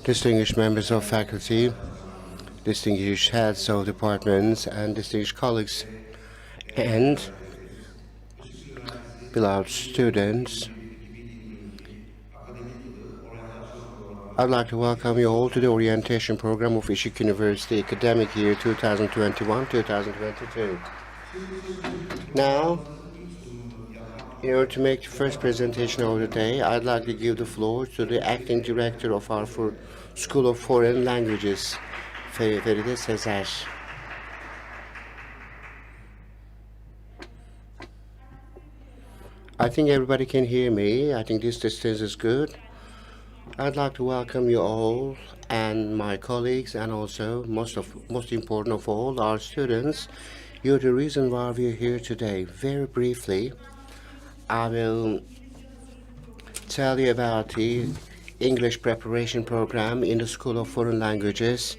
distinguished members of faculty, distinguished heads of departments, and distinguished colleagues, and beloved students, I'd like to welcome you all to the orientation program of Işık University academic year 2021-2022. Now, in order to make the first presentation of the day, I'd like to give the floor to the acting director of our School of Foreign Languages, Feride Sezer. I think everybody can hear me. I think this distance is good. I'd like to welcome you all and my colleagues, and also most important of all, our students. You're the reason why we're here today. Very briefly, I will tell you about the English preparation program in the School of Foreign Languages,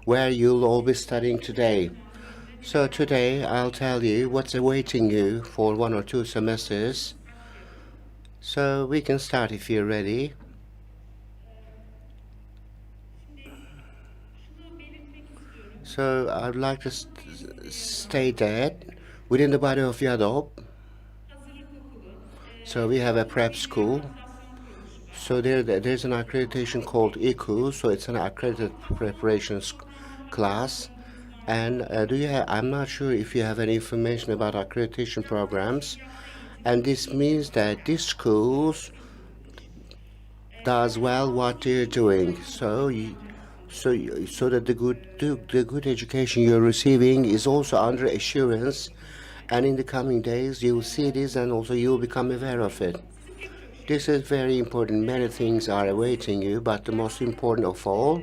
where you'll all be studying today. So today I'll tell you what's awaiting you for 1 or 2 semesters. So we can start if you're ready. So I'd like to state that within the body of YADOP, so we have a prep school. So there's an accreditation called IKU, so it's an accredited preparation class. And I'm not sure if you have any information about accreditation programs. And this means that these schools does well what they're doing. So that the good education you're receiving is also under assurance, and in the coming days you will see this and also you will become aware of it. This is very important. Many things are awaiting you, but the most important of all,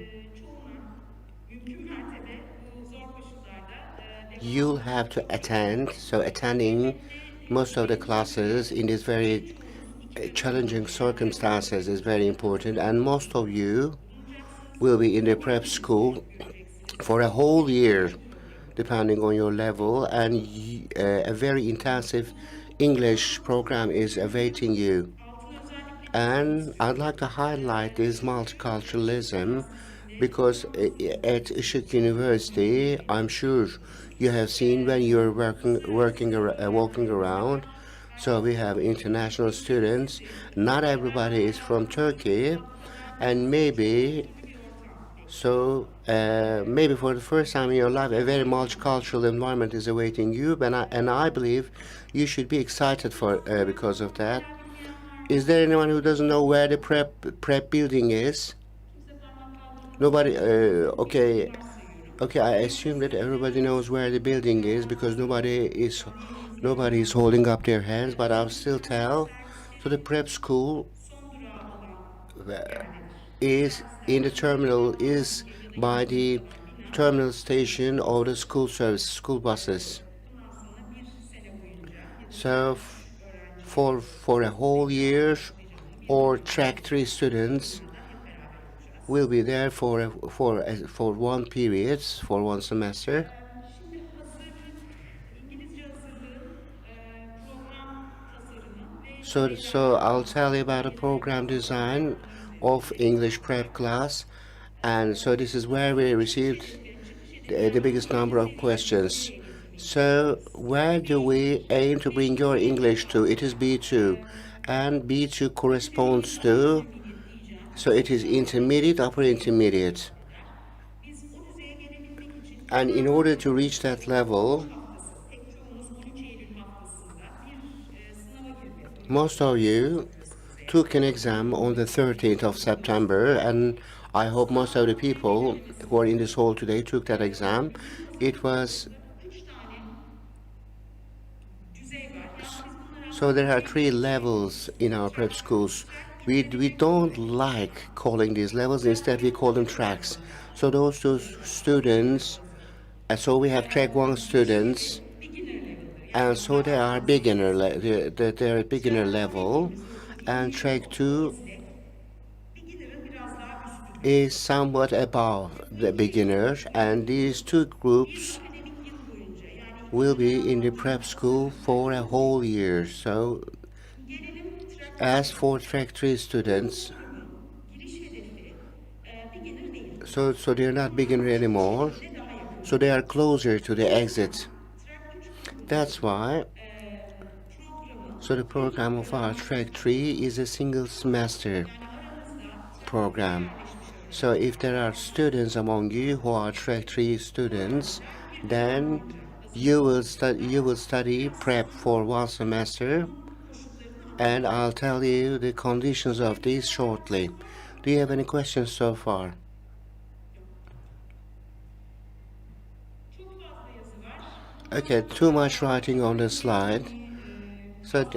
you'll have to attend. So attending most of the classes in these very challenging circumstances is very important, and most of you will be in the prep school for a whole year, depending on your level, and a very intensive English program is awaiting you. And I'd like to highlight this multiculturalism because at Işık University, I'm sure you have seen when you're walking around. So we have international students. Not everybody is from Turkey, and maybe for the first time in your life, a very multicultural environment is awaiting you, and I believe you should be excited for because of that. Is there anyone who doesn't know where the prep building is? Nobody. Okay. I assume that everybody knows where the building is because nobody is holding up their hands. But I'll still tell. So the prep school is in the terminal, is by the terminal station of the school buses. So for a whole year, or track 3 students will be there for one period, for one semester. So I'll tell you about the program design of English prep class, and so this is where we received the biggest number of questions. So where do we aim to bring your English to? It is B2, and B2 corresponds to, so it is intermediate, upper intermediate. And in order to reach that level, most of you took an exam on the 13th of September, and I hope most of the people who are in this hall today took that exam. So there are 3 levels in our prep schools. We don't like calling these levels, instead we call them tracks. So those 2 students, so we have track 1 students, and so they are beginner level, and track 2 is somewhat above the beginner, and these 2 groups will be in the prep school for a whole year. So as for track 3 students, so they're not beginner anymore. So they are closer to the exit. That's why. So the program of our track 3 is a single semester program. So if there are students among you who are track 3 students, then you will study prep for 1 semester, and I'll tell you the conditions of this shortly. Do you have any questions so far? Okay, too much writing on the slide. So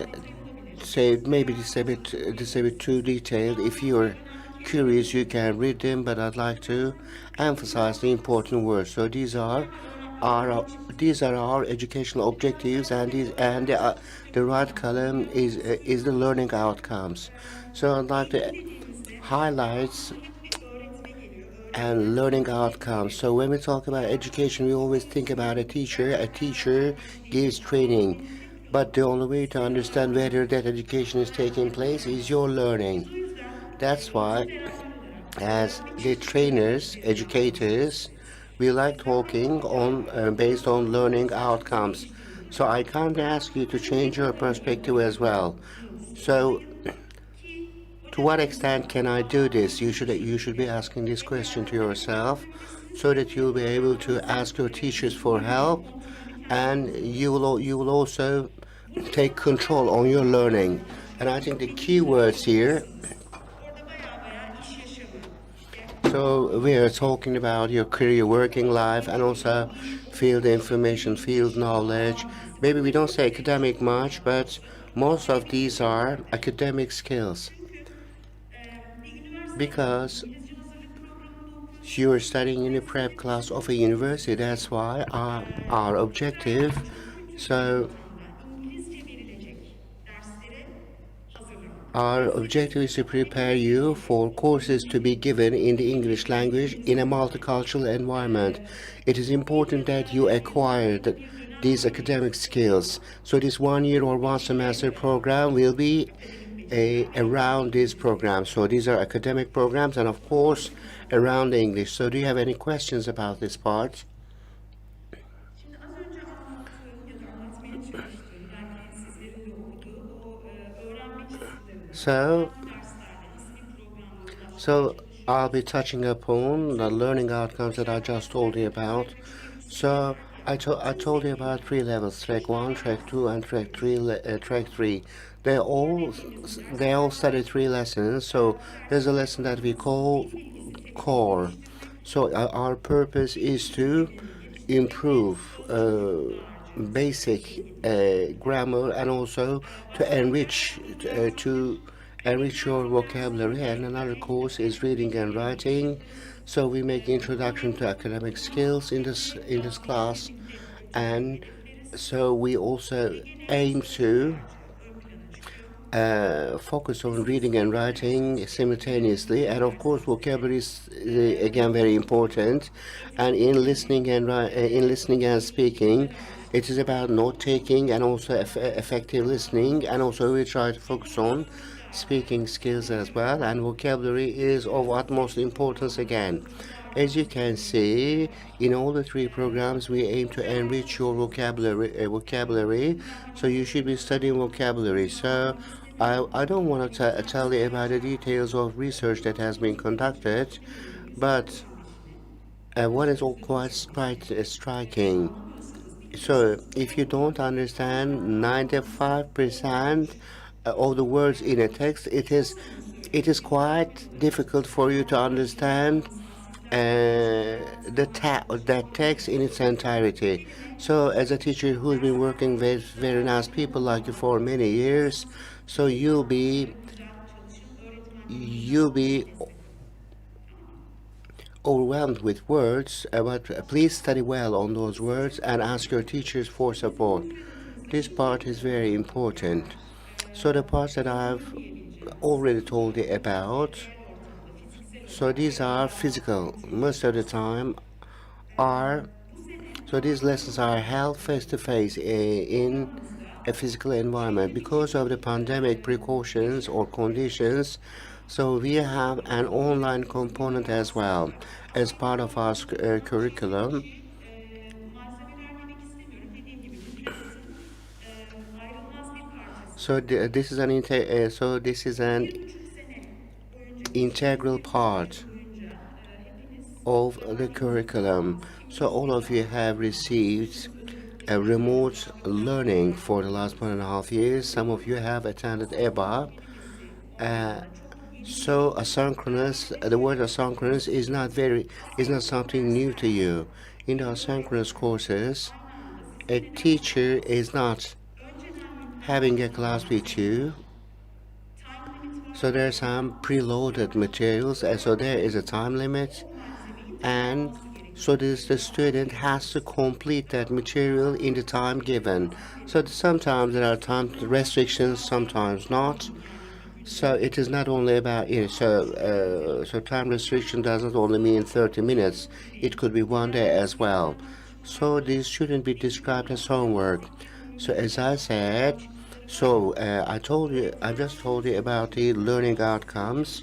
say maybe this is a bit too detailed. If you're curious, you can read them, but I'd like to emphasize the important words. So these are our educational objectives, and the right column is the learning outcomes. So I'd like to highlight and learning outcomes. So when we talk about education, we always think about a teacher. A teacher gives training, but the only way to understand whether that education is taking place is your learning. That's why, as the trainers, educators, we like talking on based on learning outcomes. So I can't ask you to change your perspective as well. So to what extent can I do this? You should be asking this question to yourself, so that you'll be able to ask your teachers for help, and you will also take control on your learning. And I think the key words here. So we are talking about your career, working life, and also field information, field knowledge. Maybe we don't say academic much, but most of these are academic skills, because you are studying in a prep class of a university. That's why our objective. So our objective is to prepare you for courses to be given in the English language in a multicultural environment. It is important that you acquire these academic skills. So this 1 year or 1 semester program will be around this program. So these are academic programs, and of course around English. So do you have any questions about this part? Şimdi az önce anlattığım ya da anlatmaya çalıştığım, belki sizlerin de okuduğu o öğrenmek istiyorum. So, Online derslerde ismi programla ulaşmaya so I'll be çalışıyoruz. touching upon the learning outcomes that I just told you about. So I told you about 3 levels: track 1, track 2, and track 3. They all they all study 3 lessons. So there's a lesson that we call core. So our purpose is to improve basic grammar, and also to enrich your vocabulary. And another course is reading and writing. So we make introduction to academic skills in this class, and so we also aim to focus on reading and writing simultaneously, and of course vocabulary is again very important. And in listening and speaking, it is about note taking and also effective listening, and also we try to focus on speaking skills as well. And vocabulary is of utmost importance again. As you can see, in all the 3 programs, we aim to enrich your vocabulary. So you should be studying vocabulary. So I don't want to tell you about the details of research that has been conducted, but what is all quite striking. So if you don't understand 95% of the words in a text, it is quite difficult for you to understand that text in its entirety. So as a teacher who's been working with very nice people like you for many years, so you'll be overwhelmed with words, but please study well on those words and ask your teachers for support. This part is very important. So the parts that I've already told you about, so these are physical. Most of the time are so these lessons are held face to face in a physical environment. Because of the pandemic precautions or conditions, So we have an online component as well as part of our curriculum. Malzemeler demek istemiyorum. Dediğim gibi müfredatın ayrılmaz bir parçası. So this is an 1,5 sene boyunca geçirdiğiniz integral bir proje part boyunca hepiniz of the farklı curriculum. So all of you have received a remote learning for the last 1.5 years. Some of you have attended EBA. Uh, so asynchronous, the word asynchronous is not something new to you. In the asynchronous courses, a teacher is not having a class with you. So there are some preloaded materials, and so there is a time limit, and so the student has to complete that material in the time given. So sometimes there are time restrictions, sometimes not. So it is not only about so time restriction doesn't only mean 30 minutes. It could be one day as well. So this shouldn't be described as homework. So as I said, I just told you about the learning outcomes.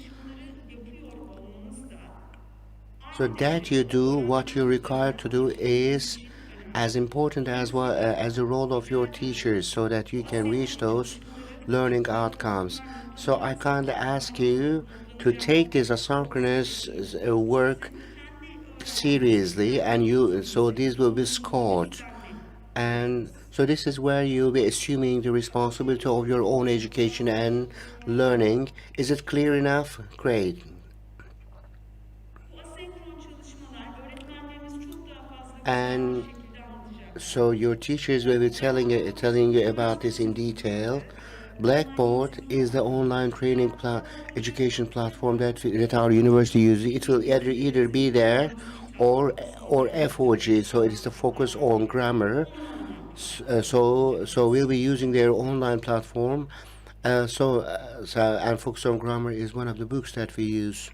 So that you do what you're required to do is as important as well as the role of your teachers, so that you can reach those learning outcomes. So I kind of ask you to take this asynchronous work seriously, and so these will be scored. And so this is where you'll be assuming the responsibility of your own education and learning. Is it clear enough? Great. Bu asenkron çalışmalar öğretmenlerimiz çok daha fazla güzel bir And şekilde anlatacaklar. so your teachers will be telling you about this in detail. Blackboard is the online training education platform that our university uses. It will either be there or FOG. So it is the focus on grammar. So we'll be using their online platform. And focus on grammar is one of the books that we use.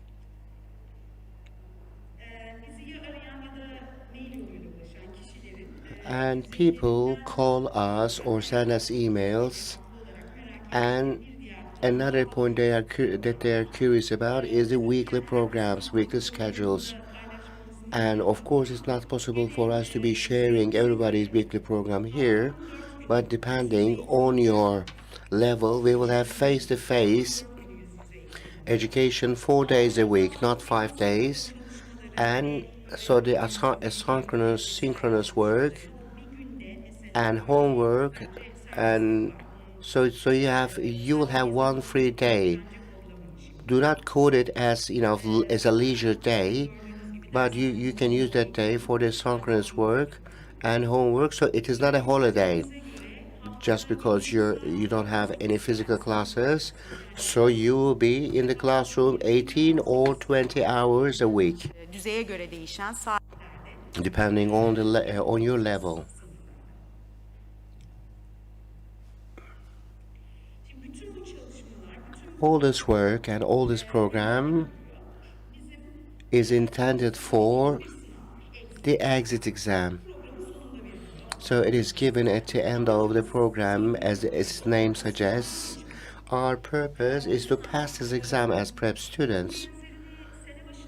Bizi ya arayan ya da mail yoluyla ulaşan kişilerin And people call us or send us emails. And another point that they are curious about is the weekly programs, weekly schedules. And of course, it's not possible for us to be sharing everybody's weekly program here, but depending on your level, we will have face-to-face education 4 days a week, not 5 days. And so the synchronous work and homework, and so you will have one free day. Do not code it as as a leisure day, but you can use that day for the synchronous work and homework. So it is not a holiday just because you don't have any physical classes. So you will be in the classroom 18 or 20 hours a week, Düzeye göre değişen depending on on your level. All this work and all this program is intended for the exit exam. So it is given at the end of the program, as its name suggests. Our purpose is to pass this exam as prep students.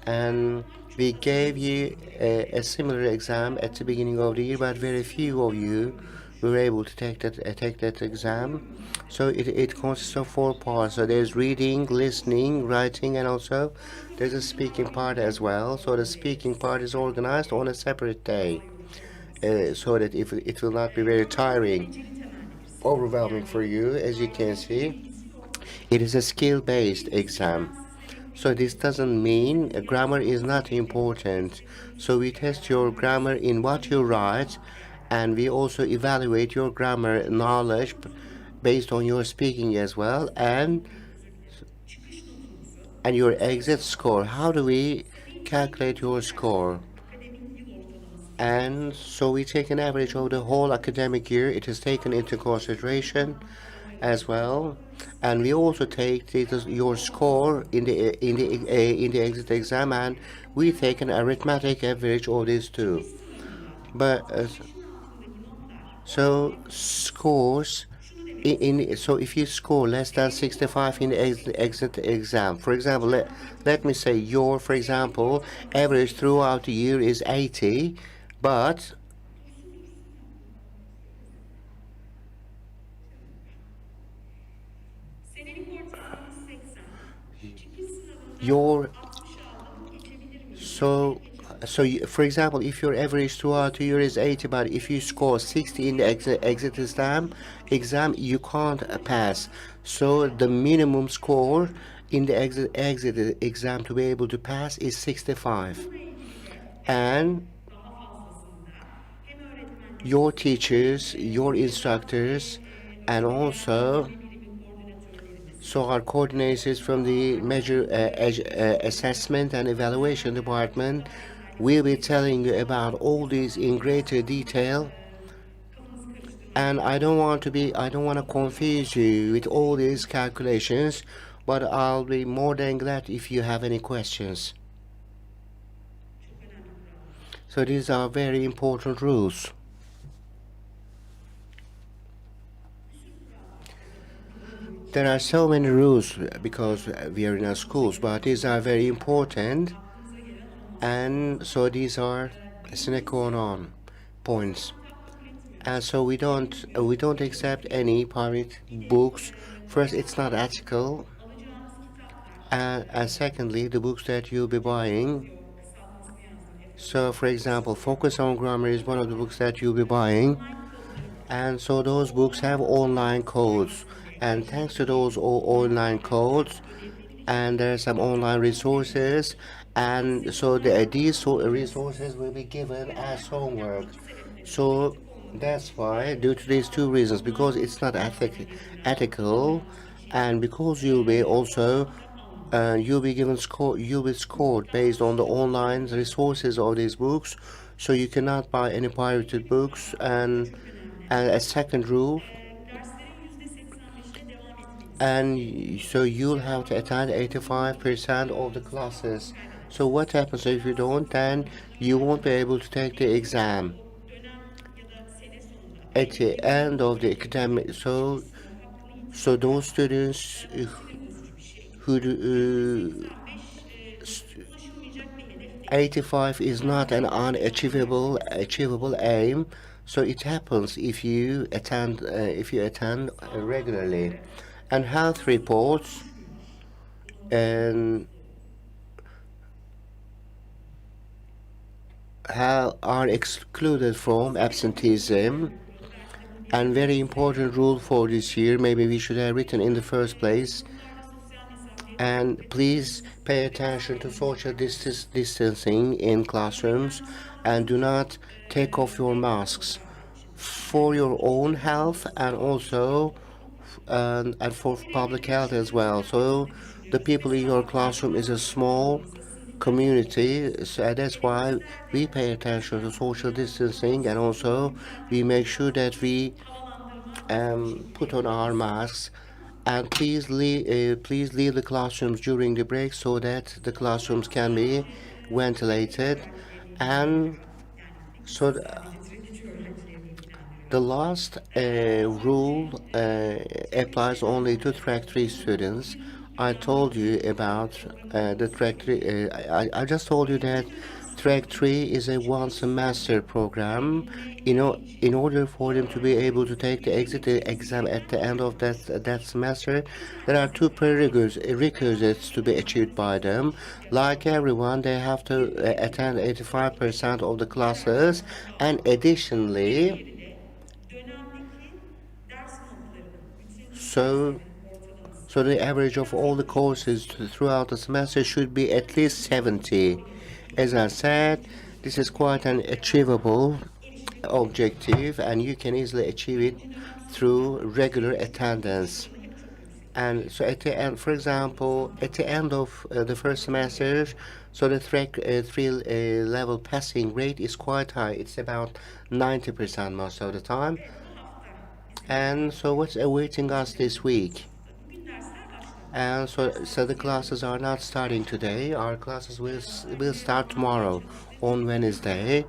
And we gave you a similar exam at the beginning of the year, but very few of you were able to take that exam. So it consists of 4 parts. So there's reading, listening, writing, and also there's a speaking part as well. So the speaking part is organized on a separate day, so that it will not be very tiring, overwhelming for you. As you can see, it is a skill-based exam. So this doesn't mean grammar is not important. So we test your grammar in what you write, and we also evaluate your grammar knowledge based on your speaking as well, and your exit score. How do we calculate your score? And so we take an average of the whole academic year. It is taken into consideration as well, and we also take your score in the exit exam, and we take an arithmetic average of these two. But so scores So if you score less than 65 in the exit exam, for example, let me say your, for example, average throughout the year is 80, but Senelik ortalamanız 80. Çıkış sınavında your 60 aldım, geçebilir miyim? so for example, if your average throughout the year is 80, but if you score 60 in the exit exam, you can't pass. So the minimum score in the exit exam to be able to pass is 65. Bununla ilgili de And daha fazlasında hem your öğretmenlerimiz teachers, hem your ve instructors, and also öğrenme birimi koordinatörlerimiz so our coordinators from the major assessment and evaluation department will be telling you about all these in greater detail. kafanızı karıştırmak And I don't want to confuse you with all these calculations, but I'll be more than glad if you have any questions. çok önemli kurallar. So these are very important rules. There are so many rules because we are in our schools, but these are very important, and so these are sine qua non points. And so we don't accept any pirate books. First, it's not ethical, Alacağınız kitaplar, and secondly, the books that you'll be buying. kısaltmasını yazdım. So, for example, Focus on Grammar is one of the books that you'll be buying, Online kodlarım and so those books have online codes. And thanks to those online codes, and there are some online resources, and so these resources will be given as homework. So that's why, due to these two reasons, because it's not ethical, and because you'll be given score, you'll be scored based on the online resources of these books, so you cannot buy any pirated books. And a second rule, derslerin %85'ine devam etmeniz. and so you'll have to attend 85% of the classes. So what happens if you don't? Then you won't be able to take the exam Dönem ya da sene sonunda at the end of the academic. So those students who do, 85 ulaşılmayacak bir hedef değil. 85 is not an unachievable aim. So it happens if you attend regularly. And health reports and are excluded from absenteeism. And very important rule for this year, maybe we should have written in the first place. And please pay attention to social distancing in classrooms, and do not take off your masks for your own health, and also and for public health as well. So the people in your classroom is a small community, so that's why we pay attention to social distancing, and also we make sure that we put on our masks. And please leave the classrooms during the break so that the classrooms can be ventilated. And so the last rule applies only to track 3 students. I told you about the track 3. I just told you that track 3 is a one semester program. In order for them to be able to take the exit exam at the end of that semester, there are 2 prerequisites to be achieved by them. Like everyone, they have to attend 85% of the classes, and additionally, Dönemdeki ders notlarının bütün so ortalaması the average of all the courses throughout the semester should be at least 70. As I said, this is quite an achievable objective, and you can easily achieve it through regular attendance. And so at the end, for example, at the end of the first semester, so the track 3 level passing rate is quite high. It's about 90% most of the time. bu hafta And so what's awaiting us this week? bugün dersler başladı. And so the classes are not starting today. Our classes will start tomorrow on Wednesday.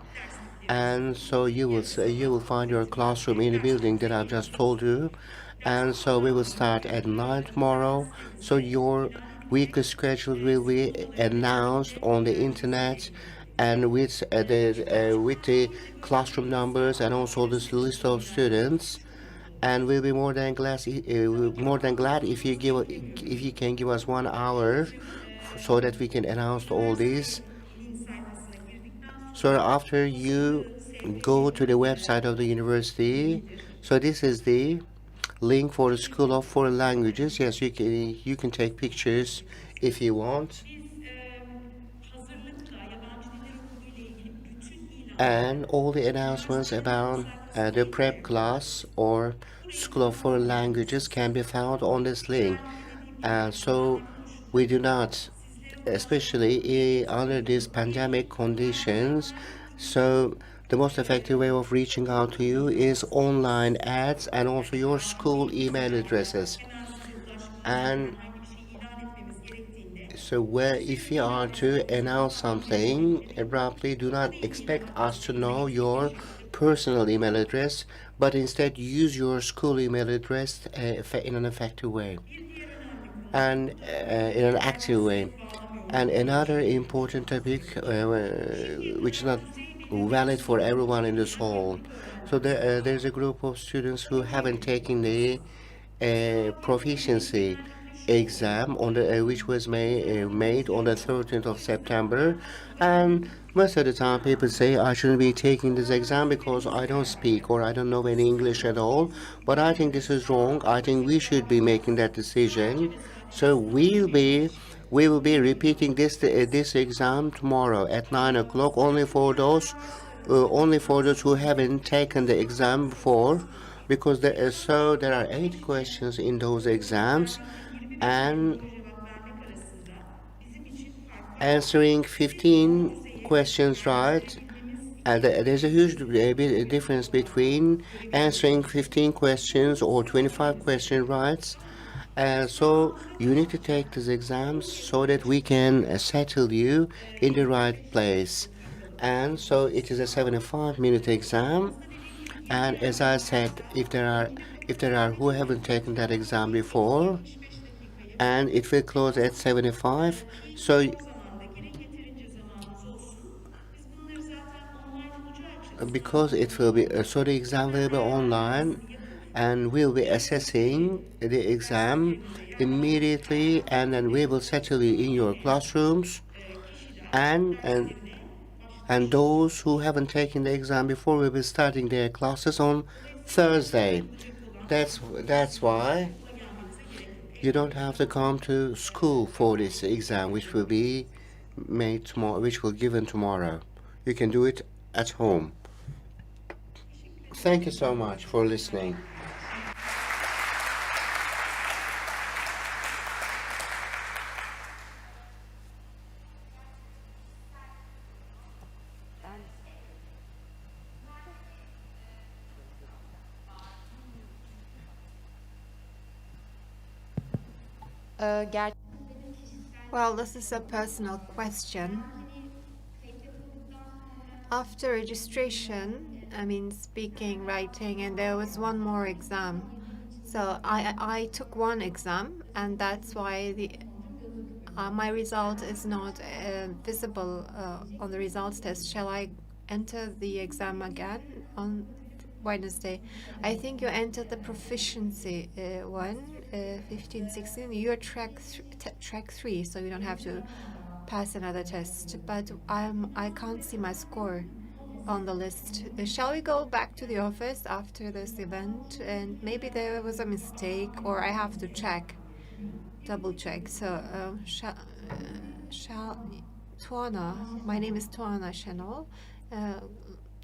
and so you will find your classroom in the building that I've just told you, and so we will start at 9 tomorrow. So your weekly schedule will be announced on the internet, and with the classroom numbers and also this list of students. And we'll be more than glad if you can give us 1 hour so that we can announce all these. link sayfasına girdikten So sonra after you başlığı go to the sevdiğiniz website of the university, linktir. so this is the link for the School of Foreign Languages. Yes, you can take pictures if you want. Biz hazırlıkla yabancı diller okulu ile ilgili bütün ilanları And all the announcements üniversitenin web about the sayfasına prep yükledik. class or Burayı School of Foreign kullanmanızı Languages öneriyoruz. can be found on this link. Değerlendirmediğim bir And nokta daha so en uçta we do not, sizlere ulaşmak especially under these için pandemic conditions, online so the most effective way of reaching out to you is online ads and also your school email addresses. hemen size ulaşmanız için And herhangi bir şey ilan etmemiz gerektiğinde so where if you are to announce something abruptly, do not mobil expect mailden us to know iletişime your geçiyoruz. personal email address, but instead use your school email address in an effective way Bir diğer önemli konu and in an active way. sizi bağlamıyor And olması. another important topic, which is not Düzey valid belirli for everyone in this öğrenciler hall. teknik So öğrenciler there's a group of students who haven't taken the Sohbetleri proficiency genellikle şu oluyor. exam on the which was made on the 13th of September, and most of the time people say I shouldn't be taking this exam because I don't speak or I don't know any English at all. But I think this is wrong. I think we should be making that decision. So we will be repeating this exam tomorrow at 9 o'clock only for those who haven't taken the exam before, because there are 8 questions in those exams, and 21 cevap vermek arasında bizim için fark var. answering Bizim 15 o düzeyi questions right. sergilememiz There's a huge difference between answering 15 questions or 25 question rights. So you need to take these exams so that we can settle you in the right place. And so it is a 75-minute exam. aslında dediğim gibi And as I said, if there are who haven't taken that exam before, 75 dakikayı and it will close at 75. So çok zamanda gerek yeterince zamanımız olsun. Biz bunları zaten online olacağı için because it will be so the exam will be online, and we'll be assessing the exam immediately, and then we will settle you in your classrooms, kişiler and derslerine and başlayacak. and those who haven't taken the exam before will be starting their classes on Thursday. That's why Okula gelmenize gerek yok. you don't have to come to school for this exam, which will be made tomorrow, which will given tomorrow. You can do it at home. Thank you so much for listening. Well, this is a personal question. After registration, I mean speaking, writing, and there was one more exam. So I took one exam, and that's why my result is not visible on the results test. Shall I enter the exam again on Wednesday? I think you entered the proficiency one, 15, 16. You're track 3, so you don't have to pass another test. But I can't see my score on the list. Shall we go back to the office after this event? And maybe there was a mistake, or I have to check, double check. So shall Tuana, my name is Tuana Shenol,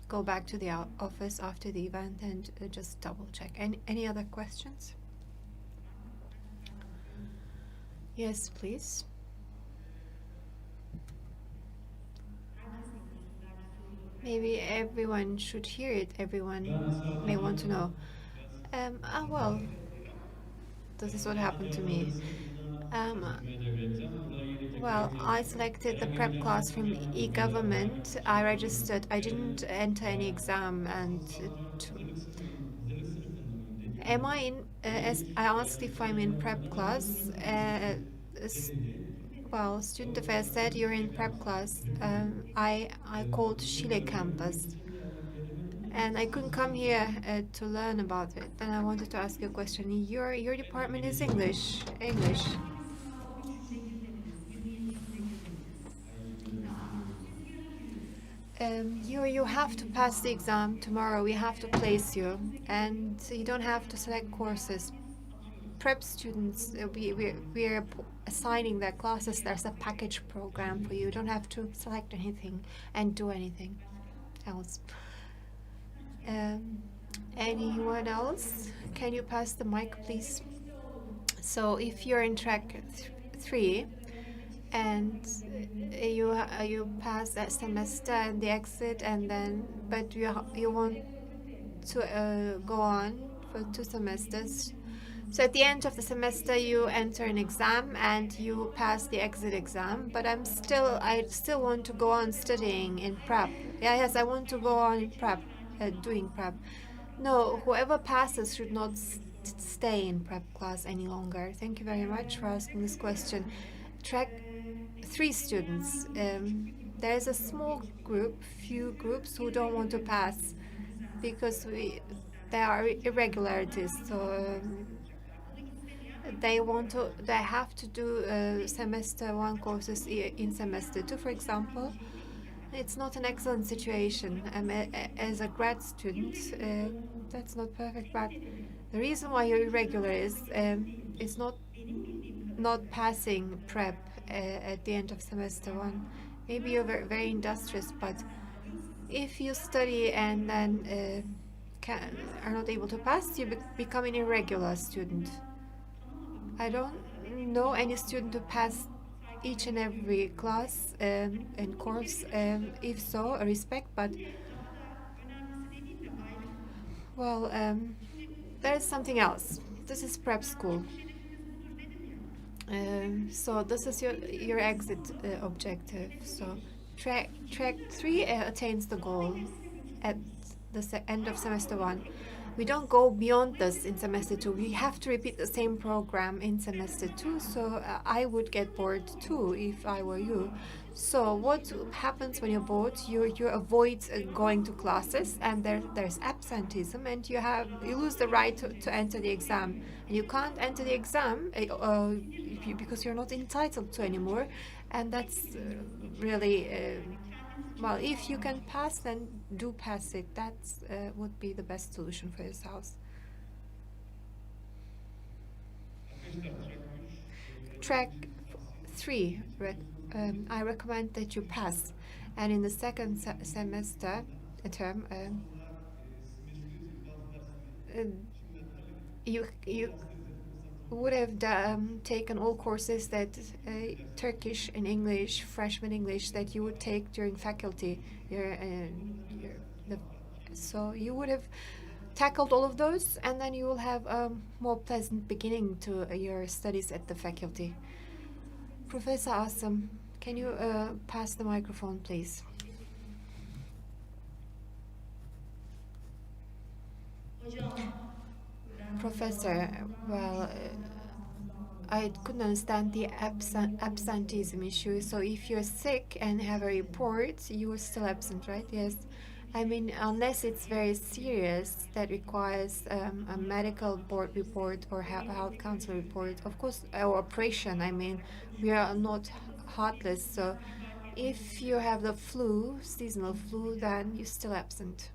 go back to the office after the event and just double check. Any other questions? Yes, please. Maybe everyone should hear it. Everyone may want to know. Well, this is what happened to me. Um, well, I selected the prep class from e-government. I registered. I didn't enter any exam, and am I in? As I asked if I'm in prep class. Well, student affairs said you're in prep class. I called Chile campus, and I couldn't come here to learn about it. And I wanted to ask you a question. Your department is English. English. Maksimum 13 günde girmeniz, 27 günde girmeniz sizi yararıyor. You have to pass the exam tomorrow. We have to place you, and you don't have to select courses. Prep students, we are assigning their classes. There's a package program for you. You don't have to select anything and do anything else. Anyone else? Can you pass the mic, please? So if you're in track 3 and you pass that semester and the exit, and then but you want to go on for 2 semesters. So at the end of the semester, you enter an exam and you pass the exit exam. But I still want to go on studying in prep. Yeah, yes, I want to go on in prep, doing prep. No, whoever passes should not stay in prep class any longer. Thank you very much for asking this question. Track 3 students. There is a small group, few groups who don't want to pass because there are irregularities. So they have to do semester 1 courses in semester 2, for example. It's not an excellent situation. As a grad student, that's not perfect. But the reason why you're irregular is it's not passing prep at the end of semester 1. Maybe you're very industrious, but if you study and then are not able to pass, you become an irregular student. I don't know any student who passed each and every class and course. If so, I respect, but well, there's something else. This is prep school. So this is your exit objective. So track 3 attains the goal at the end of semester 1. We don't go beyond this in semester 2. We have to repeat the same program in semester 2. So I would get bored too if I were you. So what happens when you're bored? You avoid going to classes, and there's absenteeism, and you lose the right to enter the exam. And you can't enter the exam because you're not entitled to anymore, and that's really. Well, if you can pass, then do pass it. That would be the best solution for this house. Track 3, I recommend that you pass. And in the second semester term, you would have taken all courses that Turkish and English, freshman English, that you would take during faculty. So you would have tackled all of those, and then you will have a more pleasant beginning to your studies at the faculty. Professor Asım, can you pass the microphone, please? Professor, well, I couldn't understand the absenteeism issue. So if you're sick and have a report, you are still absent, right? Yes. I mean, unless it's very serious that requires a medical board report or health council report, of course, or operation. I mean, we are not heartless. So if you have the flu, seasonal flu, then you're still absent.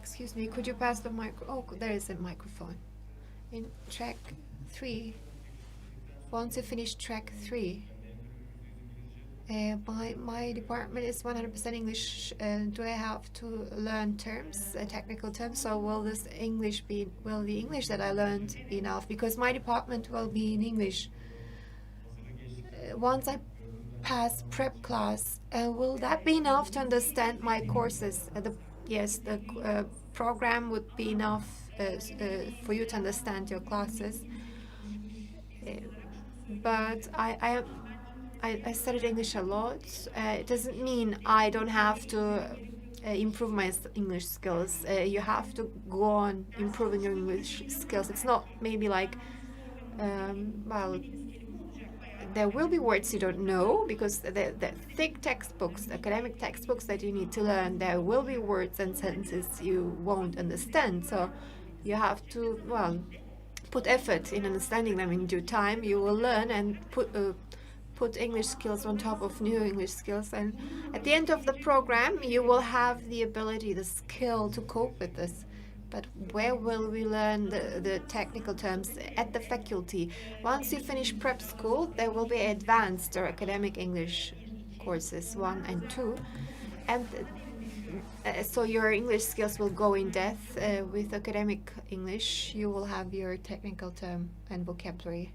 Excuse me, could you pass the mic? Oh, there is a microphone. In track 3, once you finish track 3, my department is 100% English. Do I have to learn terms, technical terms? So will the English that I learned enough? Because my department will be in English. Once I pass prep class, will that be enough to understand my courses, the yes, the program would be enough for you to understand your classes. But I studied English a lot. It doesn't mean I don't have to improve my English skills. You have to go on improving your English skills. It's not maybe like, well, there will be words you don't know because the thick textbooks, the academic textbooks that you need to learn, there will be words and sentences you won't understand. So you have to, well, put effort in understanding them in due time. You will learn and put English skills on top of new English skills. And at the end of the program, you will have the ability, the skill to cope with this. But where will we learn the technical terms? At the faculty. Once you finish prep school, there will be advanced or academic English courses 1 and 2. And so your English skills will go in depth. With academic English, you will have your technical term and vocabulary.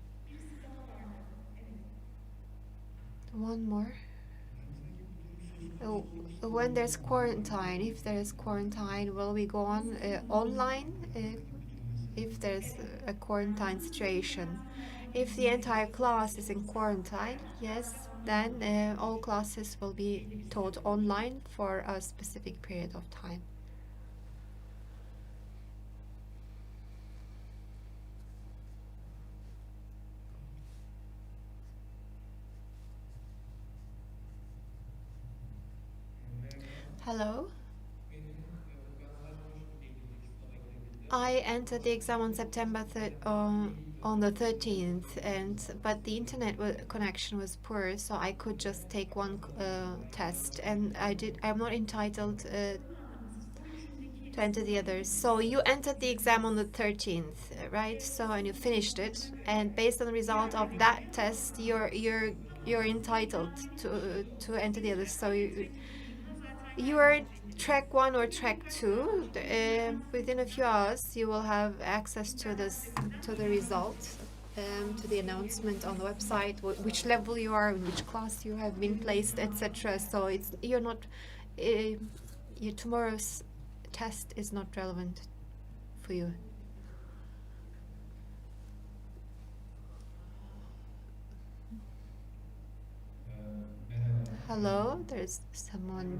One more. Oh, when there's quarantine, if there's quarantine, will we go on online if there's a quarantine situation? If the entire class is in quarantine, yes, then all classes will be taught online for a specific period of time. Hello. I entered the exam on September on the 13th, but the internet connection was poor, so I could just take one test, and I'm not entitled to enter the others. So you entered the exam on the 13th, right? So and you finished it, and based on the result of that test, you're entitled to enter the others. So you are track 1 or track 2. Within a few hours, you will have access to the results, to the announcement on the website, which level you are, in which class you have been placed, etc. So you're not. Your tomorrow's test is not relevant for you. Hello, there's someone.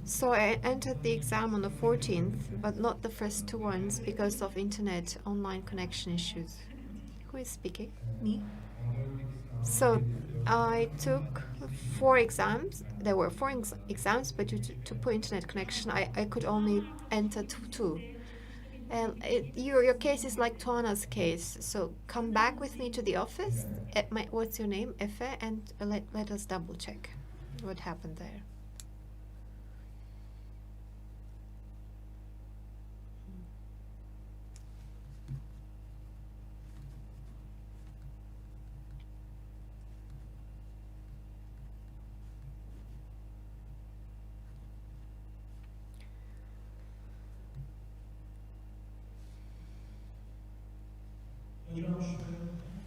So I entered the exam on the 14th, but not the first 2 ones because of internet online connection issues. Who is speaking? Me. So I took 4 exams. There were 4 exams, but due to poor internet connection, I could only enter 2. Your case is like Tuana's case. So come back with me to the office. What's your name, Efe? And let us double check what happened there.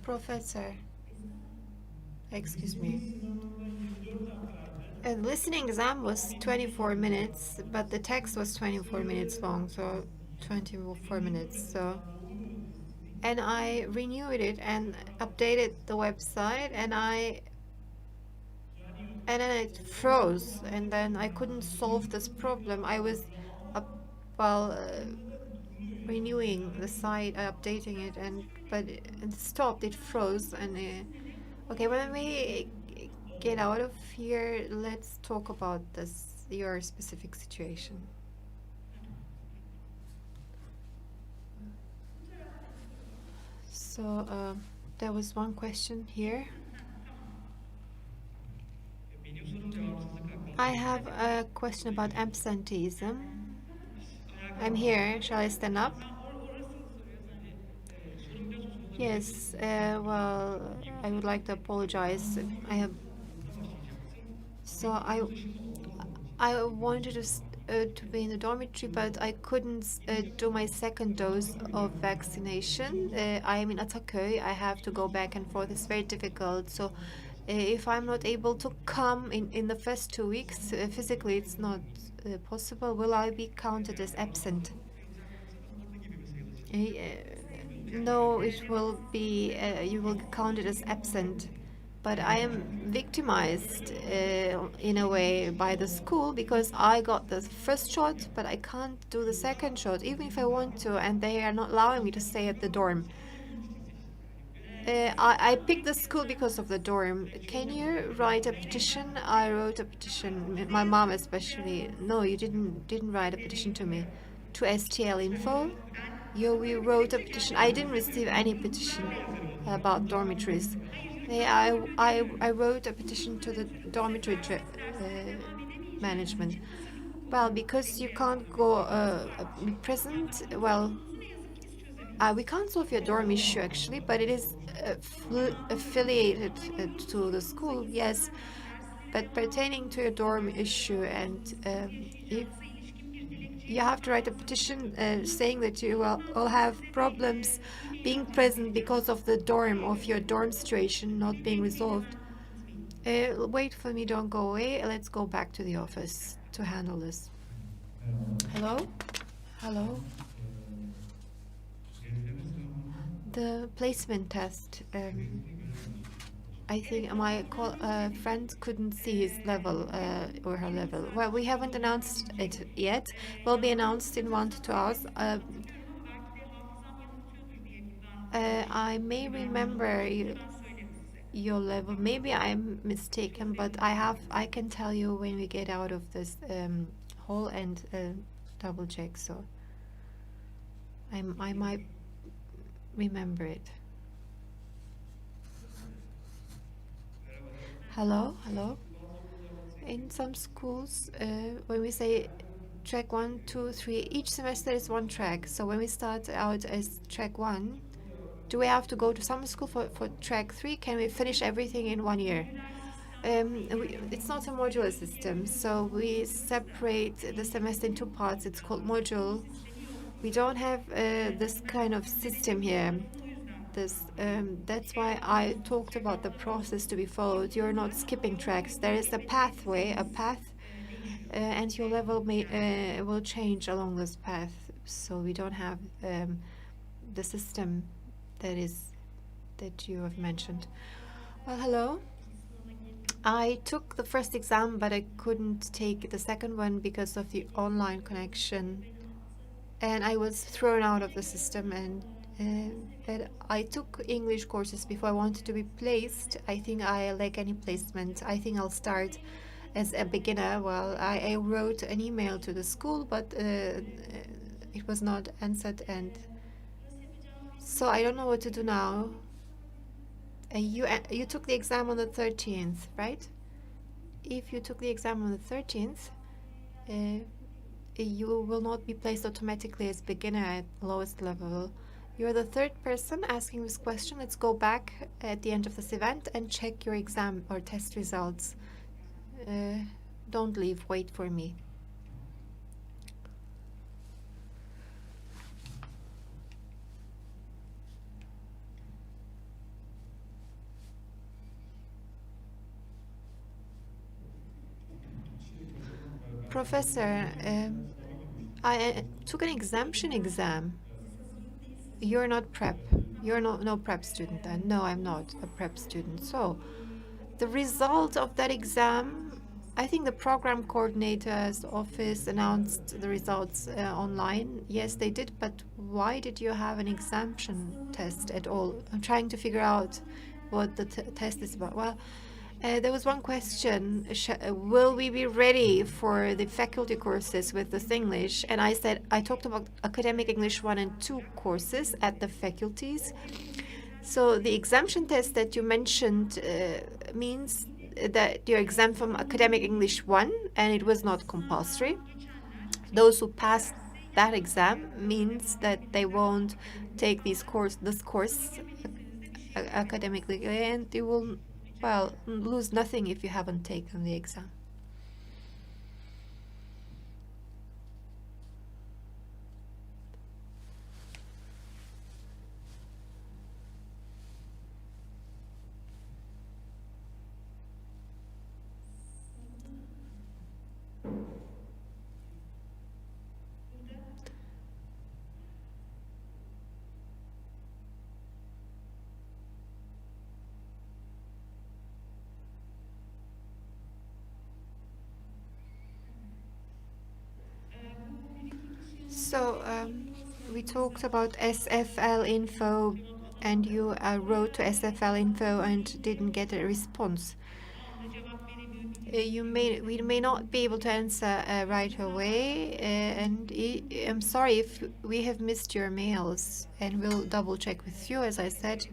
Professor, excuse me. A listening exam was 24 minutes, but the text was 24 minutes long, so 24 minutes. So, and I renewed it and updated the website, and then it froze, and then I couldn't solve this problem. I was while renewing the site, updating it, but it stopped. It froze, and okay. When we get out of here, let's talk about your specific situation. So there was one question here. I have a question about absenteeism. I'm here. Shall I stand up? Yes. Well, I would like to apologize. I wanted to be in the dormitory, but I couldn't do my second dose of vaccination. I am in Ataköy. I have to go back and forth. It's very difficult. So If I'm not able to come in the first 2 weeks, physically it's not possible, will I be counted as absent? Uh, no, it will be, you will be counted as absent. But I am victimized in a way by the school because I got the first shot, but I can't do the second shot, even if I want to, and they are not allowing me to stay at the dorm. I picked the school because of the dorm. Can you write a petition? I wrote a petition. My mom especially. No, you didn't write a petition to me. To STL info. We wrote a petition. I didn't receive any petition about dormitories. I wrote a petition to the dormitory management. Well, because you can't go be present. Well, we can't solve your dorm issue actually, but it is affiliated to the school, yes. But pertaining to your dorm issue, and if you have to write a petition saying that you will have problems being present because of the dorm of your dorm situation not being resolved. Wait for me, don't go away. Let's go back to the office to handle this. Hello? Hello? The placement test. I think my friend couldn't see his level or her level. Well, we haven't announced it yet. Will be announced in 1 to 2 hours. I may remember your level. Maybe I'm mistaken, but I can tell you when we get out of this hall and double check. So I might remember it. Hello, hello. In some schools, when we say track 1, 2, 3, each semester is one track. So when we start out as track 1, do we have to go to summer school for track 3? Can we finish everything in 1 year? It's not a modular system, so we separate the semester in 2 parts. It's called module. We don't have this kind of system here. That's why I talked about the process to be followed. You're not skipping tracks. There is a pathway, a path, and your level will change along this path. So we don't have the system that you have mentioned. Well, hello. I took the first exam, but I couldn't take the second one because of the online connection, and I was thrown out of the system. And but I took English courses before I wanted to be placed. I think I lack any placement. I think I'll start as a beginner. Well, I wrote an email to the school, but it was not answered, and so I don't know what to do now. You took the exam on the 13th, right? If you took the exam on the 13th, you will not be placed automatically as beginner at lowest level. You're the third person asking this question. Let's go back at the end of this event and check your exam or test results. Don't leave, wait for me. Professor, I took an exemption exam. You're not prep. You're no prep student then. No, I'm not a prep student. So the result of that exam, I think the program coordinator's office announced the results online. Yes, they did, but why did you have an exemption test at all? I'm trying to figure out what the test is about. Well, there was one question, will we be ready for the faculty courses with this English? And I said, I talked about academic English 1 and 2 courses at the faculties. So the exemption test that you mentioned means that you're exempt from academic English 1 and it was not compulsory. Those who passed that exam means that they won't take this course academically, and you will, well, lose nothing if you haven't taken the exam. So we talked about SFL info, and you wrote to SFL info and didn't get a response. We may not be able to answer right away, and I'm sorry if we have missed your mails, and we'll double check with you. As I said,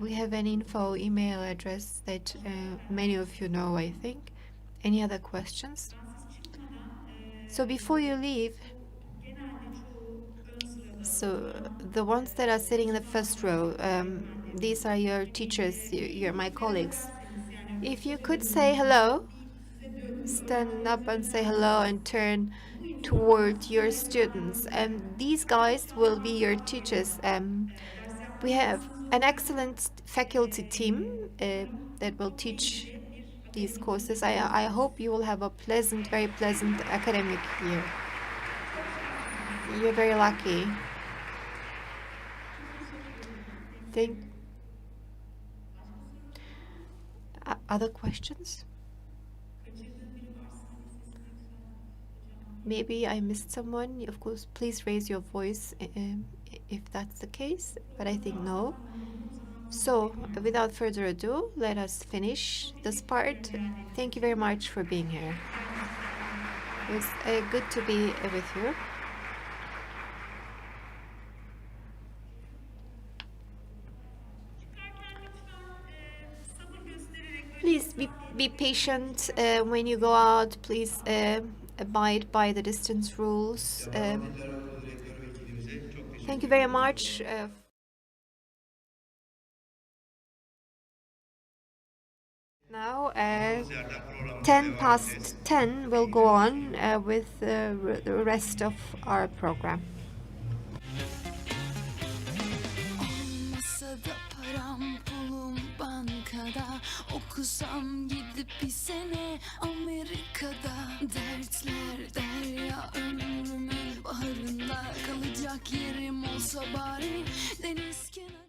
we have an info email address that many of you know, I think. Any other questions? So before you leave, so the ones that are sitting in the first row, these are your teachers, you're my colleagues. If you could say hello, stand up and say hello and turn toward your students. And these guys will be your teachers. We have an excellent faculty team that will teach these courses. I hope you will have a pleasant, very pleasant academic year. You're very lucky. Thank. Other questions? Maybe I missed someone. Of course, please raise your voice if that's the case, but I think no. So, without further ado, let us finish this part. Thank you very much for being here. It was good to be with you. Please be patient when you go out. Please abide by the distance rules. Thank you very much. Now, 10 past 10 will go on with the rest of our program. Olmasa da param pulum bankada, okusam gidip bir sene Amerika'da. Dertler derya ömrümün baharında, kalacak yerim olsa bari deniz kenarı.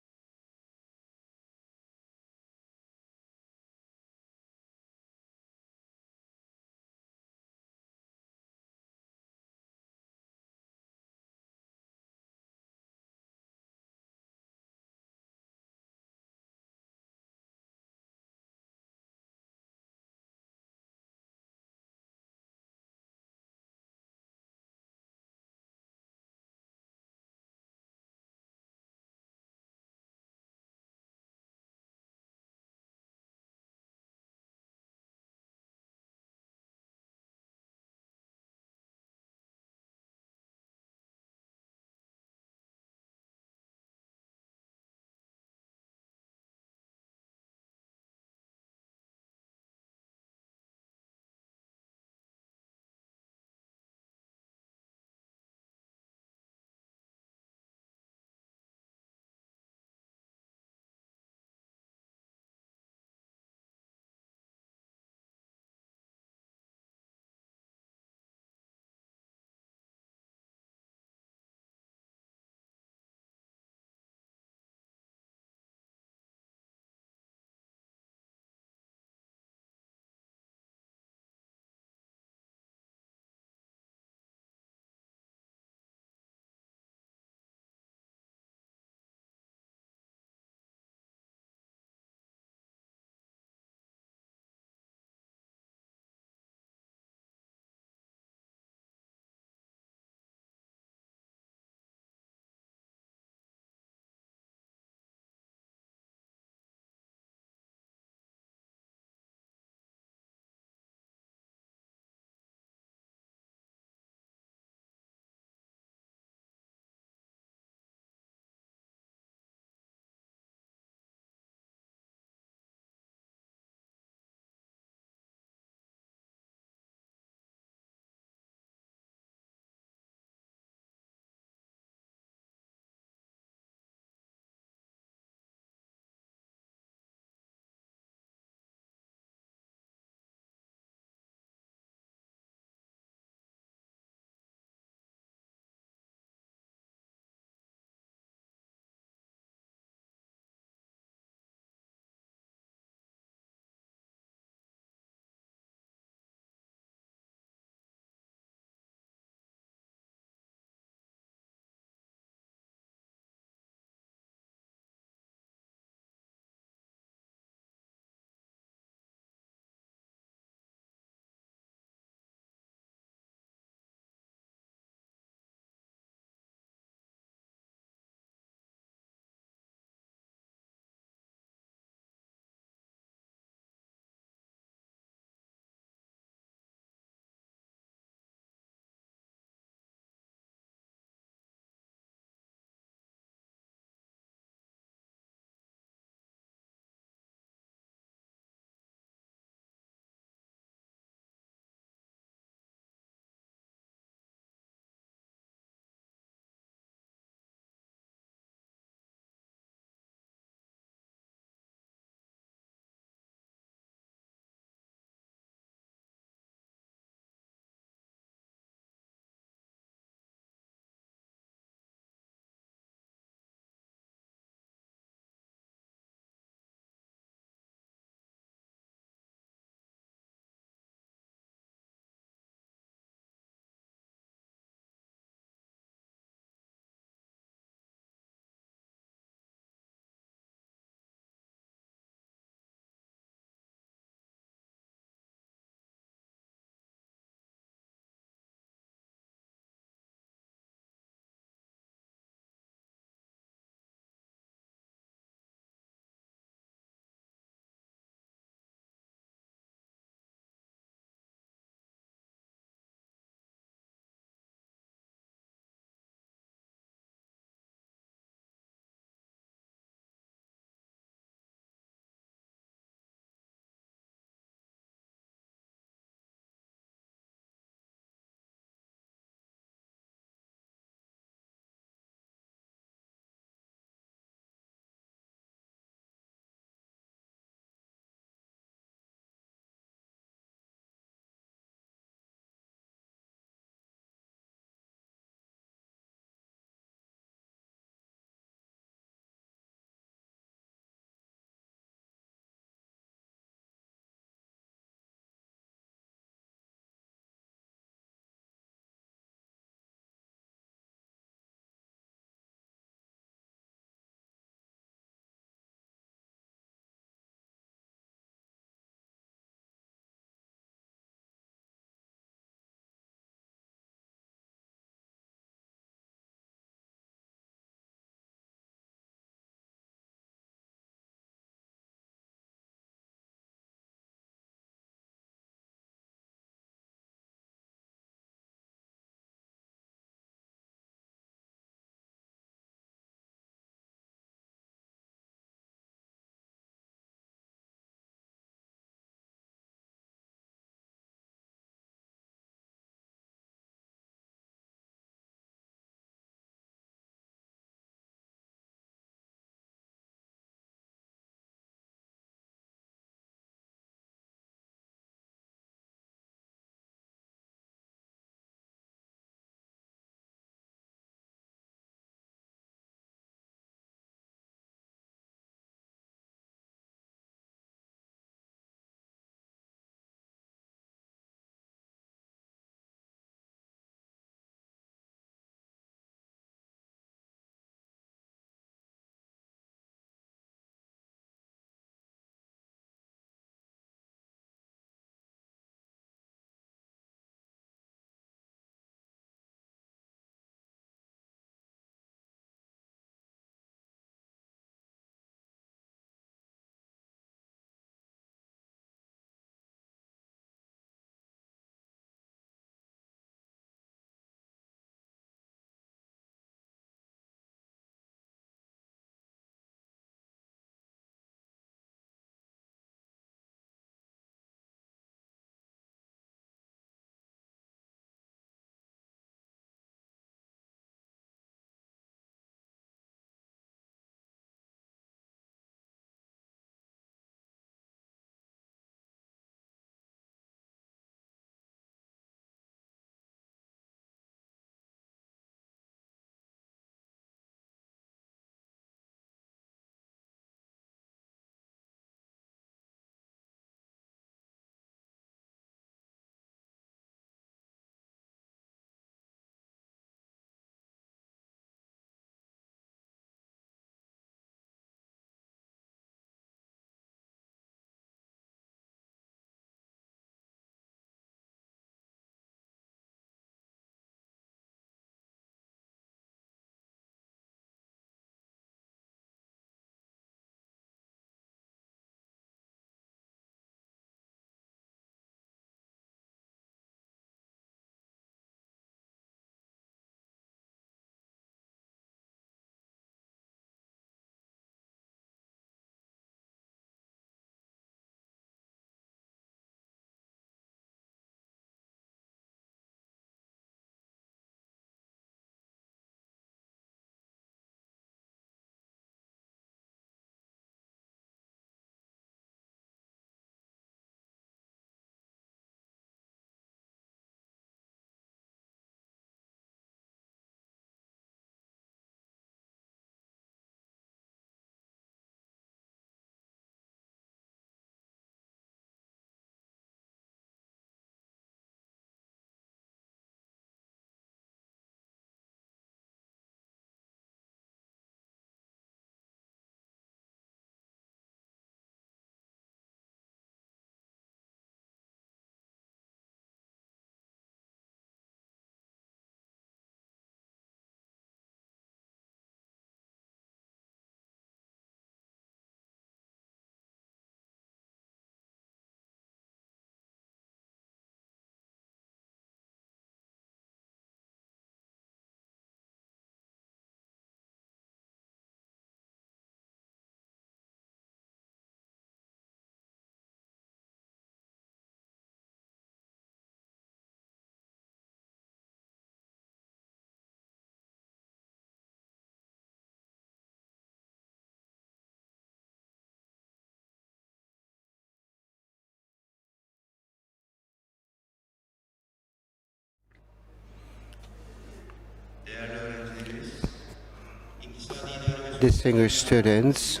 distinguished students.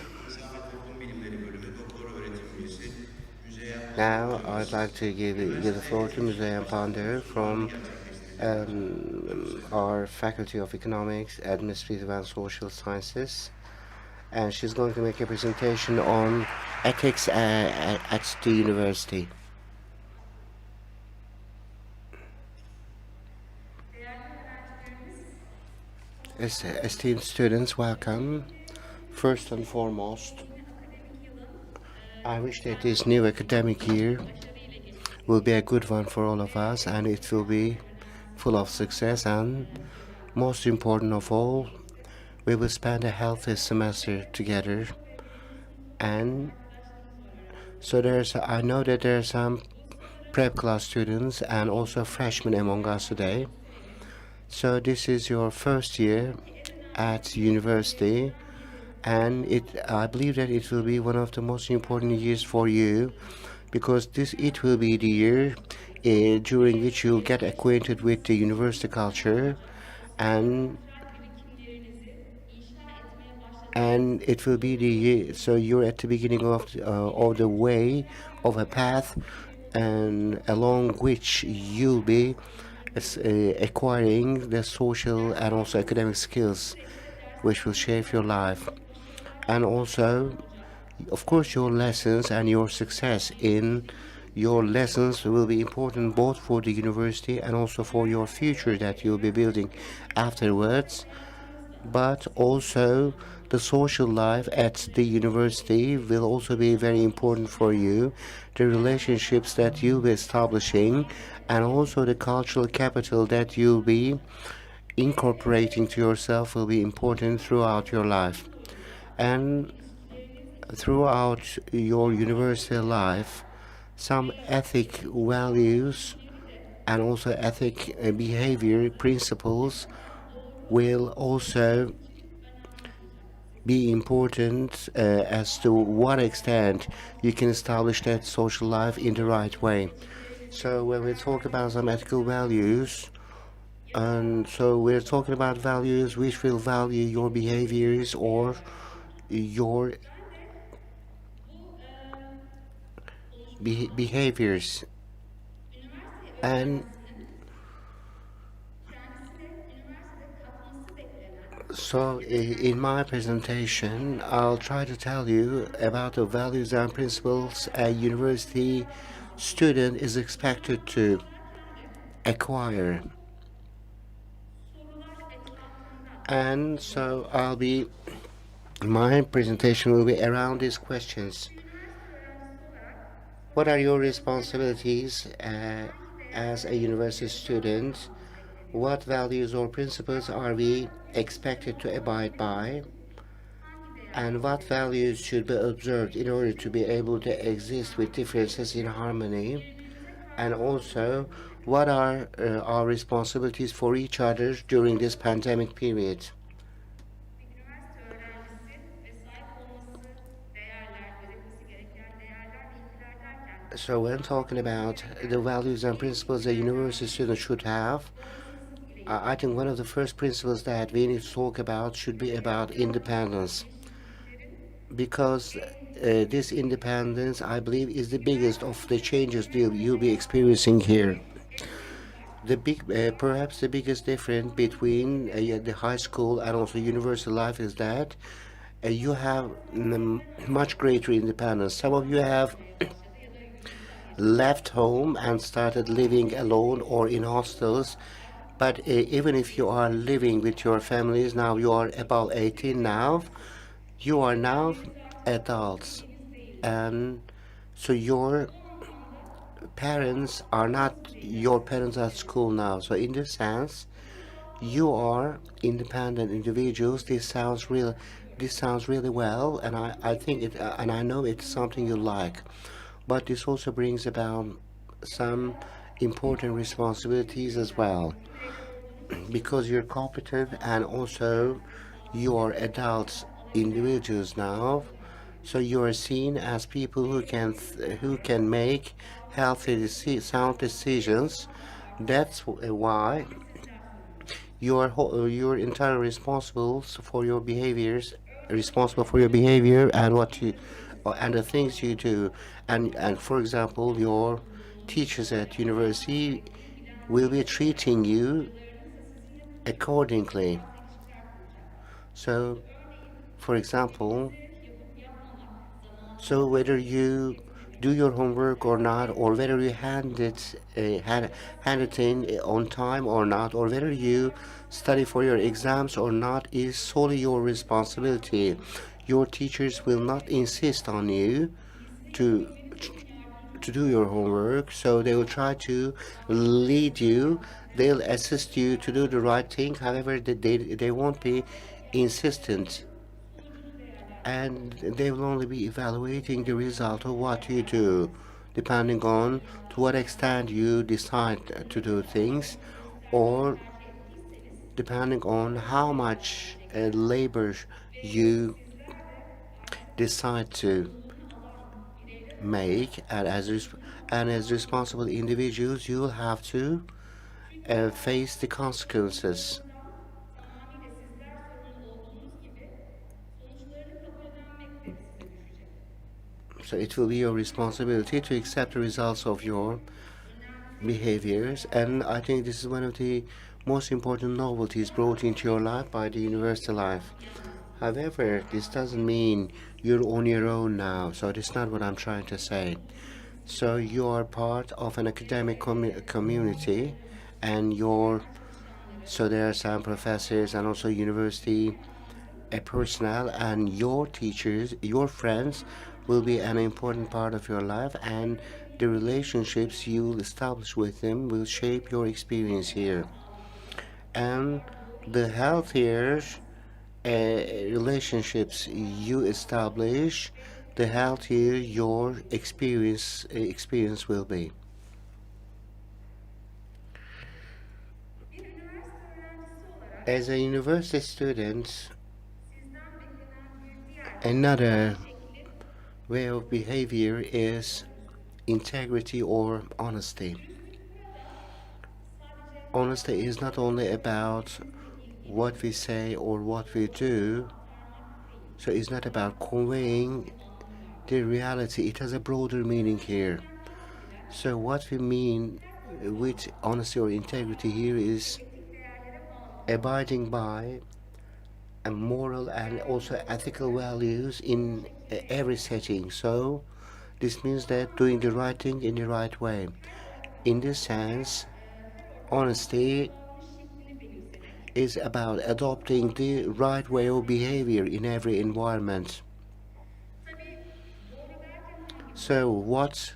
Now I'd like to give the floor to Müzeyyen Pander from our Faculty of Economics, Administrative and Social Sciences, and she's going to make a presentation on ethics at the university. Esteemed students, welcome. First and foremost, I wish that this new academic year will be a good one for all of us, and it will be full of success, and most important of all, we will spend a healthy semester together. And so I know that there are some prep class students and also freshmen among us today. So this is your first year at university, and I believe that it will be one of the most important years for you, because it will be the year during which you'll get acquainted with the university culture, and it will be the year, so you're at the beginning of the way of a path, and along which you'll be acquiring the social and also academic skills which will shape your life. And also, of course, your lessons and your success in your lessons will be important both for the university and also for your future that you'll be building afterwards. But also the social life at the university will also be very important for you. The relationships that you'll be establishing, and also the cultural capital that you'll be incorporating to yourself will be important throughout your life. And throughout your university life, some ethic values and also ethic behavior principles will also be important as to what extent you can establish that social life in the right way. So when we talk about some ethical values, and so we're talking about values which will value your behaviors or your behaviors. And so in my presentation, I'll try to tell you about the values and principles a university student is expected to acquire. And so my presentation will be around these questions. What are your responsibilities as a university student? What values or principles are we expected to abide by? And what values should be observed in order to be able to exist with differences in harmony? And also, what are our responsibilities for each other during this pandemic period? So when talking about the values and principles a university student should have, I think one of the first principles that we need to talk about should be about independence, because this independence, I believe, is the biggest of the changes you'll be experiencing here. Perhaps the biggest difference between the high school and also university life is that you have much greater independence. Some of you have left home and started living alone or in hostels, but even if you are living with your families, now you are about 18 now, you are now adults, and so your parents are not your parents at school now. So in this sense, you are independent individuals. This sounds really well, and I think it, and I know it's something you like. But this also brings about some important responsibilities as well, because you're competent and also you are adult individuals now. So you are seen as people who can make healthy, sound decisions. That's why you're entirely responsible for your behaviors responsible for your behavior and what you and the things you do. And for example, your teachers at university will be treating you accordingly. So, for example, so whether you do your homework or not, or whether you hand it in on time or not, or whether you study for your exams or not, is solely your responsibility. Your teachers will not insist on you to to do your homework, so they will try to lead you. They'll assist you to do the right thing. However, they won't be insistent, and they will only be evaluating the result of what you do, depending on to what extent you decide to do things, or depending on how much labor you decide to make. And as responsible individuals, you will have to face the consequences. So it will be your responsibility to accept the results of your behaviors, and I think this is one of the most important novelties brought into your life by the university life. However, this doesn't mean you're on your own now, so that's not what I'm trying to say. So you are part of an academic community, and so there are some professors and also university personnel, and your teachers, your friends will be an important part of your life, and the relationships you will establish with them will shape your experience here. And the healthier relationships you establish, the healthier your experience will be. As a university student, another way of behavior is integrity or honesty. Honesty is not only about what we say or what we do, so it's not about conveying the reality. It has a broader meaning here. So what we mean with honesty or integrity here is abiding by a moral and also ethical values in every setting. So this means that doing the right thing in the right way. In this sense, honesty is about adopting the right way of behavior in every environment. So what's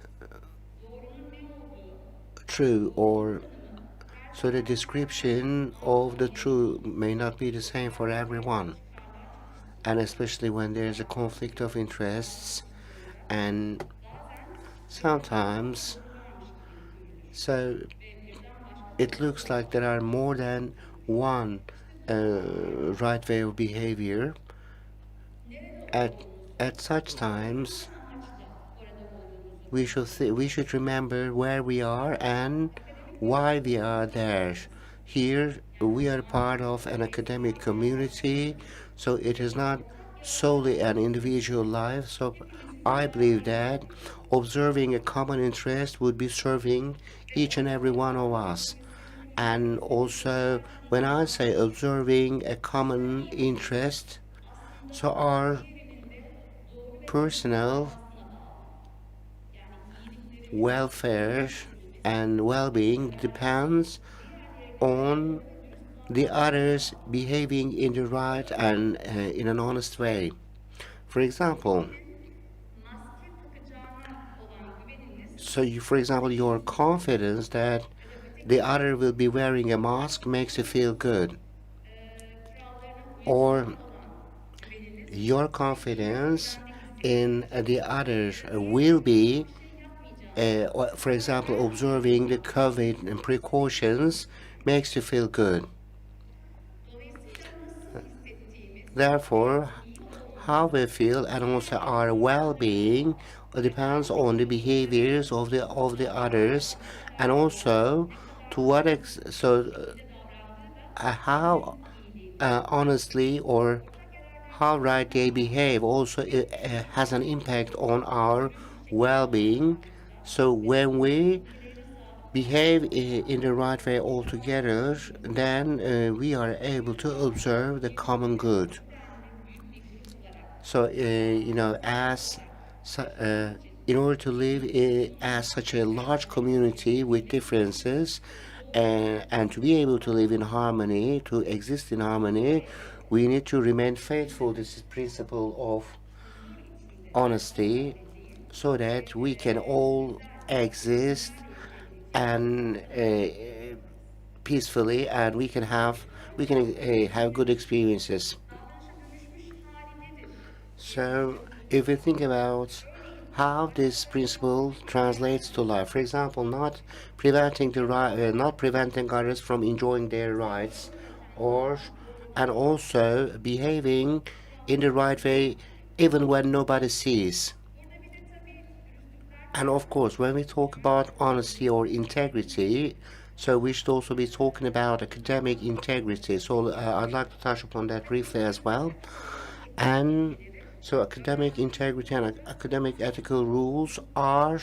true, or so the description of the true may not be the same for everyone, and especially when there's a conflict of interests, and sometimes so it looks like there are more than one right way of behavior. At such times, we should remember where we are and why we are there. Here we are part of an academic community, so it is not solely an individual life. So I believe that observing a common interest would be serving each and every one of us. And also, when I say observing a common interest, so our personal welfare and well-being depends on the others behaving in the right and in an honest way. For example, for example, your confidence that the other will be wearing a mask makes you feel good, or your confidence in the others will be, for example, observing the COVID and precautions makes you feel good. Therefore, how we feel and also our well-being depends on the behaviors of the others, and also to what how honestly or how right they behave also has an impact on our well-being. So when we behave in the right way altogether, then we are able to observe the common good. So, as in order to live as such a large community with differences, and to be able to live in harmony, to exist in harmony, we need to remain faithful to this principle of honesty, so that we can all exist and peacefully, and we can have good experiences. So, if we think about how this principle translates to life, for example, not preventing others from enjoying their rights, or and also behaving in the right way even when nobody sees. And of course, when we talk about honesty or integrity, so we should also be talking about academic integrity. So I'd like to touch upon that briefly as well. And so academic integrity and academic ethical rules are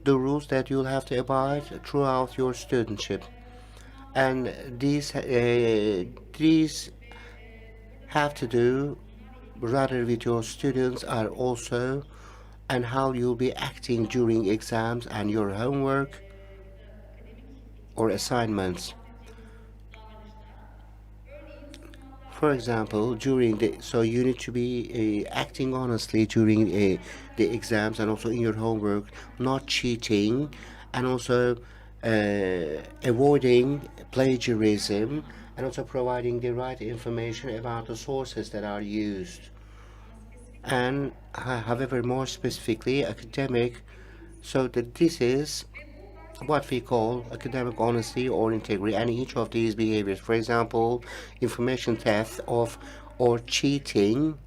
the rules that you'll have to abide throughout your studentship. And these have to do rather with your students are also, and how you'll be acting during exams and your homework or assignments. For example, so you need to be acting honestly during the exams and also in your homework, not cheating, and also avoiding plagiarism, and also providing the right information about the sources that are used. And however, more specifically, academic, so that this is what we call academic honesty or integrity, and each of these behaviors, for example, information theft of or cheating,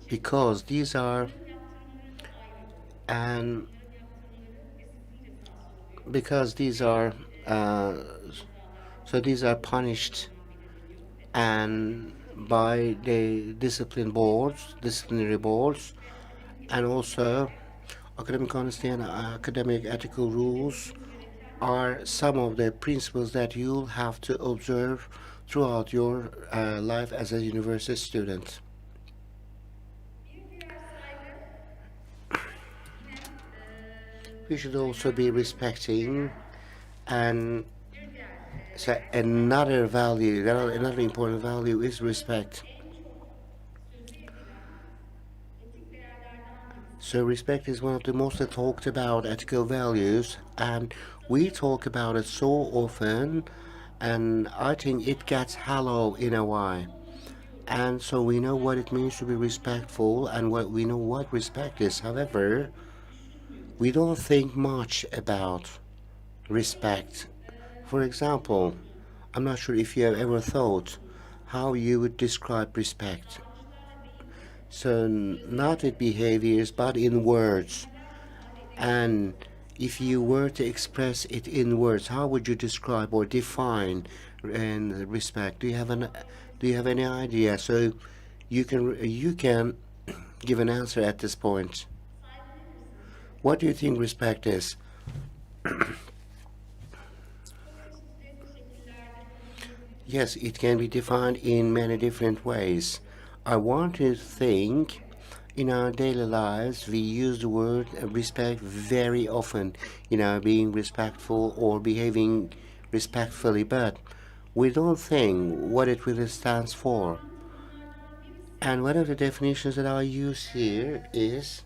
because these are and because these are uh, so these are punished and by the disciplinary boards, and also academic honesty and academic ethical rules are some of the principles that you'll have to observe throughout your life as a university student. We should also be respecting, and so another important value is respect. So respect is one of the most talked about ethical values, and we talk about it so often, and I think it gets hollow in a way. And so we know what it means to be respectful, and we know what respect is. However, we don't think much about respect. For example, I'm not sure if you have ever thought how you would describe respect. So not with behaviors, but in words. And if you were to express it in words, how would you describe or define respect? Do you have any idea? So you can give an answer at this point. What do you think respect is? Yes, it can be defined in many different ways. I want to think in our daily lives we use the word respect very often, being respectful or behaving respectfully, but we don't think what it really stands for. And one of the definitions that I use here is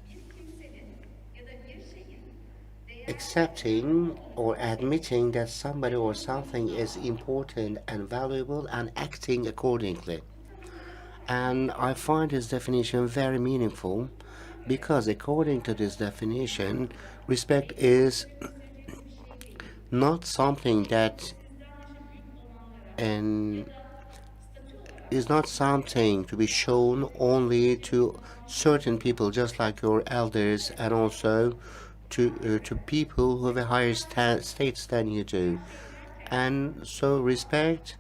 accepting or admitting that somebody or something is important and valuable and acting accordingly. And I find this definition very meaningful because, according to this definition, respect not something that and is not something to be shown only to certain people, just like your elders, and also to people who have a higher status than you do. And so respect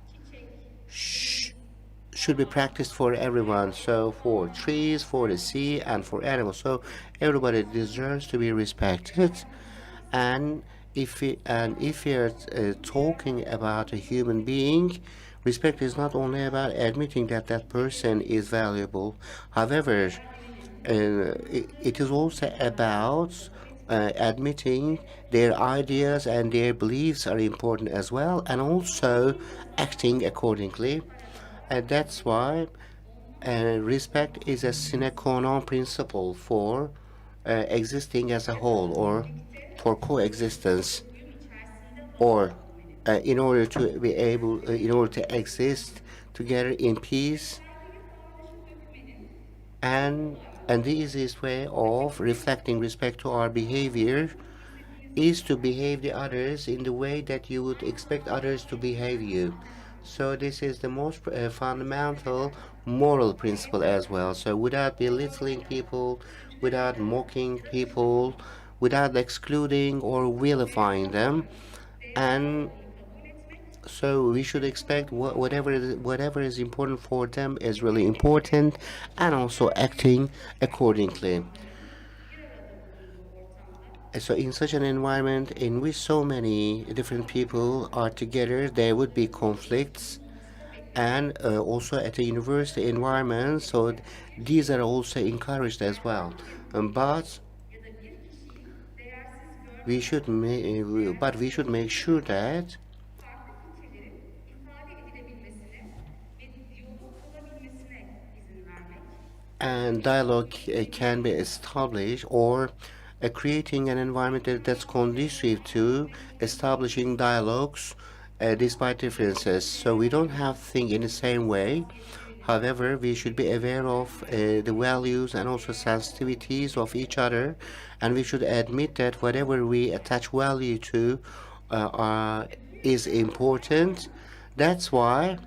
should be practiced for everyone. So for trees, for the sea, and for animals. So everybody deserves to be respected. And if we are talking about a human being, respect is not only about admitting that that person is valuable. However, it is also about admitting their ideas and their beliefs are important as well, and also acting accordingly. And that's why respect is a sine qua non principle for existing as a whole, or for coexistence, or in order to exist together in peace. And the easiest way of reflecting respect to our behavior is to behave the others in the way that you would expect others to behave you. So this is the most fundamental moral principle as well. So without belittling people, without mocking people, without excluding or vilifying them, and so we should expect whatever is important for them is really important, and also acting accordingly. So in such an environment in which so many different people are together, there would be conflicts, and also at a university environment, so these are also encouraged as well. But we should make sure that and dialogue can be established, or creating an environment that's conducive to establishing dialogues despite differences. So we don't have to think in the same way. However, we should be aware of the values and also sensitivities of each other, and we should admit that whatever we attach value to is important. That's why.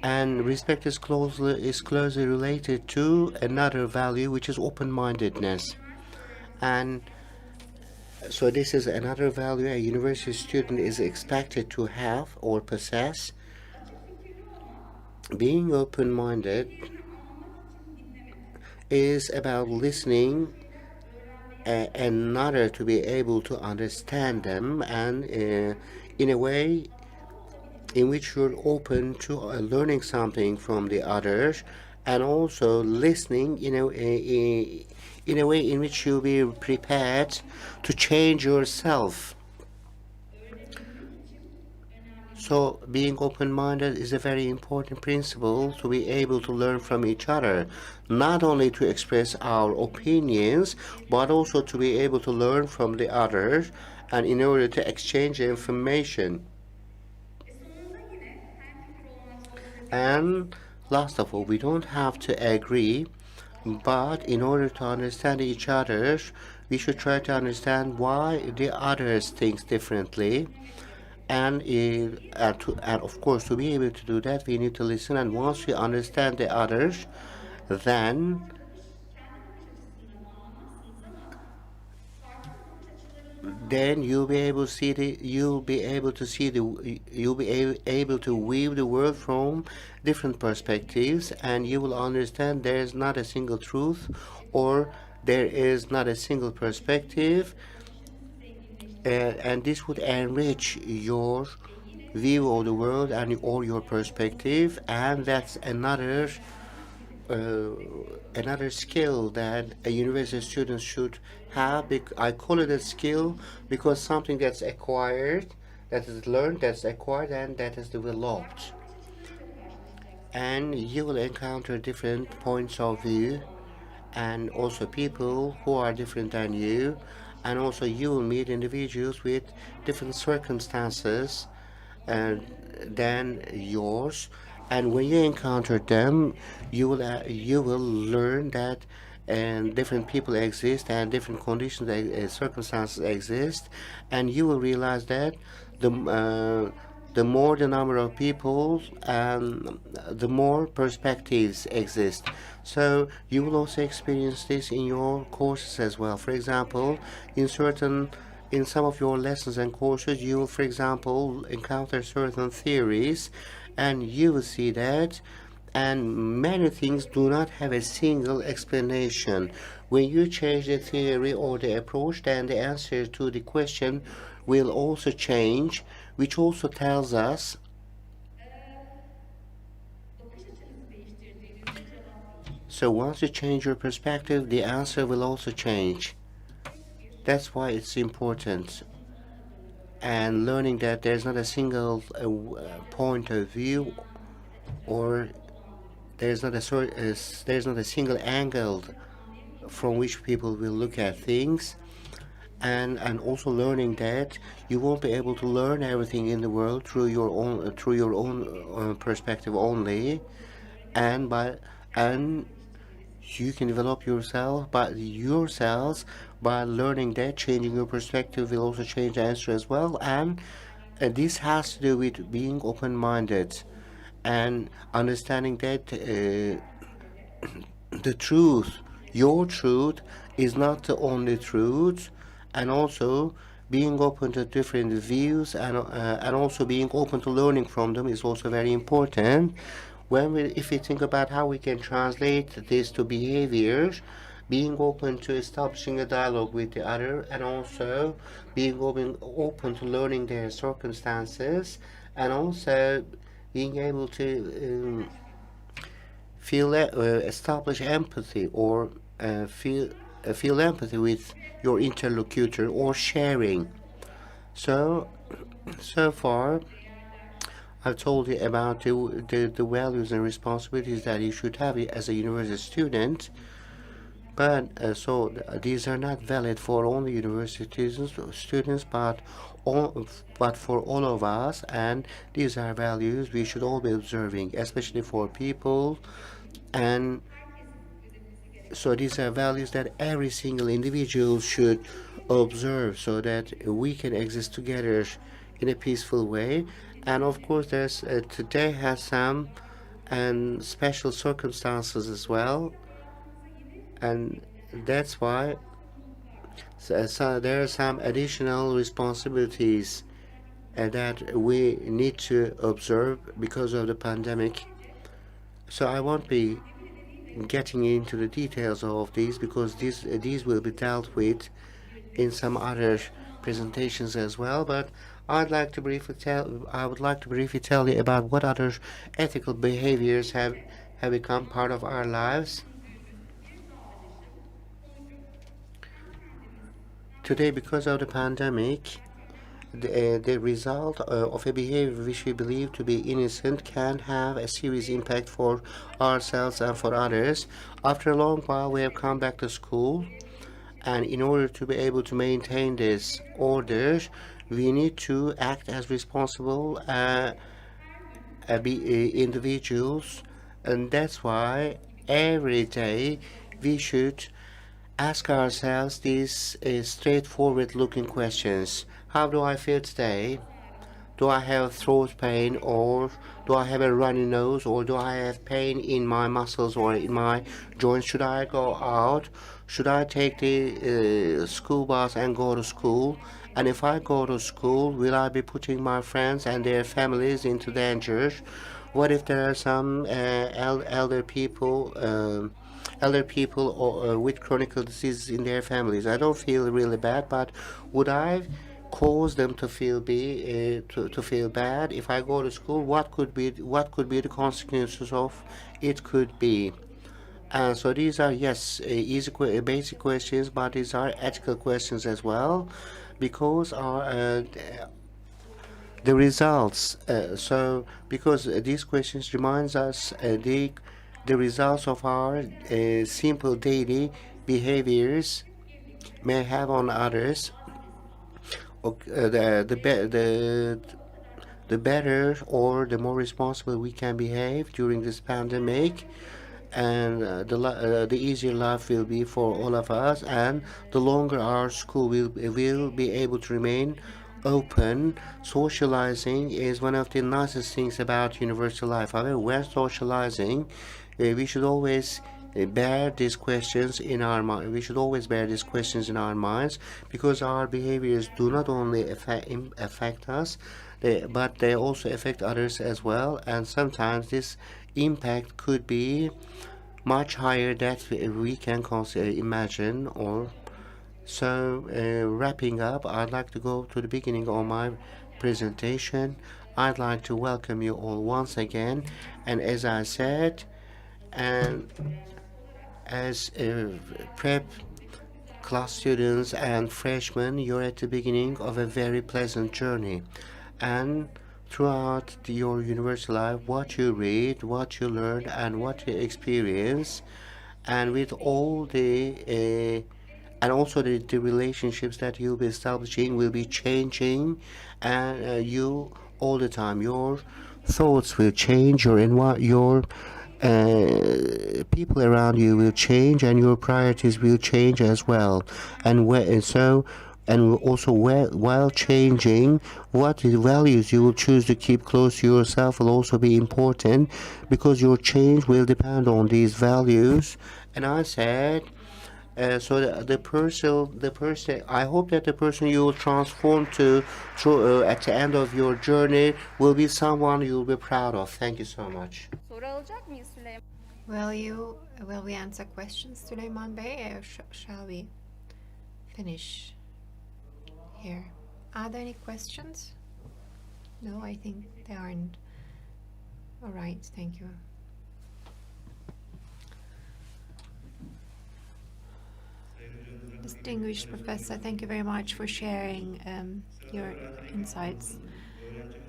And respect is closely related to another value, which is open-mindedness. And so this is another value a university student is expected to have or possess. Being open-minded is about listening another to be able to understand them, and in a way in which you're open to learning something from the others, and also listening in a way in which you'll be prepared to change yourself. So being open-minded is a very important principle to be able to learn from each other, not only to express our opinions, but also to be able to learn from the others, and in order to exchange information. And last of all, we don't have to agree, but in order to understand each other, we should try to understand why the others think differently. And of course, to be able to do that, we need to listen. And once we understand the others, then you'll be able to see able to view the world from different perspectives, and you will understand there is not a single truth, or there is not a single perspective, and this would enrich your view of the world and or your perspective. And that's another skill that a university student should have. I call it a skill because something that's acquired, that is learned, that's acquired, and that is developed. And you will encounter different points of view, and also people who are different than you, and also you will meet individuals with different circumstances than yours. And when you encounter them, you will learn that different people exist, and different conditions circumstances exist, and you will realize that the more the number of people and the more perspectives exist. So you will also experience this in your courses as well. For example, in some of your lessons and courses, you will, for example, encounter certain theories, and you will see that, and many things do not have a single explanation. When you change the theory or the approach, then the answer to the question will also change, which also tells us. So once you change your perspective, the answer will also change. That's why it's important. And learning that there's not a single point of view, or there's not a single angle from which people will look at things, and also learning that you won't be able to learn everything in the world through your own perspective only, and you can develop yourselves by learning that changing your perspective will also change the answer as well. And this has to do with being open-minded and understanding that the truth, your truth, is not the only truth, and also being open to different views, and also being open to learning from them is also very important. If we think about how we can translate this to behaviors, being open to establishing a dialogue with the other, and also being open to learning their circumstances, and also being able to establish empathy, or feel empathy with your interlocutor, or sharing. So far, I've told you about the values and responsibilities that you should have as a university student. But these are not valid for only university students, but for all of us. And these are values we should all be observing, especially for people. And so these are values that every single individual should observe, so that we can exist together in a peaceful way. And of course, there's today has some and special circumstances as well, and that's why so there are some additional responsibilities that we need to observe because of the pandemic. So I won't be getting into the details of these, because these will be dealt with in some other presentations as well. But I would like to briefly tell you about what other ethical behaviors have become part of our lives. Today, because of the pandemic, the result of a behavior which we believe to be innocent can have a serious impact for ourselves and for others. After a long while, we have come back to school, and in order to be able to maintain this order, we need to act as responsible individuals, and that's why every day we should ask ourselves these straightforward looking questions. How do I feel today? Do I have throat pain, or do I have a runny nose, or do I have pain in my muscles or in my joints? Should I go out? Should I take the school bus and go to school? And if I go to school, will I be putting my friends and their families into danger? What if there are some elder people with chronic diseases in their families? I don't feel really bad, but would I cause them to feel bad if I go to school? What could be the consequences of it? Could be. And so these are, yes, basic questions, but these are ethical questions as well, because the results. Because these questions reminds us the results of our simple daily behaviors may have on others. The better or the more responsible we can behave during this pandemic, and the easier life will be for all of us, and the longer our school will be able to remain open. Socializing is one of the nicest things about universal life. However, when socializing, we should always bear these questions in our mind. We should always bear these questions in our minds, because our behaviors do not only affect us, but they also affect others as well. And sometimes this impact could be much higher than we can imagine. Or so, wrapping up, I'd like to go to the beginning of my presentation. I'd like to welcome you all once again. And as I said, and as prep class students and freshmen, you're at the beginning of a very pleasant journey. And throughout your university life, what you read, what you learn, and what you experience, and with all and also the relationships that you'll be establishing will be changing, and you all the time. Your thoughts will change, your people around you will change, and your priorities will change as well. And also, while changing, what the values you will choose to keep close to yourself will also be important, because your change will depend on these values. And I said, so the person, I hope that the person you will transform to through at the end of your journey will be someone you'll be proud of. Thank you so much. Soru alacak mıyız Süleyman? Will we answer questions, Süleyman Bey, or shall we finish here? Are there any questions? No, I think there aren't. All right, thank you. Distinguished Professor, thank you very much for sharing your insights.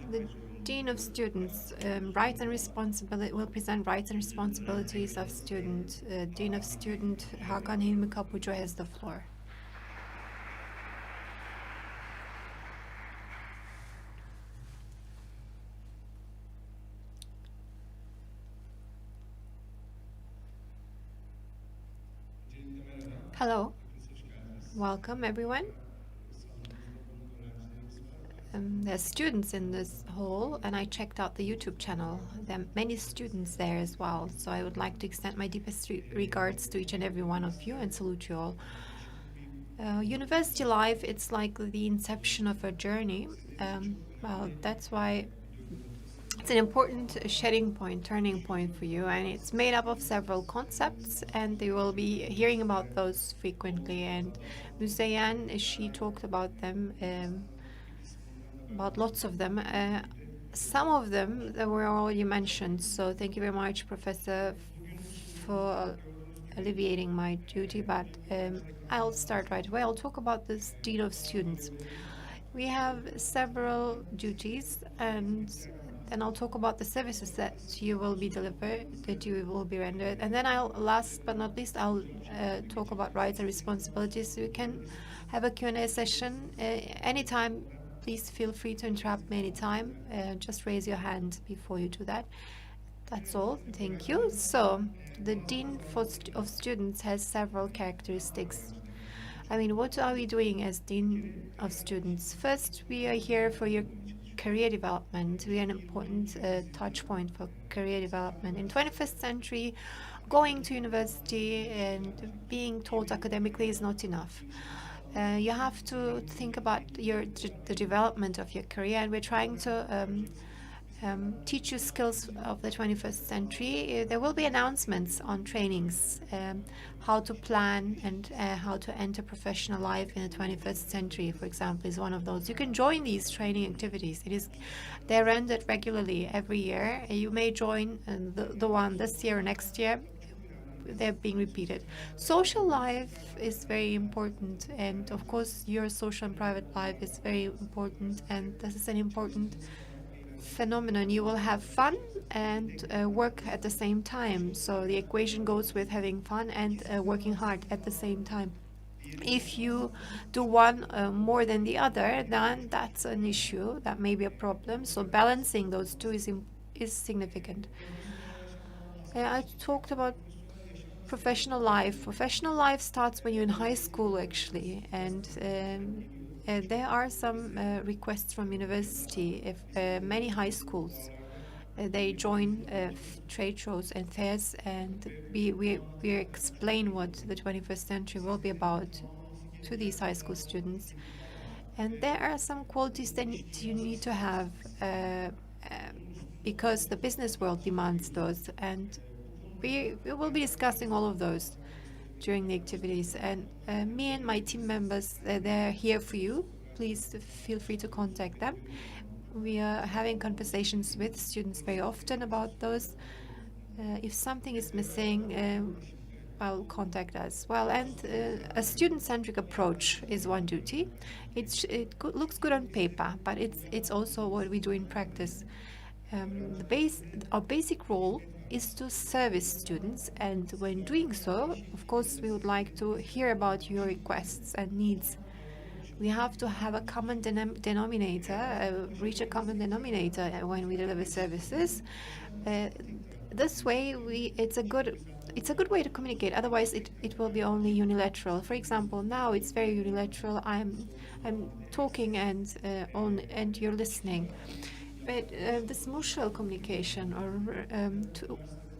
The Dean of Students, rights and responsibility, will present rights and responsibilities of student. Dean of Student Hakan Hilmi Kapucu has the floor. Hello. Welcome, everyone. There's students in this hall, and I checked out the YouTube channel. There are many students there as well, so I would like to extend my deepest regards to each and every one of you and salute you all. University life, it's like the inception of a journey. Well, that's why it's an important shedding point, turning point for you, and it's made up of several concepts, and you will be hearing about those frequently. And Müzeyyen, she talked about them, about lots of them. Some of them that were already mentioned, so thank you very much, Professor, for alleviating my duty, but I'll start right away. I'll talk about this Dean of Students. We have several duties, and then I'll talk about the services that you will be delivered, that you will be rendered. And then last but not least, I'll talk about rights and responsibilities. So you can have a Q&A session anytime. Please feel free to interrupt me anytime. Just raise your hand before you do that. That's all. Thank you. So the Dean of Students has several characteristics. I mean, what are we doing as Dean of Students? First, we are here for your career development. We are an important touch point for career development. In 21st century, going to university and being taught academically is not enough. You have to think about the development of your career, and we're trying to teach you skills of the 21st century. There will be announcements on trainings, how to plan and how to enter professional life in the 21st century, for example, is one of those. You can join these training activities. They're rendered regularly every year. You may join the one this year or next year. They're being repeated. Social life is very important, and of course your social and private life is very important, and this is an important phenomenon. You will have fun and work at the same time. So the equation goes with having fun and working hard at the same time. If you do one more than the other, then that's an issue. That may be a problem. So balancing those two is significant. I talked about professional life. Professional life starts when you're in high school, actually, and there are some requests from university. If many high schools they join trade shows and fairs, and we explain what the 21st century will be about to these high school students. And there are some qualities that you need to have because the business world demands those. And we will be discussing all of those during the activities. And me and my team members, they're here for you. Please feel free to contact them. We are having conversations with students very often about those. If something is missing, well, contact us. Well, and a student-centric approach is one duty. Looks good on paper, but it's also what we do in practice. Our basic role is to service students, and when doing so, of course, we would like to hear about your requests and needs. We have to have a common denominator, reach a common denominator when we deliver services. This way, it's a good way to communicate. Otherwise, it will be only unilateral. For example, now it's very unilateral. I'm talking and you're listening. But this mutual communication or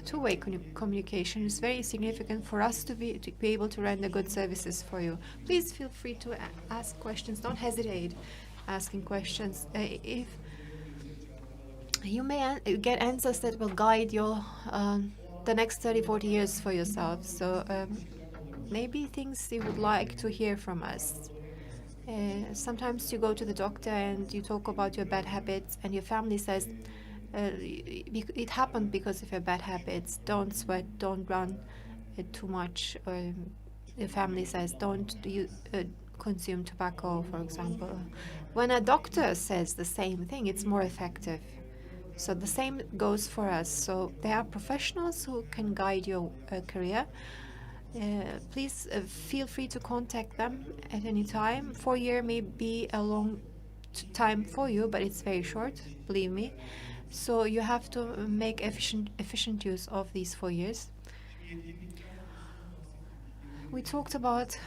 two-way communication is very significant for us to be able to render good services for you. Please feel free to ask questions. Don't hesitate asking questions. If you may get answers that will guide your the next 30-40 years for yourself. So maybe things you would like to hear from us. Sometimes you go to the doctor and you talk about your bad habits, and your family says, it happened because of your bad habits. Don't sweat, don't run too much. Or the family says, don't consume tobacco, for example. When a doctor says the same thing, it's more effective. So the same goes for us. So there are professionals who can guide your career. Please feel free to contact them at any time. 4 years may be a long time for you, but it's very short, believe me. So you have to make efficient use of these 4 years. We talked about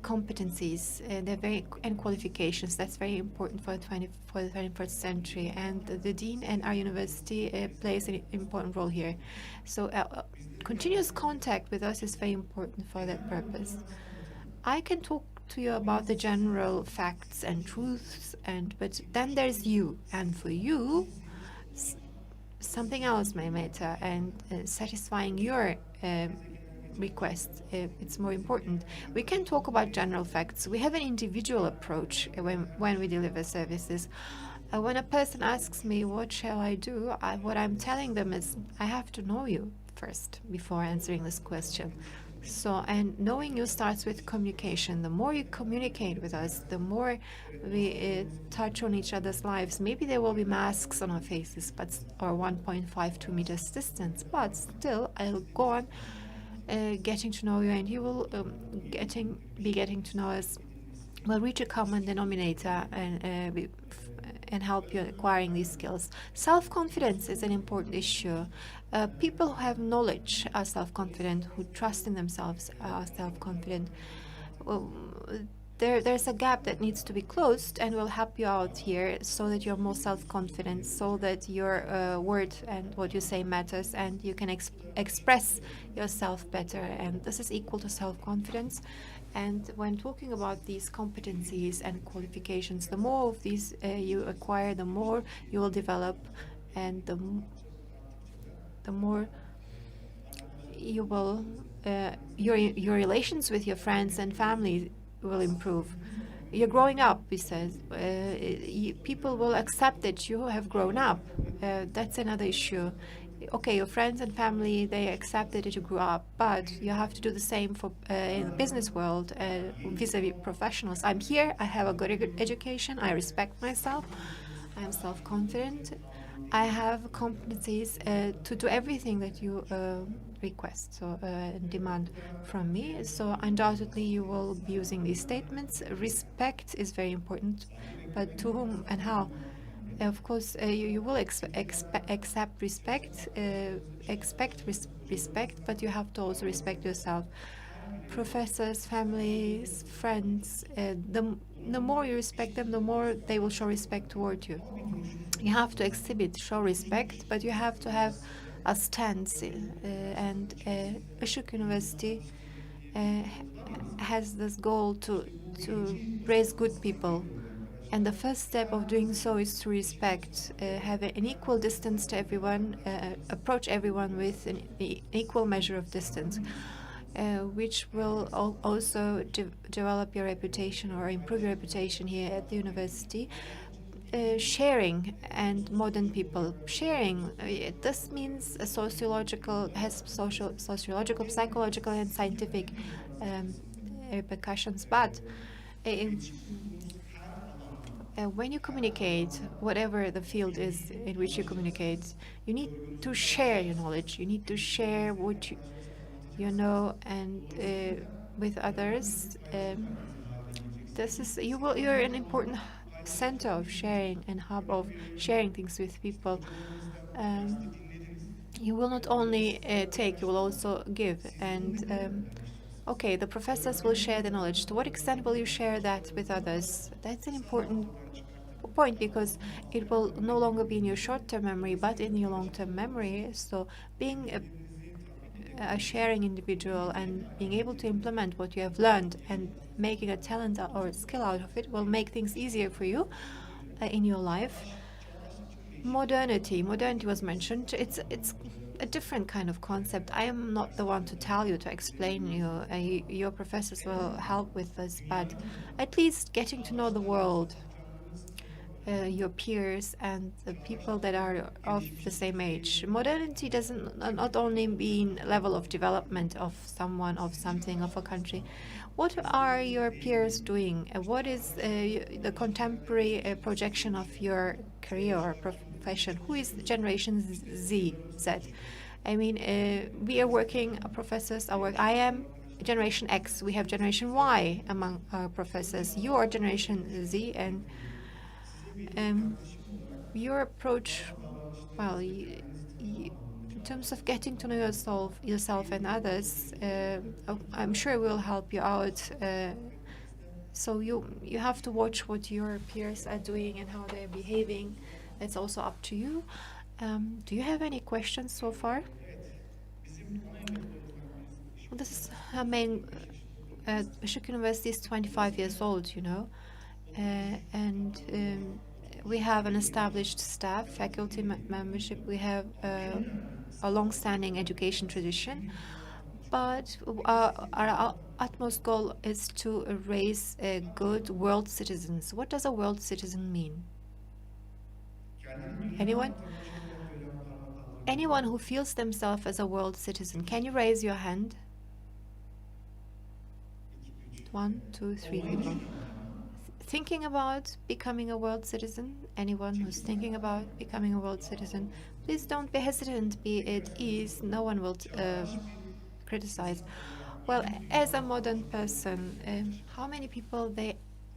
competencies and qualifications. That's very important for the 21st century. And the dean and our university plays an important role here. So continuous contact with us is very important for that purpose. I can talk to you about the general facts and truths, but then there's you, and for you, something else may matter, and satisfying your request, it's more important. We can talk about general facts. We have an individual approach when we deliver services. When a person asks me, what shall I do? What I'm telling them is, I have to know you first before answering this question. So, and knowing you starts with communication. The more you communicate with us, the more we touch on each other's lives. Maybe there will be masks on our faces, or 1.52 meters distance, but still, I'll go on getting to know you, and you will be getting to know us. We'll reach a common denominator and help you acquiring these skills. Self-confidence is an important issue. People who have knowledge are self-confident, who trust in themselves are self-confident. There's a gap that needs to be closed, and we'll help you out here so that you're more self-confident, so that your word and what you say matters, and you can express yourself better. And this is equal to self-confidence. And when talking about these competencies and qualifications, the more of these you acquire, the more you will develop, and the more you will your relations with your friends and family will improve. You're growing up, he says. People will accept that you have grown up. That's another issue. Okay, your friends and family, they accept that you grew up, but you have to do the same for in the business world vis-a-vis professionals. I'm here, I have a good education, I respect myself, I am self-confident, I have competencies to do everything that you request, so demand from me. So undoubtedly you will be using these statements. Respect is very important, but to whom and how? Of course, you will accept respect, expect respect, but you have to also respect yourself. Professors, families, friends, the more you respect them, the more they will show respect toward you. You have to exhibit, show respect, but you have to have a stance. And Işık University uh, has this goal to raise good people. And the first step of doing so is to respect, have an equal distance to everyone, approach everyone with an equal measure of distance, which will also develop your reputation or improve your reputation here at the university. Sharing and modern people. Sharing, this means a sociological, psychological, and scientific repercussions. But when you communicate, whatever the field is in which you communicate, you need to share your knowledge. You need to share what you know and with others. You're an important center of sharing and hub of sharing things with people. Um, you will not only take, you will also give. And okay, the professors will share the knowledge. To what extent will you share that with others? That's an important point, because it will no longer be in your short-term memory, but in your long-term memory. So being a sharing individual and being able to implement what you have learned and making a talent or a skill out of it will make things easier for you in your life. Modernity was mentioned. It's a different kind of concept. I am not the one to tell you, to explain you. Your professors will help with this, but at least getting to know the world, your peers and the people that are of the same age. Modernity doesn't not only mean level of development of someone, of something, of a country. What are your peers doing? What is the contemporary projection of your career or profession? Who is Generation Z? I mean, we are working, professors are working. I am Generation X. We have Generation Y among our professors. You are Generation Z, and your approach, well, in terms of getting to know yourself and others, I'm sure will help you out. So you have to watch what your peers are doing and how they're behaving. It's also up to you. Do you have any questions so far? Well, this is her main. Işık University is 25 years old, you know, and we have an established staff, faculty membership. We have a long-standing education tradition, but our utmost goal is to raise good world citizens. What does a world citizen mean? Anyone? Anyone who feels themselves as a world citizen, can you raise your hand? 1, 2, 3 people. Thinking about becoming a world citizen? Anyone who's thinking about becoming a world citizen, please don't be hesitant, be at ease. No one will criticize. Well, as a modern person, how many people they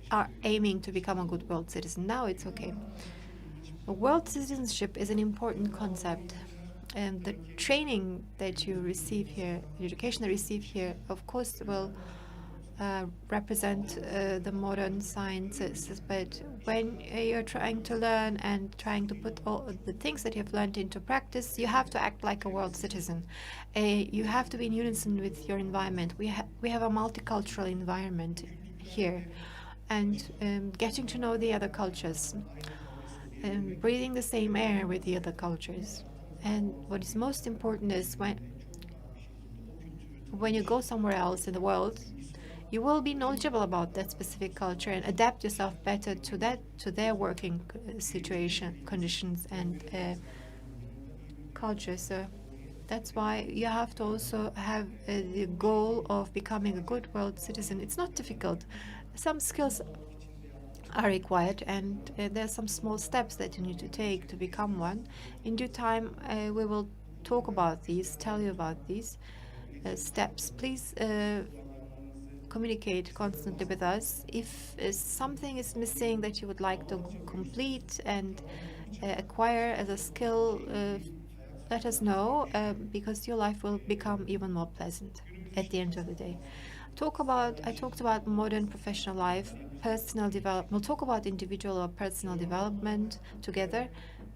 are aiming to become a good world citizen? Now it's okay. World citizenship is an important concept. And the training that you receive here, the education that you receive here, of course, will represent the modern sciences. But when you're trying to learn and trying to put all the things that you've learned into practice, you have to act like a world citizen. You have to be in unison with your environment. We have a multicultural environment here, and getting to know the other cultures, and breathing the same air with the other cultures. And what is most important is when you go somewhere else in the world, you will be knowledgeable about that specific culture and adapt yourself better to their working situation, conditions, and culture. So that's why you have to also have the goal of becoming a good world citizen. It's not difficult. Some skills are required, and there are some small steps that you need to take to become one. In due time, we will talk about these, tell you about these steps. Please communicate constantly with us. If something is missing that you would like to complete and acquire as a skill, let us know, because your life will become even more pleasant at the end of the day. I talked about modern professional life. personal development. We'll talk about individual or personal development together,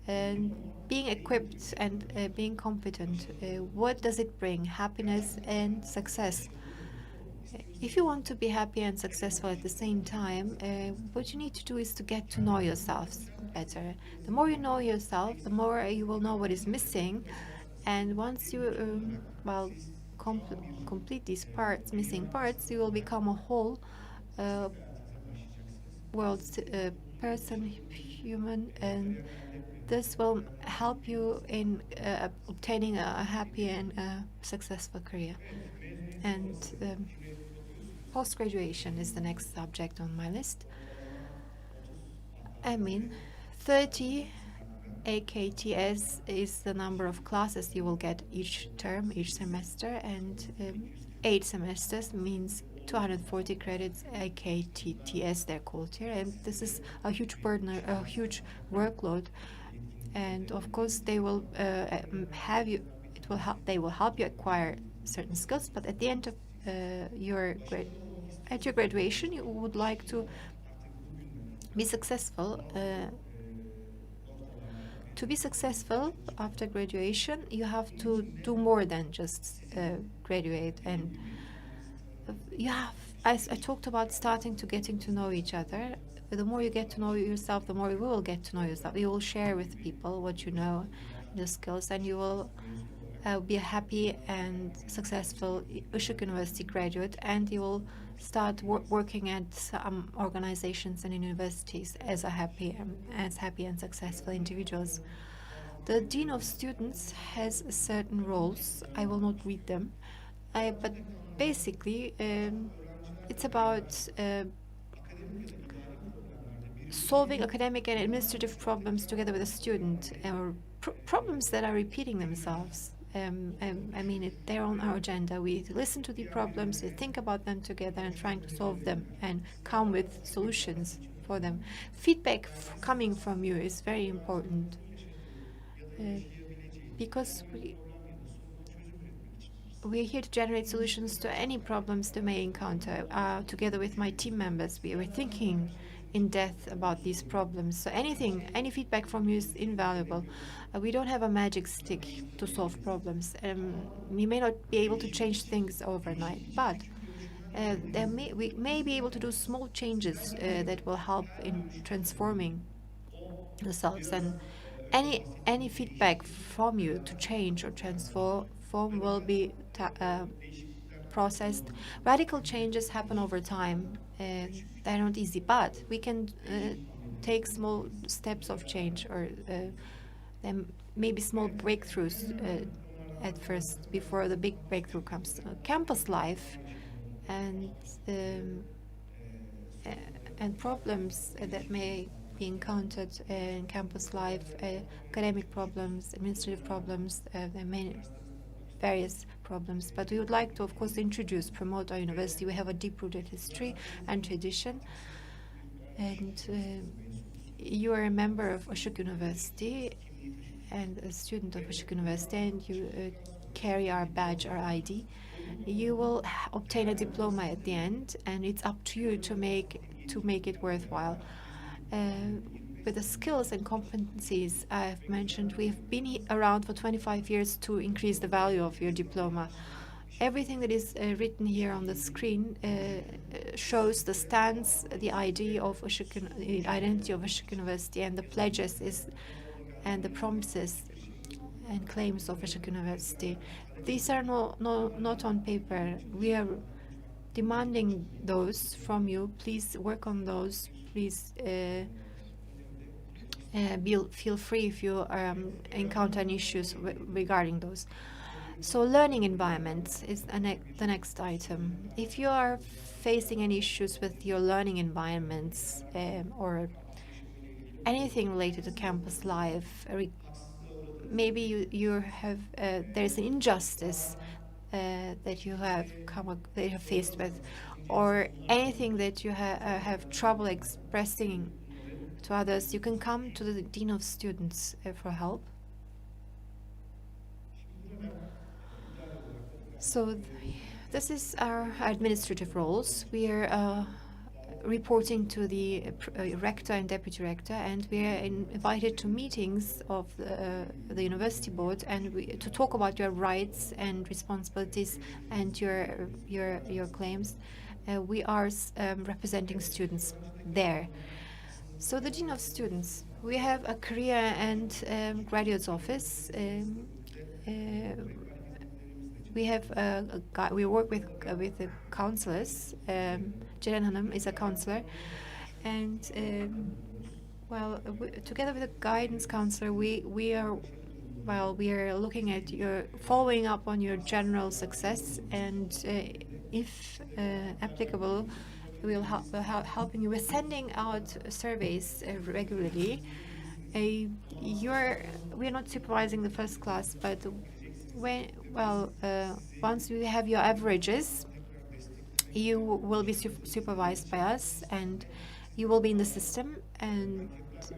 and being equipped and being competent. What does it bring? Happiness and success. If you want to be happy and successful at the same time, what you need to do is to get to know yourselves better. The more you know yourself, the more you will know what is missing. And once you, complete these parts, missing parts, you will become a whole uh, world person, human, and this will help you in obtaining a happy and successful career. And post-graduation is the next subject on my list. I mean, 30 AKTS is the number of classes you will get each term, each semester, and 8 semesters means 240 credits AKTS, they're called here, and this is a huge burden, a huge workload. And of course, they will have you. It will help. They will help you acquire certain skills. But at the end of your graduation, you would like to be successful. To be successful after graduation, you have to do more than just graduate. And you have, as I talked about, starting to getting to know each other. The more you get to know yourself, the more you will get to know yourself. You will share with people what you know, your skills, and you will be a happy and successful Işık University graduate, and you will start working at some organizations and universities as happy and successful individuals. The Dean of Students has certain roles. I will not read them, but basically it's about solving academic and administrative problems together with a student, or problems that are repeating themselves. I mean, they're on our agenda. We listen to the problems, we think about them together, and trying to solve them and come with solutions for them. Feedback coming from you is very important, because we're here to generate solutions to any problems they may encounter. Together with my team members, we are thinking in depth about these problems. So any feedback from you is invaluable. We don't have a magic stick to solve problems. We may not be able to change things overnight, but we may be able to do small changes that will help in transforming ourselves. And any feedback from you to change or transform will be processed. Radical changes happen over time. They're not easy, but we can take small steps of change, or then maybe small breakthroughs at first before the big breakthrough comes. Campus life and problems that may be encountered in campus life, academic problems, administrative problems, there are many various problems. But we would like to, of course, promote our university. We have a deep-rooted history and tradition, and you are a member of Işık University and a student of Işık University, and you carry our badge, our ID. You will obtain a diploma at the end, and it's up to you to make it worthwhile. With the skills and competencies I've mentioned, we've been around for 25 years to increase the value of your diploma. Everything that is written here on the screen shows the stance, the ID of the identity of Işık University, and the pledges and the promises and claims of Işık University. These are not on paper. We are demanding those from you. Please work on those. Please feel free if you encounter any issues regarding those. So learning environments is the next item. If you are facing any issues with your learning environments or anything related to campus life, maybe you have there's an injustice that you have faced with, or anything that you have trouble expressing to others, you can come to the Dean of Students for help. So this is our administrative roles. We are reporting to the rector and deputy rector, and we are invited to meetings of the university board, and to talk about your rights and responsibilities and your claims. We are representing students there. So the Dean of Students, we have a career and graduates office. We have we work with the counselors. Ceren Hanım is a counselor, and together with the guidance counselor, we are looking at your following up on your general success, and if applicable, we'll helping you. We're sending out surveys regularly. We're not supervising the first class, but once you have your averages, you will be supervised by us, and you will be in the system, and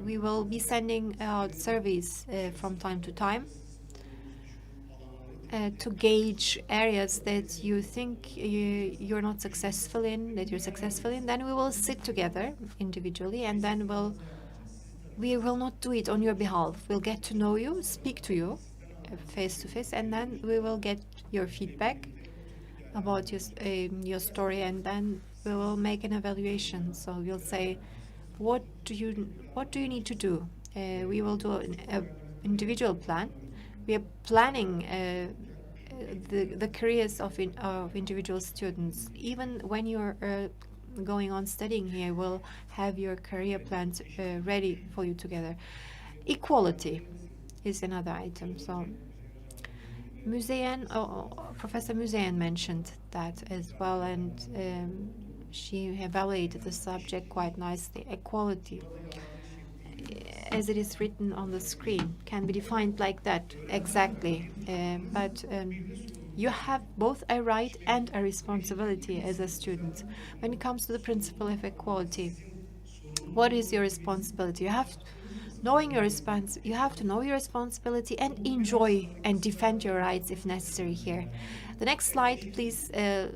we will be sending out surveys from time to time to gauge areas that you think you're not successful in, that you're successful in. Then we will sit together individually, and then we will not do it on your behalf. We'll get to know you, speak to you face to face, and then we will get your feedback about your story, and then we will make an evaluation. So we'll say, what do you need to do? We will do an individual plan. We are planning the careers of individual students. Even when you're going on studying here, we'll have your career plans ready for you together. Equality is another item. So Professor Müzeyyen mentioned that as well, and she evaluated the subject quite nicely. Equality, as it is written on the screen, can be defined like that exactly. But you have both a right and a responsibility as a student. When it comes to the principle of equality, what is your responsibility? You have to know your responsibility and enjoy and defend your rights if necessary here. The next slide, please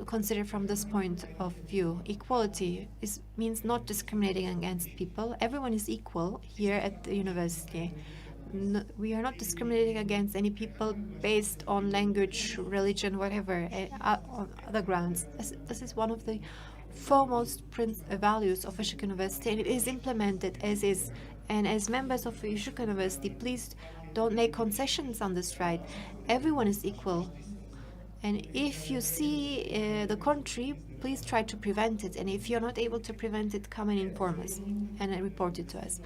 consider from this point of view. Equality means not discriminating against people. Everyone is equal here at the university. We are not discriminating against any people based on language, religion, whatever, on other grounds. This is one of the foremost values of Işık University, and it is implemented as is. And as members of Işık University, please don't make concessions on this right. Everyone is equal. And if you see the contrary, please try to prevent it. And if you're not able to prevent it, come and inform us and report it to us.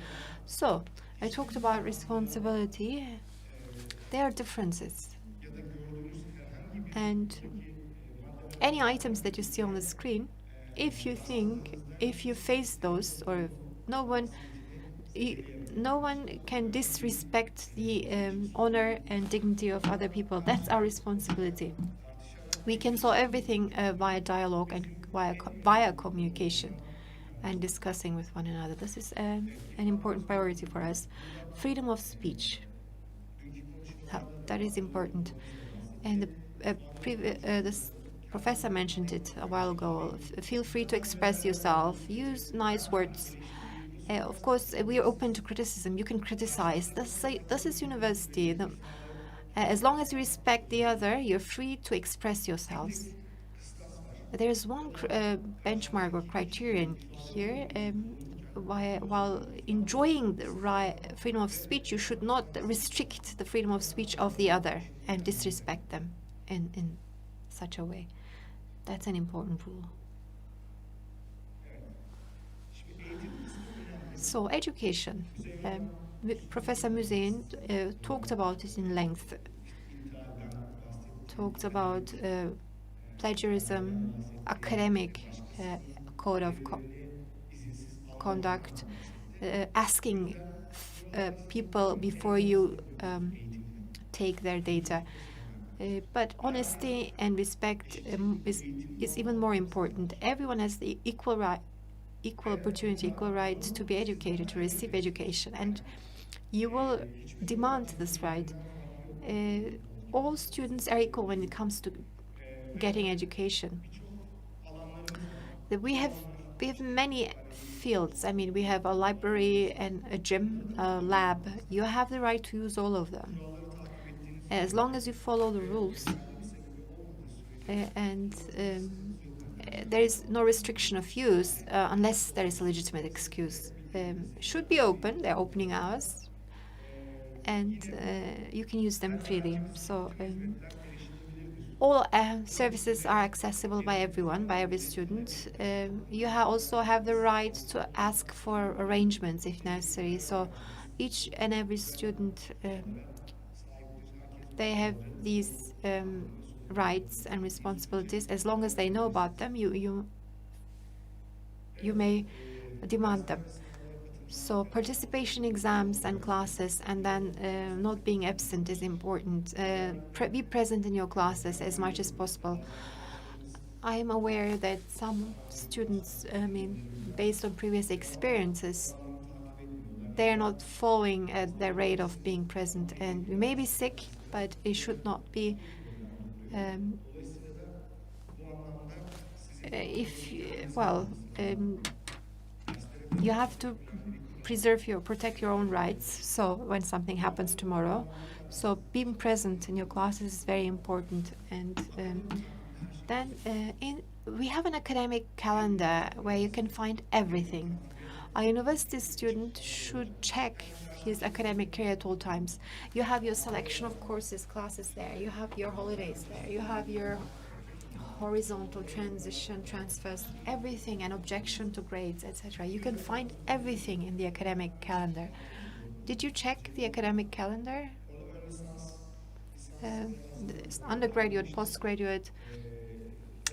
So, I talked about responsibility. There are differences. And any items that you see on the screen, if you face those, or no one can disrespect the honor and dignity of other people. That's our responsibility. We can solve everything via dialogue and via communication and discussing with one another. This is an important priority for us. Freedom of speech. That is important. And this professor mentioned it a while ago. Feel free to express yourself. Use nice words. Of course, we are open to criticism. You can criticize. This is university. As long as you respect the other, you're free to express yourselves. There's one benchmark or criterion here. While enjoying the freedom of speech, you should not restrict the freedom of speech of the other and disrespect them in such a way. That's an important rule. So, education. Professor Müzeyyen talked about it in length. Talked about plagiarism, academic code of conduct, asking people before you take their data. But honesty and respect is even more important. Everyone has the equal opportunity, equal right to be educated, to receive education, and you will demand this right. All students are equal when it comes to getting education. We have we have many fields. I mean, we have a library and a gym, a lab. You have the right to use all of them as long as you follow the rules. And there is no restriction of use unless there is a legitimate excuse. Should be open. They're opening hours, and you can use them freely. So all services are accessible by everyone, by every student. You also have the right to ask for arrangements if necessary. So each and every student, they have these rights and responsibilities. As long as they know about them, you may demand them. So participation exams and classes, and then not being absent is important. Be present in your classes as much as possible. I am aware that some students, I mean, based on previous experiences, they are not following at the rate of being present, and we may be sick, but it should not be. You have to protect your own rights. So when something happens tomorrow, so being present in your classes is very important. And then we have an academic calendar where you can find everything. A university student should check his academic career at all times. You have your selection of courses, classes there. You have your holidays there. You have your horizontal transition, transfers, everything, and objection to grades, etc. You can find everything in the academic calendar. Did you check the academic calendar? Undergraduate, postgraduate,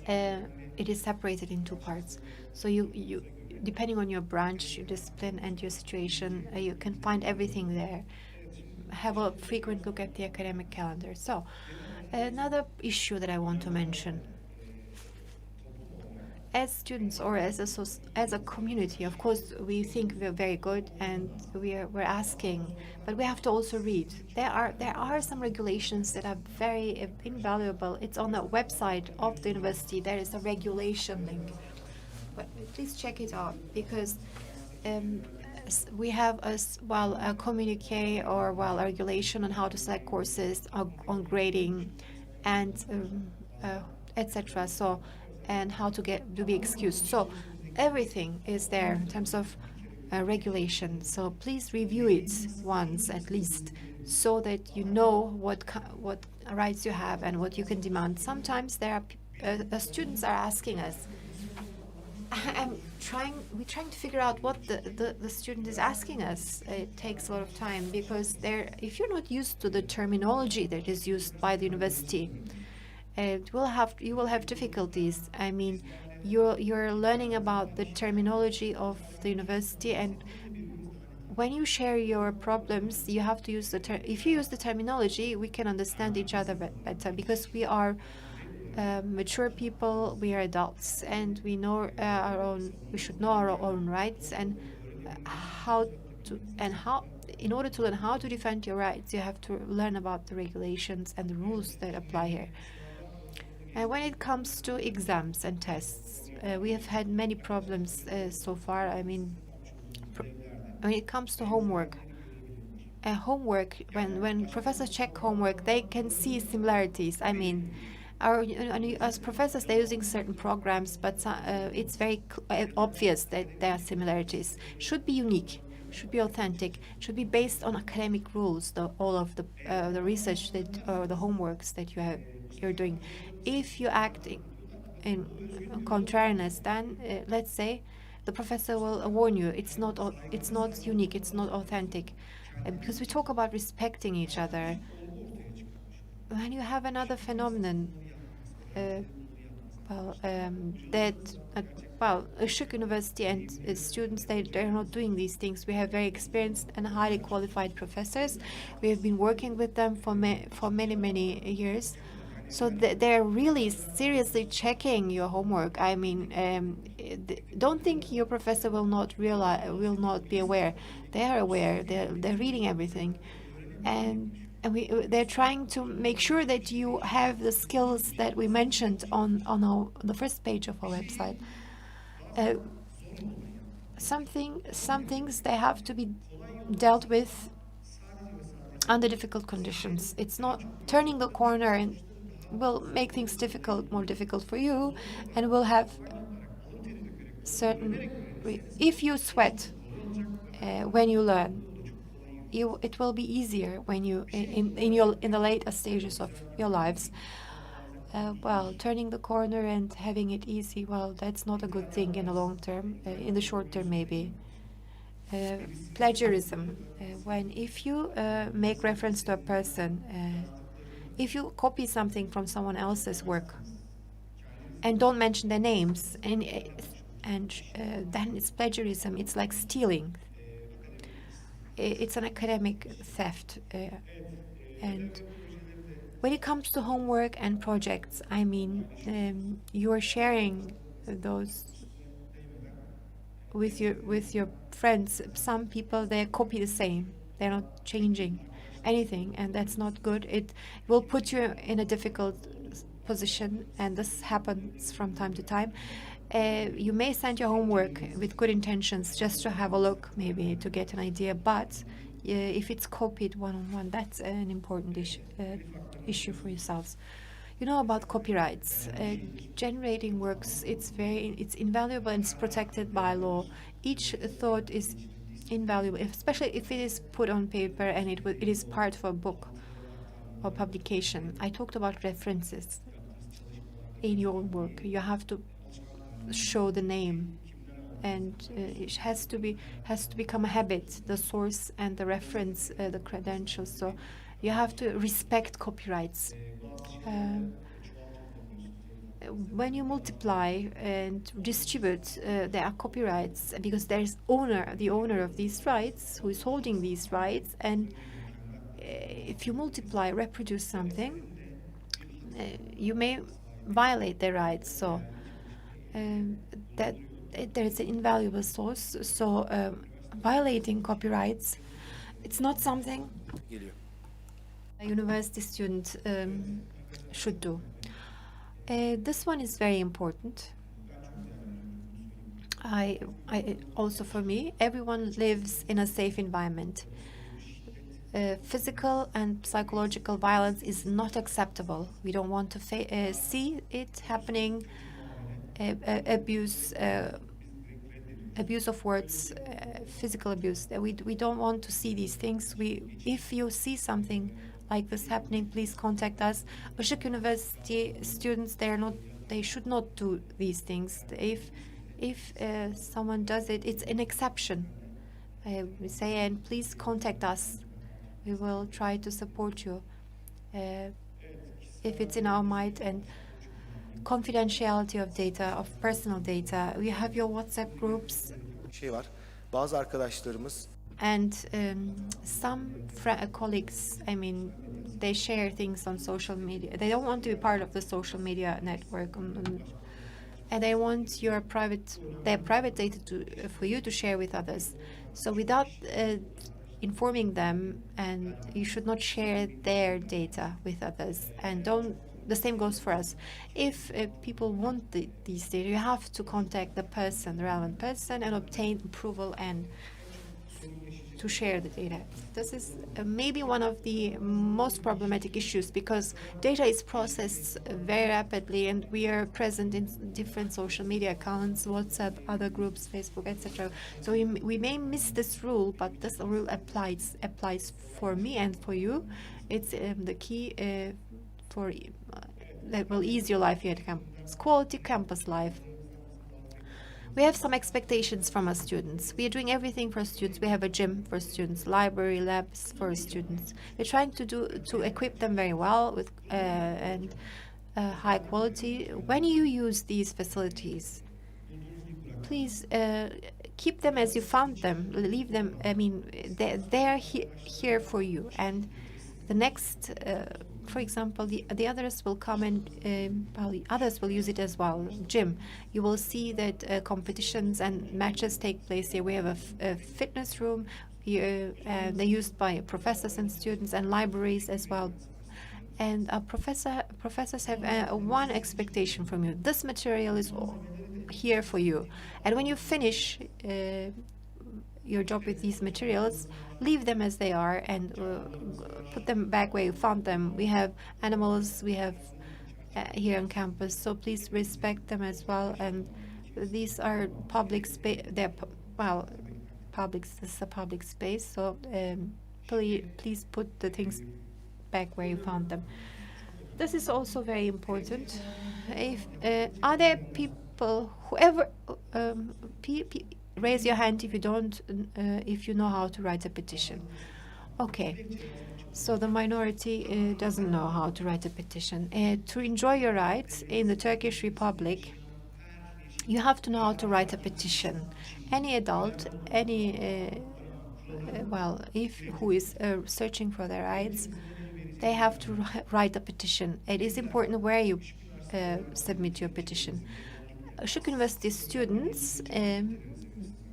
it is separated in two parts. So you depending on your branch, your discipline, and your situation, you can find everything there. Have a frequent look at the academic calendar. So another issue that I want to mention. As students or as a community, of course, we think we're very good and we're asking, but we have to also read. There are some regulations that are very invaluable. It's on the website of the university. There is a regulation link. But please check it out, because we have a communique or a regulation on how to select courses, on grading, and etc. So, and how to be excused. So everything is there in terms of regulation. So please review it once at least, so that you know what rights you have and what you can demand. Sometimes there are students are asking us. We're trying to figure out what the student is asking us. It takes a lot of time, because if you're not used to the terminology that is used by the university, you will have difficulties. I mean, you're learning about the terminology of the university, and when you share your problems, you have to use if you use the terminology, we can understand each other better, because we are mature people, we are adults, and we know we should know our own rights, and in order to learn how to defend your rights, you have to learn about the regulations and the rules that apply here. And when it comes to exams and tests, we have had many problems so far. I mean, when it comes to homework, when professors check homework, they can see similarities. I mean, as professors, they're using certain programs, but it's very obvious that there are similarities. Should be unique, should be authentic, should be based on academic rules. All of the research or the homeworks that you're doing. If you act in contrariness, then let's say the professor will warn you. It's not unique. It's not authentic, because we talk about respecting each other. When you have another phenomenon, Işık University and students, they're not doing these things. We have very experienced and highly qualified professors. We have been working with them for many years. So they're really seriously checking your homework. I mean, don't think your professor will not be aware. They are aware. They're reading everything, and they're trying to make sure that you have the skills that we mentioned on the first page of our website. some things they have to be dealt with under difficult conditions. It's not turning the corner and will make things more difficult for you, and will have certain. If you sweat when you learn, it will be easier when you in the later stages of your lives. Well, turning the corner and having it easy, well, that's not a good thing in the long term. In the short term, maybe. Plagiarism. If you make reference to a person, if you copy something from someone else's work and don't mention their names, and then it's plagiarism. It's like stealing. It's an academic theft. And when it comes to homework and projects, I mean, you're sharing those with your friends. Some people, they copy the same. They're not changing anything, and that's not good. It will put you in a difficult position, and this happens from time to time. You may send your homework with good intentions just to have a look, maybe to get an idea, but if it's copied one-on-one, that's an important issue for yourselves. You know about copyrights. Generating works, it's invaluable and it's protected by law. Each thought is invaluable, especially if it is put on paper and it is part of a book or publication. I talked about references in your work. You have to show the name, and it has to become a habit, the source and the reference, the credentials. So you have to respect copyrights. When you multiply and distribute, there are copyrights, because there's the owner of these rights, who is holding these rights, and if you multiply, reproduce something, you may violate their rights. So that there is an invaluable source. So violating copyrights, it's not something a university student should do. This one is very important. I also, for me, everyone lives in a safe environment. Physical and psychological violence is not acceptable. We don't want to see it happening. Abuse of words, physical abuse. We don't want to see these things. If you see something like this happening, please contact us. Işık University students, they should not do these things. If someone does it, it's an exception. We say, and please contact us. We will try to support you if it's in our might. And confidentiality of data, of personal data. We have your WhatsApp groups. Bazı arkadaşlarımız and some colleagues, I mean, they share things on social media. They don't want to be part of the social media network, and they want their private data for you to share with others. So without informing them, and you should not share their data with others. And the same goes for us. If people want these data, you have to contact the relevant person, and obtain approval and to share the data. This is maybe one of the most problematic issues, because data is processed very rapidly, and we are present in different social media accounts, WhatsApp, other groups, Facebook, etc. So we may miss this rule, but this rule applies for me and for you. It's the key for that will ease your life here at campus. Quality campus life. We have some expectations from our students. We are doing everything for students. We have a gym for students, library, labs for students. We're trying to equip them very well with and high quality. When you use these facilities, please keep them as you found them. Leave them. I mean, they're here for you. And the next, for example, the others will come and others will use it as well. Gym, you will see that competitions and matches take place here. We have a fitness room here, they're used by professors and students, and libraries as well. And professors have one expectation from you. This material is here for you. And when you finish your job with these materials, leave them as they are and put them back where you found them. We have animals, we have here on campus, so please respect them as well. And these are public space. They're well, public. This is a public space, so please put the things back where you found them. This is also very important. If are there people, whoever, raise your hand if you don't, if you know how to write a petition. Okay, so the minority doesn't know how to write a petition. To enjoy your rights in the Turkish Republic, you have to know how to write a petition. Any adult, if who is searching for their rights, they have to write a petition. It is important where you submit your petition. Işık University students,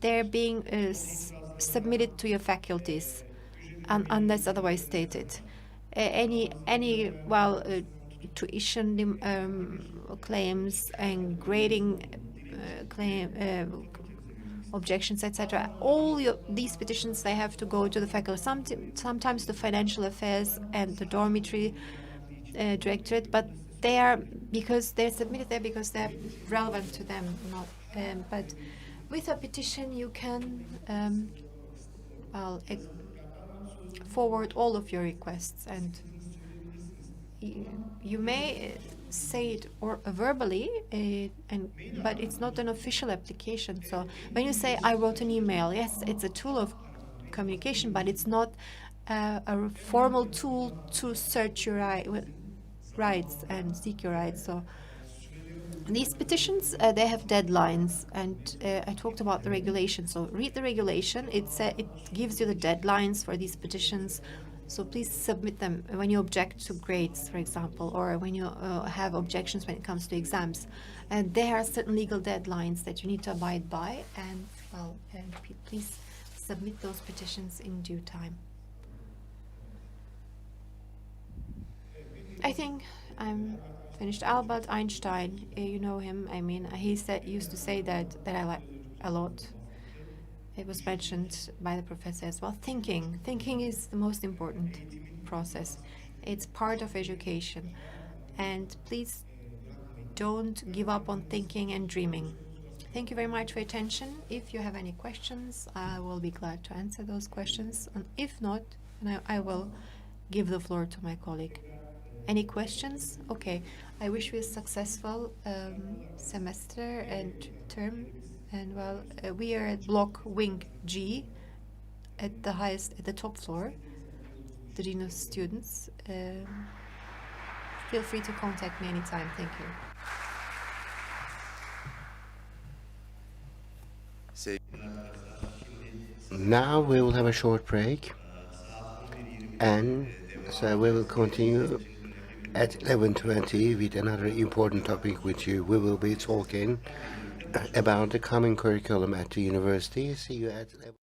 they're being submitted to your faculties, unless otherwise stated. Tuition claims and grading objections, etc. All these petitions, they have to go to the faculty. Sometimes the financial affairs and the dormitory directorate, but they are, because they're submitted there because they're relevant to them. Not, but with a petition, you can forward all of your requests, and you may say it or verbally, but it's not an official application. So when you say I wrote an email, yes, it's a tool of communication, but it's not a formal tool to search your rights and seek your rights. So these petitions, they have deadlines, and I talked about the regulation. So read the regulation. It gives you the deadlines for these petitions. So please submit them when you object to grades, for example, or when you have objections when it comes to exams. And there are certain legal deadlines that you need to abide by. And please submit those petitions in due time. I think I'm finished. Albert Einstein, you know him. I mean, he used to say that I like a lot. It was mentioned by the professor as well. Thinking is the most important process. It's part of education. And please don't give up on thinking and dreaming. Thank you very much for your attention. If you have any questions, I will be glad to answer those questions. And if not, I will give the floor to my colleague. Any questions? Okay. I wish you a successful semester and term. And we are at block wing G, at the top floor, the dean of students. Feel free to contact me anytime. Thank you. Now we will have a short break, and so we will continue at 11:20 with another important topic with you. We will be talking about the common curriculum at the university. See you at 11.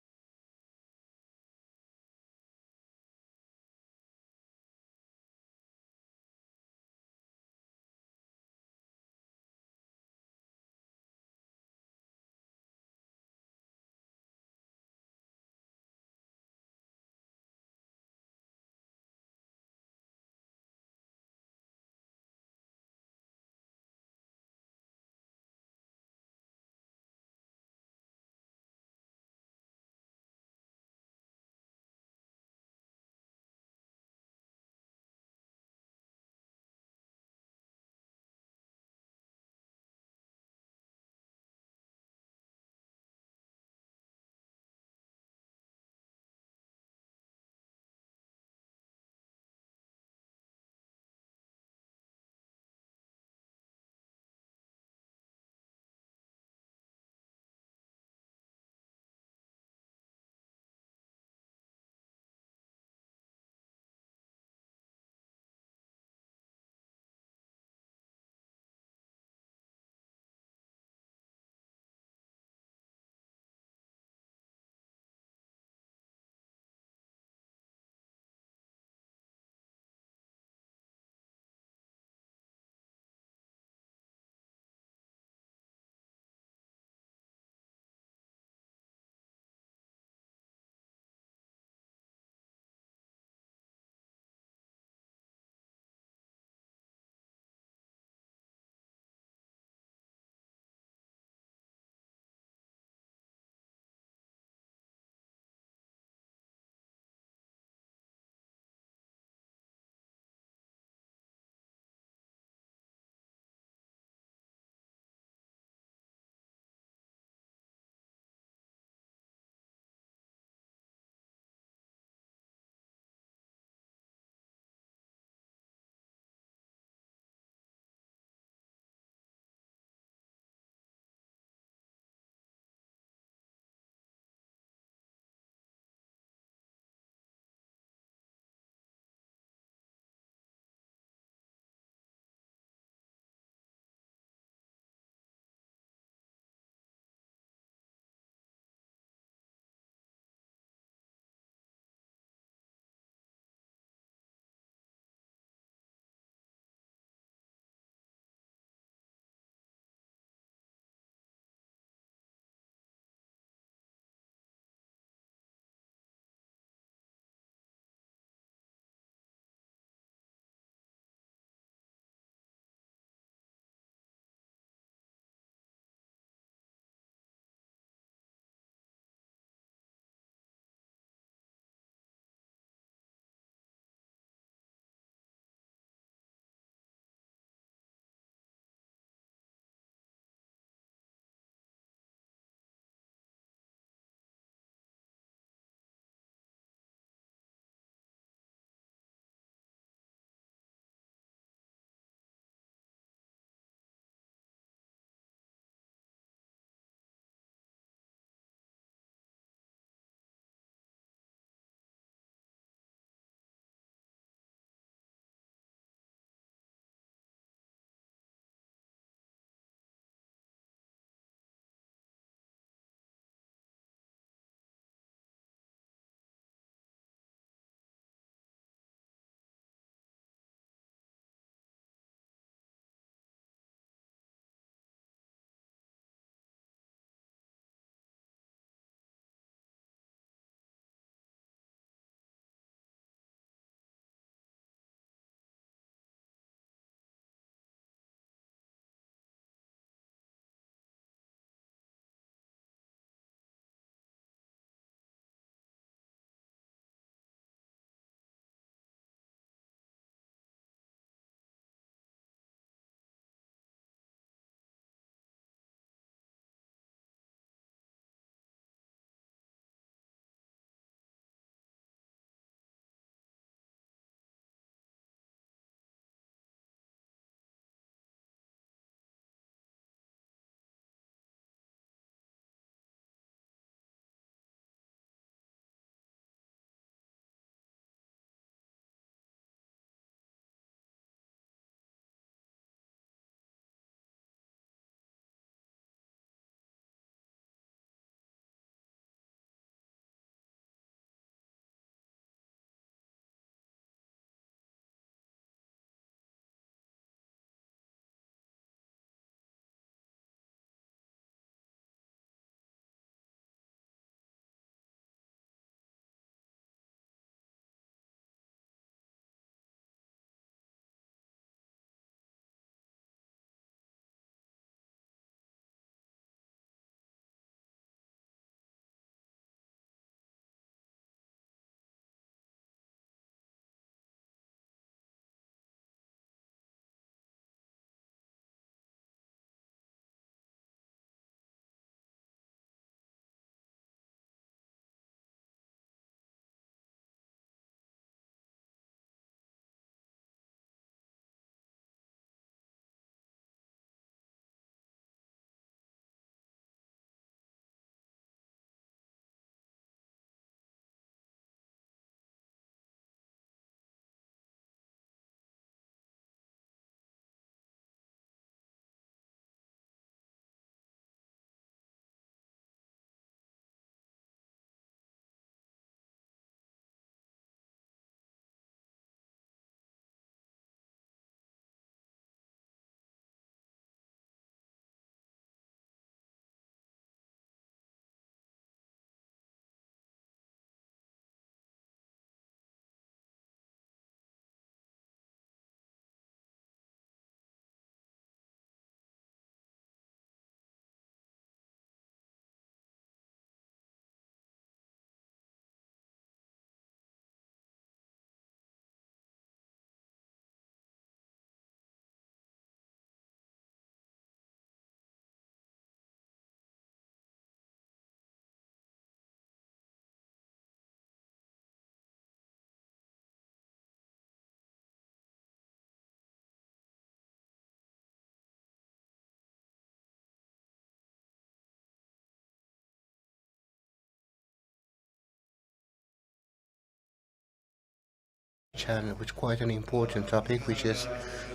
which quite an important topic, which is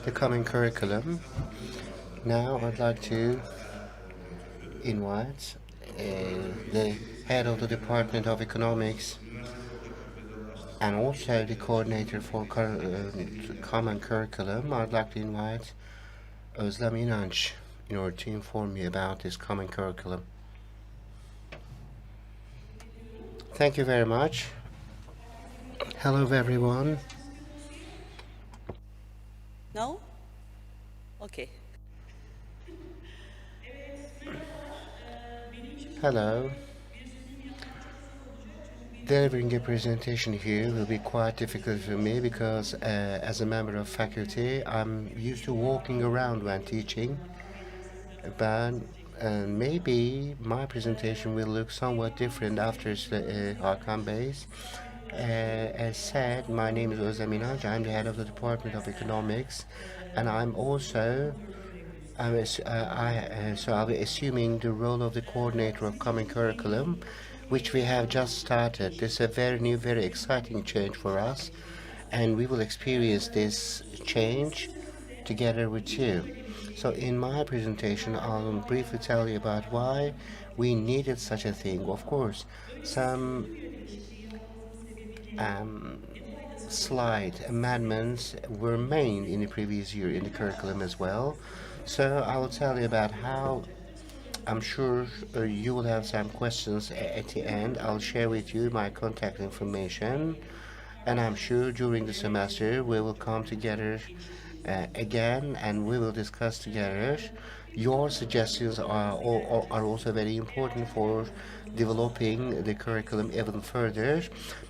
the common curriculum. Now I'd like to invite the head of the Department of Economics and also the coordinator for common curriculum. I'd like to invite Özlem İnanç in order to inform me about this common curriculum. Thank you very much. Hello everyone. No? Okay. Hello. Delivering a presentation here will be quite difficult for me because as a member of faculty I'm used to walking around when teaching, but maybe my presentation will look somewhat different after Hakan Bey's. As said, my name is Özlem İnanç. I'm the head of the Department of Economics, and I'm also so I'll be assuming the role of the coordinator of common curriculum, which we have just started. This is a very new, very exciting change for us, and we will experience this change together with you. So in my presentation, I'll briefly tell you about why we needed such a thing. Of course, some slight amendments were made in the previous year in the curriculum as well. So I will tell you about how I'm sure you will have some questions at the end. I'll share with you my contact information, and I'm sure during the semester we will come together again and we will discuss together. Your suggestions are also very important for developing the curriculum even further.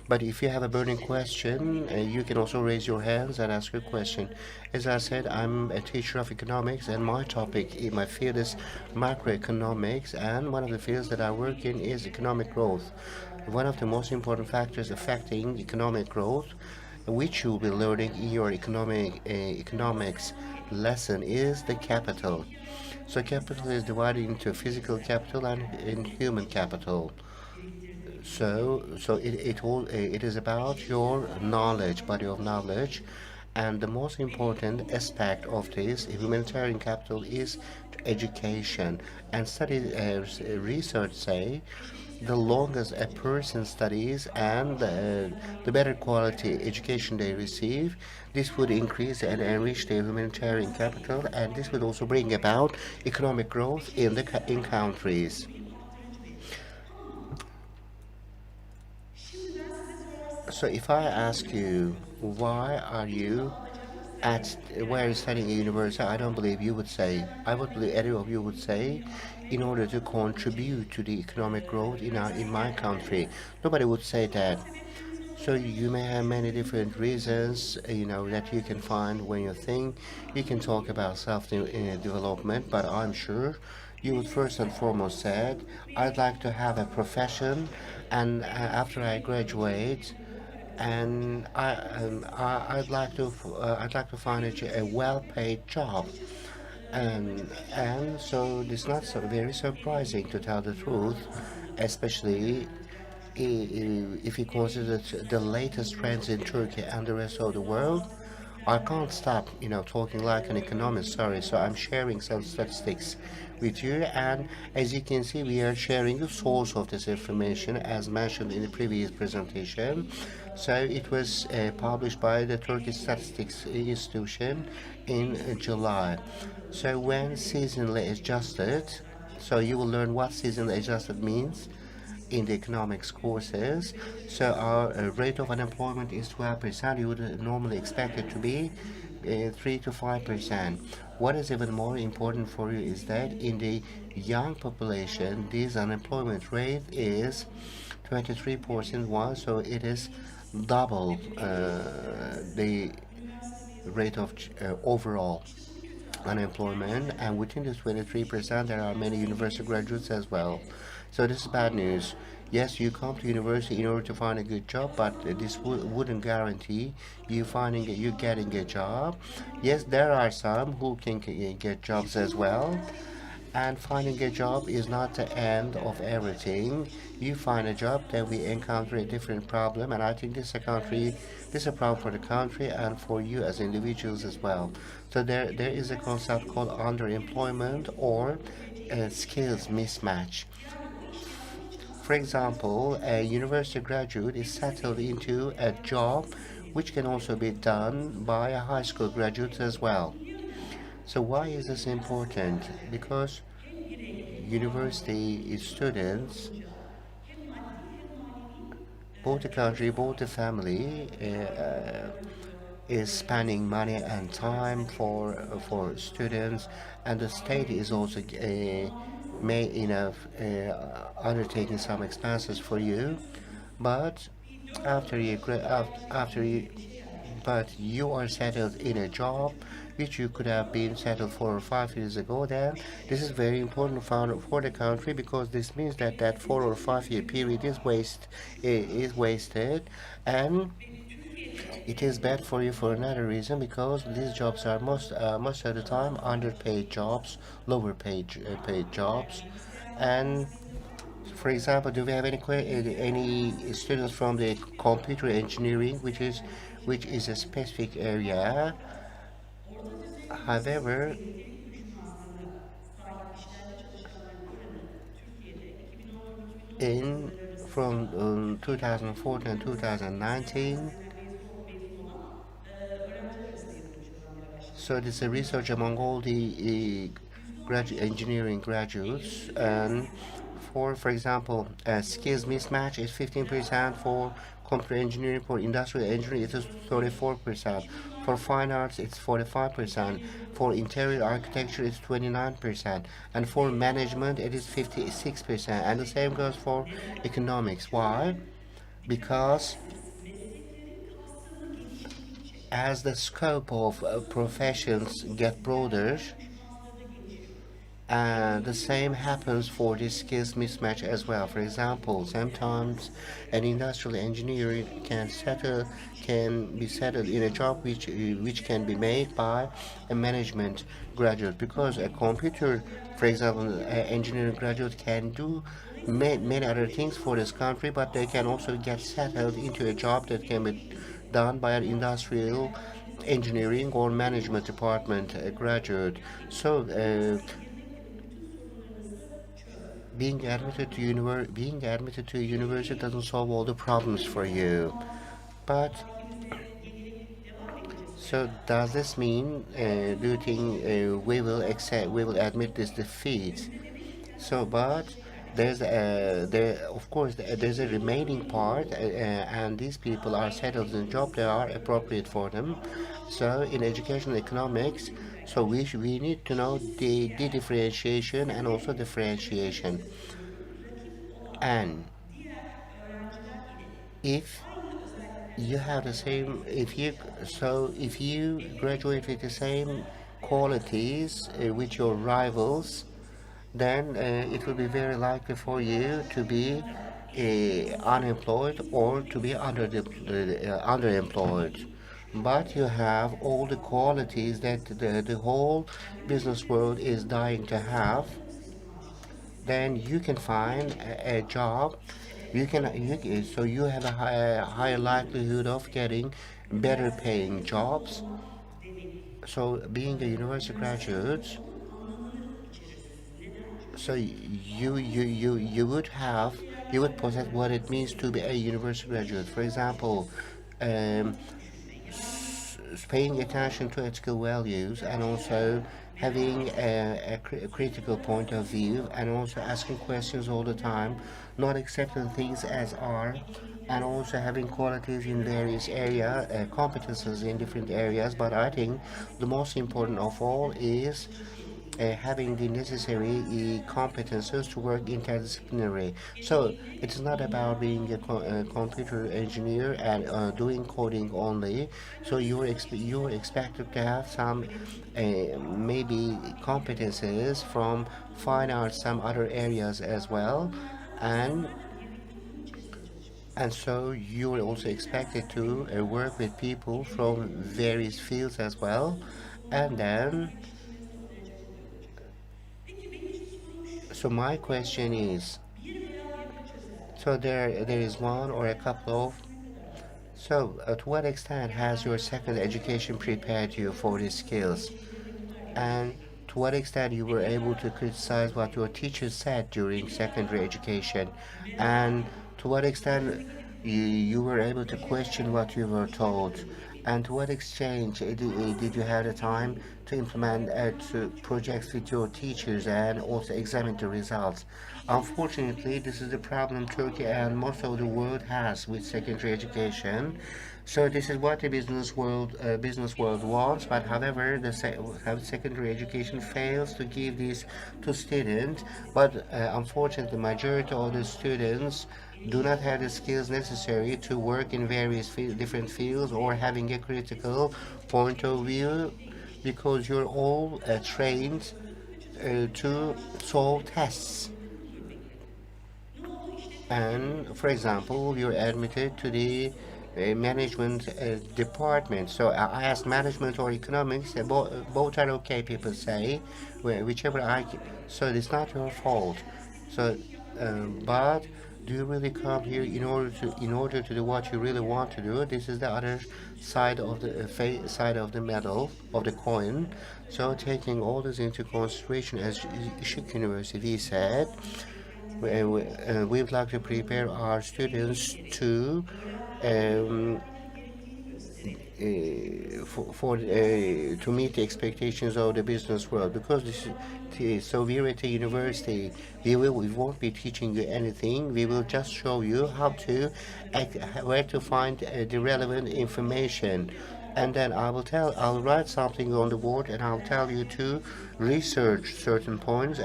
But if you have a burning question, you can also raise your hands and ask a question. As I said, I'm a teacher of economics, and my topic in my field is macroeconomics, and one of the fields that I work in is economic growth. One of the most important factors affecting economic growth, which you'll be learning in your economics lesson, is the capital. So capital is divided into physical capital and in human capital. So it is about your knowledge, body of knowledge, and the most important aspect of this humanitarian capital is education. And research say the longer a person studies and the better quality education they receive, this would increase and enrich their humanitarian capital, and this would also bring about economic growth in countries. So if I ask you, why are you studying at university, I don't believe you would say, I would believe any of you would say, in order to contribute to the economic growth in my country. Nobody would say that. So you may have many different reasons, that you can find when you think. You can talk about self-development, but I'm sure you would first and foremost say, I'd like to have a profession, and after I graduate, and I'd like to find a well-paid job, and so it's not so very surprising, to tell the truth, especially if you consider the latest trends in Turkey and the rest of the world. I can't stop, talking like an economist, sorry. So I'm sharing some statistics with you, and as you can see, we are sharing the source of this information as mentioned in the previous presentation. So it was published by the Turkish Statistics Institution in July. So when seasonally adjusted, so you will learn what seasonally adjusted means in the economics courses. So our rate of unemployment is 12%. You would normally expect it to be 3 to 5%. What is even more important for you is that in the young population, this unemployment rate is 23%, so it is double the rate of overall unemployment, and within this 23% there are many university graduates as well. So this is bad news. Yes, you come to university in order to find a good job, but this wouldn't guarantee you getting a job. Yes, there are some who can get jobs as well, And finding a job is not the end of everything. You find a job, then we encounter a different problem, and I think this is a problem for the country and for you as individuals as well. So there is a concept called underemployment or skills mismatch. For example, a university graduate is settled into a job which can also be done by a high school graduate as well. So why is this important? Because university students, both the country, both the family, is spending money and time for students, and the state is also may undertaking some expenses for you. But after you but you are settled in a job which you could have been settled 4 or 5 years ago, then this is very important for the country, because this means that that 4 or 5 year period is wasted, and it is bad for you for another reason, because these jobs are most of the time underpaid jobs, lower paid jobs. And for example, do we have any students from the computer engineering, which is a specific area? However, in from 2014 and 2019, so there's a research among all the engineering graduates, and for example, skills mismatch is 15%. For computer engineering, for industrial engineering, it is 34%. For fine arts, it's 45%. For interior architecture, it's 29%. And for management, it is 56%. And the same goes for economics. Why? Because as the scope of professions get broader, and the same happens for this skills mismatch as well. For example, sometimes an industrial engineer can be settled in a job which can be made by a management graduate, because a computer, for example, engineering graduate can do many other things for this country, but they can also get settled into a job that can be done by an industrial engineering or management department graduate. So being admitted to a university doesn't solve all the problems for you. But so does this mean, do you think we will admit this defeat? So, but there of course there's a remaining part, and these people are settled in a job that are appropriate for them. So in educational economics, so we need to know the differentiation and also differentiation. And if you have the same, if you graduate with the same qualities with your rivals, then it will be very likely for you to be unemployed or to be underemployed. But you have all the qualities that the whole business world is dying to have, then you can find a job. So you have a higher likelihood of getting better paying jobs. So being a university graduate, so you would possess what it means to be a university graduate. For example, um, paying attention to ethical values, and also having a critical point of view, and also asking questions all the time, not accepting things as are, and also having qualities in various areas, competences in different areas. But I think the most important of all is having the necessary competences to work interdisciplinary. So it's not about being a computer engineer and doing coding only. So you're expected to have some maybe competences from fine arts, some other areas as well, and so you're also expected to work with people from various fields as well, and then So my question is, so there is one or a couple of, so to what extent has your second education prepared you for these skills? And to what extent you were able to criticize what your teacher said during secondary education? And to what extent you were able to question what you were told? And to what exchange did you have the time to implement projects with your teachers and also examine the results? Unfortunately, this is the problem Turkey and most of the world has with secondary education. So this is what the business world wants. But however, secondary education fails to give this to students. But unfortunately, the majority of the students do not have the skills necessary to work in various different fields or having a critical point of view, because you're all trained to solve tests. And for example, you're admitted to the management department. So I asked management or economics, both are okay, people say, whichever so it's not your fault. So, but do you really come here in order to do what you really want to do? This is the other side of the side of the medal of the coin. So taking all this into consideration, as Işık University said, we would like to prepare our students to um, to meet the expectations of the business world, because so we're at a university. We won't be teaching you anything. We will just show you how to where to find the relevant information, and then I'll write something on the board and I'll tell you to research certain points,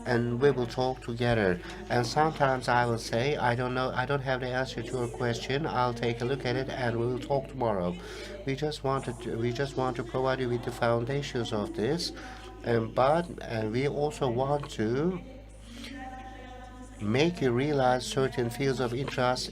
and we will talk together. And sometimes I will say, I don't know, I don't have the answer to your question. I'll take a look at it and we will talk tomorrow. We just want to provide you with the foundations of this, but we also want to make you realize certain fields of interest,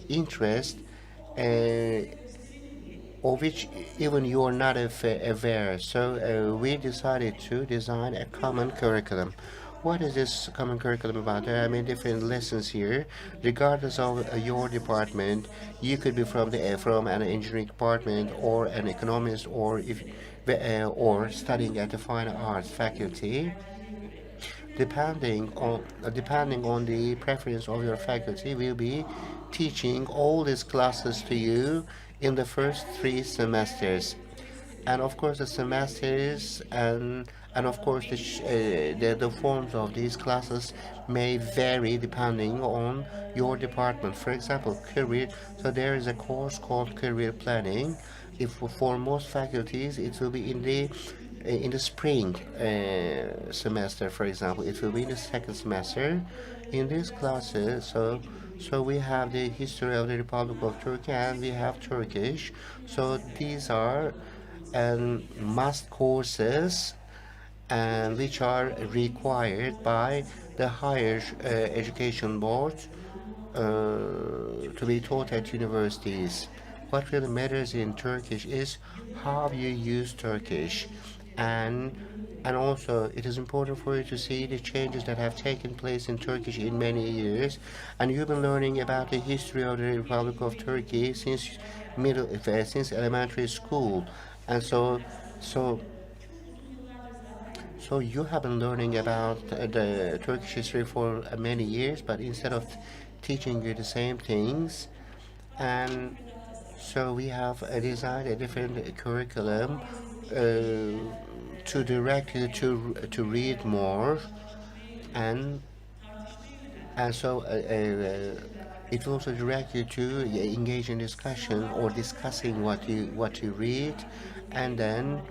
of which even you are not aware. So we decided to design a common curriculum. What is this common curriculum about? There are many different lessons here, regardless of your department. You could be from an engineering department or an economist, or studying at the fine arts faculty. Depending on the preference of your faculty, we'll be teaching all these classes to you in the first 3 semesters. And of course the semesters and of course the forms of these classes may vary depending on your department. For example, career. So there is a course called career planning. If for most faculties it will be in the spring semester. For example, it will be in the second semester. In these classes, so we have the history of the Republic of Turkey and we have Turkish. So these are must courses, and which are required by the higher education board to be taught at universities. What really matters in Turkish is how you use Turkish, and also it is important for you to see the changes that have taken place in Turkish in many years. And you've been learning about the history of the Republic of Turkey since elementary school, and so you have been learning about the Turkish history for many years, but instead of teaching you the same things, and so we have designed a different curriculum to direct you to read more, and so it will also direct you to engage in discussion or discussing what you read, and then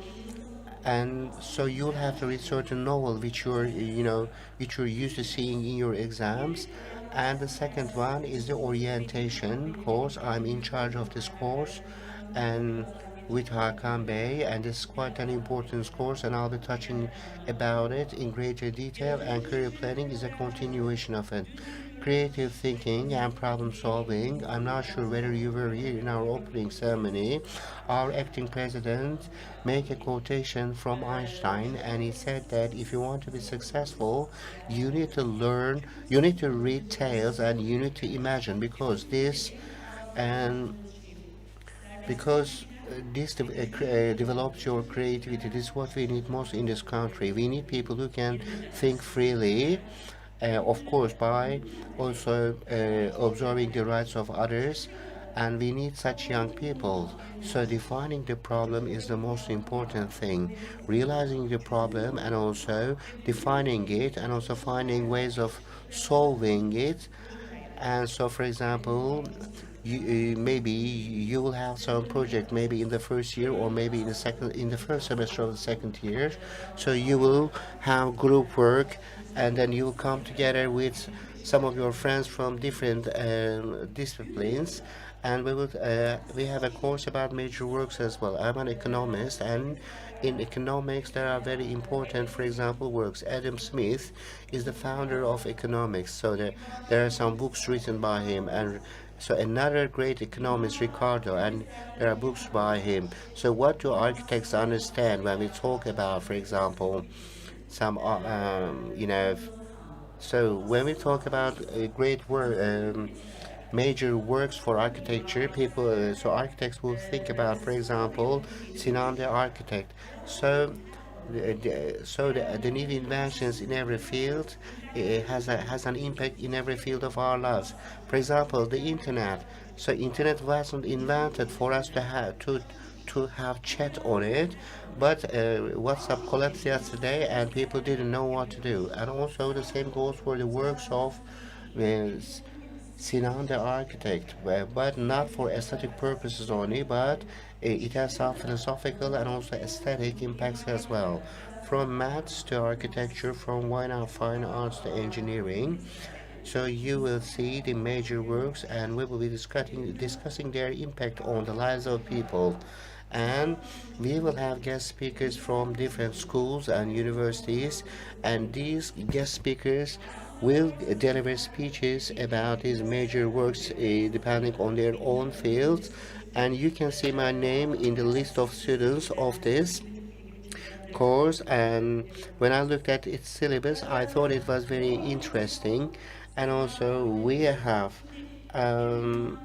and so you'll have to read certain novel which you're used to seeing in your exams. And the second one is the orientation course. I'm in charge of this course, and with Hakan Bey, and this is quite an important course, and I'll be touching about it in greater detail. And career planning is a continuation of it. creative thinking and problem solving. I'm not sure whether you were here in our opening ceremony. Our acting president made a quotation from Einstein, and he said that if you want to be successful, you need to learn, you need to read tales, and you need to imagine, because this and because develops your creativity. This is what we need most in this country. We need people who can think freely, of course, by also observing the rights of others. And we need such young people. So defining the problem is the most important thing. Realizing the problem and also defining it and also finding ways of solving it. And so, for example, maybe you will have some project maybe in the first year or maybe in the first semester of the second year. So you will have group work, and then you will come together with some of your friends from different disciplines, and we have a course about major works as well. I'm an economist, and in economics there are very important, for example, works. Adam Smith is the founder of economics, so there are some books written by him, and so another great economist, Ricardo, and there are books by him. So what do architects understand when we talk about, for example, some so when we talk about great work, major works for architecture, people, so architects will think about, for example, Sinan the architect. So, the new inventions in every field has an impact in every field of our lives. For example, the internet. So, internet wasn't invented for us to have chat on it, but WhatsApp collapsed yesterday, and people didn't know what to do. And also the same goes for the works of uh, Sinan the architect, but not for aesthetic purposes only, but it has some philosophical and also aesthetic impacts as well. From maths to architecture, from fine arts to engineering. So you will see the major works, and we will be discussing their impact on the lives of people. And we will have guest speakers from different schools and universities, and these guest speakers will deliver speeches about these major works depending on their own fields. And you can see my name in the list of students of this course. And when I looked at its syllabus, I thought it was very interesting. And also we have um,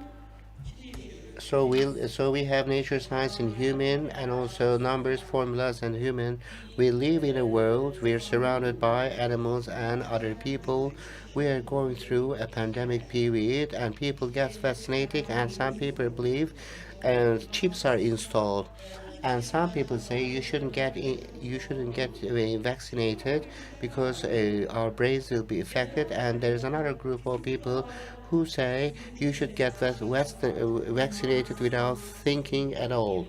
so we have nature science and human, and also numbers, formulas, and human. We live in a world. We are surrounded by animals and other people. We are going through a pandemic period, and people get vaccinated, and some people believe chips are installed. And some people say you shouldn't get vaccinated because our brains will be affected. And there's another group of people who say you should get vaccinated without thinking at all.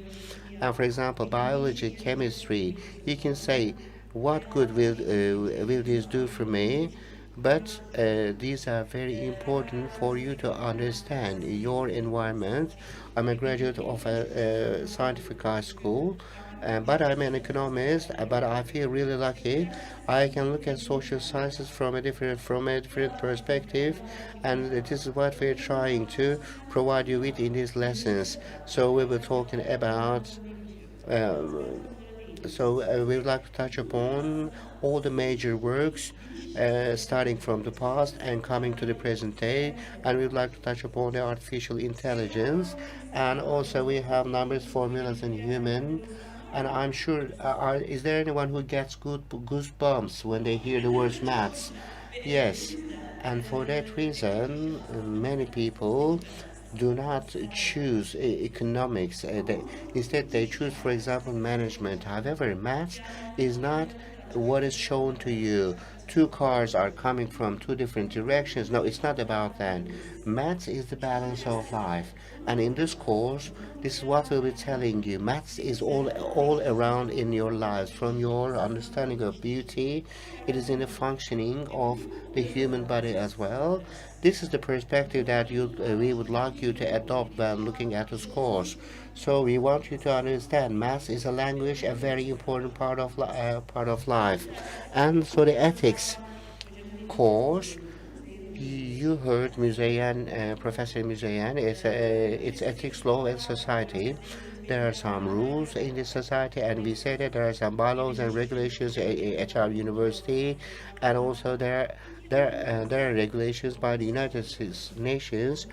And for example, biology, chemistry, you can say, what good will this do for me? But these are very important for you to understand your environment. I'm a graduate of a scientific high school, but I'm an economist. But I feel really lucky. I can look at social sciences from a different perspective, and this is what we're trying to provide you with in these lessons. So we were talking about. Uh, we would like to touch upon all the major works, starting from the past and coming to the present day, and we would like to touch upon the artificial intelligence, and also we have numbers, formulas, and human. And I'm sure, is there anyone who gets good goosebumps when they hear the words maths? Yes, and for that reason, many people do not choose economics. Instead, they choose, for example, management. However, maths is not what is shown to you. Two cars are coming from two different directions. No, it's not about that. Maths is the balance of life. And in this course, this is what we'll be telling you. Maths is all around in your lives, from your understanding of beauty. It is in the functioning of the human body as well. This is the perspective that we would like you to adopt when looking at this course. So we want you to understand maths is a language, a very important part of life. And so the ethics course You heard Professor Müzeyyen, it's ethics, law, and society. There are some rules in this society, and we say that there are some bylaws and regulations at our university, and also there are regulations by the United Nations.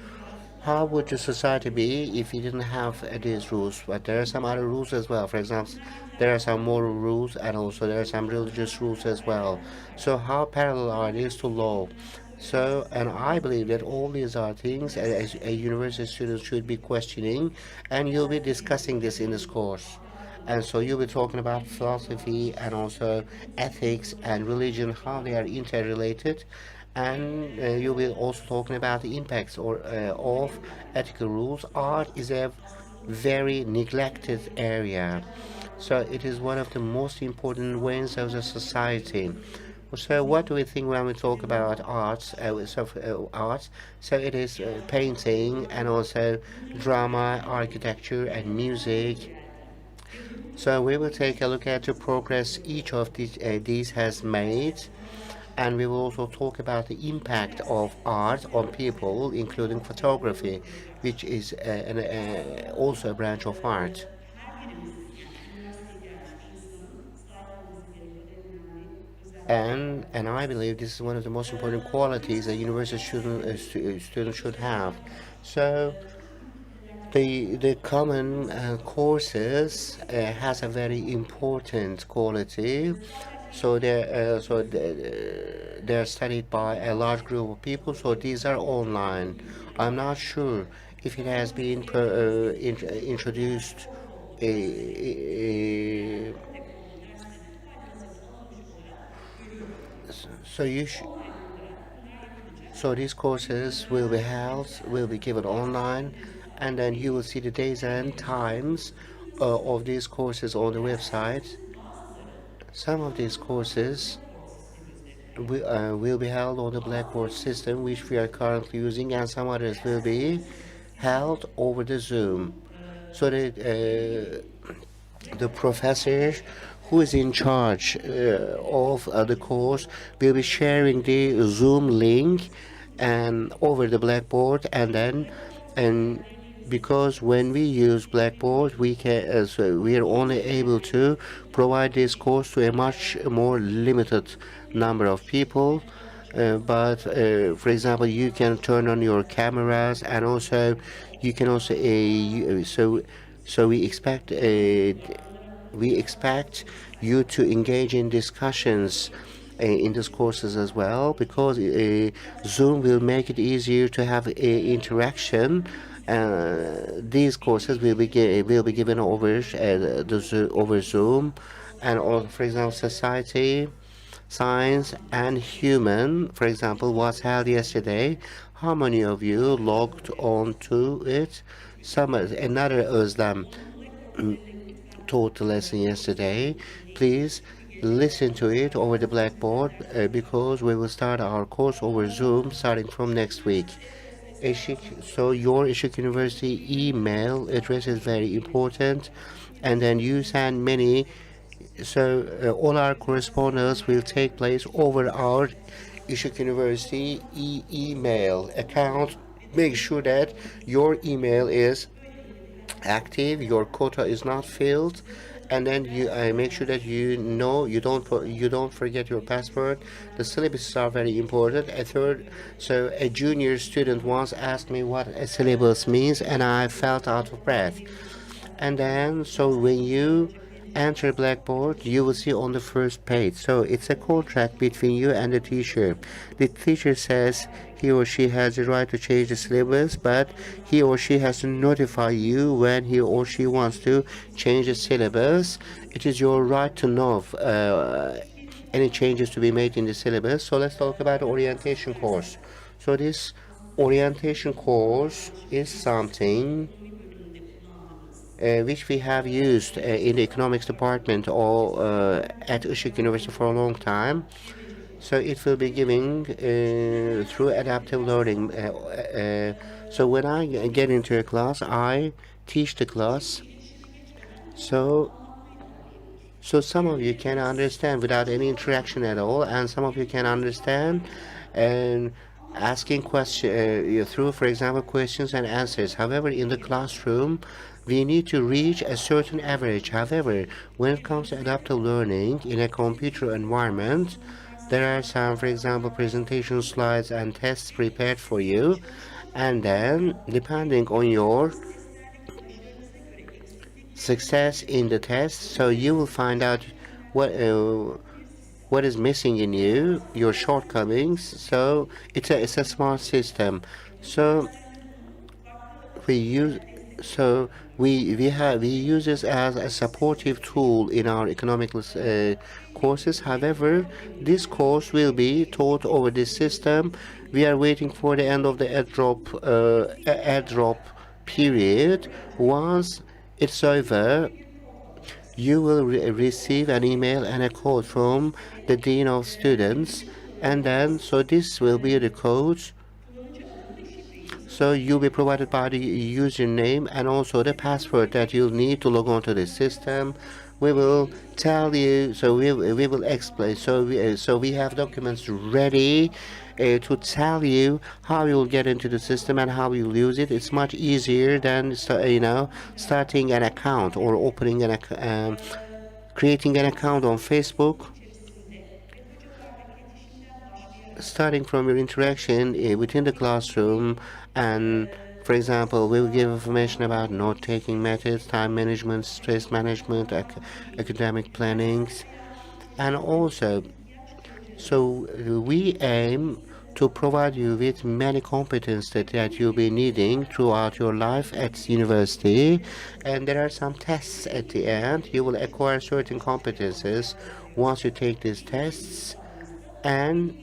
How would the society be if we didn't have these rules? But there are some other rules as well. For example, there are some moral rules and also there are some religious rules as well. So how parallel are these to law? So, and I believe that all these are things as a university student should be questioning, and you'll be discussing this in this course. And so you'll be talking about philosophy and also ethics and religion, how they are interrelated, and you'll be also talking about the impacts of ethical rules. Art is a very neglected area, so it is one of the most important wings of the society. So what do we think when we talk about arts? So it is painting and also drama, architecture, and music. So we will take a look at the progress each of these has made, and we will also talk about the impact of art on people, including photography, which is also a branch of art. And I believe this is one of the most important qualities a university student should have. So the common courses has a very important quality. So they're studied by a large group of people. So these are online. I'm not sure if it has been introduced. Uh, so you sh- so these courses will be given online, and then you will see the days and times of these courses on the website. Some of these courses will be held on the Blackboard system, which we are currently using, and some others will be held over the Zoom. So that the professor who is in charge of the course will be sharing the Zoom link and over the Blackboard, and because when we use Blackboard, we are only able to provide this course to a much more limited number of people. For example, you can turn on your cameras, and also you can also so we expect you to engage in discussions in these courses as well, because Zoom will make it easier to have interaction. These courses will be given over Zoom, and all, for example, society, science, and human, for example, was held yesterday. How many of you logged on to it? Another Özlem taught the lesson yesterday. Please listen to it over the Blackboard because we will start our course over Zoom starting from next week. Işık, so your Işık University email address is very important, and then you send many. So all our correspondence will take place over our Işık University email account. Make sure that your email is active, your quota is not filled, and then you make sure that you don't forget your password. The syllabuses are very important. So a junior student once asked me what a syllabus means, and I felt out of breath. And then, so when you enter Blackboard, you will see on the first page. So it's a contract between you and the teacher. The teacher says he or she has the right to change the syllabus, but he or she has to notify you when he or she wants to change the syllabus. It is your right to know any changes to be made in the syllabus. So let's talk about the orientation course. So this orientation course is something which we have used in the economics department or at Işık University for a long time. So it will be given through adaptive learning. So when I get into a class, I teach the class. So some of you can understand without any interaction at all, and some of you can understand and asking through, for example, questions and answers. However, in the classroom, we need to reach a certain average. However, when it comes to adaptive learning in a computer environment, there are some, for example, presentation slides and tests prepared for you. And then, depending on your success in the test, so you will find out what uh, what is missing in you, your shortcomings. So it's a smart system. So we use so we use this as a supportive tool in our economics courses. However, this course will be taught over this system. We are waiting for the end of the airdrop period. Once it's over, you will receive an email and a code from the dean of students, and then so this will be the code. So you'll be provided by the username and also the password that you'll need to log on to the system. We will tell you, so we will explain. So we have documents ready to tell you how you'll get into the system and how you'll use it. It's much easier than starting an account or opening creating an account on Facebook. Starting from your interaction within the classroom, and for example, we'll give information about note-taking methods, time management, stress management, academic plannings, and also, so we aim to provide you with many competences that you'll be needing throughout your life at university, and there are some tests at the end. You will acquire certain competences once you take these tests, and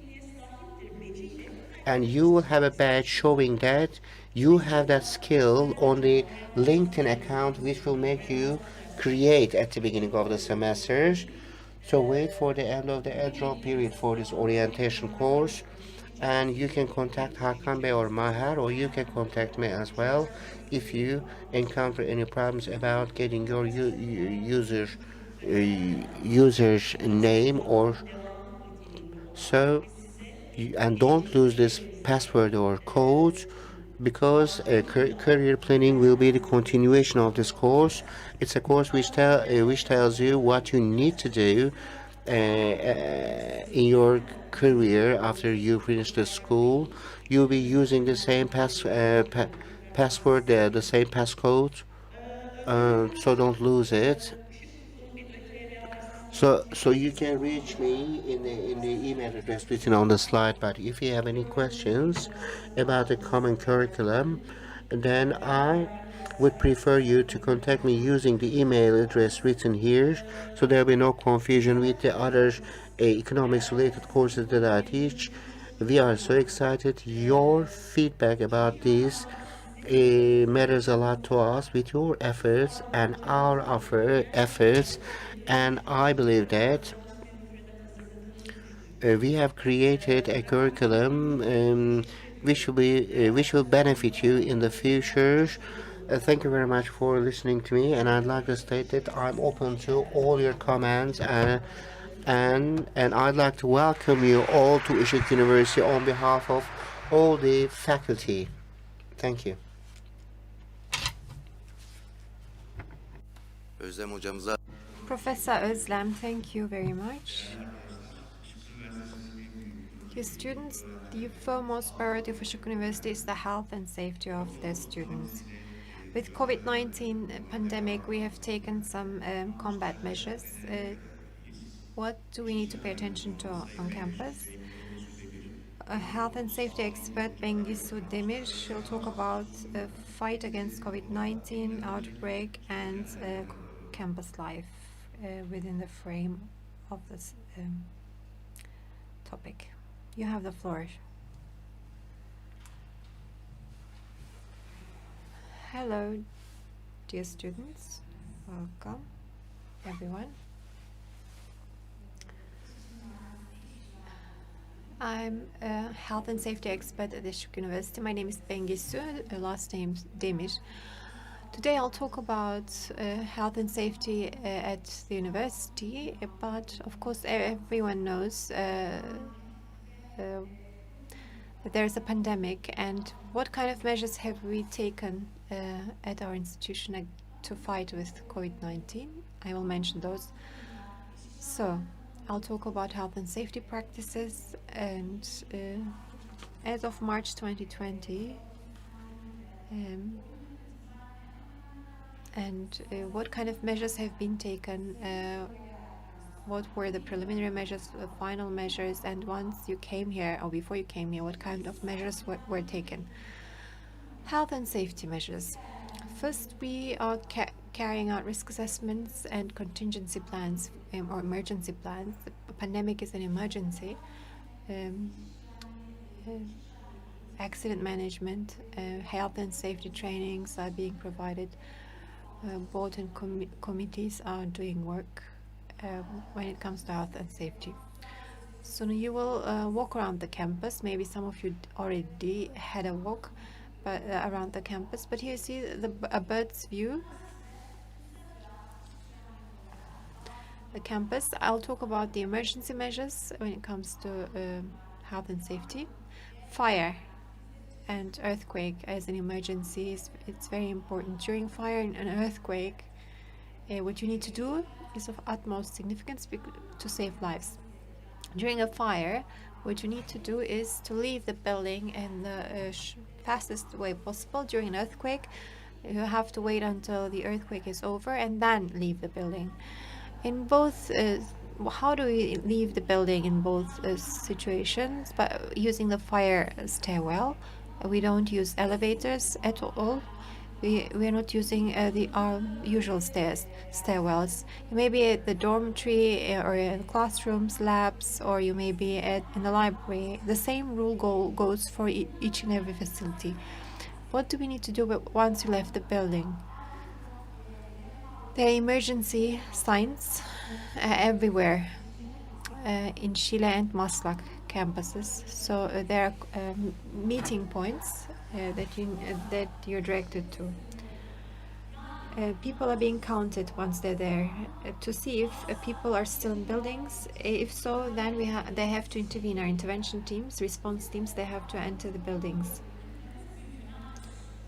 you will have a badge showing that you have that skill on the LinkedIn account, which will make you create at the beginning of the semester. So wait for the end of the airdrop period for this orientation course, and you can contact Hakan Bey or Mahar, or you can contact me as well if you encounter any problems about getting your user's name or so. And don't lose this password or code, because career planning will be the continuation of this course. It's a course which tells you what you need to do in your career after you finish the school. You'll be using the same password, the same passcode, so don't lose it. So you can reach me in the email address written on the slide. But if you have any questions about the common curriculum, then I would prefer you to contact me using the email address written here, so there will be no confusion with the other economics related courses that I teach. We are so excited. Your feedback about these matters a lot to us, with your efforts and our efforts, and I believe that we have created a curriculum which will benefit you in the future. Thank you very much for listening to me, and I'd like to state that I'm open to all your comments, and I'd like to welcome you all to Işık University on behalf of all the faculty. Thank you. Özlem hocamıza Professor Özlem, thank you very much. Dear students, the foremost priority of Işık University is the health and safety of their students. With COVID-19 pandemic, we have taken some combat measures. What do we need to pay attention to on campus? A health and safety expert, Bengisu Demir, will talk about a fight against COVID-19 outbreak and campus life within the frame of this topic. You have the floor. Hello, dear students. Welcome, everyone. I'm a health and safety expert at Işık University. My name is Bengisu, last name Demir. Today I'll talk about health and safety at the university, but of course everyone knows there's a pandemic, and what kind of measures have we taken at our institution to fight with COVID-19? I will mention those. So I'll talk about health and safety practices, and as of March 2020, what kind of measures have been taken, what were the preliminary measures, the final measures, and once you came here or before you came here, what kind of measures were taken. Health and safety measures. First, we are carrying out risk assessments and contingency plans or emergency plans. The pandemic is an emergency. Accident management, health and safety trainings are being provided. Board and committees are doing work when it comes to health and safety. So you will walk around the campus. Maybe some of you already had a walk around the campus. But here you see a bird's view. The campus. I'll talk about the emergency measures when it comes to health and safety. Fire and earthquake as an emergency, it's very important. During fire and an earthquake, what you need to do is of utmost significance to save lives. During a fire, what you need to do is to leave the building in the fastest way possible. During an earthquake, you have to wait until the earthquake is over and then leave the building. In both, how do we leave the building in both situations? By using the fire stairwell. We don't use elevators at all. We are not using our usual stairwells. You may be at the dormitory or in classrooms, labs, or you may be in the library. The same rule goes for each and every facility. What do we need to do once you left the building? There are emergency signs everywhere in Şile and Maslak campuses. So there are meeting points that you're directed to. People are being counted once they're there to see if people are still in buildings. If so, then they have to intervene. Our intervention teams, response teams, they have to enter the buildings.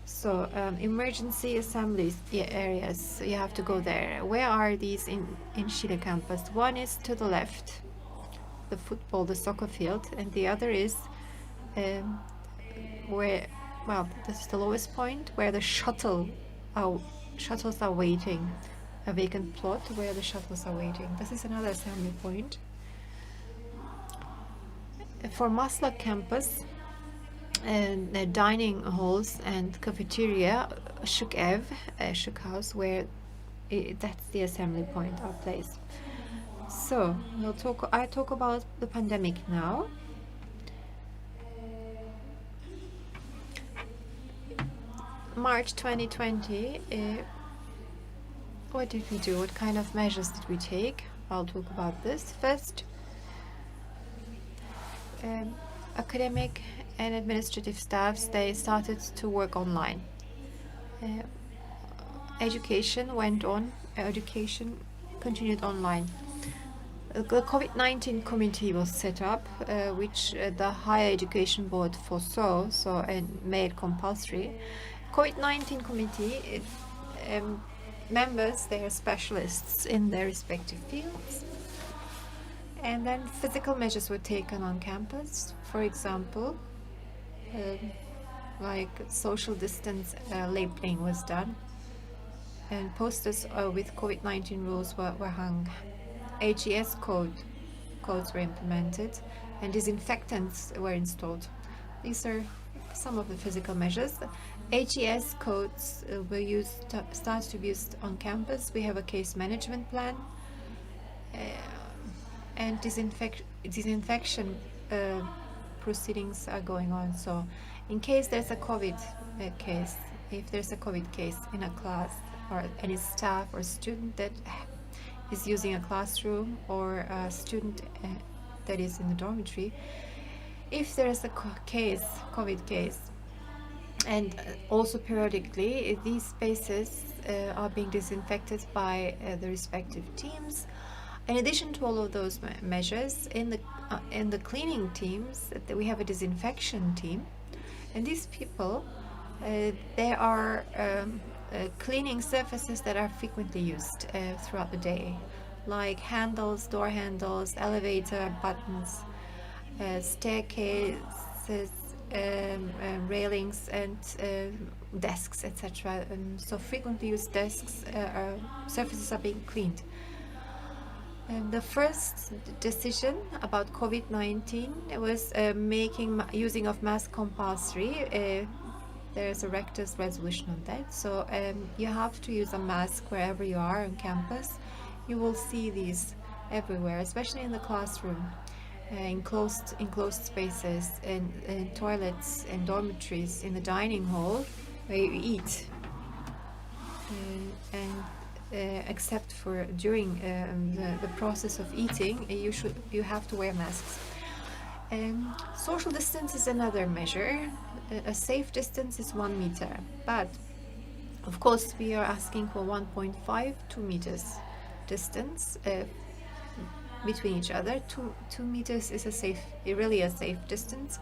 So emergency assemblies areas, you have to go there. Where are these in Şile campus? One is to the left, the soccer field, and the other is this is the lowest point where the shuttles are waiting, a vacant plot where the shuttles are waiting. This is another assembly point. For Maslak campus, the dining halls and cafeteria, Işık house, where that's the assembly point, our place. So I talk about the pandemic now. March 2020, what did we do? What kind of measures did we take? I'll talk about this. First, academic and administrative staffs, they started to work online. Education went on, education continued online. The COVID-19 committee was set up, which the Higher Education Board foresaw and made compulsory. COVID-19 committee members, they are specialists in their respective fields. And then physical measures were taken on campus. For example, like social distance labeling was done, and posters with COVID-19 rules were hung. HES codes were implemented, and disinfectants were installed. These are some of the physical measures. HES codes started to be used on campus. We have a case management plan, and disinfection proceedings are going on. So in case there's a COVID case, if there's a COVID case in a class, or any staff or student that is using a classroom, or a student that is in the dormitory, if there's a COVID case, and also periodically these spaces are being disinfected by the respective teams, In addition to all of those measures, in the cleaning teams, we have a disinfection team, and these people, they are cleaning surfaces that are frequently used throughout the day, like handles, door handles, elevator buttons, staircases, railings, and desks, etc. So frequently used desks, surfaces are being cleaned. And the first decision about COVID-19 was making using of mask compulsory. There's a rector's resolution on that. So you have to use a mask wherever you are on campus. You will see these everywhere, especially in the classroom, enclosed spaces, in toilets, in dormitories, in the dining hall where you eat. Except for during the process of eating, you have to wear masks. Social distance is another measure. A safe distance is 1 meter, but of course we are asking for 1.5–2 meters distance between each other. 2 meters is really a safe distance.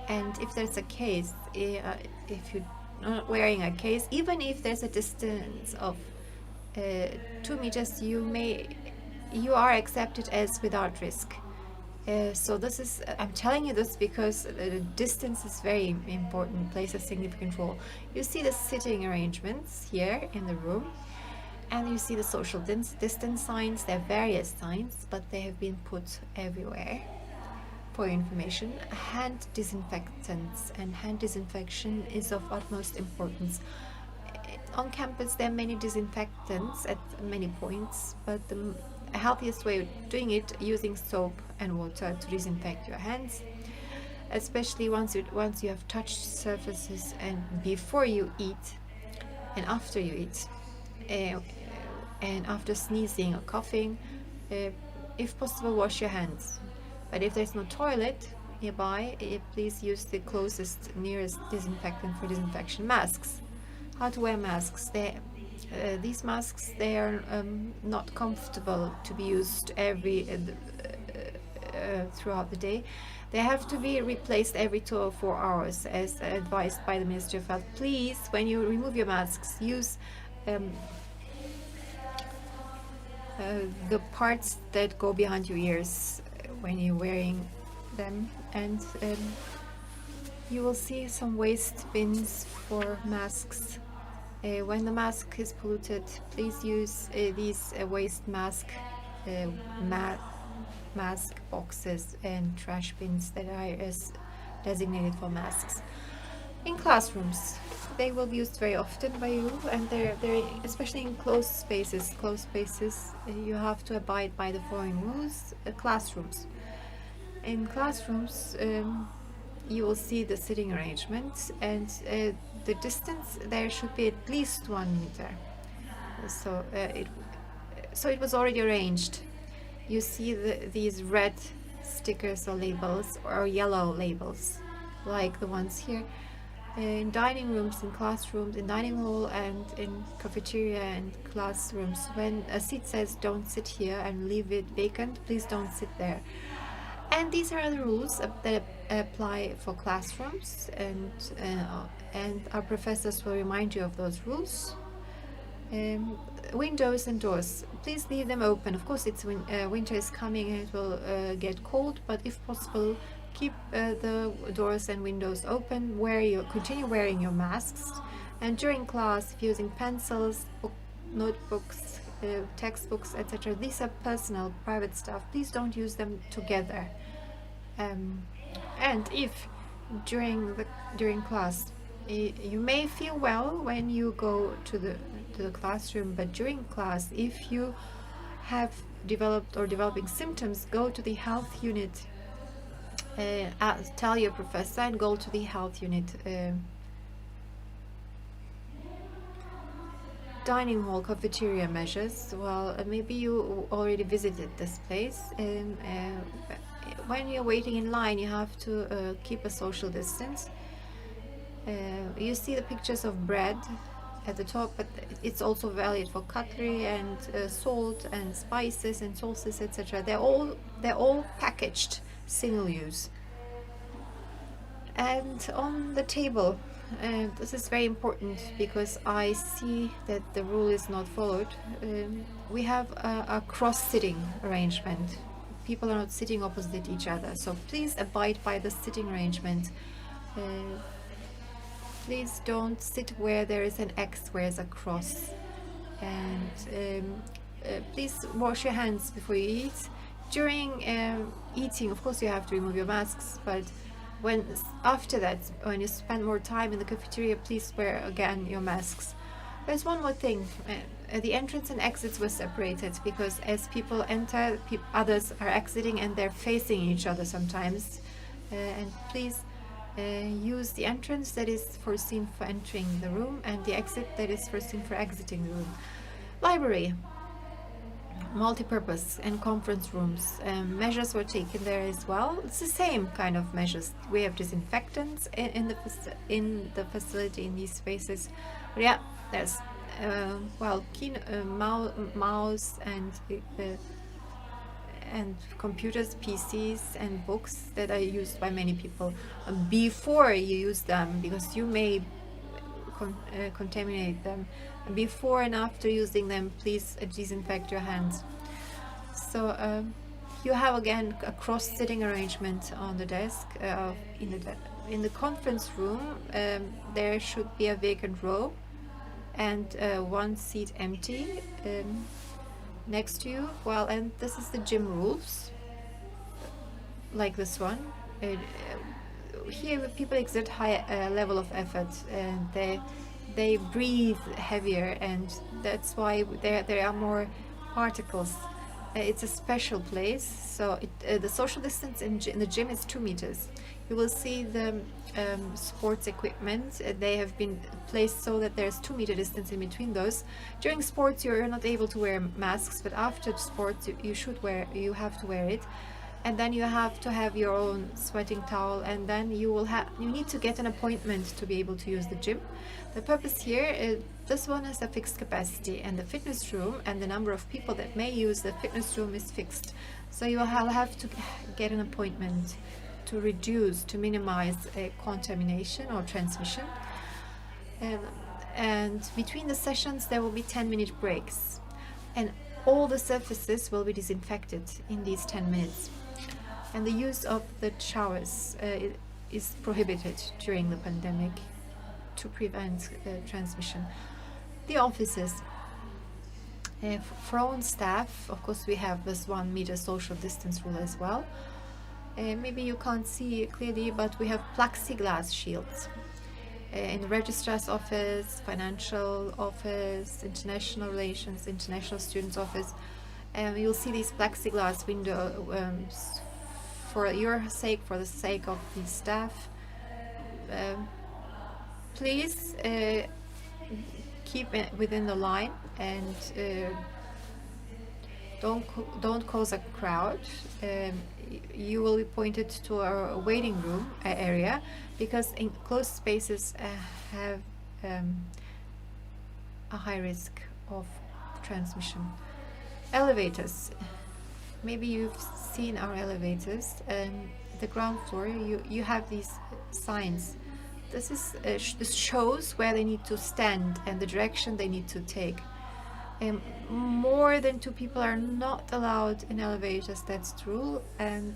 And if there's a case, if you're not wearing a case, even if there's a distance of 2 meters, you are accepted as without risk. So this is, I'm telling you this because the distance is very important, plays a significant role. You see the sitting arrangements here in the room, and you see the social distance signs. There are various signs, but they have been put everywhere for information. Hand disinfectants and hand disinfection is of utmost importance. On campus there are many disinfectants at many points, but the healthiest way of doing it, using soap and water to disinfect your hands, especially once you have touched surfaces, and before you eat and after you eat, and after sneezing or coughing. If possible, wash your hands. But if there's no toilet nearby, please use the nearest disinfectant for disinfection. Masks. How to wear masks? These masks, they are not comfortable to be used throughout the day. They have to be replaced every 2 or 4 hours, as advised by the Ministry of Health. Please, when you remove your masks, use the parts that go behind your ears when you're wearing them, and you will see some waste bins for masks. When the mask is polluted, please use these waste mask boxes and trash bins that are designated for masks. In classrooms, they will be used very often by you, and they're especially in closed spaces. You have to abide by the following rules. Classrooms. In classrooms, you will see the sitting arrangements, and the distance there should be at least 1 meter. So it was already arranged. You see these red stickers or labels, or yellow labels, like the ones here. In dining rooms, in classrooms, in dining hall, and in cafeteria and classrooms, when a seat says "don't sit here" and leave it vacant, please don't sit there. And these are the rules that apply for classrooms, and our professors will remind you of those rules. Windows and doors, please leave them open. Of course, winter is coming and it will get cold, but if possible, keep the doors and windows open. Continue wearing your masks. And during class, if you're using pencils, notebooks, textbooks, etc., these are personal, private stuff. Please don't use them together. And if during class, you may feel well when you go to the classroom, but during class, if you have developed or developing symptoms, go to the health unit. Tell your professor and go to the health unit. Dining hall, cafeteria measures. Well, maybe you already visited this place. When you're waiting in line, you have to keep a social distance. You see the pictures of bread at the top, but it's also valid for cutlery and salt and spices and sauces, etc. They're all packaged, single use. And on the table, this is very important because I see that the rule is not followed. We have a cross-sitting arrangement. People are not sitting opposite each other, so please abide by the sitting arrangement. Please don't sit where there is an X, where is a cross. And please wash your hands before you eat. During eating, of course, you have to remove your masks, but after that, when you spend more time in the cafeteria, please wear again your masks. There's one more thing. The entrance and exits were separated because as people enter, others are exiting and they're facing each other sometimes. And please use the entrance that is foreseen for entering the room and the exit that is foreseen for exiting the room. Library, multi-purpose and conference rooms. Measures were taken there as well. It's the same kind of measures. We have disinfectants in the facility, in these spaces. But yeah, there's mouse and computers, PCs and books that are used by many people before you use them, because you may contaminate them. Before and after using them, please disinfect your hands. So you have again a cross-sitting arrangement on the desk. In the conference room, there should be a vacant row and one seat empty next to you. Well, and this is the gym rules, like this one. Here people exert high level of effort and they breathe heavier, and that's why there are more particles. It's a special place, so the social distance in the gym is 2 meters. You will see the sports equipment. They have been placed so that there's 2 meter distance in between those. During sports, you're not able to wear masks, but after sports, you have to wear it. And then you have to have your own sweating towel, and then you need to get an appointment to be able to use the gym. The purpose here is this one has a fixed capacity, and the fitness room and the number of people that may use the fitness room is fixed. So you will have to get an appointment to minimize contamination or transmission. And between the sessions there will be 10-minute breaks, and all the surfaces will be disinfected in these 10 minutes. And the use of the showers is prohibited during the pandemic to prevent transmission. The offices. For own staff, of course, we have this 1 meter social distance rule as well. Maybe you can't see it clearly, but we have plexiglass shields. In the registrar's office, financial office, international relations, international students office, you'll see these plexiglass windows for your sake, for the sake of the staff. Please keep it within the line and don't cause a crowd. You will be pointed to our waiting room area, because enclosed spaces have a high risk of transmission. Elevators. Maybe you've seen our elevators. The ground floor, you have these signs. This shows where they need to stand and the direction they need to take. More than 2 people are not allowed in elevators, that's the rule. And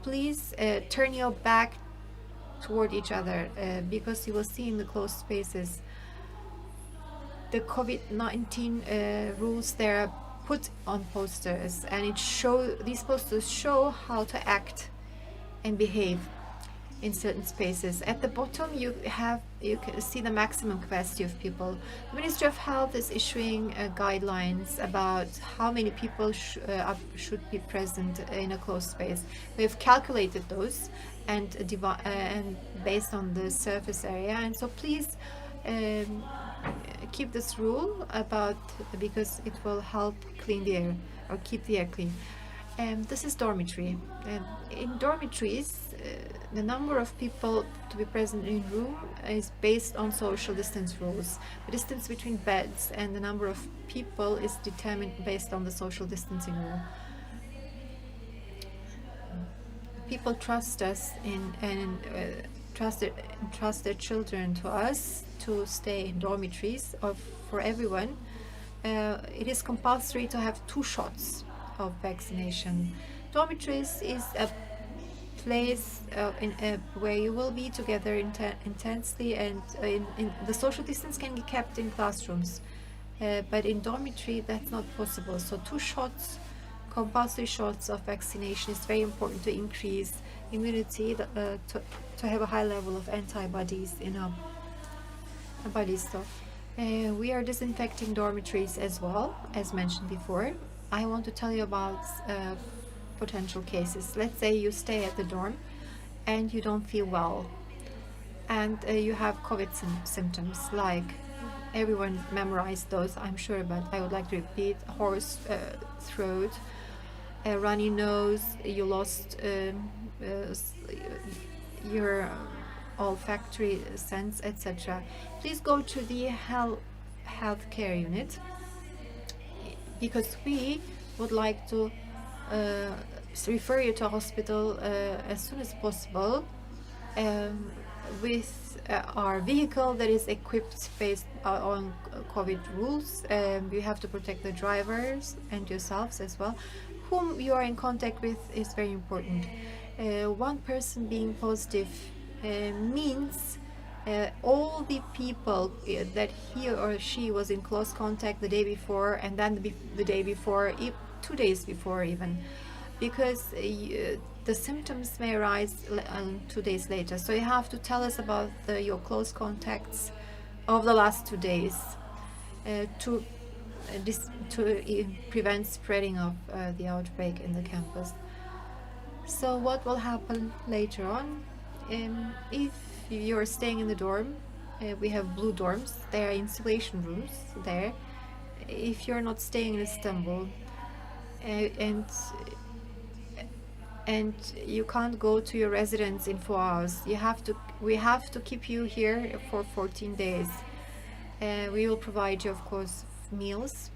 please turn your back toward each other, because you will see in the closed spaces the COVID-19 rules there put on posters, and these posters show how to act and behave in certain spaces. At the bottom you can see the maximum capacity of people. The Ministry of Health is issuing guidelines about how many people should be present in a closed space. We have calculated those and based on the surface area, and so please keep this rule because it will help clean the air or keep the air clean. This is dormitory. In dormitories, the number of people to be present in room is based on social distance rules. The distance between beds and the number of people is determined based on the social distancing rule. People trust us and trust their children to us to stay in dormitories for everyone. It is compulsory to have 2 shots of vaccination. Dormitories is a place where you will be together intensely, and the social distance can be kept in classrooms, but in dormitory that's not possible. So 2 shots, compulsory shots of vaccination is very important to increase immunity, to have a high level of antibodies in our bodies. So we are disinfecting dormitories as well, as mentioned before. I want to tell you about potential cases. Let's say you stay at the dorm and you don't feel well, and you have COVID symptoms, like everyone memorized those, I'm sure, but I would like to repeat: hoarse throat, a runny nose, you lost your olfactory sense, etc. Please go to the healthcare unit, because we would like to refer you to a hospital as soon as possible, with our vehicle that is equipped based on COVID rules. You have to protect the drivers and yourselves as well. Whom you are in contact with is very important. One person being positive means all the people that he or she was in close contact the day before, and then the day before, 2 days before even, because the symptoms may arise 2 days later. So you have to tell us about your close contacts of the last 2 days to prevent spreading of the outbreak in the campus. So what will happen later on? If you're staying in the dorm, we have blue dorms. There are insulation rooms there. If you're not staying in Istanbul, and you can't go to your residence in 4 hours, we have to keep you here for 14 days. We will provide you, of course, meals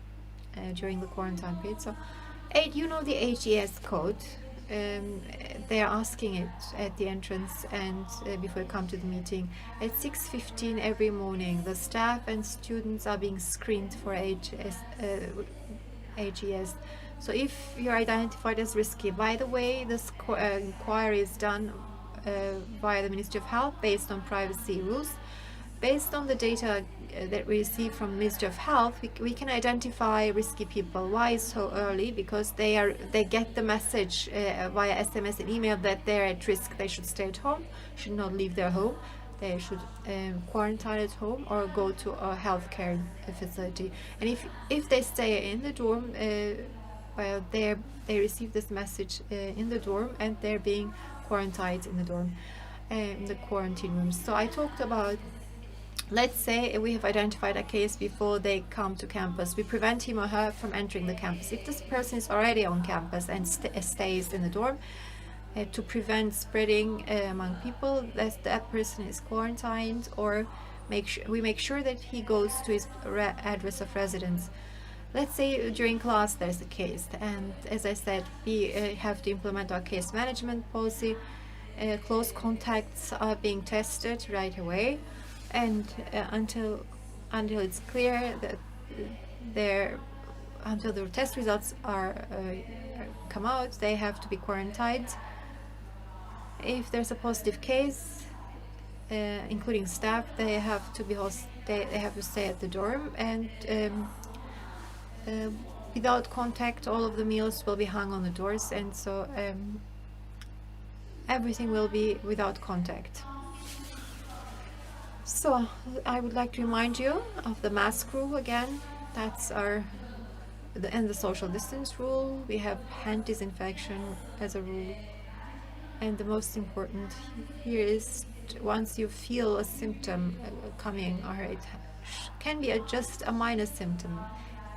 during the quarantine period. So, you know the HES code. They are asking it at the entrance and before you come to the meeting. At 6:15 every morning, the staff and students are being screened for HES. So if you're identified as risky, by the way, this inquiry is done by the Ministry of Health based on privacy rules. Based on the data that we receive from the Ministry of Health, we can identify risky people. Why so early? Because they get the message via SMS and email that they're at risk. They should stay at home, should not leave their home. They should quarantine at home or go to a healthcare facility. And if they stay in the dorm, they receive this message in the dorm, and they're being quarantined in the dorm, in the quarantine rooms. So I talked about, let's say we have identified a case before they come to campus. We prevent him or her from entering the campus. If this person is already on campus and stays in the dorm, to prevent spreading among people, that person is quarantined, or we make sure that he goes to his address of residence. Let's say during class there's a case, and as I said, we have to implement our case management policy. Close contacts are being tested right away, and until it's clear that until the test results are come out, they have to be quarantined. If there's a positive case, including staff, they have to stay at the dorm, and without contact, all of the meals will be hung on the doors, and so everything will be without contact. So I would like to remind you of the mask rule again. That's and the social distance rule. We have hand disinfection as a rule. And the most important here is, once you feel a symptom coming, or it can be just a minor symptom,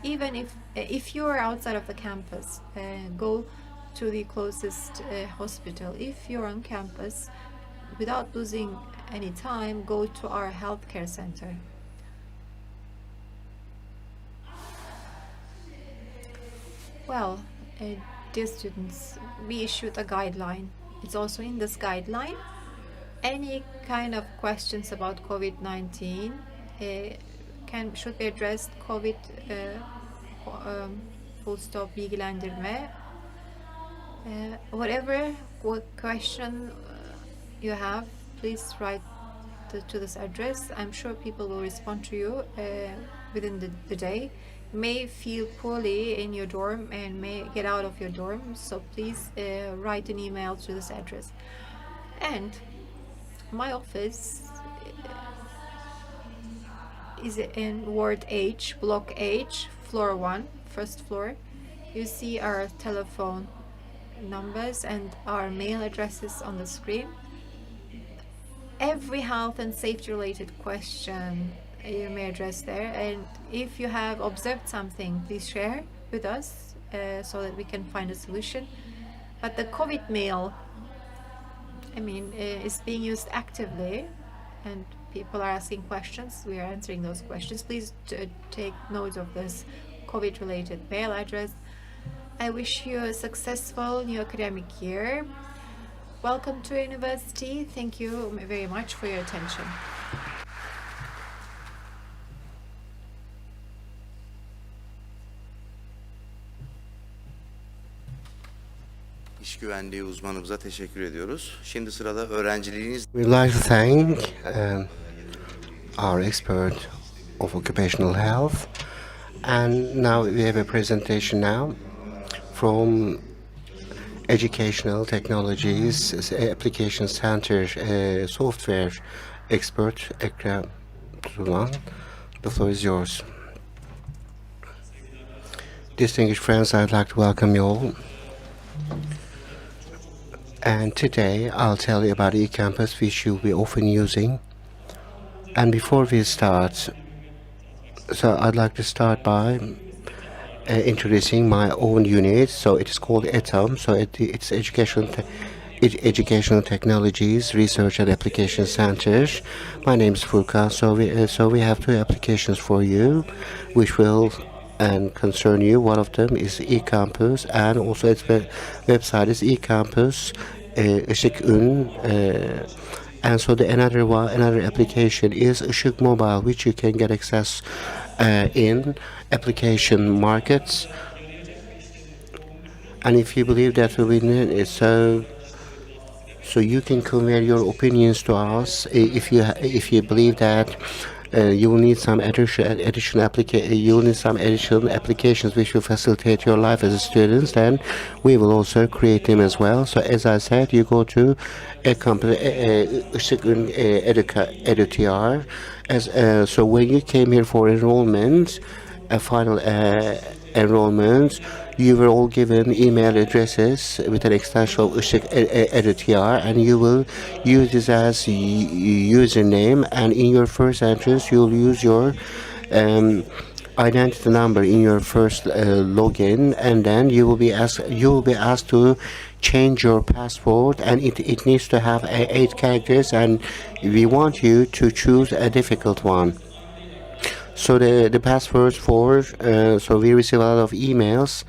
even if you're outside of the campus, go to the closest hospital. If you're on campus, without losing any time, go to our healthcare center. Well, dear students, we issued a guideline. It's also in this guideline. Any kind of questions about COVID-19 should be addressed. COVID full stop bilgilendirme. Whatever question you have, please write to this address. I'm sure people will respond to you within the day. You may feel poorly in your dorm and may get out of your dorm, so please write an email to this address. And my office is in Ward H, Block H, Floor 1, first floor. You see our telephone numbers and our mail addresses on the screen. Every health and safety related question you may address there, and if you have observed something, please share with us so that we can find a solution. But the COVID mail, is being used actively, and people are asking questions. We are answering those questions. Please take note of this COVID related mail address. I wish you a successful new academic year. Welcome to university. Thank you very much for your attention. İş güvenliği uzmanımıza teşekkür ediyoruz. Şimdi sırada öğrenciliğiniz... We'd like to thank our expert of occupational health. And now we have a presentation now from Educational Technologies Application Center software expert Ekrem Turan. The floor is yours. Distinguished friends, I'd like to welcome you all. And today I'll tell you about eCampus, which you'll be often using. And before we start, so I'd like to start by introducing my own unit. So it is called ETAM. So it's Educational Technologies Research and Application Center. My name is Furkan. So we have two applications for you, which will concern you. One of them is eCampus, and also its website is eCampus Işık. And so another application is Işık Mobile, which you can get access in application markets. And if you believe that will be so you can convey your opinions to us. If you believe that you will need some additional applications which will facilitate your life as a student, then we will also create them as well. So as I said, you go to a company Işık EduTR. So when you came here for enrollment, a final enrollment, you were all given email addresses with an extension of Işık EduTR, and you will use this as username, and in your first entrance you'll use your identity number in your first login, and then you will be asked to change your password, and it needs to have 8 characters, and we want you to choose a difficult one. So the passwords so we receive a lot of emails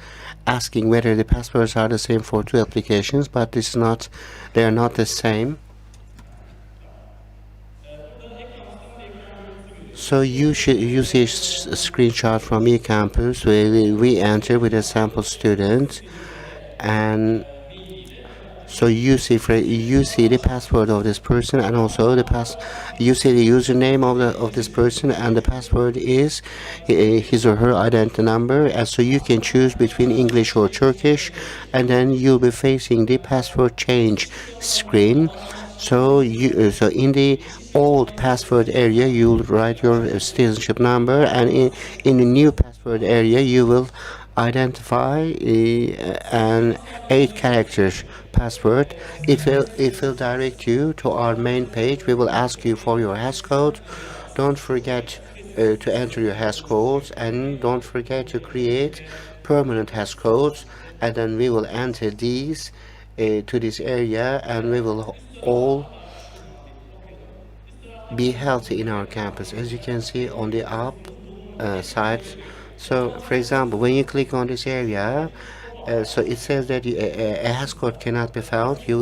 asking whether the passwords are the same for two applications, but they are not the same. So you see a screenshot from eCampus where we enter with a sample student, and so you see the password of this person, and also you see the username of this person, and the password is his or her identity number. And so you can choose between English or Turkish, and then you'll be facing the password change screen. So in the old password area, you'll write your citizenship number, and in the new password area, you will identify an 8-character password. It will direct you to our main page. We will ask you for your hashcode. Don't forget to enter your hashcodes, and don't forget to create permanent hash codes, and then we will enter these to this area, and we will all be healthy in our campus, as you can see on the up side. So, for example, when you click on this area, so it says that a hash code cannot be found. You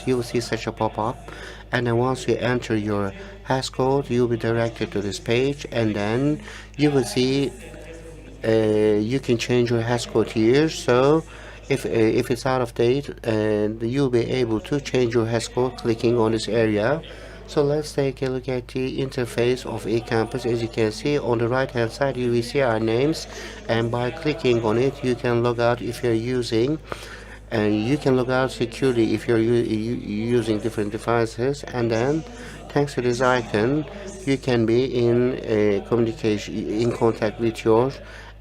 will see such a pop-up, and then once you enter your hash code, you'll be directed to this page, and then you will see you can change your hash code here. So if it's out of date, you'll be able to change your hash code clicking on this area. So let's take a look at the interface of eCampus. As you can see on the right hand side, you will see our names, and by clicking on it you can log out if you're using, and you can log out securely if you're using different devices, and then thanks to this icon you can be in communication, in contact with your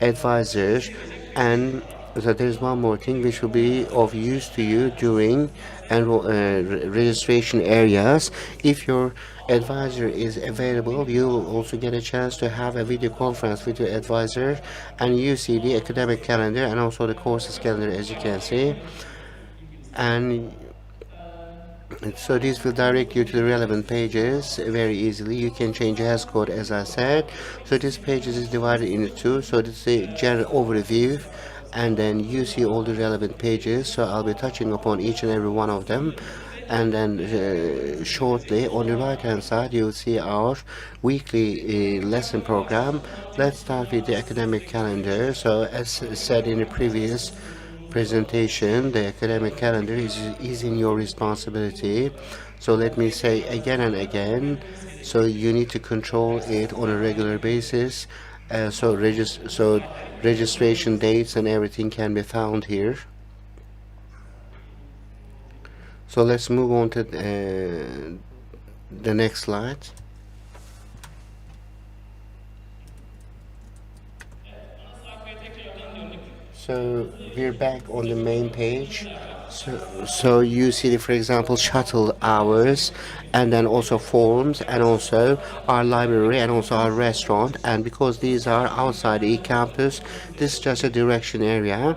advisors. And so there's one more thing which will be of use to you during registration areas. If your advisor is available, you will also get a chance to have a video conference with your advisor, and you see the academic calendar and also the courses calendar, as you can see. And so this will direct you to the relevant pages very easily. You can change your hash code, as I said. So this page is divided into two. So this is a general overview, and then you see all the relevant pages. So I'll be touching upon each and every one of them, and then shortly on the right hand side you'll see our weekly lesson program. Let's start with the academic calendar. So as said in the previous presentation, the academic calendar is in your responsibility. So let me say again and again, so you need to control it on a regular basis. So registration dates and everything can be found here. So let's move on to the next slide. So we're back on the main page. So you see, for example, shuttle hours, and then also forms, and also our library, and also our restaurant. And because these are outside eCampus, this is just a direction area.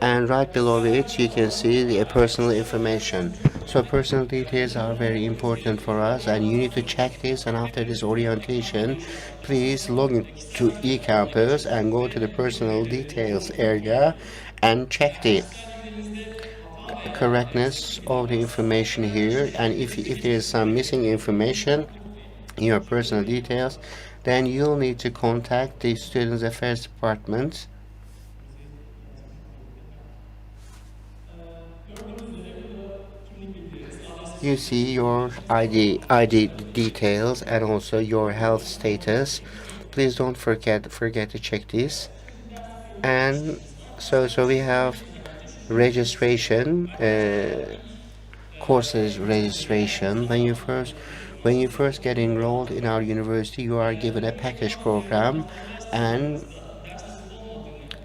And right below it you can see the personal information. So personal details are very important for us, and you need to check this. And after this orientation, please log into eCampus and go to the personal details area and check the correctness of the information here. And if there is some missing information in your personal details, then you'll need to contact the Students Affairs Department. You see your ID details and also your health status. Please don't forget to check this. And so we have registration, courses registration. When you first get enrolled in our university, you are given a package program, and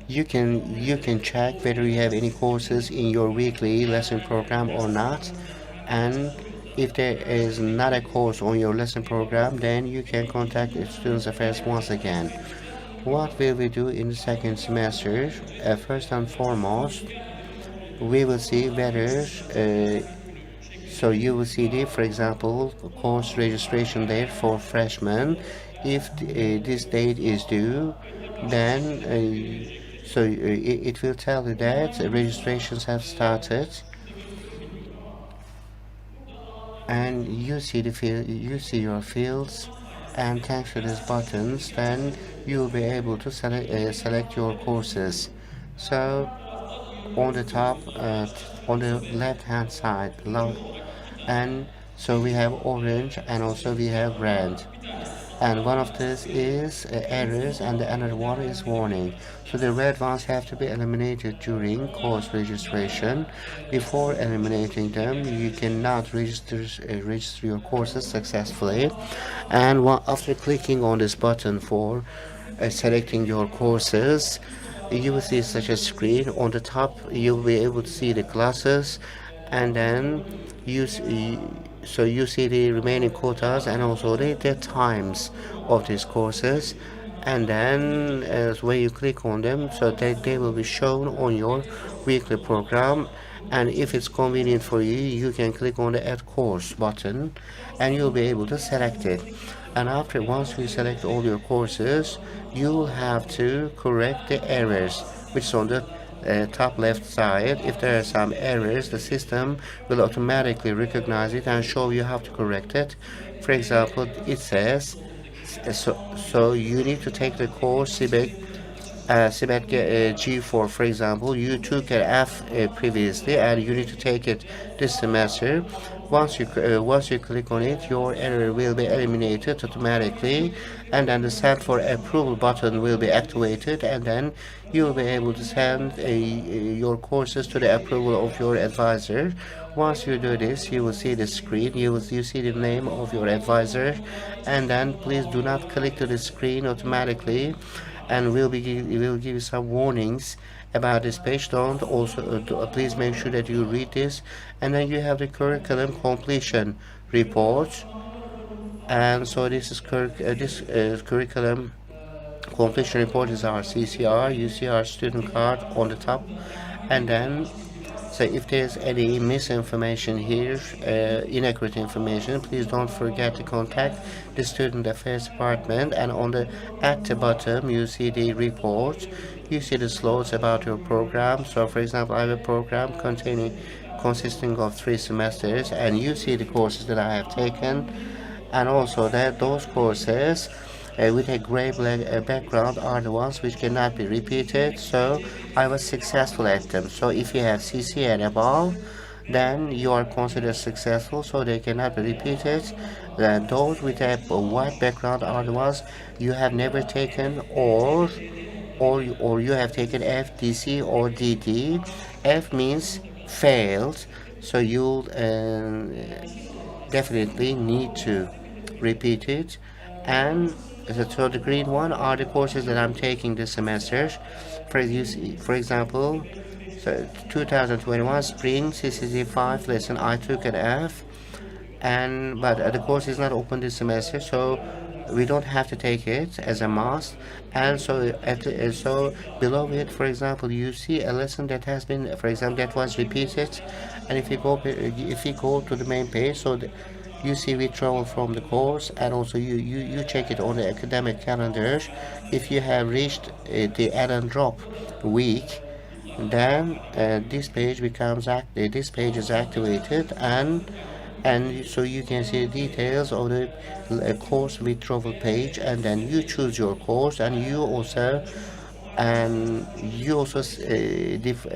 you can check whether you have any courses in your weekly lesson program or not. And if there is not a course on your lesson program, then you can contact the Students Affairs once again. What will we do in the second semester? First and foremost, we will see whether so you will see the, for example, course registration date for freshmen. If this date is due, then it will tell you that registrations have started. And you see your fields, and thanks to these buttons, then you will be able to select your courses. So on the top, on the left hand side, and so we have orange, and also we have red, and one of this is errors, and the another one is warning. So the red ones have to be eliminated during course registration. Before eliminating them, you cannot register your courses successfully. And after clicking on this button for selecting your courses, you will see such a screen. On the top you'll be able to see the classes, and then you see the remaining quotas and also the times of these courses. and then when you click on them, so they will be shown on your weekly program. And if it's convenient for you, you can click on the add course button and you'll be able to select it. And after once you select all your courses, you will have to correct the errors which is on the top left side. If there are some errors, the system will automatically recognize it and show you how to correct it. For example, it says so you need to take the course CBET G4, for example. You took an F previously, and you need to take it this semester. Once you click on it, your error will be eliminated automatically, and then the send for approval button will be activated, and then you will be able to send your courses to the approval of your advisor. Once you do this, you will see the screen. You see the name of your advisor, and then please do not click to the screen automatically, and we'll give you some warnings about this page. Don't also please make sure that you read this, and then you have the curriculum completion report. And so this is curriculum completion report is our CCR. You see our student card on the top, and then so if there's any misinformation here, inaccurate information, please don't forget to contact the Student Affairs Department. And at the bottom, you see the report. You see the slots about your program. So, for example, I have a program consisting of 3 semesters, and you see the courses that I have taken, and also that those courses with a gray background are the ones which cannot be repeated. So I was successful at them. So if you have CC and above, then you are considered successful, so they cannot be repeated. Then those with a white background are the ones you have never taken, or you have taken F, DC, or DD. F means failed, so you'll definitely need to repeat it. And so the green one are the courses that I'm taking this semester. For example, so 2021 spring CCC 5 lesson, I took an F, but the course is not open this semester, so we don't have to take it as a must. And so below it, for example, you see a lesson that has been, for example, that was repeated. And if you go to the main page, so you see withdrawal from the course, and also you check it on the academic calendar. If you have reached the add and drop week, then this page is activated, and so you can see the details of the course withdrawal page, and then you choose your course, and you also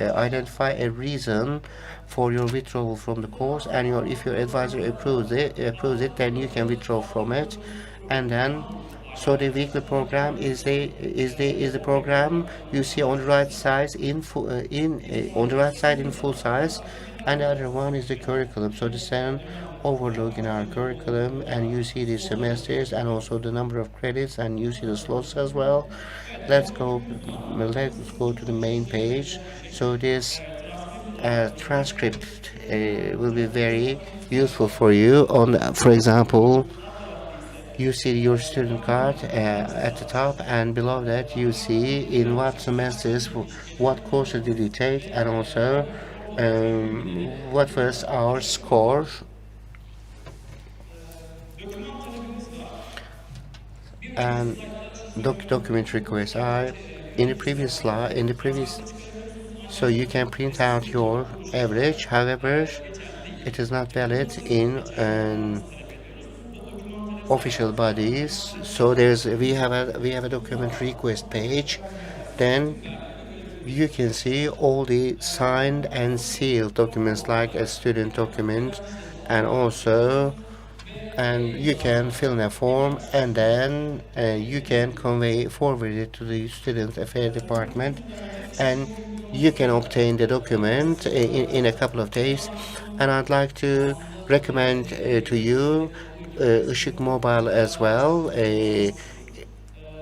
identify a reason for your withdrawal from the course, and if your advisor approves it, then you can withdraw from it. And then so the weekly program is the program you see on the right side in full size, and the other one is the curriculum. So this is an overlook in our curriculum, and you see the semesters and also the number of credits, and you see the slots as well. Let's go to the main page. So this transcript will be very useful for you. For example, you see your student card at the top, and below that you see in what semesters, what courses did you take, and also what was our score. And document requests are in the previous so you can print out your average. However, it is not valid in official bodies. So we have a document request page. Then you can see all the signed and sealed documents, like a student document, and you can fill in a form, and then you can forward it to the Student Affairs Department, and you can obtain the document in a couple of days. And I'd like to recommend to you Işık mobile as well.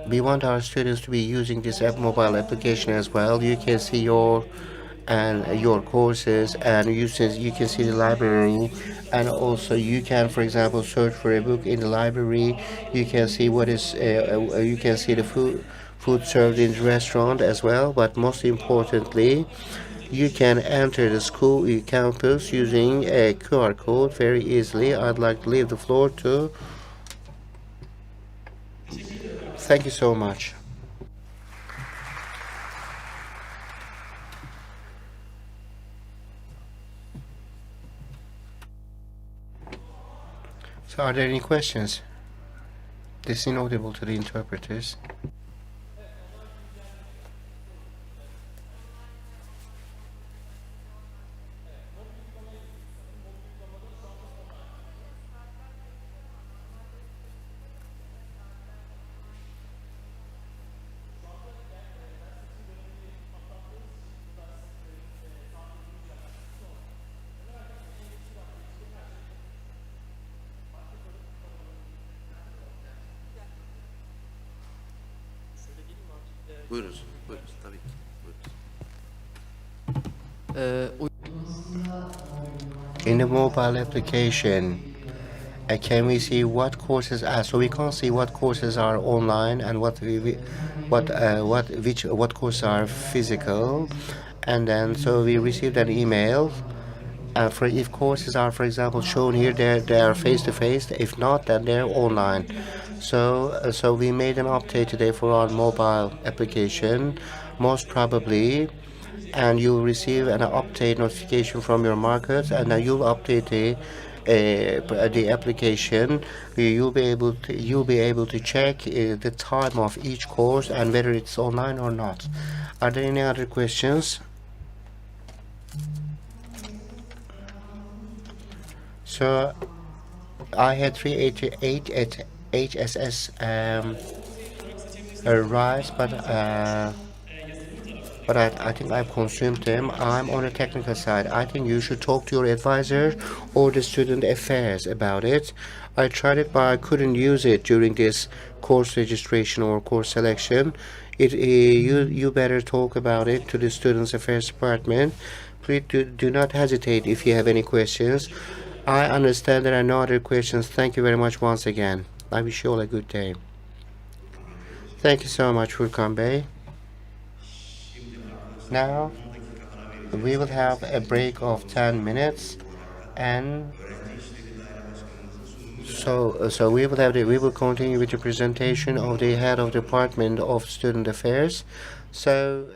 We want our students to be using this mobile application as well. You can see your and your courses, and you can see the library, and also you can, for example, search for a book in the library. You can see what is you can see the food served in the restaurant as well. But most importantly, you can enter the school campus using a QR code very easily. I'd like to leave the floor to. Thank you so much. So, are there any questions? This is inaudible to the interpreters. Buyurunuz. Buyurunuz. Tabii ki. Buyurunuz. In the mobile application, can we see what courses are? So we can't see what courses are online and what courses are physical, and then so we received an email. For if courses are, for example, shown here, they are face to face. If not, then they're online. So we made an update today for our mobile application, most probably, and you'll receive an update notification from your markets, and then you'll update the application. You'll be able to check the time of each course and whether it's online or not. Are there any other questions? So I had 388 at HSS rice, but I think I've consumed them. I'm on the technical side. I think you should talk to your advisor or the student affairs about it. I tried it, but I couldn't use it during this course registration or course selection. You better talk about it to the students affairs department. Please do not hesitate if you have any questions. I understand there are no other questions. Thank you very much once again. I wish you all a good day. Thank you so much, Furkan Bey. Now we will have a break of 10 minutes, and so we will continue with the presentation of the head of department of student affairs. So.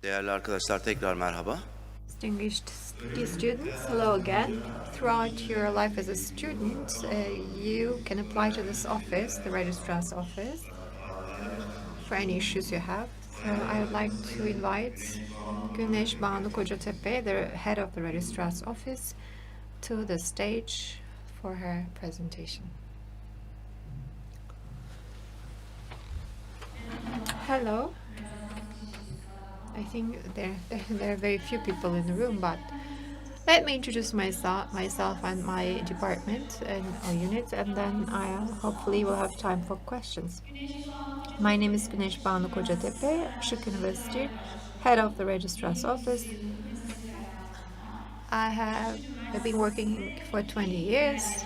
Değerli arkadaşlar tekrar merhaba. Distinguished students, hello again. Throughout your life as a student, you can apply to this office, the registrar's office, for any issues you have. So I would like to invite Güneş Banu Kocatepe, the head of the registrar's office, to the stage for her presentation. Hello. I think there are very few people in the room, but let me introduce myself and my department and our unit, and then I hopefully will have time for questions. My name is Güneş Banu Kocatepe, Işık University, head of the registrar's office. I've been working for 20 years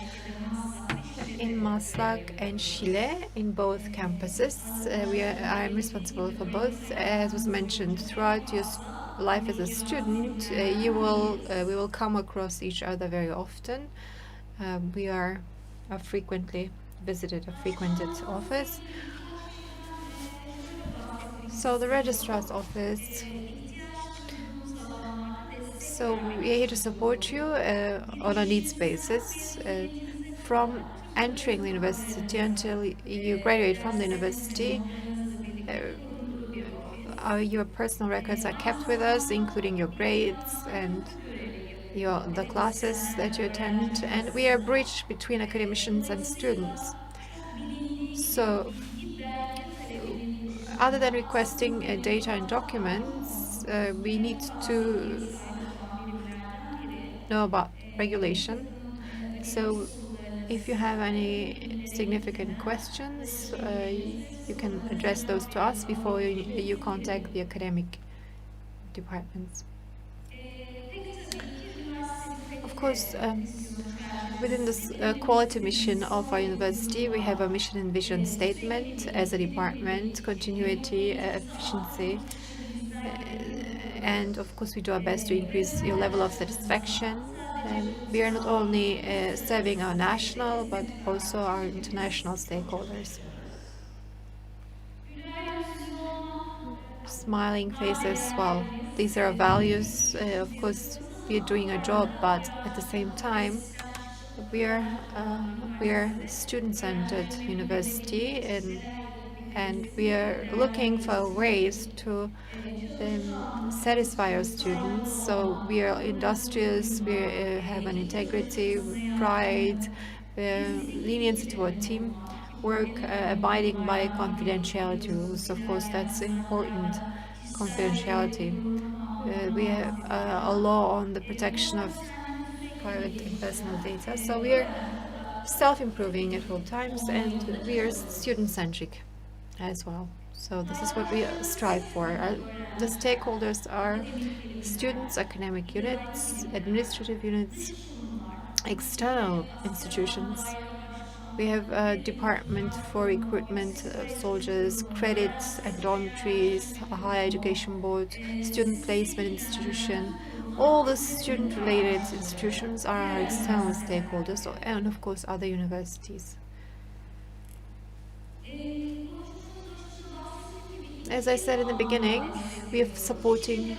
in Maslak and Şile in both campuses. I'm responsible for both. As was mentioned, throughout your life as a student, we will come across each other very often. We are a frequented office. So the registrar's office. So we're here to support you on a needs basis. From entering the university until you graduate from the university, your personal records are kept with us, including your grades and the classes that you attend, and we are a bridge between academicians and students. So, other than requesting data and documents, we need to know about regulation. So, if you have any significant questions, you can address those to us before you contact the academic departments. Of course, within this quality mission of our university, we have a mission and vision statement as a department: continuity, efficiency, and of course we do our best to increase your level of satisfaction. We are not only serving our national but also our international stakeholders. Smiling faces, well, these are our values. Of course, we are doing a job, but at the same time, we are student-centered university, and we are looking for ways to satisfy our students. So we are industrious, we have an integrity, pride, leniency toward team work, abiding by confidentiality rules. Of course, that's important, confidentiality. We have a law on the protection of private and personal data. So we are self-improving at all times, and we are student-centric as well. So this is what we strive for. The stakeholders are students, academic units, administrative units, external institutions. We have a department for recruitment of soldiers, credits and dormitories, a higher education board, student placement institution. All the student-related institutions are our external stakeholders, and of course other universities. As I said in the beginning, we are supporting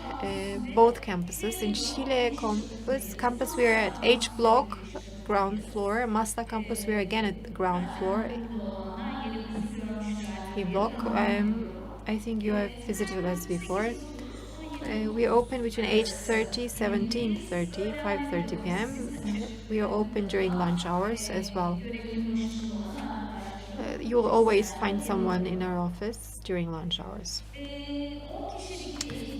both campuses. In Şile campus we are at H block, ground floor. Maslak campus we are again at the ground floor, E block. I think you have visited us before. We are open between 8:30, 17:30, 5:30 p.m. We are open during lunch hours as well. You will always find someone in our office during lunch hours.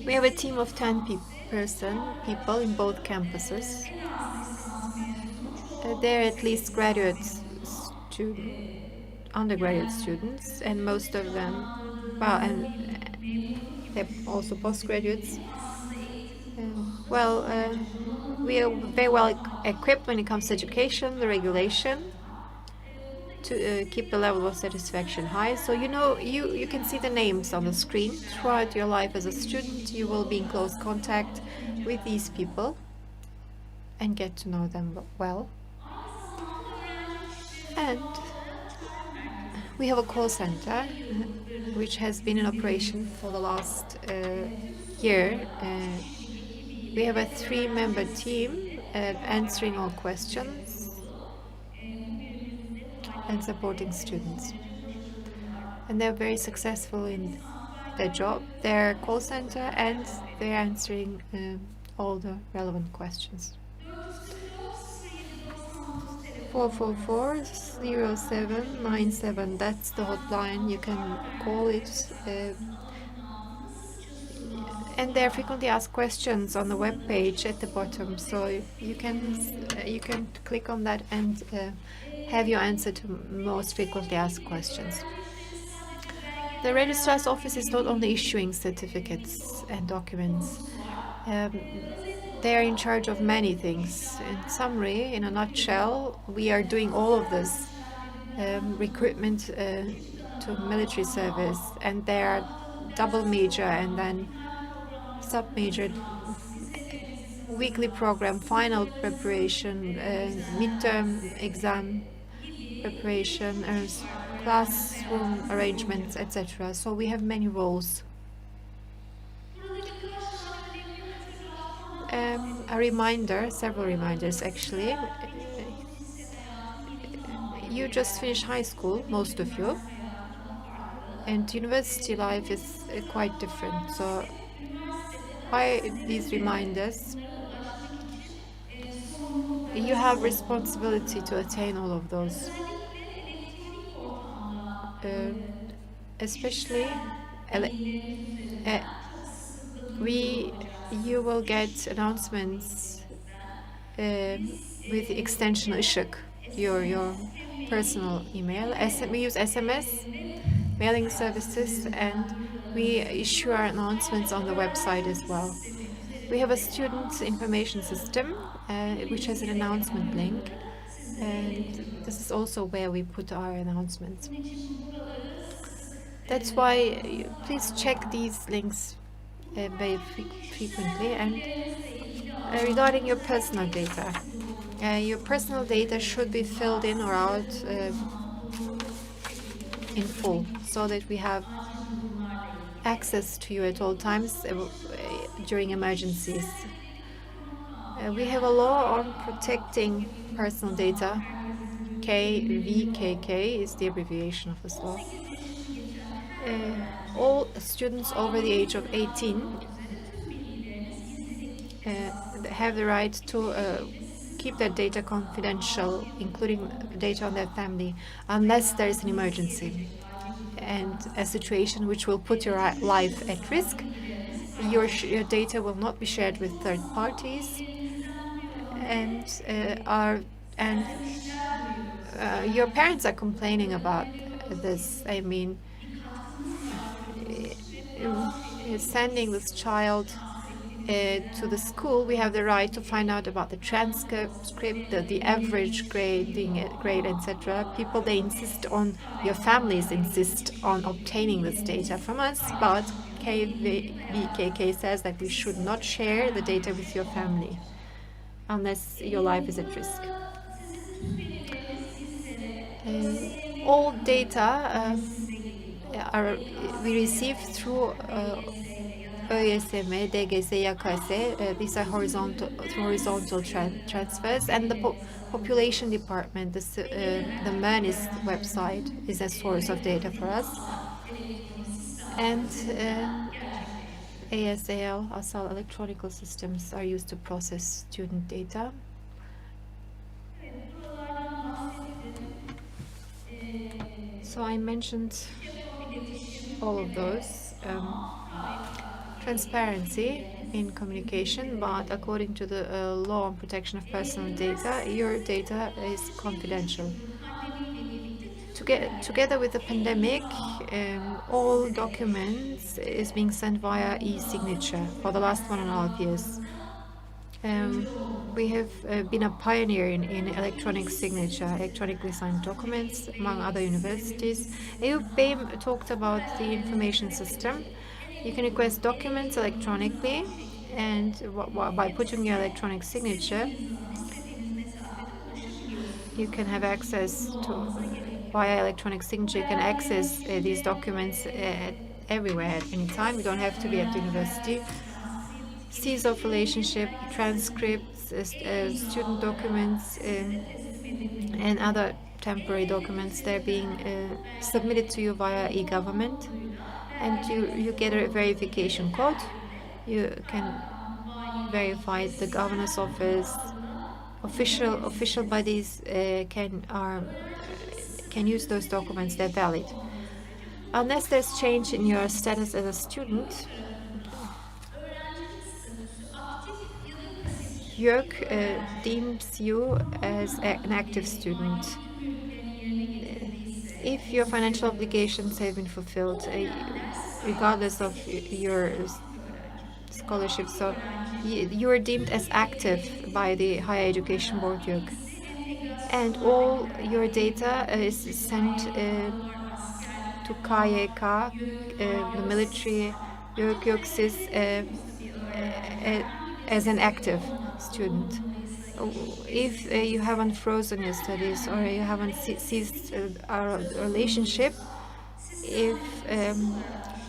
We have a team of 10 people in both campuses. They're at least undergraduate students, and most of them, well, and they're also postgraduates. We are very well equipped when it comes to education, the regulation, to keep the level of satisfaction high. So you can see the names on the screen. Throughout your life as a student, you will be in close contact with these people and get to know them well. And we have a call center which has been in operation for the last year, we have a 3-member team answering all questions and supporting students. And they're very successful in their job, their call center, and they're answering all the relevant questions. 444-0797, that's the hotline. You can call it. And there are frequently asked questions on the web page at the bottom, so you can click on that and have your answer to most frequently asked questions. The registrar's office is not only issuing certificates and documents. They are in charge of many things. In summary, in a nutshell, we are doing all of this recruitment to military service, and there are double major and then sub-major weekly program, final preparation, midterm exam preparation, classroom arrangements, etc. So we have many roles. A reminder, several reminders actually. You just finished high school, most of you, and university life is quite different. So by these reminders, you have responsibility to attain all of those. Especially, you will get announcements with the extension Işık, your personal email. We use SMS, mailing services, and we issue our announcements on the website as well. We have a student information system which has an announcement link, and this is also where we put our announcements. That's why please check these links very frequently. And regarding your personal data should be filled in or out in full, so that we have access to you at all times during emergencies. We have a law on protecting personal data. KVKK is the abbreviation of this law. All students over the age of 18 have the right to keep their data confidential, including data on their family, unless there is an emergency and a situation which will put your life at risk. Your data will not be shared with third parties, and your parents are complaining about this. I mean, sending this child to the school, we have the right to find out about the transcript, the average grade, etc. Your families insist on obtaining this data from us, but KVKK says that we should not share the data with your family unless your life is at risk. All data we receive through ÖSYM, DGS, YKS. These are horizontal transfers, and the population department, the MERNIS website, is a source of data for us. And ASAL electronic systems are used to process student data. So I mentioned all of those. Transparency in communication, but according to the law on protection of personal data, your data is confidential. Together with the pandemic, all documents is being sent via e-signature for the last 1.5 years. We have been a pioneer in electronic signature, electronically signed documents, among other universities. EUBEM talked about the information system. You can request documents electronically, and by putting your electronic signature, you can have access to, via electronic signature, you can access these documents everywhere at any time. You don't have to be at the university. cease of relationship, transcripts, student documents, and other temporary documents. They're being submitted to you via e-government, and you get a verification code. You can verify the governor's office. Official bodies can use those documents. They're valid. Unless there's change in your status as a student, YÖK deems you as an active student. If your financial obligations have been fulfilled, regardless of your scholarship, so you are deemed as active by the Higher Education Board YÖK. And all your data is sent to KYK, the military, YÖK as an active student. If you haven't frozen your studies or you haven't ceased our relationship,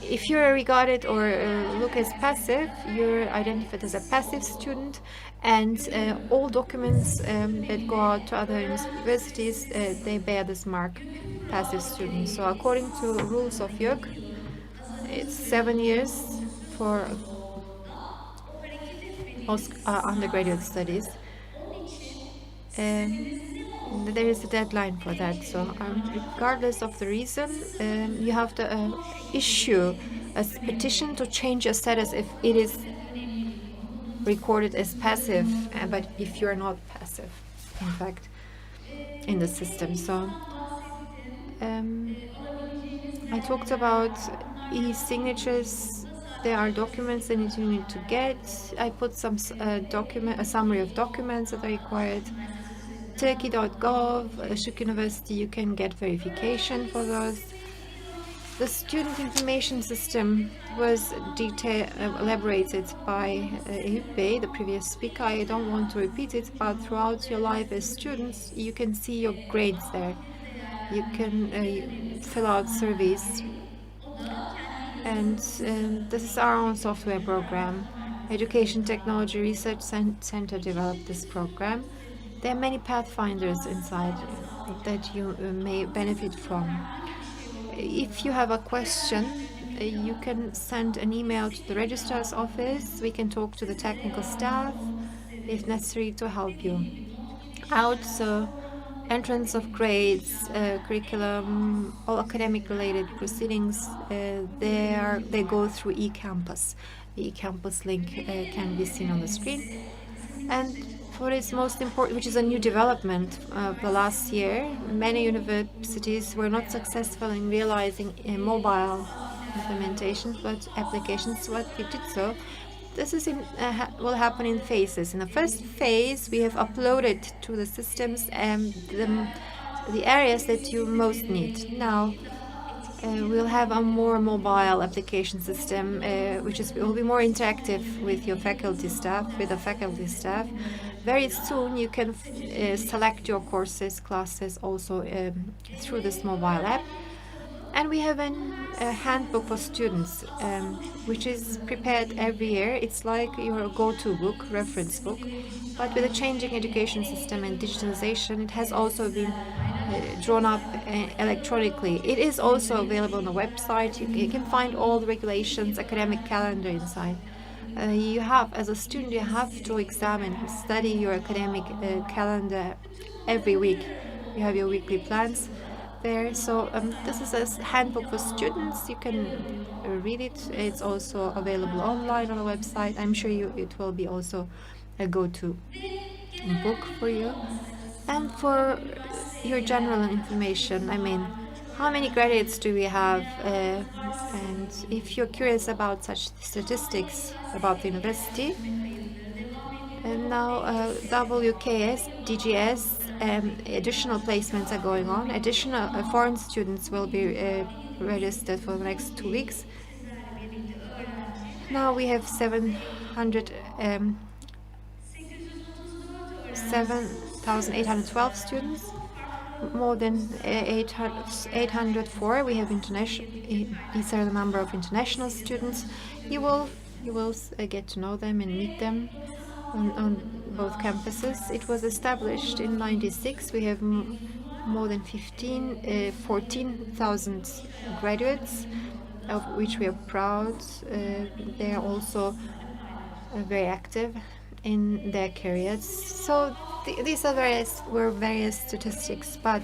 if you're regarded or look as passive, you're identified as a passive student, and all documents that go out to other universities, they bear this mark, passive student. So according to rules of YÖK, it's 7 years for undergraduate studies. There is a deadline for that. So regardless of the reason, you have to issue a petition to change your status if it is recorded as passive, but if you're not passive, in fact, in the system. So I talked about e-signatures. There are documents that you need to get. I put some a summary of documents that are required. Turkey.gov, Işık University, you can get verification for those. The student information system was elaborated by Eyüp Bey, the previous speaker. I don't want to repeat it, but throughout your life as students, you can see your grades there. You can fill out surveys. And this is our own software program. Education Technology Research Center developed this program. There are many pathfinders inside that you may benefit from. If you have a question, you can send an email to the registrar's office. We can talk to the technical staff if necessary to help you out. So entrance of grades, curriculum, all academic related proceedings, they go through eCampus. The eCampus link can be seen on the screen. And what is most important, which is a new development of the last year, many universities were not successful in realizing a mobile implementation, but applications. What we did so. This is will happen in phases. In the first phase, we have uploaded to the systems the areas that you most need. Now, we'll have a more mobile application system, which will be more interactive with your faculty staff, Very soon, you can select your courses, classes also through this mobile app. And we have a handbook for students, which is prepared every year. It's like your go-to book, reference book. But with a changing education system and digitalization, it has also been drawn up electronically. It is also available on the website. You can find all the regulations, academic calendar inside. You have, as a student, you have to study your academic calendar every week. You have your weekly plans there. So this is a handbook for students. You can read it. It's also available online on the website. I'm sure it will be also a go-to book for you. And for your general information, I mean, how many graduates do we have? And if you're curious about such statistics about the university, and now WKS, DGS, additional placements are going on. Additional foreign students will be registered for the next 2 weeks. Now we have 7,812 students, more than 804. We have international. These are the number of international students. You will You will get to know them and meet them on both campuses. It was established in '96. We have more than 14,000 graduates, of which we are proud. They are also very active in their careers. So these are various statistics. But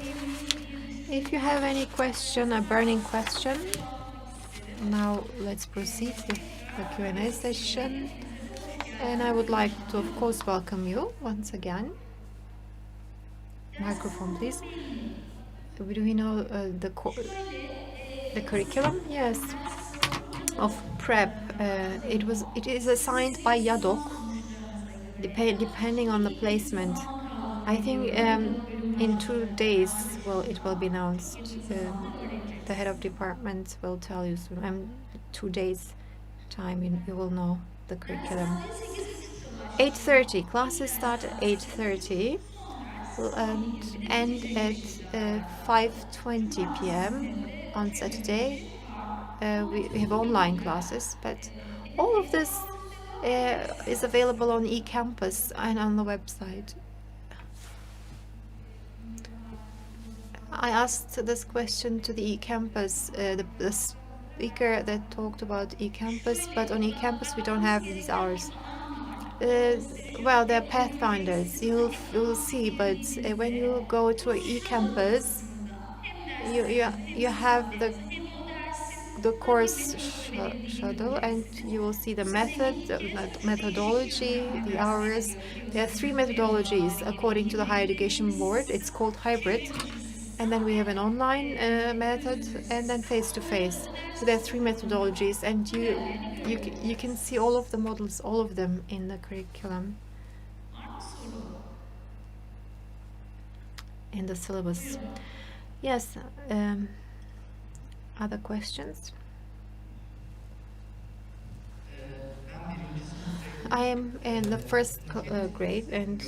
if you have any question, a burning question, now let's proceed with the Q&A session. And I would like to, of course, welcome you once again. Microphone, please. Do we know the curriculum? Yes, of prep. It is assigned by YADOK, depending on the placement. I think in 2 days, well, it will be announced. The head of department will tell you soon. 2 days time, you will know the curriculum. 8:30 classes start at 8:30 and end at 5:20 p.m. on Saturday. We have online classes, but all of this is available on eCampus and on the website. I asked this question to the eCampus, the speaker that talked about eCampus, but on eCampus we don't have these hours. Well, they're pathfinders, you'll see, but when you go to eCampus, you have the course schedule, and you will see the methodology, the hours. There are 3 methodologies according to the Higher Education Board. It's called hybrid. And then we have an online method, and then face-to-face. So there are 3 methodologies, and you can see all of the models, all of them in the curriculum, in the syllabus. Yes. Other questions? I am in the first grade and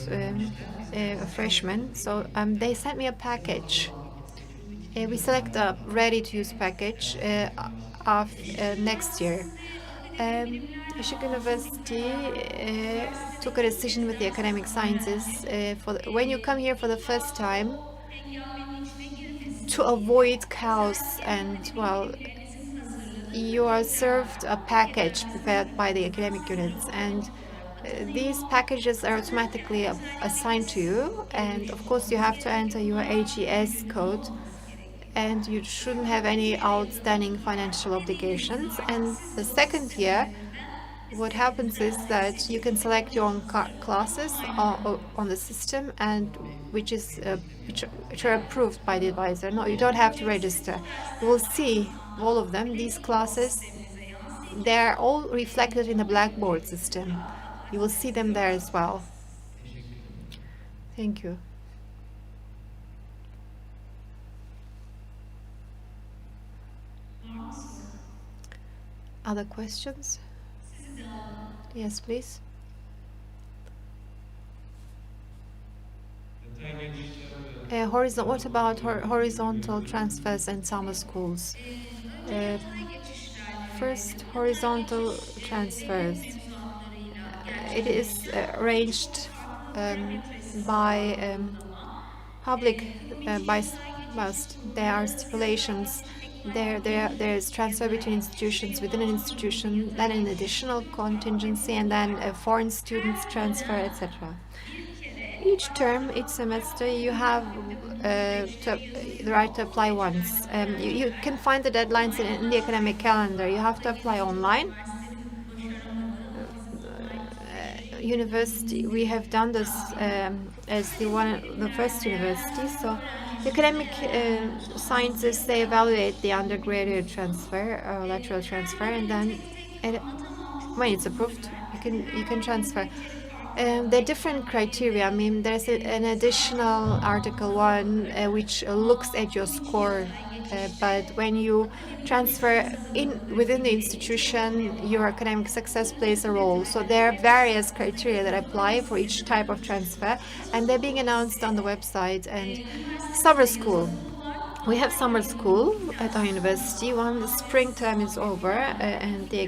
a freshman, so they sent me a package. We select a ready-to-use package of next year. Işık University took a decision with the academic sciences when you come here for the first time, to avoid chaos, and well, you are served a package prepared by the academic units, and these packages are automatically assigned to you, and of course you have to enter your AGS code, and you shouldn't have any outstanding financial obligations. And the second year, what happens is that you can select your own classes on the system, and which are approved by the advisor. No, you don't have to register. You will see all of them. These classes, they're all reflected in the Blackboard system. You will see them there as well. Thank you. Other questions? Yes, please. What about horizontal transfers and summer schools? First, horizontal transfers. It is arranged by public, there are stipulations. There is transfer between institutions, within an institution, then an additional contingency, and then foreign students transfer, etc. Each term, each semester, you have the right to apply once. You can find the deadlines in the academic calendar. You have to apply online. University, we have done this as the first university. So the academic sciences, they evaluate the undergraduate transfer, lateral transfer, and then when it's approved, you can transfer. There are different criteria. I mean, there's an additional Article 1 which looks at your score, but when you transfer within the institution, your academic success plays a role. So there are various criteria that apply for each type of transfer, and they're being announced on the website. And summer school. We have summer school at our university. When the spring term is over and the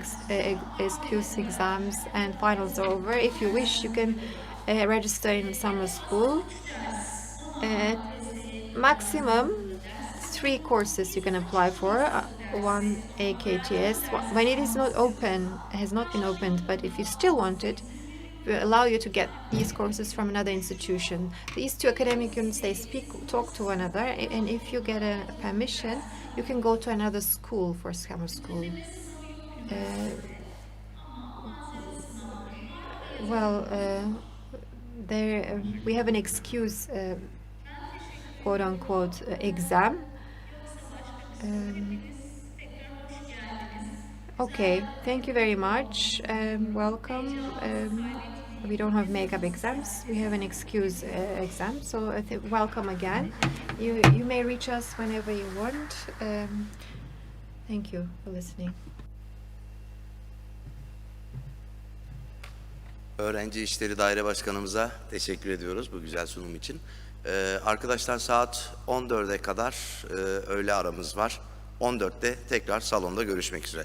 excuse exams and finals are over, if you wish, you can register in summer school. Maximum 3 courses you can apply for. One AKTS. When it is not open, has not been opened, but if you still want it, will allow you to get these courses from another institution. These two academic units, they talk to one another, and if you get a permission, you can go to another school for summer school. Well, there we have an excuse, quote unquote, exam. Okay, thank you very much. Welcome. We don't have makeup exams. We have an excuse exam. So welcome again. You may reach us whenever you want. Thank you for listening. Öğrenci İşleri Daire Başkanımıza teşekkür ediyoruz bu güzel sunum için. Arkadaşlar saat 14'e kadar öğle aramız var. 14'te tekrar salonda görüşmek üzere.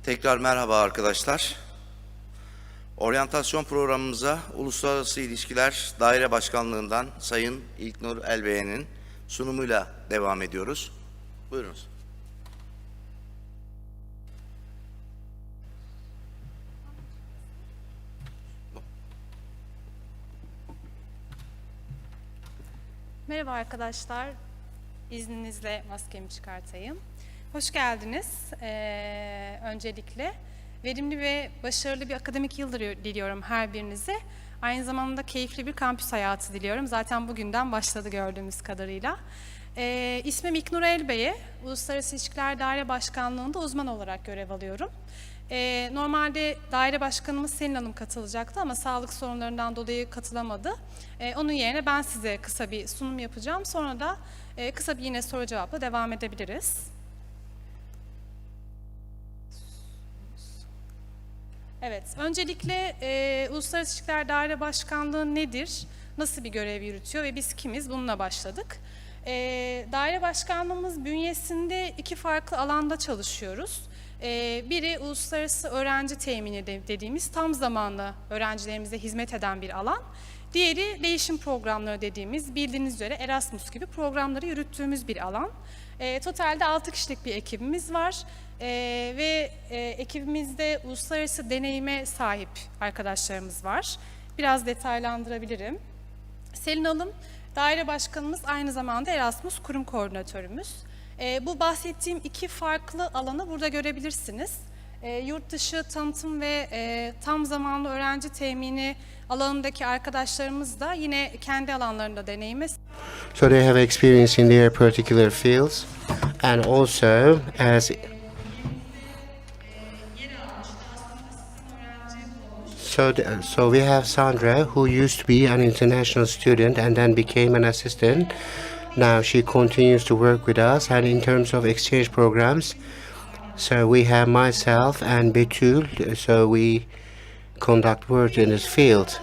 Tekrar merhaba arkadaşlar. Oryantasyon programımıza Uluslararası İlişkiler Daire Başkanlığından Sayın İlknur Elbey'in sunumuyla devam ediyoruz. Buyurunuz. Merhaba arkadaşlar. İzninizle maskemi çıkartayım. Hoş geldiniz. Öncelikle verimli ve başarılı bir akademik yıl diliyorum her birinize. Aynı zamanda keyifli bir kampüs hayatı diliyorum. Zaten bugünden başladı gördüğümüz kadarıyla. İsmim İlknur Elbey'e. Uluslararası İlişkiler Daire Başkanlığı'nda uzman olarak görev alıyorum. Normalde daire başkanımız Selin Hanım katılacaktı ama sağlık sorunlarından dolayı katılamadı. Onun yerine ben size kısa bir sunum yapacağım. Sonra da kısa bir yine soru cevapla devam edebiliriz. Evet, öncelikle Uluslararası İlişkiler Daire Başkanlığı nedir? Nasıl bir görev yürütüyor ve biz kimiz? Bununla başladık. Daire Başkanlığımız bünyesinde iki farklı alanda çalışıyoruz. Biri uluslararası öğrenci temini dediğimiz tam zamanlı öğrencilerimize hizmet eden bir alan. Diğeri değişim programları dediğimiz bildiğiniz üzere Erasmus gibi programları yürüttüğümüz bir alan. Totalde 6 kişilik bir ekibimiz var ve ekibimizde uluslararası deneyime sahip arkadaşlarımız var. Biraz detaylandırabilirim. Selin Hanım, daire başkanımız, aynı zamanda Erasmus kurum koordinatörümüz. Bu bahsettiğim iki farklı alanı burada görebilirsiniz. Yurt dışı tanıtım ve tam zamanlı öğrenci temini alanındaki arkadaşlarımız da yine kendi alanlarında deneyime. So they have experience in their particular fields, and also as so we have Sandra, who used to be an international student and then became an assistant. Now she continues to work with us, and in terms of exchange programs, so we have myself and Betül, so we conduct work in this field.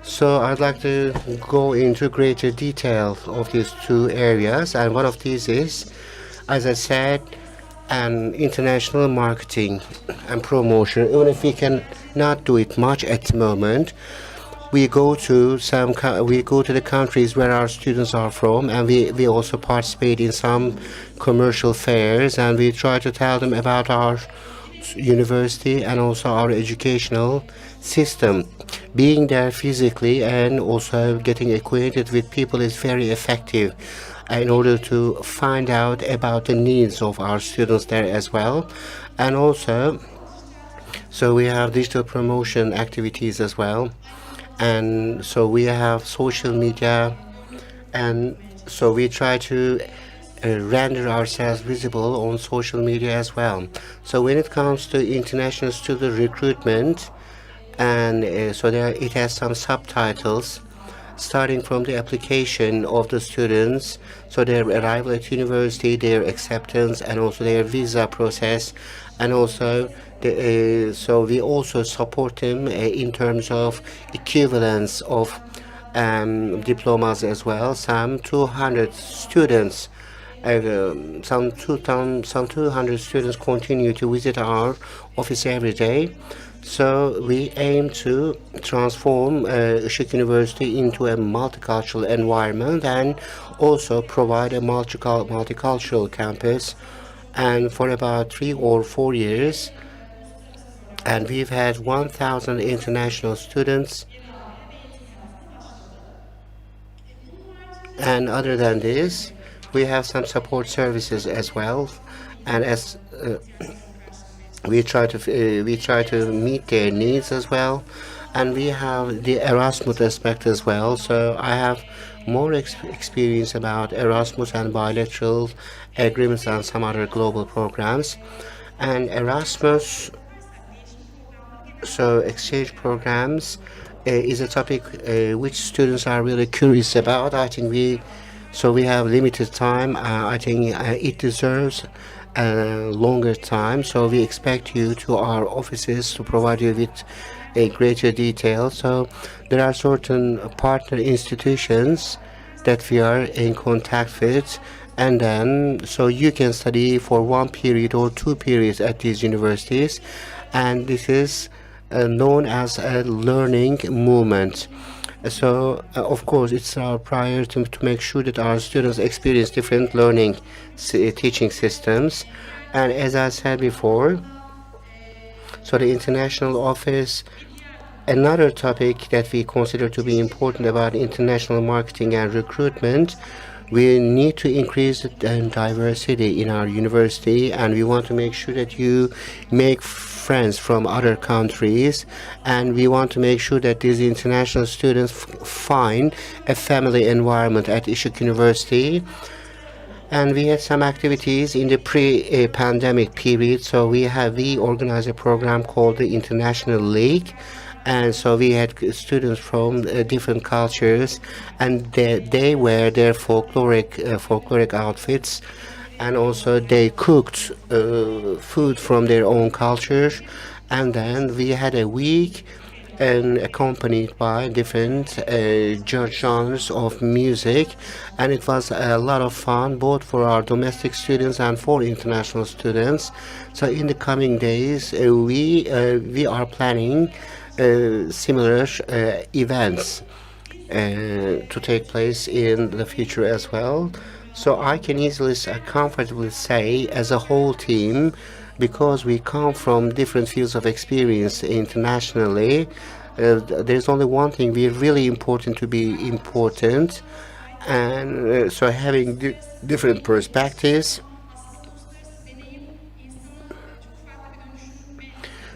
So I'd like to go into greater detail of these two areas, and one of these is, as I said, international marketing and promotion. Even if we can not do it much at the moment, we go to the countries where our students are from, and we also participate in some commercial fairs, and we try to tell them about our university and also our educational system. Being there physically and also getting acquainted with people is very effective in order to find out about the needs of our students there as well. And also, so we have digital promotion activities as well. And so we have social media, and so we try to render ourselves visible on social media as well. So when it comes to international student recruitment, and so there it has some subtitles starting from the application of the students, so their arrival at university, their acceptance, and also their visa process, and also so we also support them in terms of equivalence of diplomas as well. Some 200 students, some 200 students continue to visit our office every day. So we aim to transform Işık University into a multicultural environment and also provide a multicultural campus. And for about 3 or 4 years, and we've had 1,000 international students. And other than this, we have some support services as well, and as we try to meet their needs as well, and we have the Erasmus aspect as well. So I have more experience about Erasmus and bilateral agreements and some other global programs. And Erasmus, so exchange programs, is a topic which students are really curious about. I think we have limited time. I think it deserves a longer time. So we expect you to our offices to provide you with a greater detail. So there are certain partner institutions that we are in contact with, and then so you can study for 1 period or 2 periods at these universities, and this is known as a learning movement. So of course it's our priority to make sure that our students experience different learning teaching systems. And as I said before, so the international office, another topic that we consider to be important about international marketing and recruitment, we need to increase the diversity in our university, and we want to make sure that you make friends from other countries, and we want to make sure that these international students find a family environment at Işık University. And we had some activities in the pre-pandemic period. So we organized a program called the International League, and so we had students from different cultures, and they wear their folkloric outfits, and also they cooked food from their own culture. And then we had a week and accompanied by different genres of music, and it was a lot of fun both for our domestic students and for international students. So in the coming days we are planning similar events to take place in the future as well. So I can easily comfortably say, as a whole team, because we come from different fields of experience internationally, there's only one thing we really important to be important, and so having different perspectives.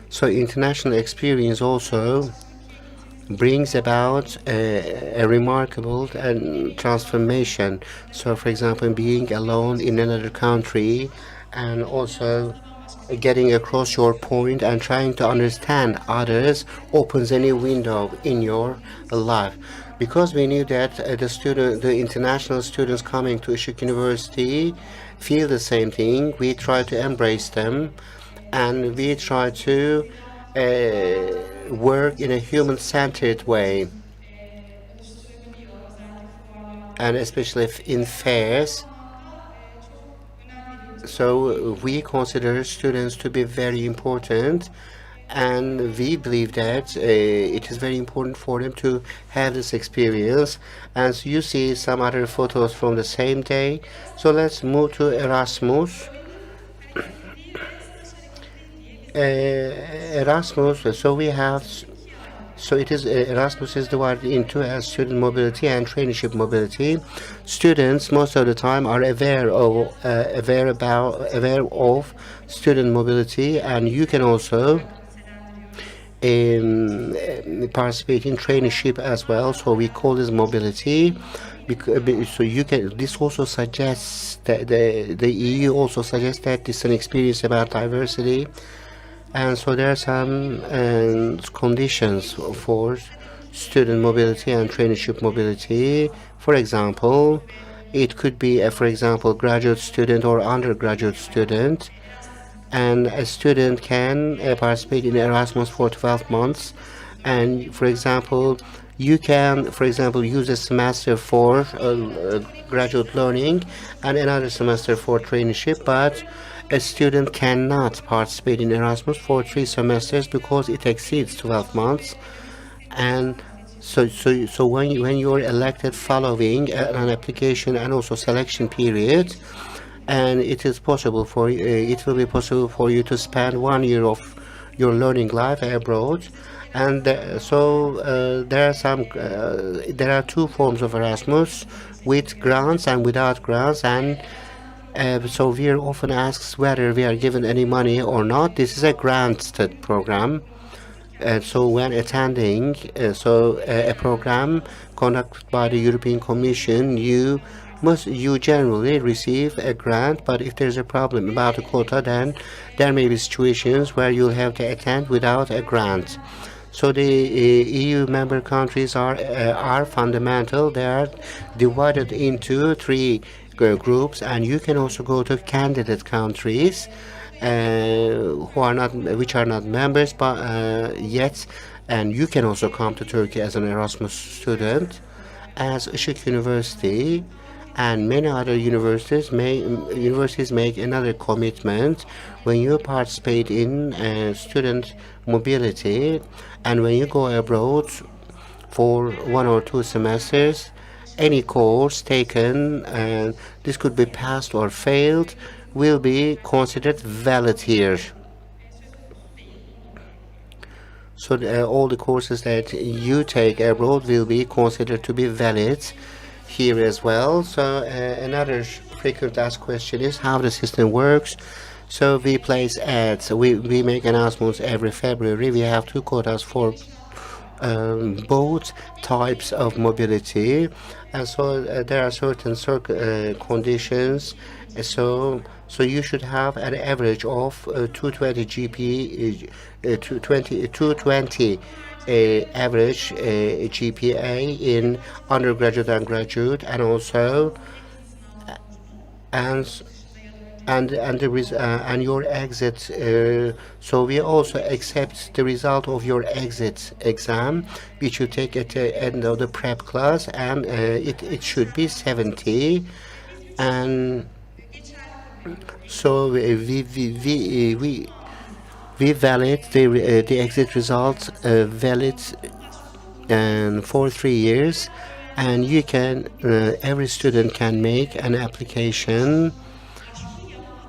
So international experience also brings about a remarkable transformation. So for example, being alone in another country and also getting across your point and trying to understand others opens a new window in your life. Because we knew that the international students coming to Işık University feel the same thing, we try to embrace them, and we try to work in a human-centered way, and especially in fairs. So we consider students to be very important, and we believe that it is very important for them to have this experience. And so you see some other photos from the same day. So let's move to Erasmus. Erasmus, so we have, so it is Erasmus is divided into as student mobility and traineeship mobility. Students most of the time are aware of student mobility, and you can also participate in traineeship as well. So we call this mobility. So you can. This also suggests that the EU also suggests that this is an experience about diversity. And so there are some conditions for student mobility and traineeship mobility. For example, it could be for example, graduate student or undergraduate student, and a student can participate in Erasmus for 12 months. And for example, you can, for example, use a semester for graduate learning and another semester for traineeship, but a student cannot participate in Erasmus for 3 semesters because it exceeds 12 months. And so when you're elected following an application and also selection period, and it is possible for it will be possible for you to spend 1 year of your learning life abroad. And there are 2 forms of Erasmus, with grants and without grants. And so we are often asked whether we are given any money or not. This is a granted program. And so when attending a program conducted by the European Commission, you generally receive a grant. But if there's a problem about a quota, then there may be situations where you'll have to attend without a grant. So the EU member countries are fundamental. They are divided into 3 groups, and you can also go to candidate countries which are not members but yet, and you can also come to Turkey as an Erasmus student. As Işık University, And many other universities make another commitment when you participate in student mobility, and when you go abroad for 1 or 2 semesters, any course taken, and this could be passed or failed, will be considered valid here. So all the courses that you take abroad will be considered to be valid here as well. So another frequent asked question is how the system works. So we place ads. We make announcements every February. We have 2 quotas for both types of mobility, and so there are certain conditions. So you should have an average of 220 220 average GPA in undergraduate and graduate, and also and your exit. So we also accept the result of your exit exam, which you take at the end of the prep class, and it should be 70. And so we valid the exit results valid and for 3 years, and you can every student can make an application,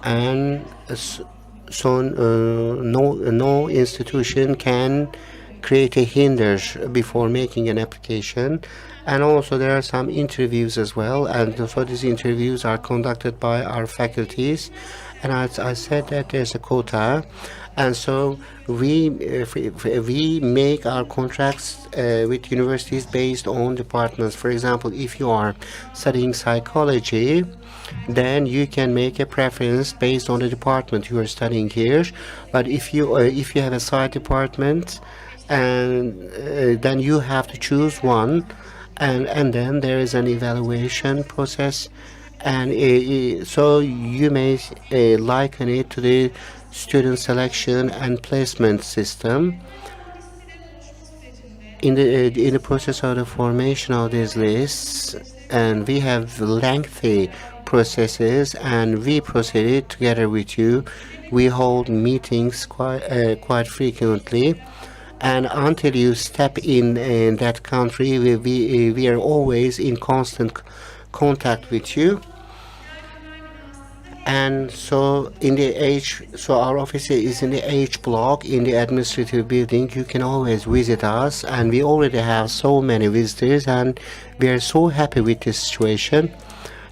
and so no institution can create a hinder before making an application. And also there are some interviews as well, and so these interviews are conducted by our faculties. And as I said, that there's a quota, and so we make our contracts with universities based on departments. For example, if you are studying psychology, then you can make a preference based on the department you are studying here. But if you have a side department, and then you have to choose one, and then there is an evaluation process, and so you may liken it to the student selection and placement system. In the process of the formation of these lists, and we have lengthy processes, and we proceeded together with you. We hold meetings quite frequently, and until you step in that country, we are always in constant contact with you. And so our office is in the H block in the administrative building. You can always visit us, and we already have so many visitors, and we are so happy with this situation.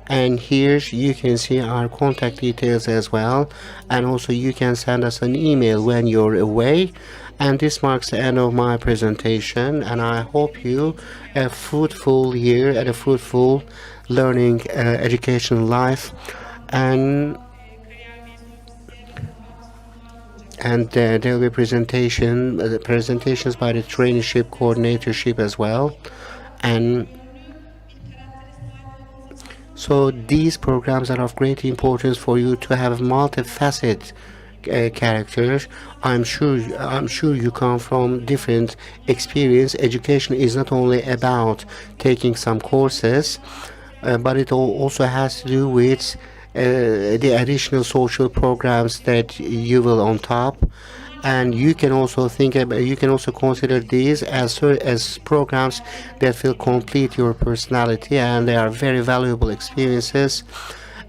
And here you can see our contact details as well, and also you can send us an email when you're away. And this marks the end of my presentation, and I hope you a fruitful year and a fruitful learning educational life. And there will be presentations by the traineeship coordinatorship as well. And so these programs are of great importance for you to have multifaceted characters. I'm sure you come from different experience. Education is not only about taking some courses, but it also has to do with the additional social programs that you will on top. And you can also consider these as programs that will complete your personality, and they are very valuable experiences.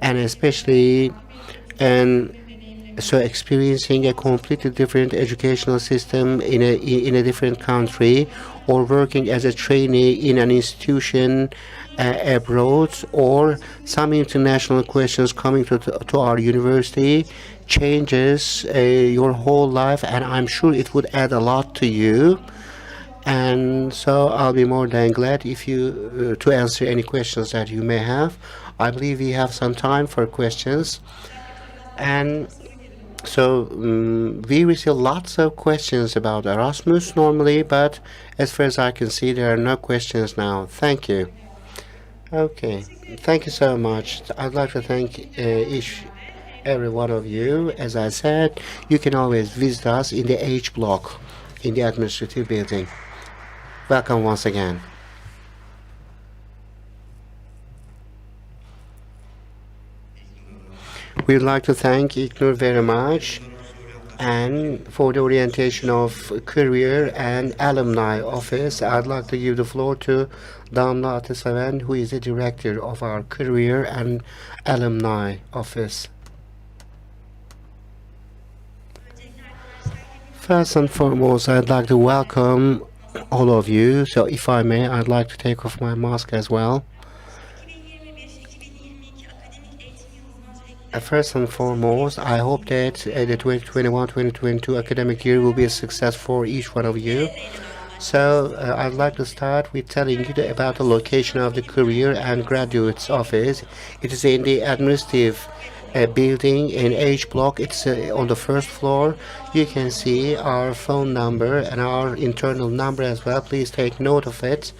And especially so experiencing a completely different educational system in a different country, or working as a trainee in an institution abroad, or some international questions coming to our university changes your whole life, and I'm sure it would add a lot to you. And so I'll be more than glad if you to answer any questions that you may have. I believe we have some time for questions. And so we receive lots of questions about Erasmus normally, but as far as I can see, there are no questions now. Thank you. Okay, thank you so much. I'd like to thank every one of you. As I said, you can always visit us in the H block in the administrative building. Welcome once again. We'd like to thank İlknur very much and for the orientation of career and alumni office. I'd like to give the floor to Damla Ateseven, who is the director of our career and alumni office. First and foremost, I'd like to welcome all of you. So if I may, I'd like to take off my mask as well. 2021-2022 akademik eğitim yılından First and foremost, I hope that the 2021-2022 academic year will be a success for each one of you. So I'd like to start with telling you about the location of the Career and Graduates Office. It is in the administrative building in H block. It's on the first floor. You can see our phone number and our internal number as well. Please take note of it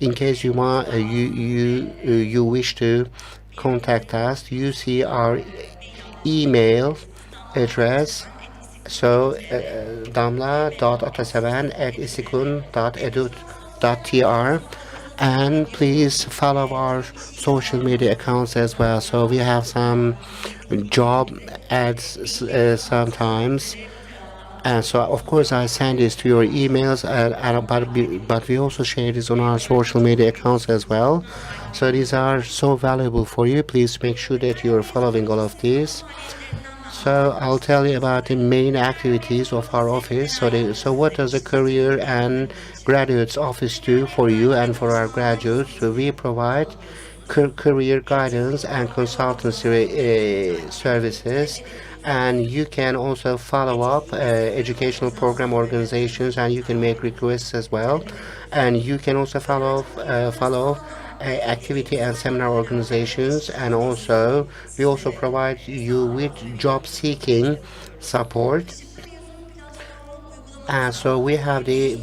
in case you wish to contact us. You see our email address. So damla.ataseven@isikun.edu.tr, and please follow our social media accounts as well. So we have some job ads sometimes, and so of course I send this to your emails, but we also share this on our social media accounts as well. So these are so valuable for you. Please make sure that you're following all of these. So I'll tell you about the main activities of our office. So what does the Career and Graduates Office do for you and for our graduates? So we provide career guidance and consultancy services, and you can also follow up educational program organizations, and you can make requests as well, and you can also follow activity and seminar organizations, and also we also provide you with job seeking support. And so we have the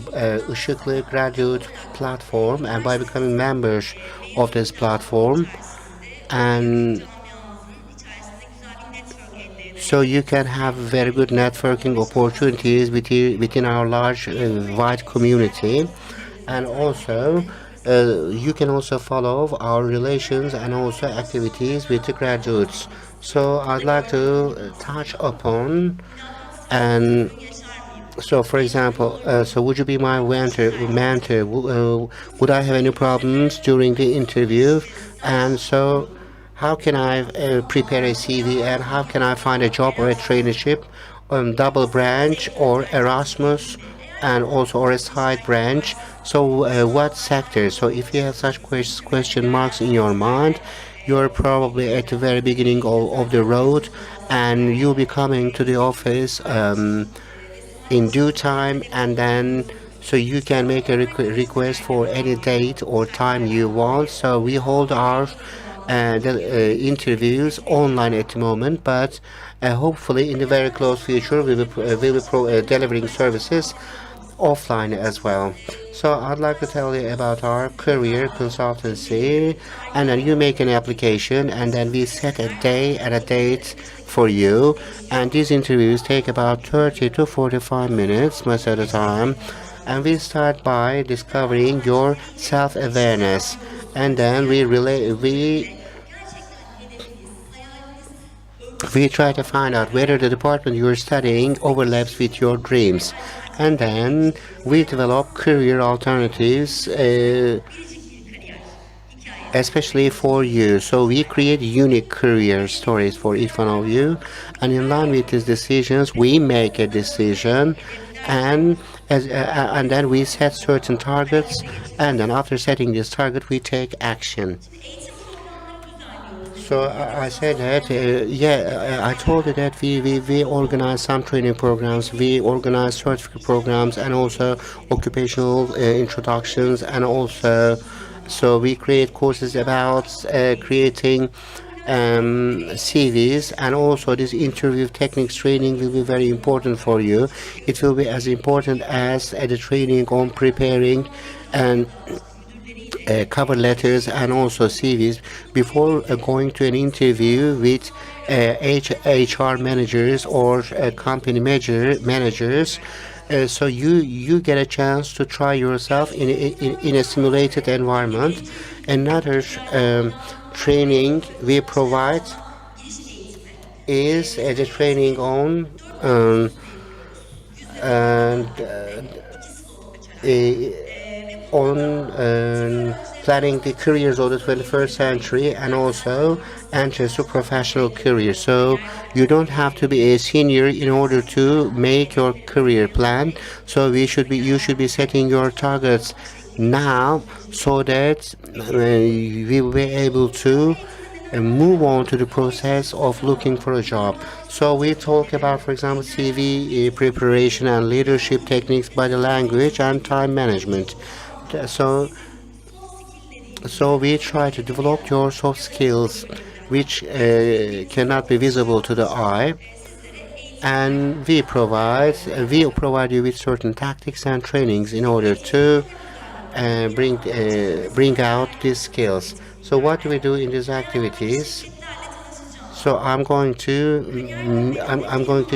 Işık graduate platform, and by becoming members of this platform, and so you can have very good networking opportunities within our large wide community, and also you can also follow our relations and also activities with the graduates. So I'd like to touch upon, and so for example, so would you be my mentor? Would I have any problems during the interview? And so how can I prepare a CV, and how can I find a job or a traineeship, double branch or Erasmus, and also or a side branch? So what sector? So if you have such question marks in your mind, you're probably at the very beginning of the road, and you'll be coming to the office in due time, and then so you can make a request for any date or time you want. So we hold our interviews online at the moment, but hopefully in the very close future we will be delivering services offline as well. So I'd like to tell you about our career consultancy, and then you make an application, and then we set a day and a date for you, and these interviews take about 30 to 45 minutes most of the time, and we start by discovering your self-awareness, and then we try to find out whether the department you're studying overlaps with your dreams, and then we develop career alternatives especially for you. So we create unique career stories for each one of you, and in line with these decisions we make a decision, and then we set certain targets, and then after setting this target we take action. So I said that, I told you that we organize some training programs, we organize certificate programs, and also occupational introductions, and also so we create courses about creating CVs, and also this interview techniques training will be very important for you. It will be as important as the training on preparing and cover letters and also CVs before going to an interview with HR managers or company managers. So you get a chance to try yourself in a simulated environment. Another training we provide is the training and on planning the careers of the 21st century and also enters to professional career. So you don't have to be a senior in order to make your career plan. So you should be setting your targets now so that we will be able to move on to the process of looking for a job. So we talk about, for example, CV preparation and leadership techniques, body language, and time management. So, so we try to develop your soft skills, which cannot be visible to the eye, and we provide you with certain tactics and trainings in order to bring out these skills. So what do we do in these activities? So I'm going to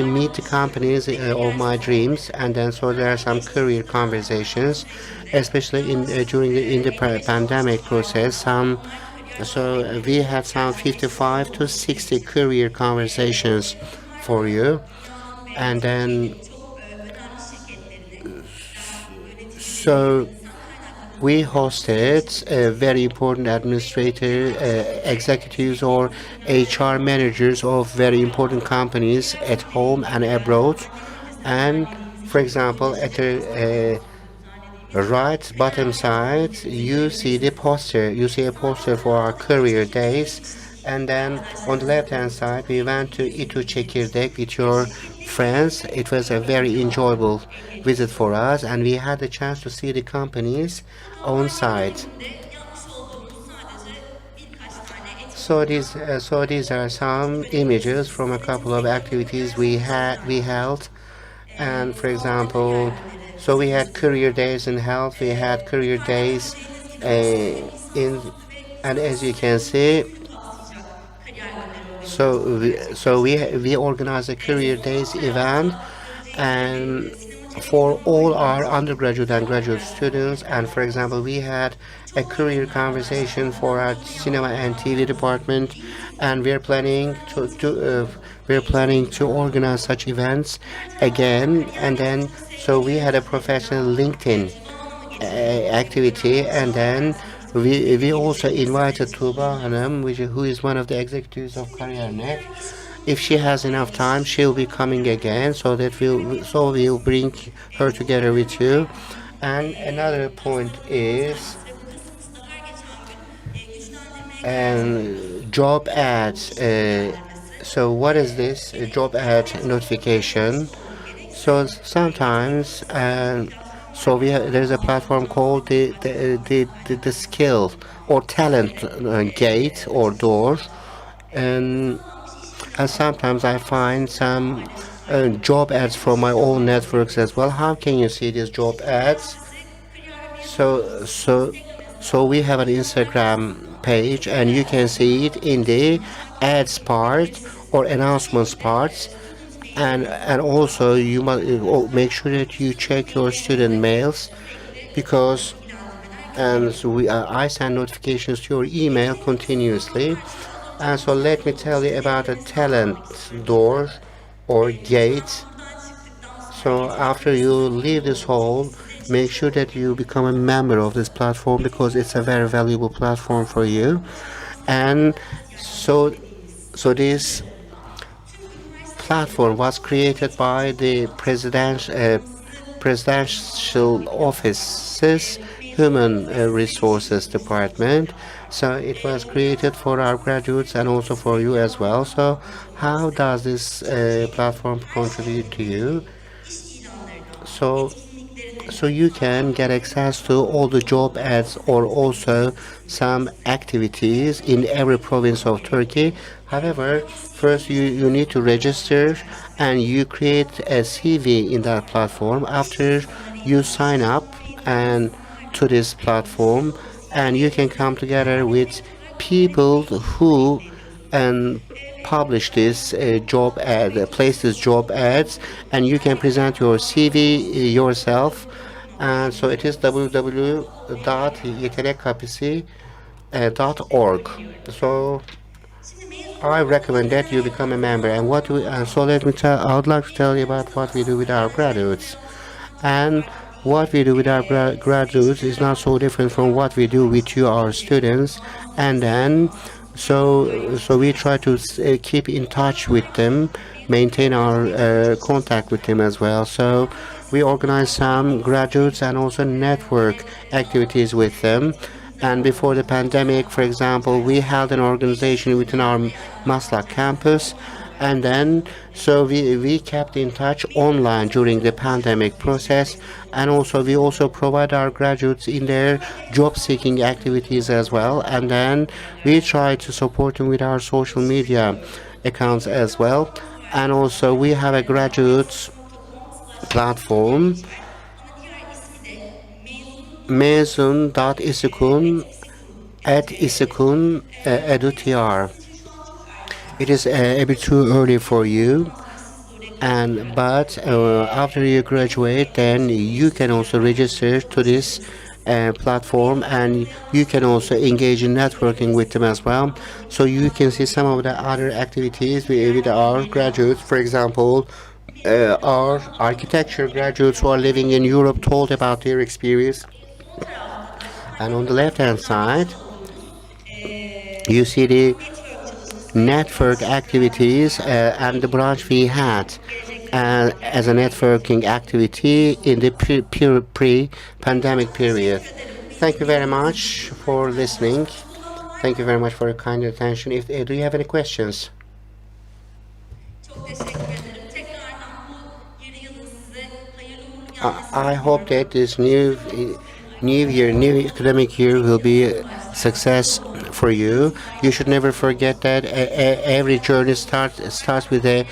meet the companies of my dreams, and then so there are some career conversations, especially during the pandemic process. So we had some 55 to 60 career conversations for you, and then so we hosted very important executives or HR managers of very important companies at home and abroad. And for example, at the right bottom side, you see the poster. You see a poster for our career days. And then on the left-hand side, we went to İTÜ Çekirdek with your friends. It was a very enjoyable visit for us, and we had the chance to see the companies on site. So these are some images from a couple of activities we held, and for example, so we had career days in health. We had career days and as you can see. So we organized a career days event and for all our undergraduate and graduate students. And for example, we had a career conversation for our cinema and TV department, and we're planning to organize such events again. And then so we had a professional LinkedIn activity, and then we also invited Tuba Hanım, who is one of the executives of CareerNet. If she has enough time, she'll be coming again, so we'll bring her together with you. And another point is job ads. So what is this job ad notification? So sometimes. So there's a platform called the skill or talent gate or door, and sometimes I find some job ads from my own networks as well. How can you see these job ads? So we have an Instagram page, and you can see it in the ads part or announcements parts. And also you must make sure that you check your student mails, because so I send notifications to your email continuously. And so let me tell you about a talent door or gate. So after you leave this hall, make sure that you become a member of this platform, because it's a very valuable platform for you. And so this platform was created by the presidential office's human resources department. So it was created for our graduates and also for you as well. So how does this platform contribute to you? So you can get access to all the job ads or also some activities in every province of Turkey. However, first you need to register and you create a CV in that platform. After you sign up and to this platform, and you can come together with people who publish this job ad, place this job ads, and you can present your CV yourself. And so it is www.yetenekkapısı.org. So I recommend that you become a member. And so let me tell. I would like to tell you about what we do with our graduates. And what we do with our graduates is not so different from what we do with you, our students. And then, so we try to keep in touch with them, maintain our contact with them as well. So we organize some graduates and also network activities with them. And before the pandemic, for example, we held an organization within our Maslak campus, and then so we kept in touch online during the pandemic process, and also we also provide our graduates in their job seeking activities as well, and then we try to support them with our social media accounts as well. And also we have a graduates platform, mezun.isikun@isikun.edu.tr. It is a bit too early for you, but after you graduate, then you can also register to this platform, and you can also engage in networking with them as well. So you can see some of the other activities with our graduates. For example, our architecture graduates who are living in Europe told about their experience. And on the left-hand side, you see the network activities and the branch we had as a networking activity in the pre-pandemic period. Thank you very much for listening. Thank you very much for your kind attention. Do you have any questions? Çok teşekkür ederim. Tekrardan bu yeni yılın size hayırlı uğurlu I hope that this new academic year will be a success for you. You should never forget that every journey starts with a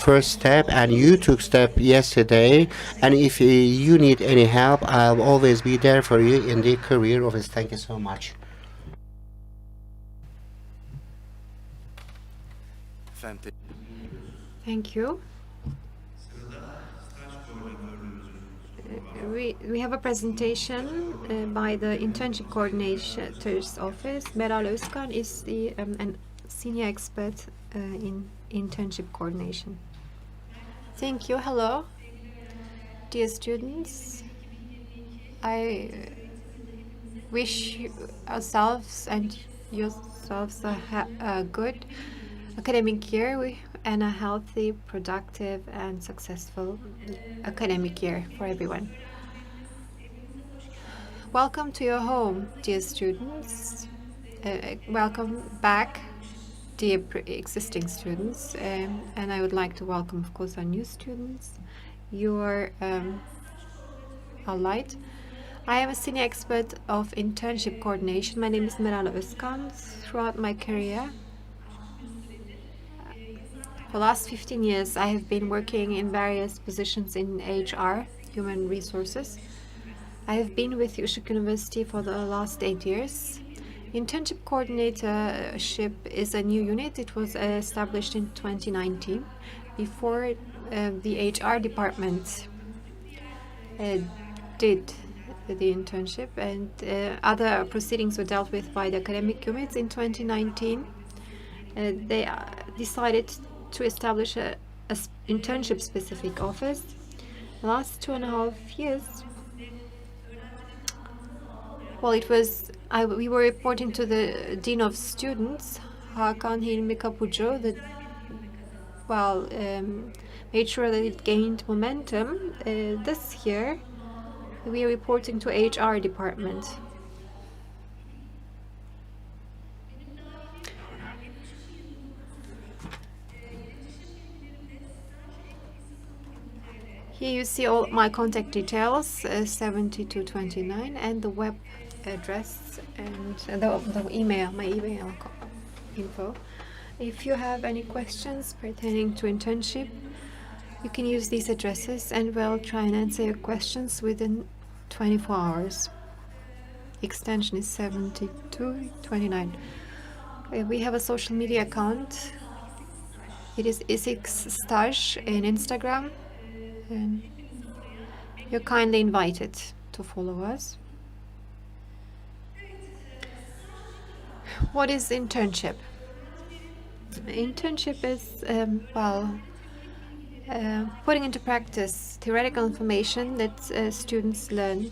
first step, and you took step yesterday. And if you need any help, I'll always be there for you in the career office. Thank you so much. Thank you. We have a presentation by the internship coordinator's office. Meral Özkan is the senior expert in internship coordination. Thank you. Hello, dear students. I wish ourselves and yourselves a good academic year and a healthy, productive, and successful academic year for everyone. Welcome to your home, dear students. Welcome back, dear existing students. And I would like to welcome, of course, our new students. You're all right. I am a senior expert of internship coordination. My name is Meral Özkan. Throughout my career, for the last 15 years, I have been working in various positions in HR, human resources. I have been with Işık University for the last 8 years. Internship coordinatorship is a new unit. It was established in 2019. Before the HR department did the internship, and other proceedings were dealt with by the academic units. In 2019, they decided to establish a internship specific office. The last 2.5 years, well, we were reporting to the Dean of Students, Hakan Hilmi Kapucu, that made sure that it gained momentum. This year, we are reporting to HR department. Here you see all my contact details, 7229, and the web address and the email, my email info. If you have any questions pertaining to internship, you can use these addresses, and we'll try and answer your questions within 24 hours. Extension is 7229. We have a social media account. It is Işık Staj in Instagram. And you're kindly invited to follow us. What is internship? Internship is, putting into practice theoretical information that students learn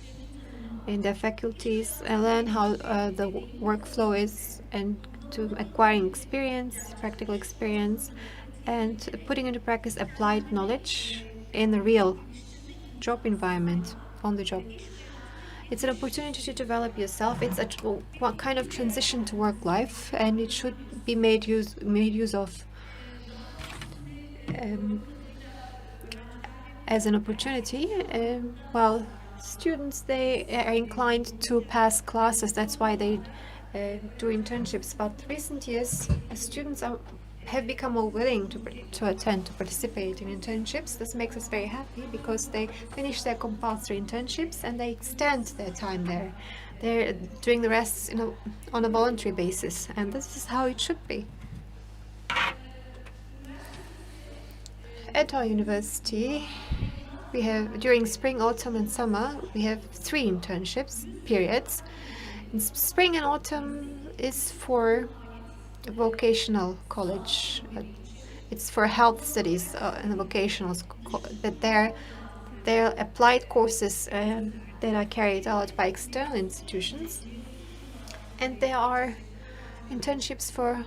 in their faculties and learn how the workflow is, and to acquiring experience, practical experience, and putting into practice applied knowledge in the real job environment, on the job. It's an opportunity to develop yourself. It's a kind of transition to work life, and it should be made use of as an opportunity. Well, students, they are inclined to pass classes. That's why they do internships. But recent years, students have become more willing to participate in internships. This makes us very happy because they finish their compulsory internships and they extend their time there. They're doing the rest on a voluntary basis, and this is how it should be. At our university, we have, during spring, autumn, and summer, we have 3 internships periods. In spring and autumn is for vocational college. It's for health studies and vocational that they're applied courses that are carried out by external institutions, and there are internships for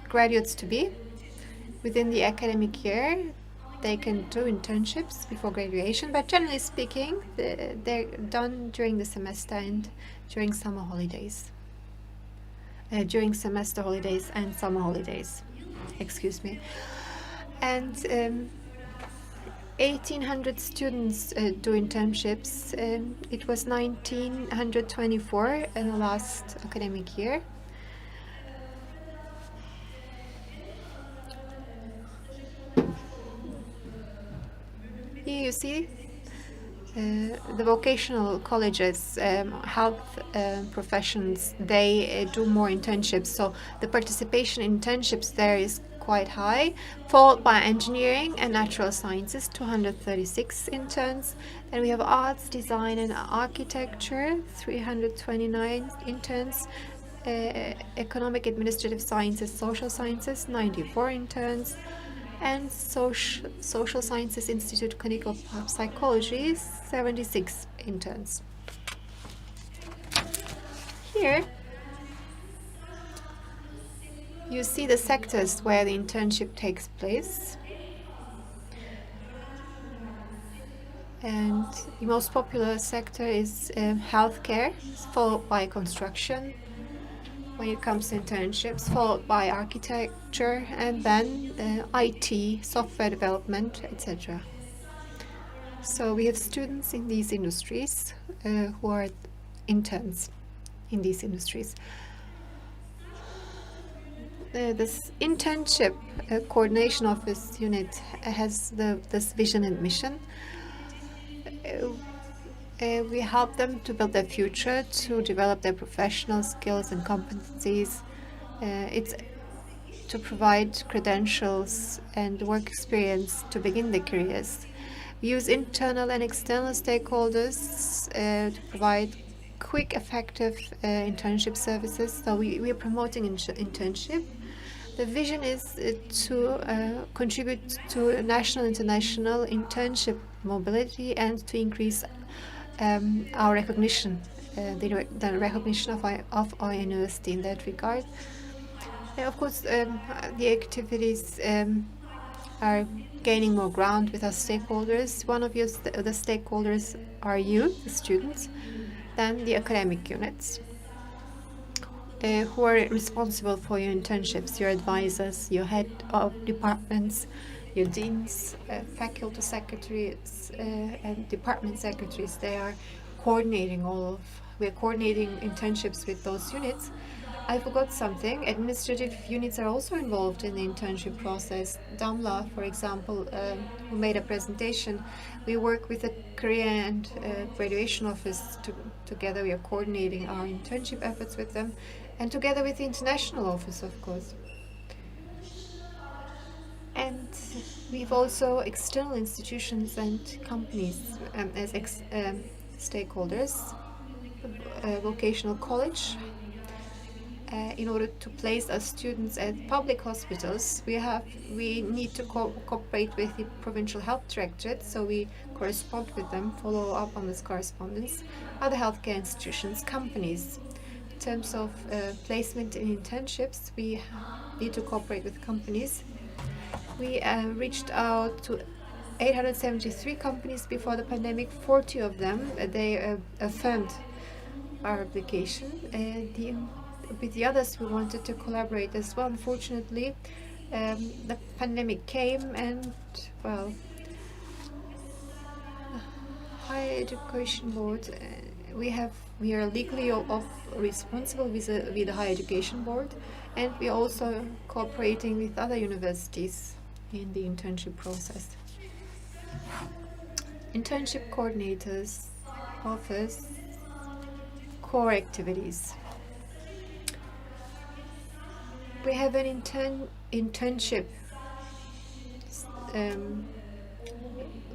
graduates to be within the academic year. They can do internships before graduation, but generally speaking, they're done during the semester and during summer holidays. During semester holidays and summer holidays, excuse me. And 1,800 students do internships. It was 1,924 in the last academic year. Here you see the vocational colleges, health professions, they do more internships. So the participation in internships there is quite high, followed by engineering and natural sciences, 236 interns. Then we have arts, design and architecture, 329 interns. Economic, administrative sciences, social sciences, 94 interns. And Social Sciences Institute Clinical Psychology, 76 interns. Here you see the sectors where the internship takes place. And the most popular sector is healthcare, followed by construction. When it comes to internships, followed by architecture, and then IT, software development, etc. So we have students in these industries who are interns in these industries. This internship coordination office unit has this vision and mission. We help them to build their future, to develop their professional skills and competencies. It's to provide credentials and work experience to begin their careers. We use internal and external stakeholders to provide quick, effective internship services. So we are promoting internship. The vision is to contribute to national, international internship mobility and to increase our recognition, the recognition of our university in that regard. Of course, the activities are gaining more ground with our stakeholders. One of the stakeholders are you, the students, then the academic units, who are responsible for your internships, your advisors, your head of departments, your deans, faculty secretaries, and department secretaries. They are coordinating we're coordinating internships with those units. I forgot something. Administrative units are also involved in the internship process. Damla, for example, who made a presentation, we work with the career and graduation office together. We are coordinating our internship efforts with them, and together with the international office, of course. And we've also external institutions and companies as stakeholders. Vocational college in order to place our students at public hospitals, we need to cooperate with the provincial health directorate, so we correspond with them, follow up on this correspondence, other healthcare institutions, companies. In terms of placement in internships, we need to cooperate with companies. We reached out to 873 companies before the pandemic. 40 of them, they affirmed our application. With the others, we wanted to collaborate as well. Unfortunately, the pandemic came, and well, Higher Education Board, we are legally responsible with the Higher Education Board, and we are also cooperating with other universities in the internship process. Internship coordinators, office, core activities. We have an internship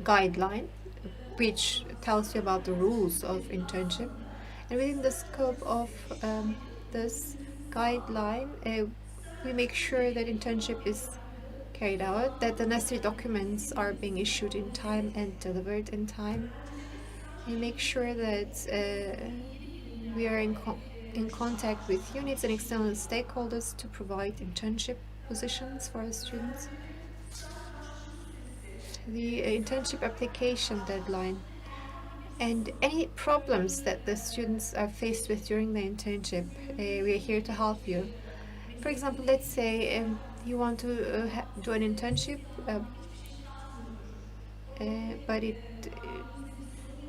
guideline which tells you about the rules of internship, and within the scope of this guideline we make sure that internship is carried out, that the necessary documents are being issued in time and delivered in time, and make sure that we are in contact with units and external stakeholders to provide internship positions for our students. The internship application deadline and any problems that the students are faced with during the internship, we are here to help you. For example, let's say you want to do an internship, but it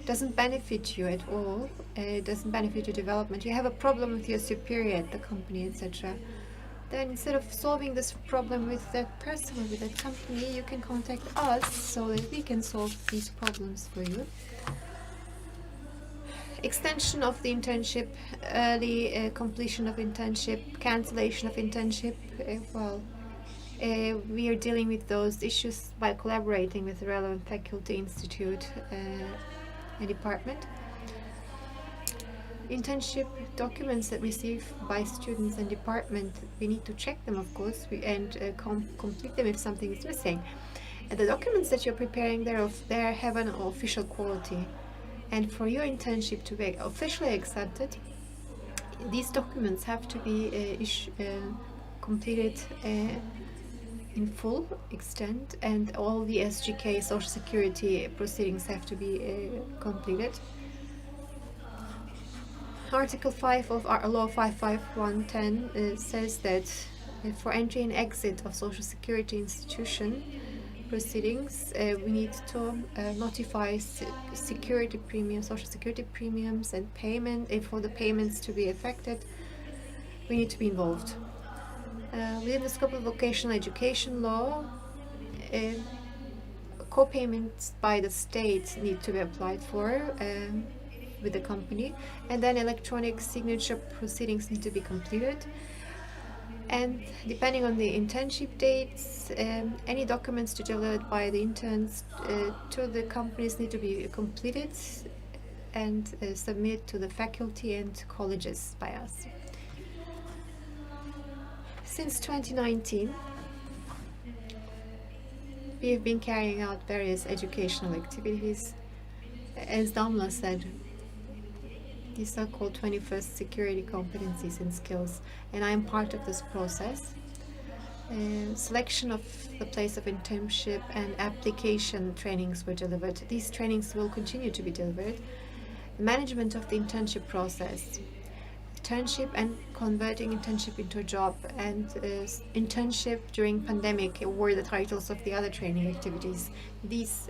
doesn't benefit you at all, it doesn't benefit your development, you have a problem with your superior at the company, etc. Then instead of solving this problem with that person or with that company, you can contact us so that we can solve these problems for you. Extension of the internship, early completion of internship, cancellation of internship, we are dealing with those issues by collaborating with the relevant faculty, institute, and department. Internship documents that received by students and department, we need to check them, of course, and complete them if something is missing. And the documents that you're preparing, they have an official quality. And for your internship to be officially accepted, these documents have to be completed in full extent, and all the SGK, Social Security proceedings have to be completed. Article 5 of our Law 55110 says that for entry and exit of Social Security institution proceedings, we need to notify security premiums, Social Security premiums, and payment. And for the payments to be effected, we need to be involved. Within the scope of vocational education law, co-payments by the state need to be applied for with the company, and then electronic signature proceedings need to be completed. And depending on the internship dates, any documents to delivered by the interns to the companies need to be completed and submitted to the faculty and colleges by us. Since 2019, we have been carrying out various educational activities. As Damla said, these are called 21st security competencies and skills, and I am part of this process. Selection of the place of internship and application trainings were delivered. These trainings will continue to be delivered. Management of the internship process, internship and converting internship into a job, and internship during pandemic were the titles of the other training activities. These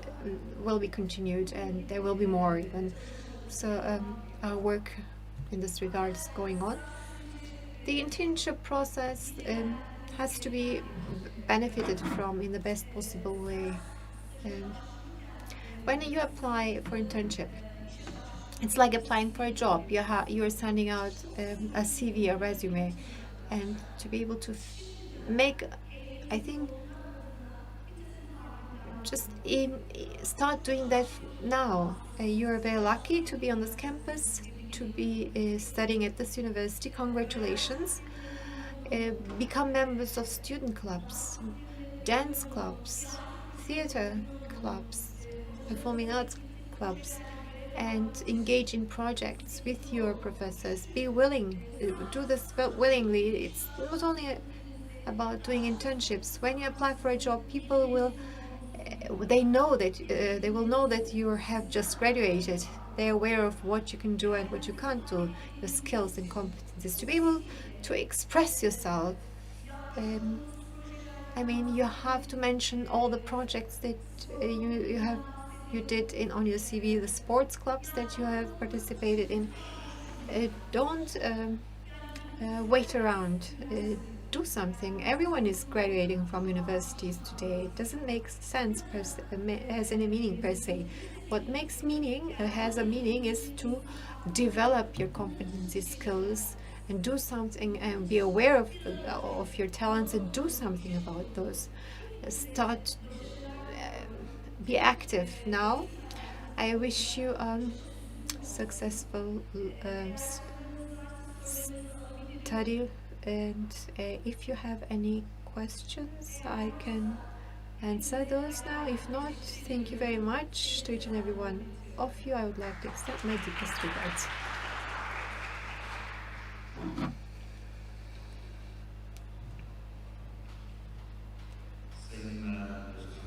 will be continued, and there will be more even. So our work in this regard is going on. The internship process has to be benefited from in the best possible way. When you apply for internship, it's like applying for a job. You're sending out a CV, a resume, and to be able to make, I think, just start doing that now. You're very lucky to be on this campus, to be studying at this university. Congratulations. become members of student clubs, dance clubs, theater clubs, performing arts clubs, and engage in projects with your professors. Be willing, do this willingly. It's not only about doing internships. When you apply for a job, people will they know that they will know that you have just graduated. They're aware of what you can do and what you can't do, your skills and competencies. To be able to express yourself, I mean, you have to mention all the projects that you did on your CV, the sports clubs that you have participated in. Don't wait around. Do something. Everyone is graduating from universities today. It doesn't make sense has any meaning per se. What makes meaning has a meaning is to develop your competency skills and do something and be aware of your talents and do something about those. Start be active now. I wish you successful study, and if you have any questions, I can answer those now. If not, thank you very much to each and every one of you. I would like to extend my deepest regards.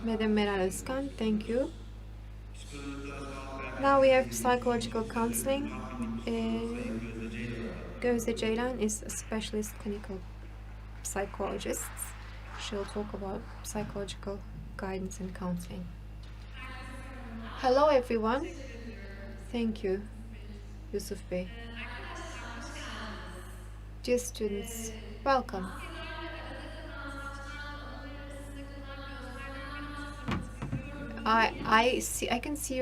Madam Meral Özkan, thank you. Now we have psychological counseling. Gözde Ceylan is a specialist clinical psychologist. She'll talk about psychological guidance and counseling. Hello everyone. Thank you, Yusuf Bey. Dear students, welcome. I can see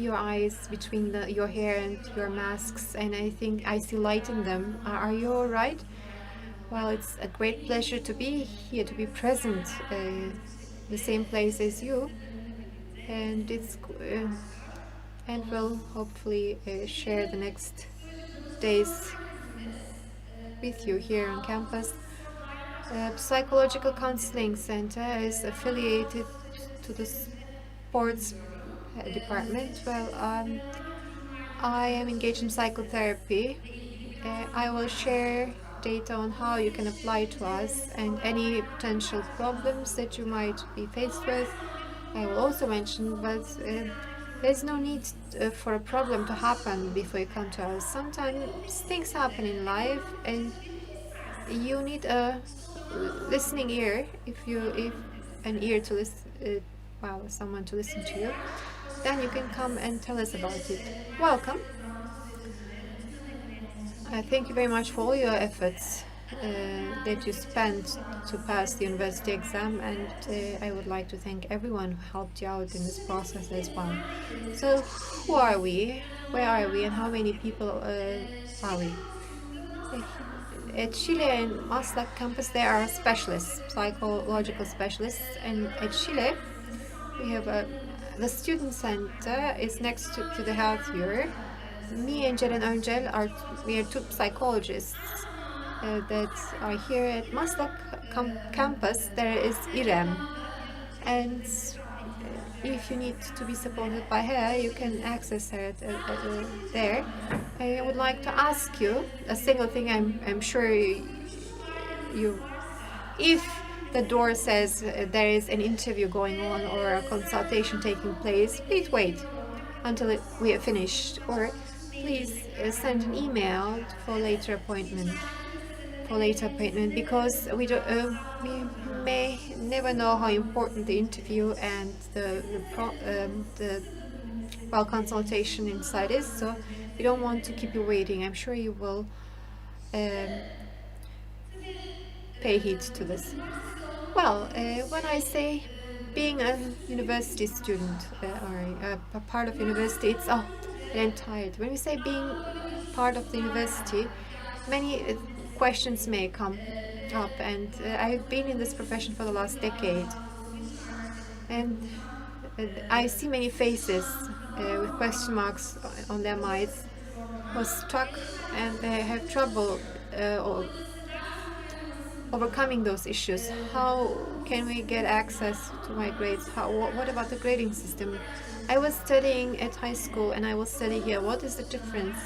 your eyes between your hair and your masks, and I think I see light in them. Are you all right? Well, it's a great pleasure to be here, to be present the same place as you, and and we'll hopefully share the next days with you here on campus. Psychological Counseling Center is affiliated to the sports department. Well, I am engaged in psychotherapy. I will share data on how you can apply to us and any potential problems that you might be faced with. I will also mention, but there's no need for a problem to happen before you come to us. Sometimes things happen in life, and you need a listening ear. If an ear to listen, someone to listen to you, then you can come and tell us about it. Welcome. Thank you very much for all your efforts that you spent to pass the university exam, and I would like to thank everyone who helped you out in this process as well. So, who are we? Where are we? And how many people are we? At Chile and Maslak campus, there are specialists, psychological specialists, and at Chile, we have the student center is next to the health bureau. Me and Ceren Öncel we are two psychologists that are here at Maslak campus. There is Irem, and if you need to be supported by her, you can access her there. I would like to ask you a single thing. I'm sure you if the door says there is an interview going on or a consultation taking place, please wait until we are finished, or please send an email for later appointment. Because we may never know how important the interview and the consultation inside is, so we don't want to keep you waiting. I'm sure you will pay heed to this. Well, when I say being a university student or a part of university, it's an entire. When we say being part of the university, many questions may come up, and I've been in this profession for the last decade, and I see many faces with question marks on their minds who are stuck and they have trouble overcoming those issues. How can we get access to my grades? What about the grading system? I was studying at high school and I will study here. What is the difference?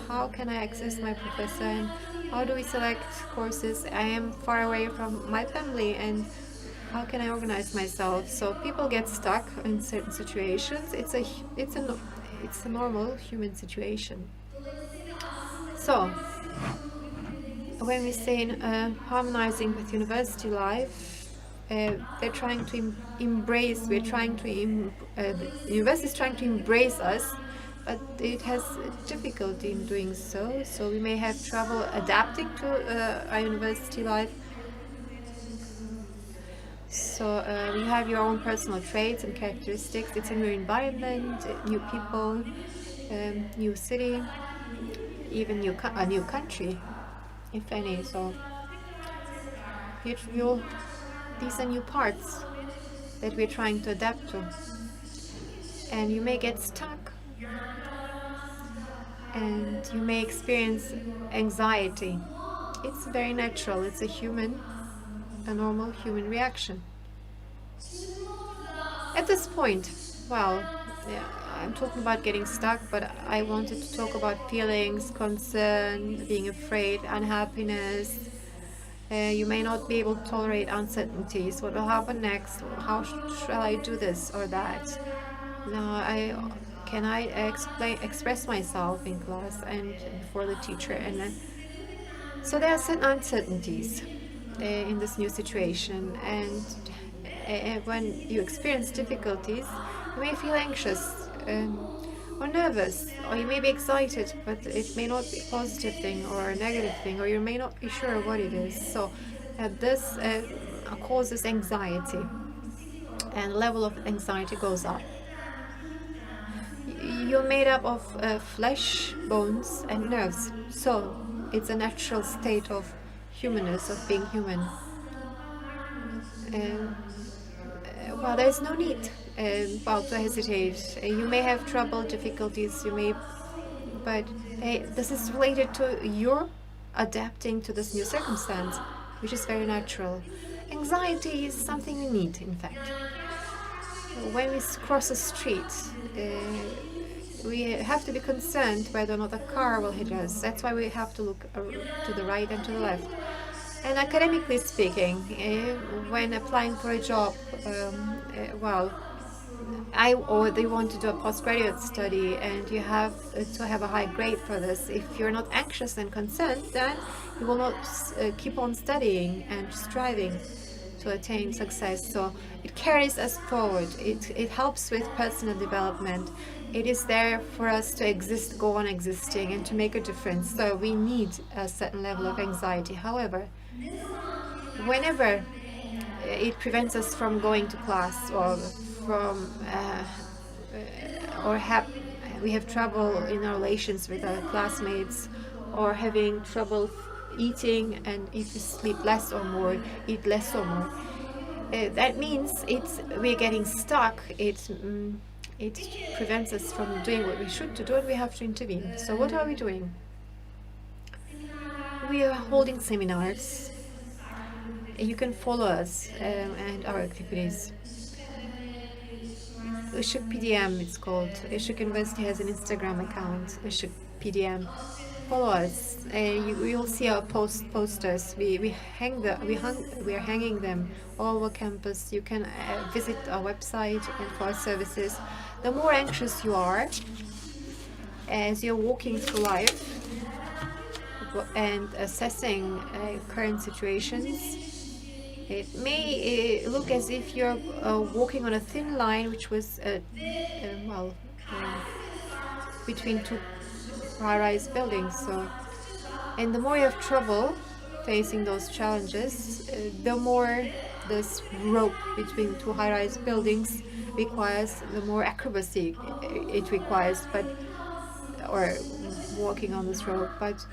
How can I access my professor, and how do we select courses? I am far away from my family, and how can I organize myself? So people get stuck in certain situations. It's a normal human situation. So when we say harmonizing with university life, they're trying to embrace. We're trying to the university is trying to embrace us, but it has difficulty in doing so. So we may have trouble adapting to our university life. So you have your own personal traits and characteristics. It's a new environment, new people, new city, even a new country, if any. So these are new parts that we're trying to adapt to. And you may get stuck, and you may experience anxiety. It's very natural. It's a normal human reaction. At this point, well, yeah, I'm talking about getting stuck, but I wanted to talk about feelings, concern, being afraid, unhappiness. You may not be able to tolerate uncertainties. What will happen next? How shall I do this or that? Can I express myself in class and before the teacher? And so there are certain uncertainties in this new situation, and when you experience difficulties, you may feel anxious or nervous, or you may be excited, but it may not be a positive thing or a negative thing, or you may not be sure what it is. So this causes anxiety, and the level of anxiety goes up. You're made up of flesh, bones, and nerves, so it's a natural state of humanness, of being human. Well, there's no need to hesitate. You may have trouble, difficulties, but this is related to your adapting to this new circumstance, which is very natural. Anxiety is something we need, in fact. When we cross a street, we have to be concerned whether or not a car will hit us. That's why we have to look to the right and to the left. And academically speaking, when applying for a job, they want to do a postgraduate study, and you have to have a high grade for this. If you're not anxious and concerned, then you will not keep on studying and striving to attain success. So it carries us forward. It helps with personal development. It is there for us to exist, go on existing, and to make a difference. So we need a certain level of anxiety. However, whenever it prevents us from going to class, or we have trouble in our relations with our classmates, or having trouble eating, and if you sleep less or more, eat less or more, that means we're getting stuck. It prevents us from doing what we should do, and we have to intervene. So what are we doing? We are holding seminars. You can follow us and our activities. Işık PDM, it's called. Işık University has an Instagram account, Işık PDM. Follow us. You'll see our posters. We are hanging them all over campus. You can visit our website and for our services. The more anxious you are as you're walking through life and assessing current situations, it may look as if you're walking on a thin line, which was between two high-rise buildings. So, and the more you have trouble facing those challenges, the more this rope between two high-rise buildings requires, the more acrobacy it requires, or walking on this rope. But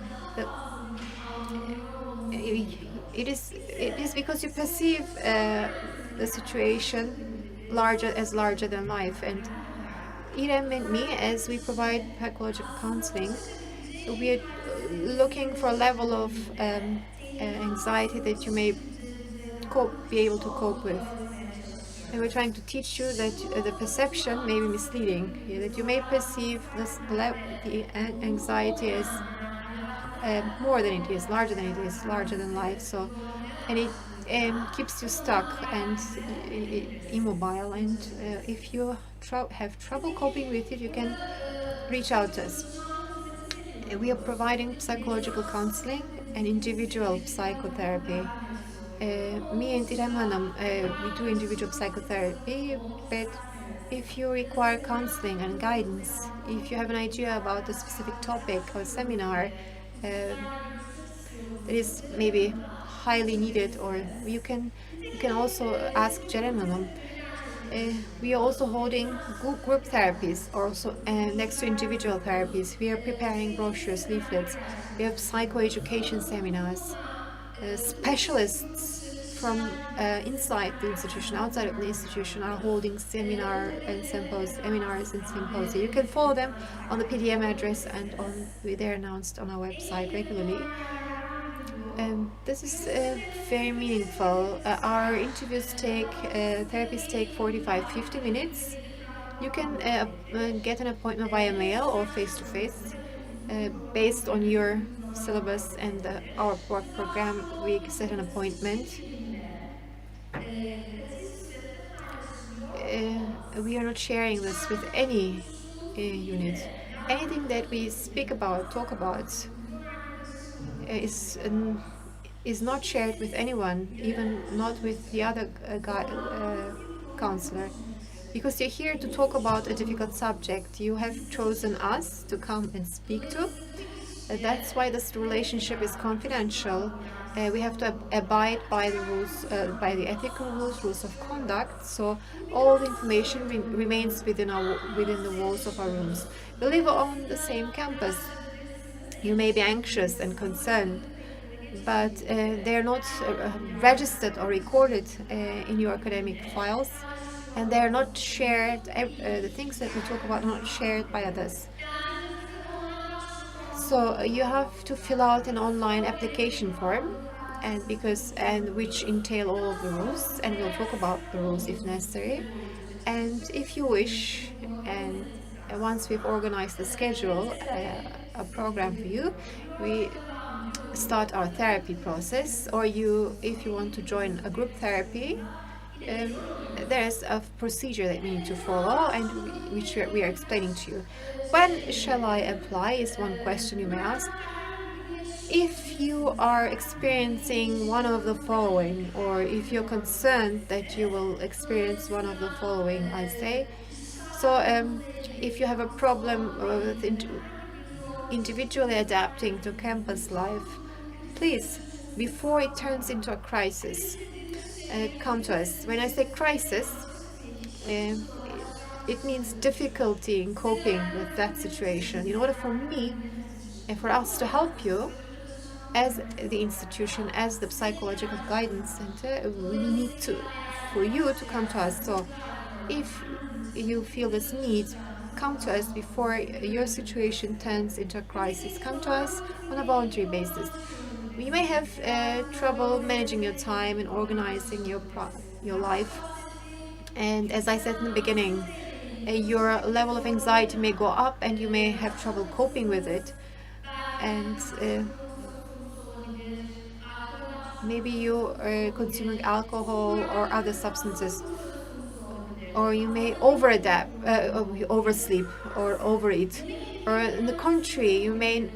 it is because you perceive the situation larger than life. And Irem and me, as we provide psychological counseling, we are looking for a level of anxiety that you may be able to cope with. And we're trying to teach you that the perception may be misleading, that you may perceive the anxiety as more than it is, larger than it is, larger than life. So, and it keeps you stuck and immobile. And if you have trouble coping with it, you can reach out to us. We are providing psychological counseling and individual psychotherapy. Me and İrem Hanım, we do individual psychotherapy, but if you require counseling and guidance, if you have an idea about a specific topic or seminar that is maybe highly needed, or you can also ask Ceren Hanım. We are also holding group therapies, also next to individual therapies. We are preparing brochures, leaflets. We have psychoeducation seminars. Specialists from inside the institution, outside of the institution, are holding seminars and symposia. You can follow them on the PDM address, and they're announced on our website regularly. This is very meaningful. Our therapies take 45-50 minutes. You can get an appointment via mail or face-to-face. Based on your syllabus and our work program, we set an appointment. We are not sharing this with any unit. Anything that we talk about, is not shared with anyone, even not with the other counselor. Because you're here to talk about a difficult subject. You have chosen us to come and speak to. That's why this relationship is confidential. We have to abide by the rules, by the ethical rules of conduct. So all the information remains within the walls of our rooms. We live on the same campus. You may be anxious and concerned, but they're not registered or recorded in your academic files. And they are not shared, the things that we talk about are not shared by others. So you have to fill out an online application form, and which entail all of the rules, and we'll talk about the rules if necessary. And if you wish, and once we've organized the schedule, a program for you, we start our therapy process. Or if you want to join a group therapy, there's a procedure that we need to follow, and which we are explaining to you. When shall I apply is one question you may ask. If you are experiencing one of the following, or if you're concerned that you will experience one of the following, I say. So if you have a problem with individually adapting to campus life, please, before it turns into a crisis, come to us. When I say crisis, it means difficulty in coping with that situation. In order for me and for us to help you, as the institution, as the psychological guidance center, we need for you to come to us. So if you feel this need, come to us before your situation turns into a crisis. Come to us on a voluntary basis. You may have trouble managing your time and organizing your life. And as I said in the beginning, your level of anxiety may go up and you may have trouble coping with it. And maybe you are consuming alcohol or other substances. Or you may oversleep or overeat. Or in the contrary, you may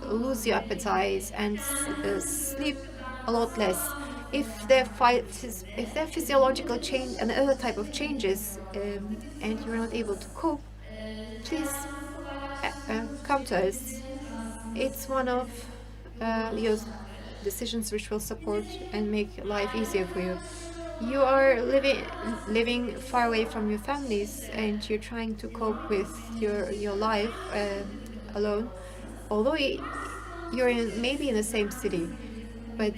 lose your appetite and sleep a lot less. If there are physiological change and other type of changes, and you're not able to cope, please come to us. It's one of your decisions which will support and make life easier for you. You are living far away from your families, and you're trying to cope with your life alone. Although you're maybe in the same city, but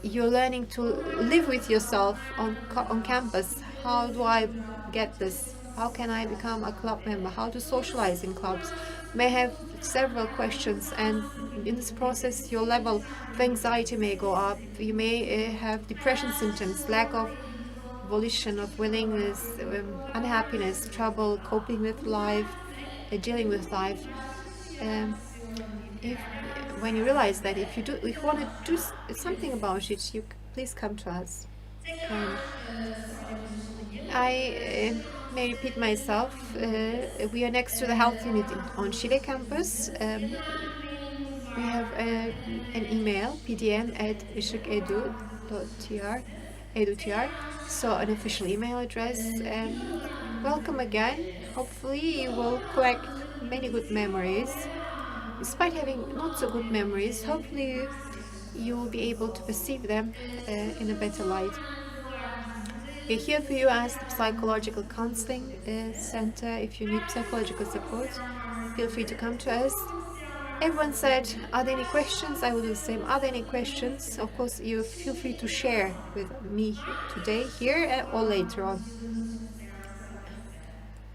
you're learning to live with yourself on campus. How do I get this? How can I become a club member? How to socialize in clubs? may have several questions, and in this process your level of anxiety may go up. You may have depression symptoms, lack of volition, of willingness, unhappiness, trouble coping with life, dealing with life. Um, if when you realize that, if you want to do something about it, please come to us. And I may repeat myself. We are next to the health unit on Şile campus. We have an email, pdm@ışık.edu.tr, so an official email address. Welcome again. Hopefully you will collect many good memories. Despite having not so good memories, hopefully you will be able to perceive them in a better light. We're here for you as the psychological counseling center. If you need psychological support, feel free to come to us. Everyone said, are there any questions? I will do the same. Are there any questions? Of course, you feel free to share with me today, here, or later on.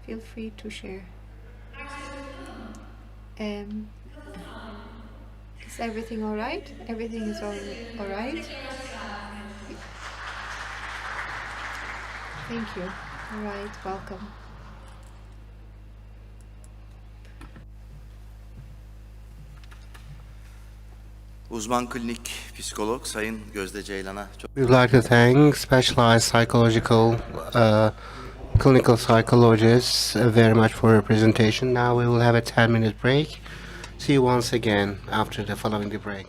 Feel free to share. Is everything all right? Everything is all right? Thank you. All right, welcome. Uzman klinik psikolog Sayın Gözde Ceylan'a çok We would like to thank specialized psychological, clinical psychologists very much for your presentation. Now we will have a 10-minute break. See you once again after the following the break.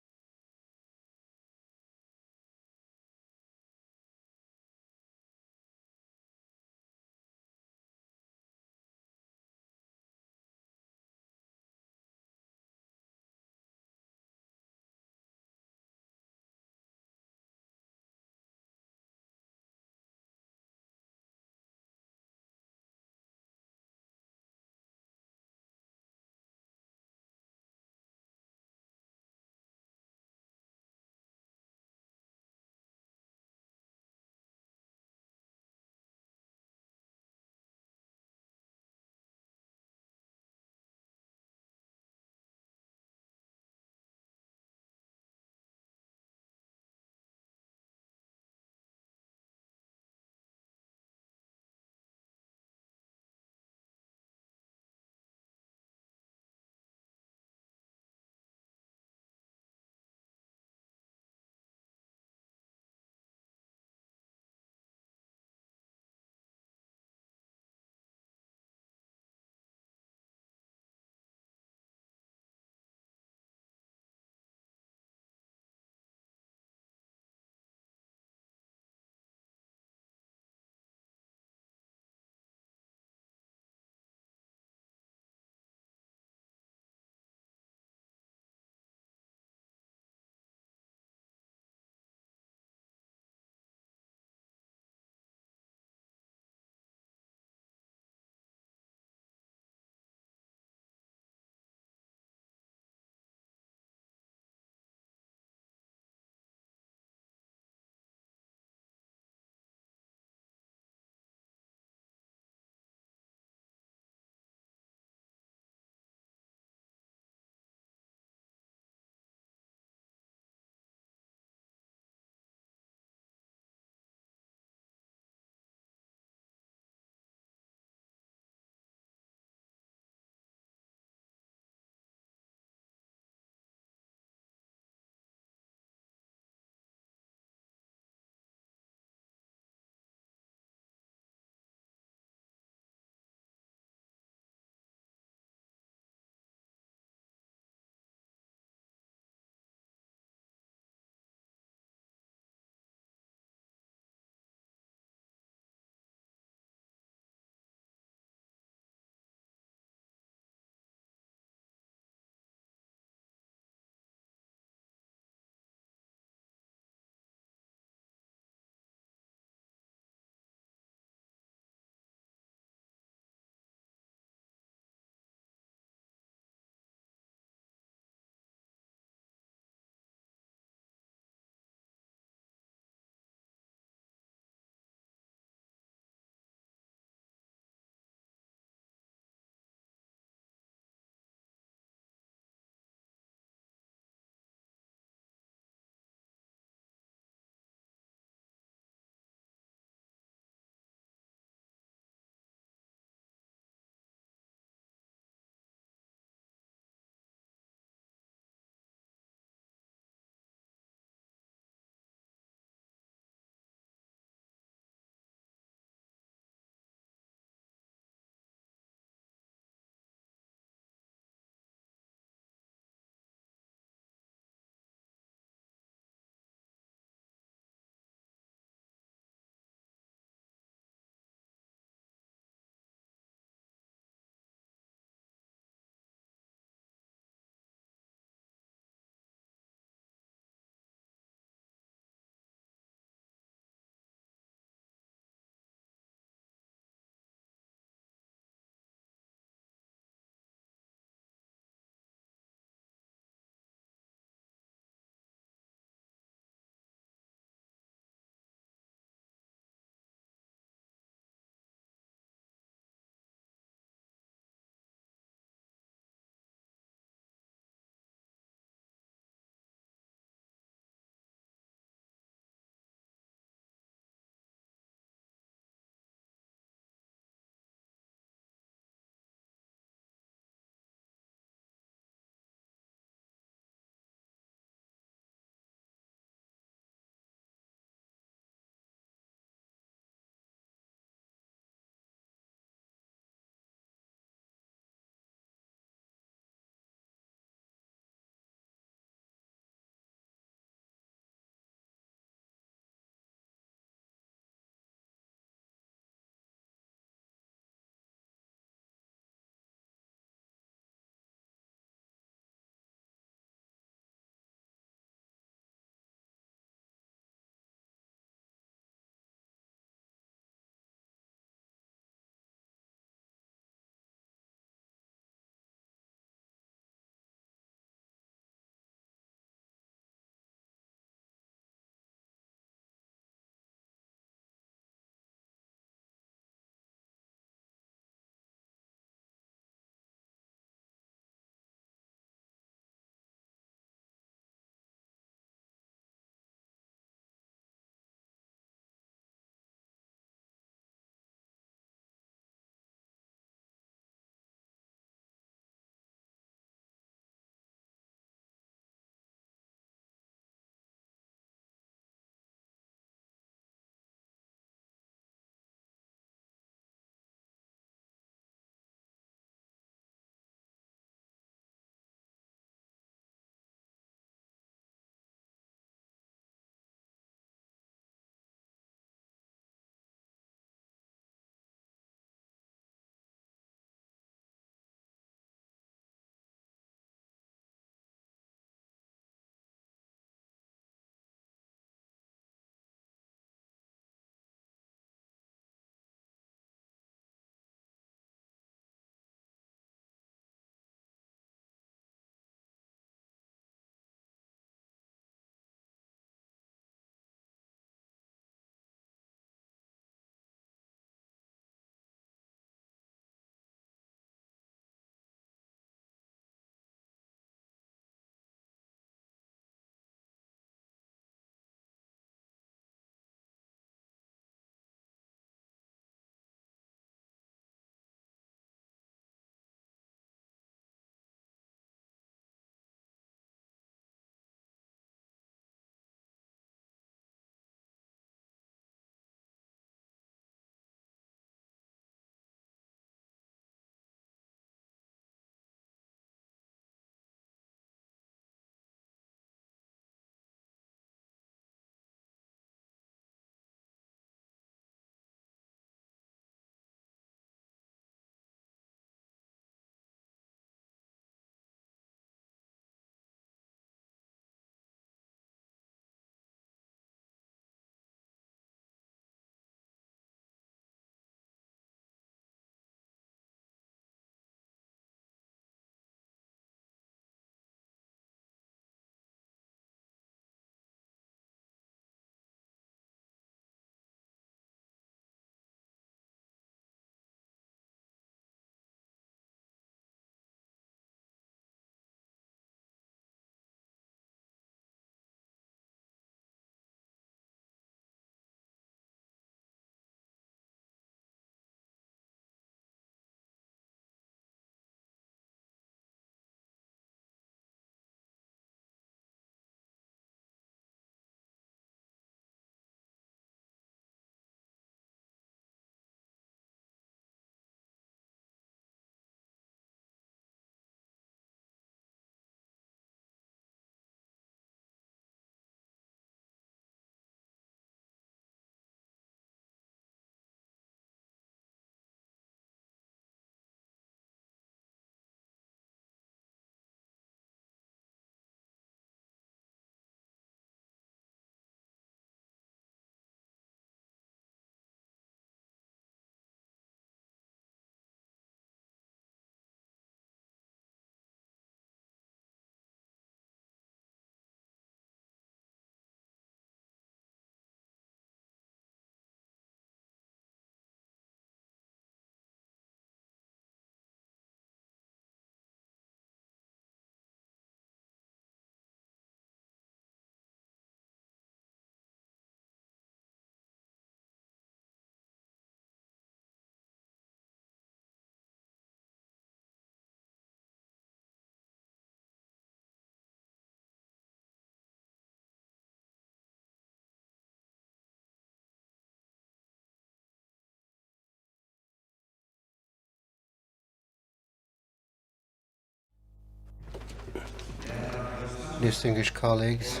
distinguished colleagues.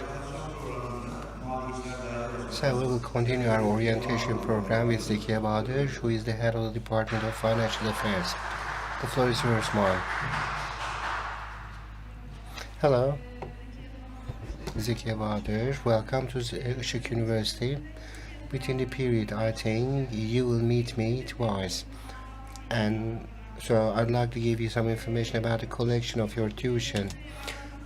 So we will continue our orientation program with Zekiye Bahadır, who is the head of the Department of Financial Affairs. The floor is yours, ma'am. Hello. Zekiye Bahadır, welcome to Işık University. Within the period, I think you will meet me twice. And so I'd like to give you some information about the collection of your tuition.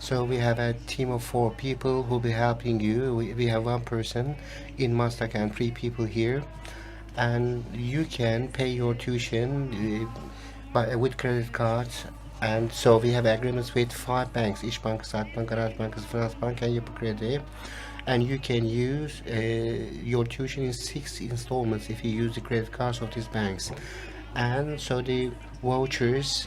So we have a team of 4 people who will be helping you. We have 1 person in Maslak and 3 people here. And you can pay your tuition with credit cards. And so we have agreements with 5 banks: İş Bankası, Akbank, Garanti Bankası, Finansbank, and Yapı Kredi. And you can use your tuition in 6 installments if you use the credit cards of these banks. And so the vouchers,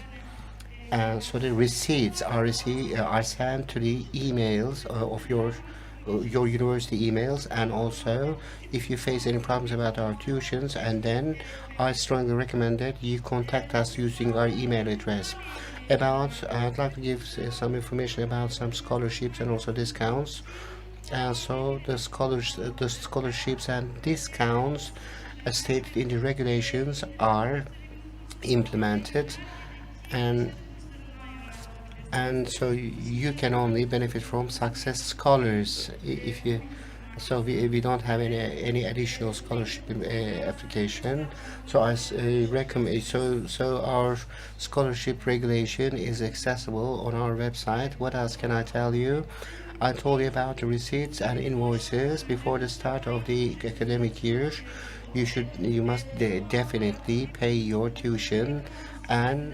so the receipts are sent to the emails of your university emails. And also, if you face any problems about our tuitions, and then I strongly recommend that you contact us using our email address. I'd like to give some information about some scholarships and also discounts. And so the scholarships and discounts as stated in the regulations are implemented, and so you can only benefit from success scholars if you. So we don't have any additional scholarship application. So I recommend. So our scholarship regulation is accessible on our website. What else can I tell you? I told you about the receipts and invoices before the start of the academic year. You must definitely pay your tuition, and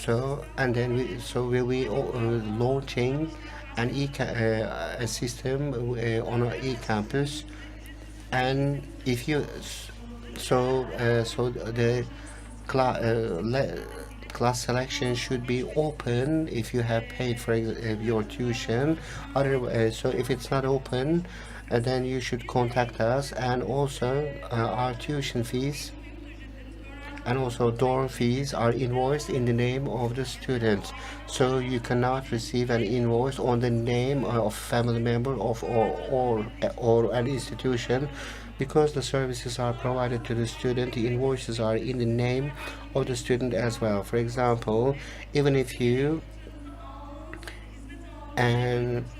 we'll be launching a system on our e-campus. And if you the class selection should be open if you have paid for your tuition. So if it's not open, then you should contact us. And also our tuition fees and also dorm fees are invoiced in the name of the student. So you cannot receive an invoice on the name of family member or an institution, because the services are provided to the student. The invoices are in the name of the student as well. For example, even if you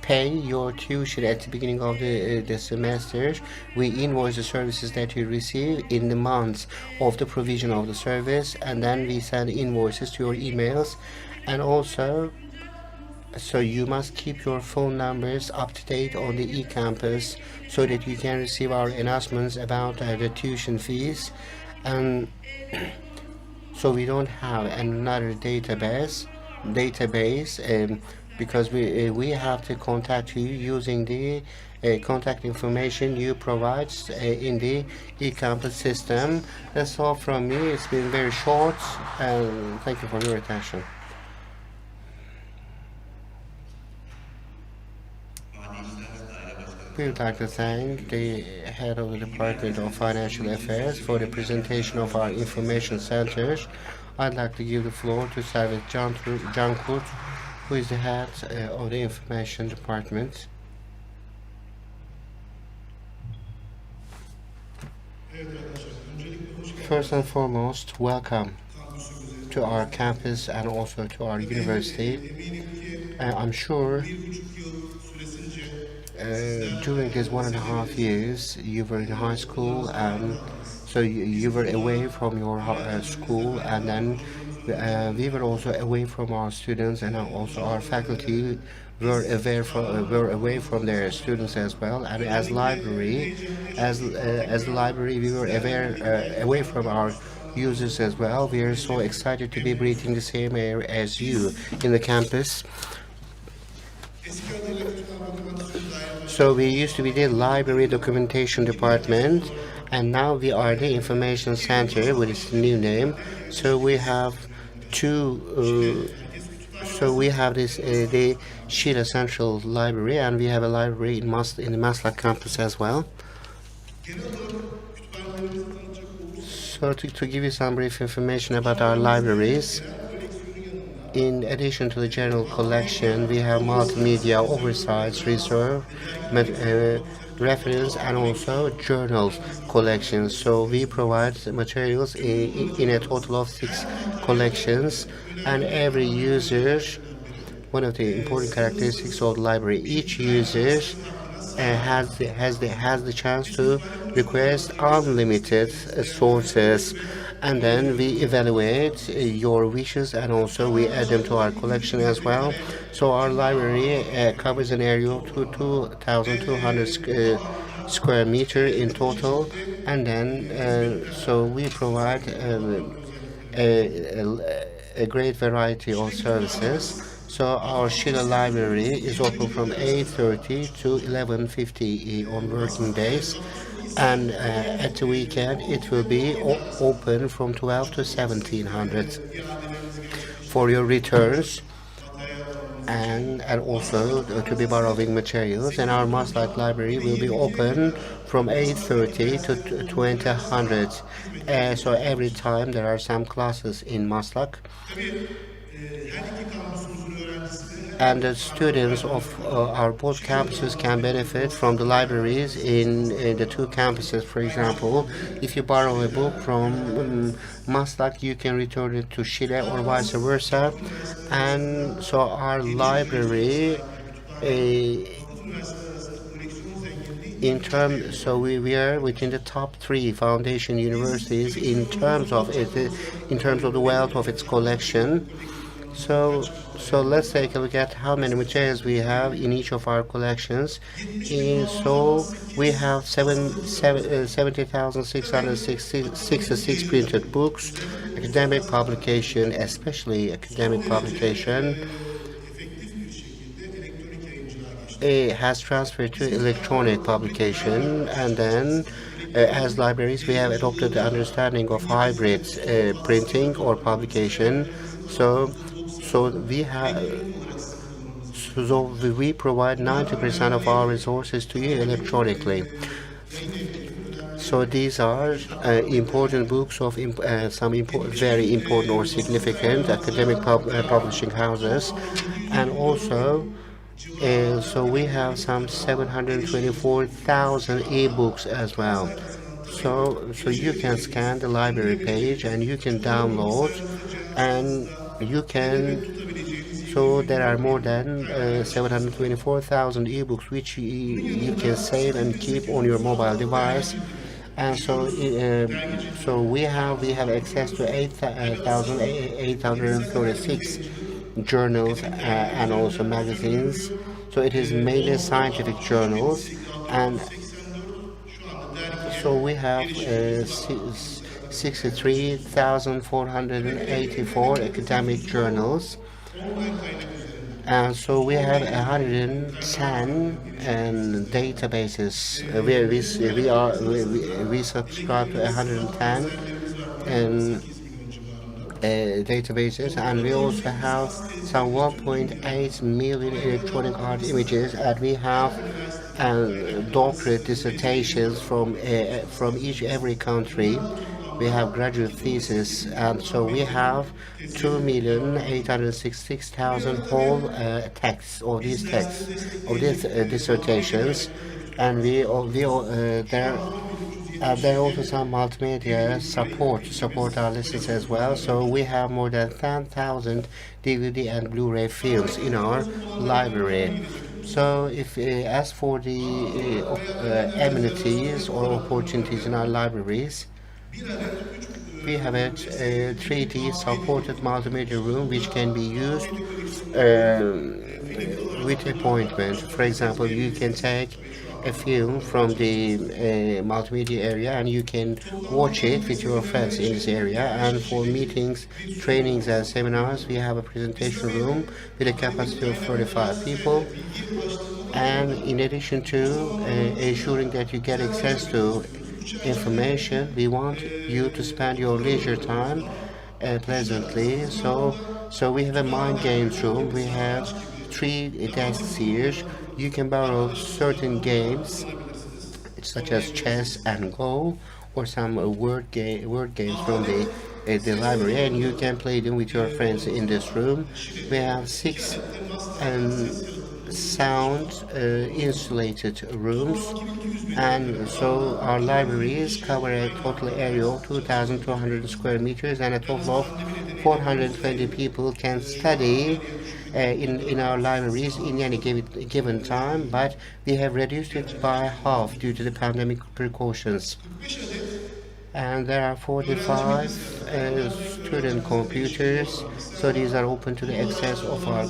pay your tuition at the beginning of the semester, we invoice the services that you receive in the months of the provision of the service, and then we send invoices to your emails. And also, so you must keep your phone numbers up to date on the e-campus so that you can receive our announcements about the tuition fees. And so we don't have another database because we have to contact you using the contact information you provide in the e-campus system. That's all from me. It's been very short, and thank you for your attention. We would like to thank the head of the Department of Financial Affairs for the presentation of our information centers. I'd like to give the floor to Servet Cankurt, who is the head of the information department. First and foremost, welcome to our campus and also to our university. I'm sure during these 1.5 years you were in high school, and so you were away from your school, and then we were also away from our students, and also our faculty were away from their students as well. And as library we were away from our users as well. We are so excited to be breathing the same air as you in the campus. So we used to be the library documentation department, and now we are the information center with its new name. So we have the Şile Central Library, and we have a library in the Maslak campus as well. So to give you some brief information about our libraries, In addition to the general collection, we have multimedia, oversized, reserve, reference, and also journals collections. So we provide materials in a total of 6 collections, and every user, one of the important characteristics of the library, each user has the chance to request unlimited sources, and then we evaluate your wishes, and also we add them to our collection as well. So our library covers an area of 2,200 square meter in total, and then so we provide a great variety of services. So our Sheila library is open from 8:30 to 11:50 on working days, and at the weekend it will be open from 12 to 1700 for your returns, and also to be borrowing materials. And our Maslak library will be open from 8:30 to 2000. So every time there are some classes in Maslak, and the students of our both campuses can benefit from the libraries in the two campuses. For example, if you borrow a book from Maslak, you can return it to Şile or vice versa. And so our library in terms, so we are within the top 3 foundation universities in terms of the wealth of its collection. So let's take a look at how many materials we have in each of our collections. So we have 70,666 printed books, academic publication, especially academic publication, has transferred to electronic publication, and then as libraries we have adopted the understanding of hybrid printing or publication. So we provide 90% of our resources to you electronically. So these are important books of some very important or significant academic publishing houses, and also so we have some 724,000 e-books as well. So you can scan the library page and you can download, and you can. So there are more than 724,000 e-books which you can save and keep on your mobile device. And so we have access to 8,836 journals and also magazines. So it is mainly scientific journals, and so we have 63,484 academic journals, and so we have 110 databases where we subscribe to 110 databases, and we also have some 1.8 million electronic art images, and we have doctorate dissertations from every country. We have graduate thesis, and so we have 2,866,000 whole texts of these dissertations, and there are also some multimedia support our lessons as well. So we have more than 10,000 DVD and Blu-ray films in our library. So if as for the amenities or opportunities in our libraries, we have a 3D supported multimedia room which can be used with appointment. For example, you can take a film from the multimedia area and you can watch it with your friends in this area. And for meetings, trainings and seminars, we have a presentation room with a capacity of 45 people. And in addition to ensuring that you get access to information, we want you to spend your leisure time pleasantly. So we have a mind games room. We have 3 desks here. You can borrow certain games such as chess and Go, or some word games from the the library, and you can play them with your friends in this room. We have 6 sound insulated rooms, and so our libraries cover a total area of 2,200 square meters, and a total of 420 people can study in our libraries in any given time, but we have reduced it by half due to the pandemic precautions. And there are 45 student computers, so these are open to the access of our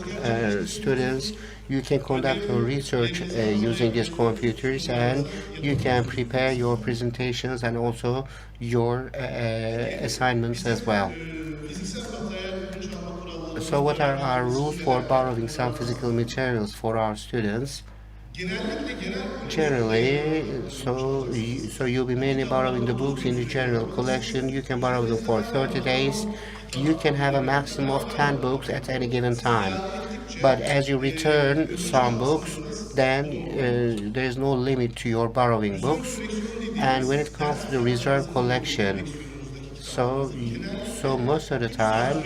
students. You can conduct your research using these computers, and you can prepare your presentations and also your assignments as well. So what are our rules for borrowing some physical materials for our students? Generally, so you'll be mainly borrowing the books in the general collection. You can borrow them for 30 days. You can have a maximum of 10 books at any given time. But as you return some books, then there is no limit to your borrowing books. And when it comes to the reserve collection, so most of the time,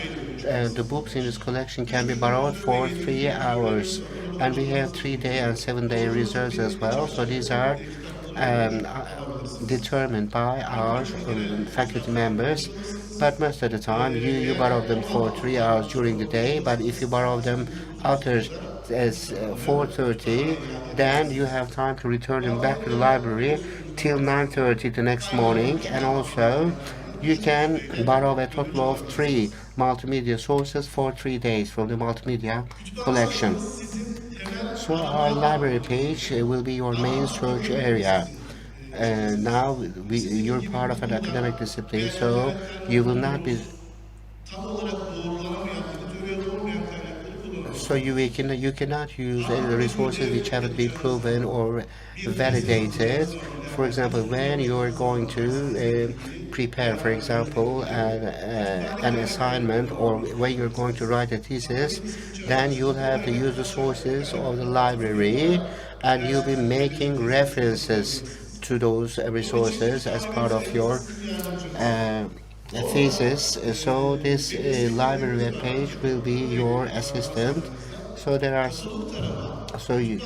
the books in this collection can be borrowed for 3 hours, and we have 3-day and 7-day reserves as well. So these are determined by our faculty members. But most of the time, you borrow them for 3 hours during the day. But if you borrow them after 4:30, then you have time to return them back to the library till 9:30 the next morning. And also, you can borrow a total of 3 multimedia sources for 3 days from the multimedia collection. So our library page will be your main search area. Now you're part of an academic discipline, so you will not be. So you cannot use any resources which haven't been proven or validated. For example, when you're going to prepare, for example, an assignment, or when you're going to write a thesis, then you'll have to use the sources of the library, and you'll be making references to those resources as part of your thesis. So this library web page will be your assistant. So there are so you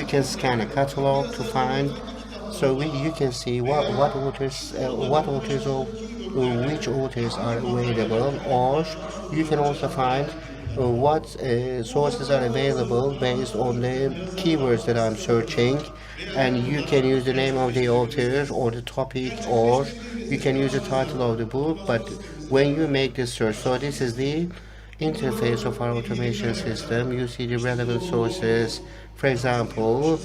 can scan a catalog to find. So you can see what authors or which authors are available, or you can also find what sources are available based on the keywords that I'm searching, and you can use the name of the author or the topic, or you can use the title of the book. But when you make this search, so this is the interface of our automation system. You see the relevant sources. For example,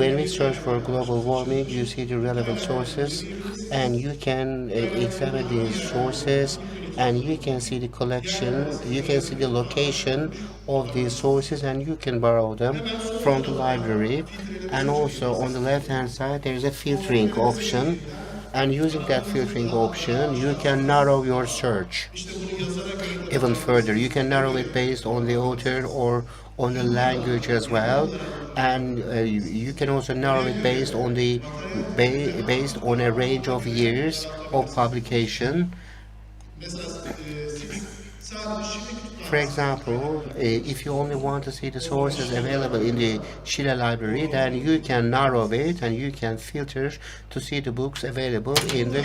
when we search for global warming, you see the relevant sources, and you can examine these sources, and you can see the collection, you can see the location of these sources, and you can borrow them from the library. And also on the left hand side, there is a filtering option, and using that filtering option, you can narrow your search even further. You can narrow it based on the author or on the language as well, and you can also narrow it based on based on a range of years of publication. For example, if you only want to see the sources available in the Şile library, then you can narrow it and you can filter to see the books available in the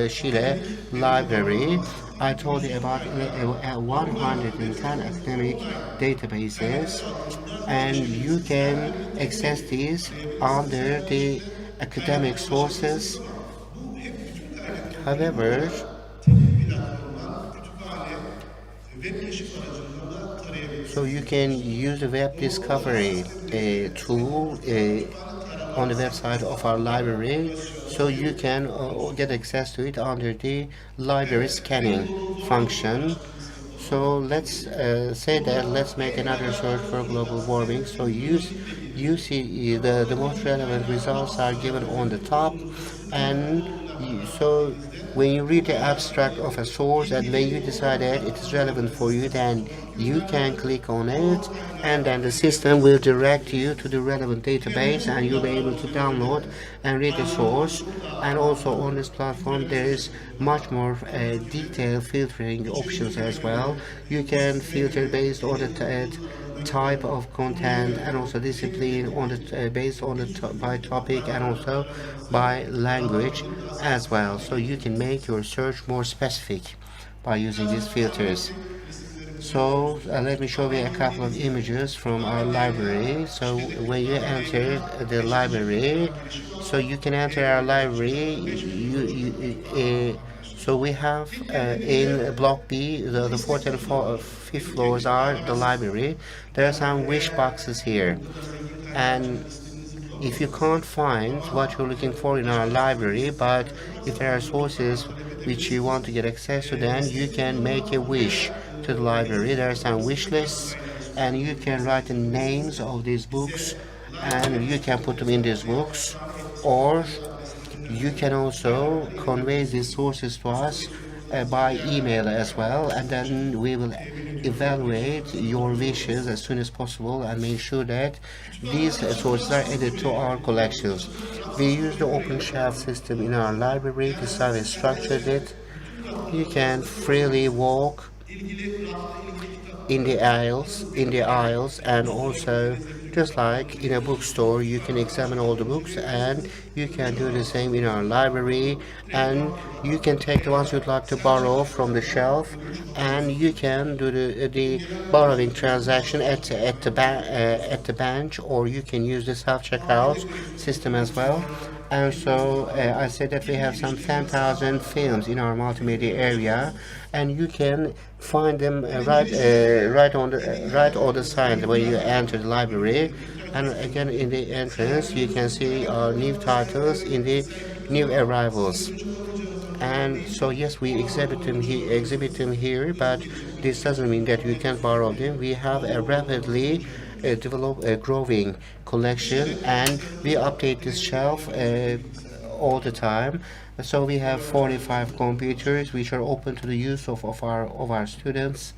Şile library. I told you about 110 academic databases, and you can access these under the academic sources. However, so you can use the web discovery tool on the website of our library, so you can get access to it under the library scanning function. So let's say that let's make another search for global warming. So you see the most relevant results are given on the top, and So when you read the abstract of a source and when you decide that it is relevant for you, then you can click on it, and then the system will direct you to the relevant database and you'll be able to download and read the source. And also on this platform there is much more detailed filtering options as well. You can filter based on the type of content and also discipline on the based on the by topic and also by language as well. So you can make your search more specific by using these filters. So let me show you a couple of images from our library. So when you enter the library, so you can enter our library. So we have in block B, the fourth and fifth floors are the library. There are some wish boxes here, and if you can't find what you're looking for in our library, but if there are sources which you want to get access to, then you can make a wish to the library. There are some wish lists, and you can write the names of these books and you can put them in these books, or you can also convey these sources to us by email as well, and then we will evaluate your wishes as soon as possible and make sure that these sources are added to our collections. We use the open shelf system in our library. This is how we structured it. You can freely walk in the aisles, and also just like in a bookstore, you can examine all the books, and you can do the same in our library, and you can take the ones you'd like to borrow from the shelf, and you can do the borrowing transaction at the bench, or you can use the self-checkout system as well. And so I said that we have some 10,000 films in our multimedia area, and you can find them right on the side when you enter the library. And again, in the entrance, you can see our new titles in the new arrivals. And so yes, we exhibit them here, but this doesn't mean that you can borrow them. We have a rapidly growing collection, and we update this shelf all the time. So we have 45 computers which are open to the use of our students,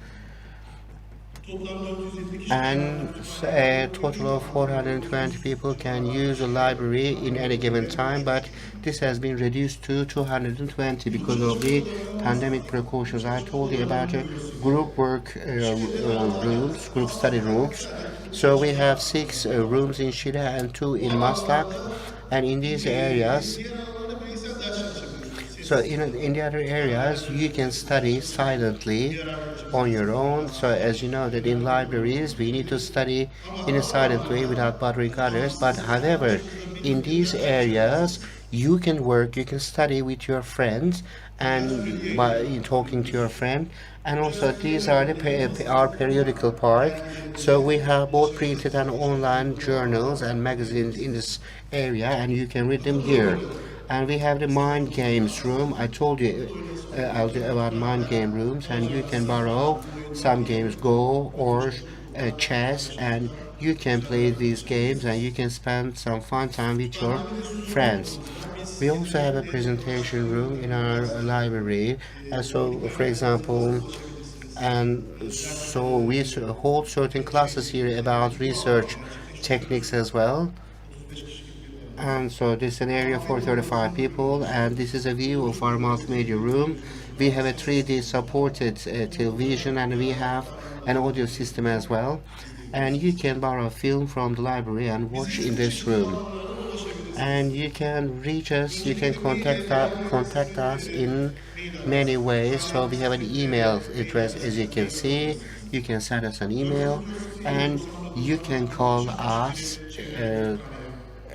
and a total of 420 people can use the library in any given time, but this has been reduced to 220 because of the pandemic precautions. I told you about group work rooms, group study rooms. So we have 6 rooms in Şile and 2 in Maslak, and in these areas, so in the other areas, you can study silently on your own. So as you know that in libraries, we need to study in a silent way without bothering others. But however, in these areas, you can work, you can study with your friends, and by talking to your friend. And also these are our periodical park. So we have both printed and online journals and magazines in this area, and you can read them here. And we have the mind games room. I told you about mind game rooms, and you can borrow some games, Go or chess, and you can play these games and you can spend some fun time with your friends. We also have a presentation room in our library. So, for example, and so we hold certain classes here about research techniques as well. And so this is an area for 35 people, and this is a view of our multimedia room. We have a 3D supported television, and we have an audio system as well. And you can borrow a film from the library and watch in this room. And you can reach us, you can contact us in many ways. So we have an email address, as you can see. You can send us an email, and you can call us.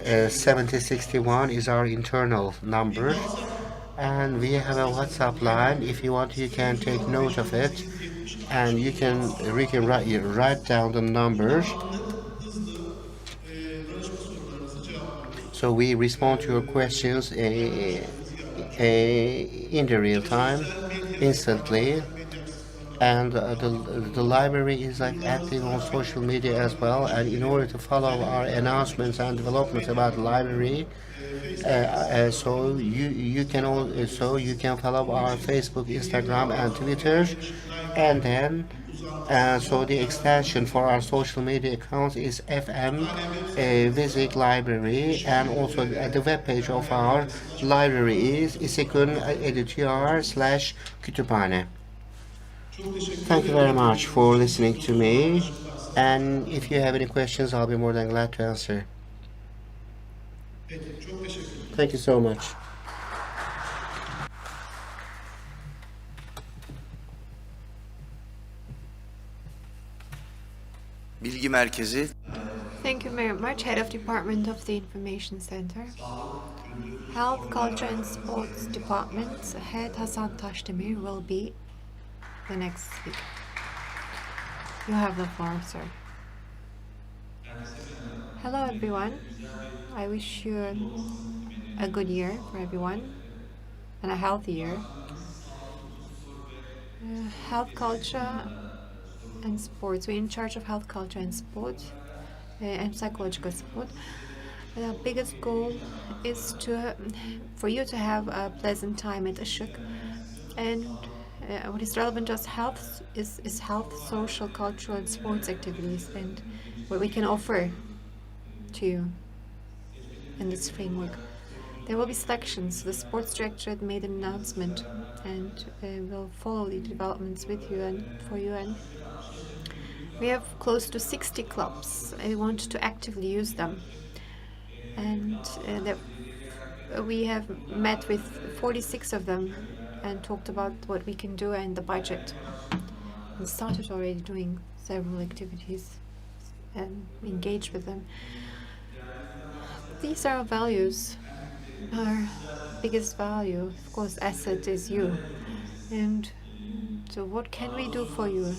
7061 is our internal number, and we have a WhatsApp line. If you want, you can take note of it, and we can write down the numbers. So we respond to your questions in the real time, instantly. And the library is active on social media as well. And in order to follow our announcements and developments about the library, So you can also you can follow our Facebook, Instagram, and Twitter, and then so the extension for our social media accounts is FM Visit Library, and also the webpage of our library is isekun.edu.tr/kütüphane. Thank you very much for listening to me, and if you have any questions, I'll be more than glad to answer. Thank you so much. Bilgi Merkezi Thank you very much, Head of Department of the Information Center. Health, Culture and Sports Department Head Hasan Taşdemir will be the next speaker. You have the floor, sir. Hello, everyone. I wish you a good year for everyone and a healthy year. Health, culture and sports. We're in charge of health, culture and sport and psychological support. The biggest goal is for you to have a pleasant time at Işık, and what is relevant as health is health, social, cultural, and sports activities, and what we can offer to you in this framework. There will be selections. The sports directorate made an announcement, and will follow the developments with you and for you. And we have close to 60 clubs. I want to actively use them, and we have met with 46 of them and talked about what we can do and the budget, and started already doing several activities and engaged with them. These are our values. Our biggest value, of course, asset is you. And so what can we do for you?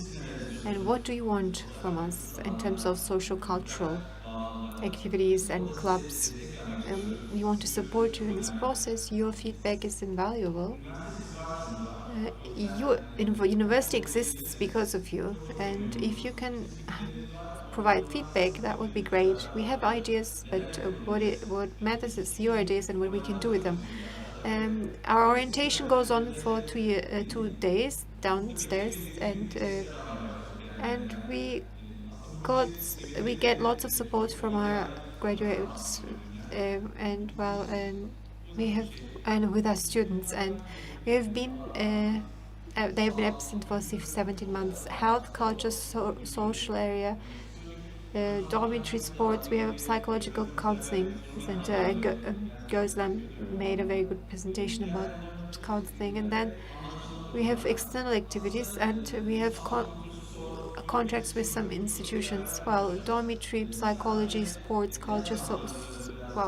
And what do you want from us in terms of social cultural activities and clubs? We want to support you in this process. Your feedback is invaluable. University exists because of you, and if you can provide feedback, that would be great. We have ideas, but what matters is your ideas and what we can do with them. Our orientation goes on for 2 days downstairs, and we get lots of support from our graduates, and with our students, and we have been they've been absent for 17 months. Health, culture, social area, dormitory, sports. We have a psychological counseling center. Gözlem made a very good presentation about counseling, and then we have external activities, and we have contracts with some institutions. Well, dormitory, psychology, sports, culture,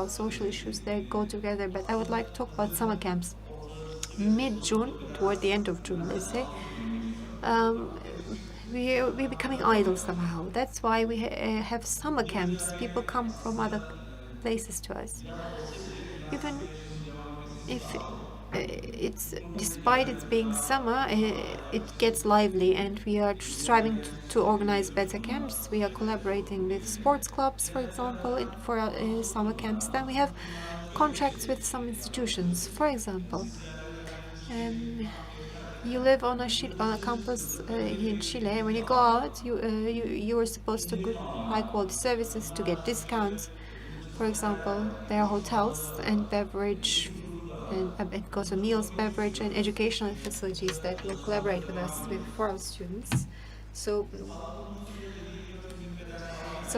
social issues, they go together. But I would like to talk about summer camps. Mid-June, toward the end of June, let's say, we're becoming idle somehow. That's why we have summer camps. People come from other places to us. Even if despite it being summer, it gets lively, and we are striving to organize better camps. We are collaborating with sports clubs, for example, for summer camps. Then we have contracts with some institutions. For example, you live on a campus in Chile. When you go out, you are supposed to get high quality services to get discounts. For example, there are hotels and beverage, and it goes for meals, beverage, and educational facilities that will collaborate with us for our students. So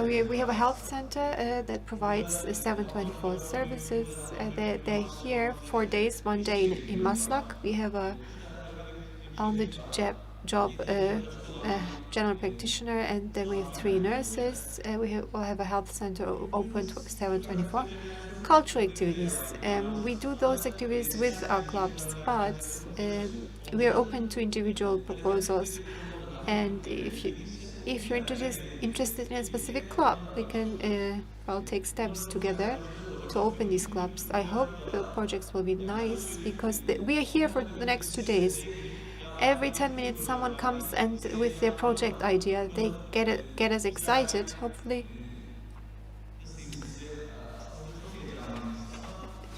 we have a health center that provides 7/24 services. They're here 4 days, 1 day in Maslak. We have a on-the-job general practitioner, and then we have 3 nurses. We'll have a health center open 7/24. Cultural activities. We do those activities with our clubs, but we are open to individual proposals. And if you're interested in a specific club, we can take steps together to open these clubs. I hope the projects will be nice, because we are here for the next 2 days. Every 10 minutes someone comes and with their project idea. They get us excited, hopefully.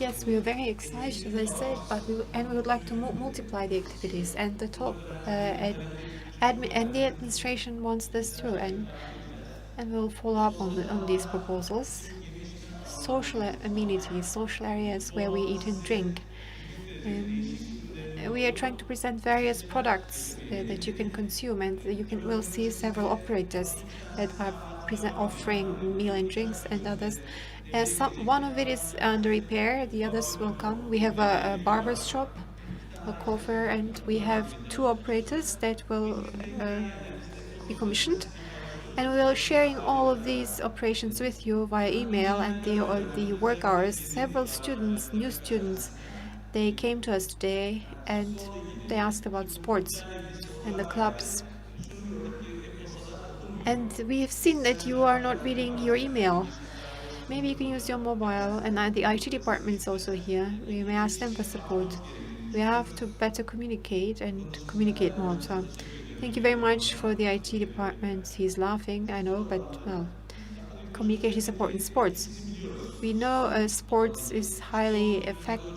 Yes, we are very excited, as I said, but we would like to multiply the activities, and the top and the administration wants this too, and we'll follow up on these proposals. Social amenities, social areas where we eat and drink. Um, we are trying to present various products that you can consume, and will see several operators that are offering meal and drinks, and others. One of it is under repair, the others will come. We have a barber's shop, a coiffure, and we have 2 operators that will be commissioned. And we are sharing all of these operations with you via email and the work hours. Several students, new students, they came to us today and they asked about sports and the clubs. And we have seen that you are not reading your email. Maybe you can use your mobile, and the IT department is also here. We may ask them for support. We have to better communicate and communicate more. So thank you very much for the IT department. He's laughing, I know, but well, communication is important. Sports. We know sports is highly affects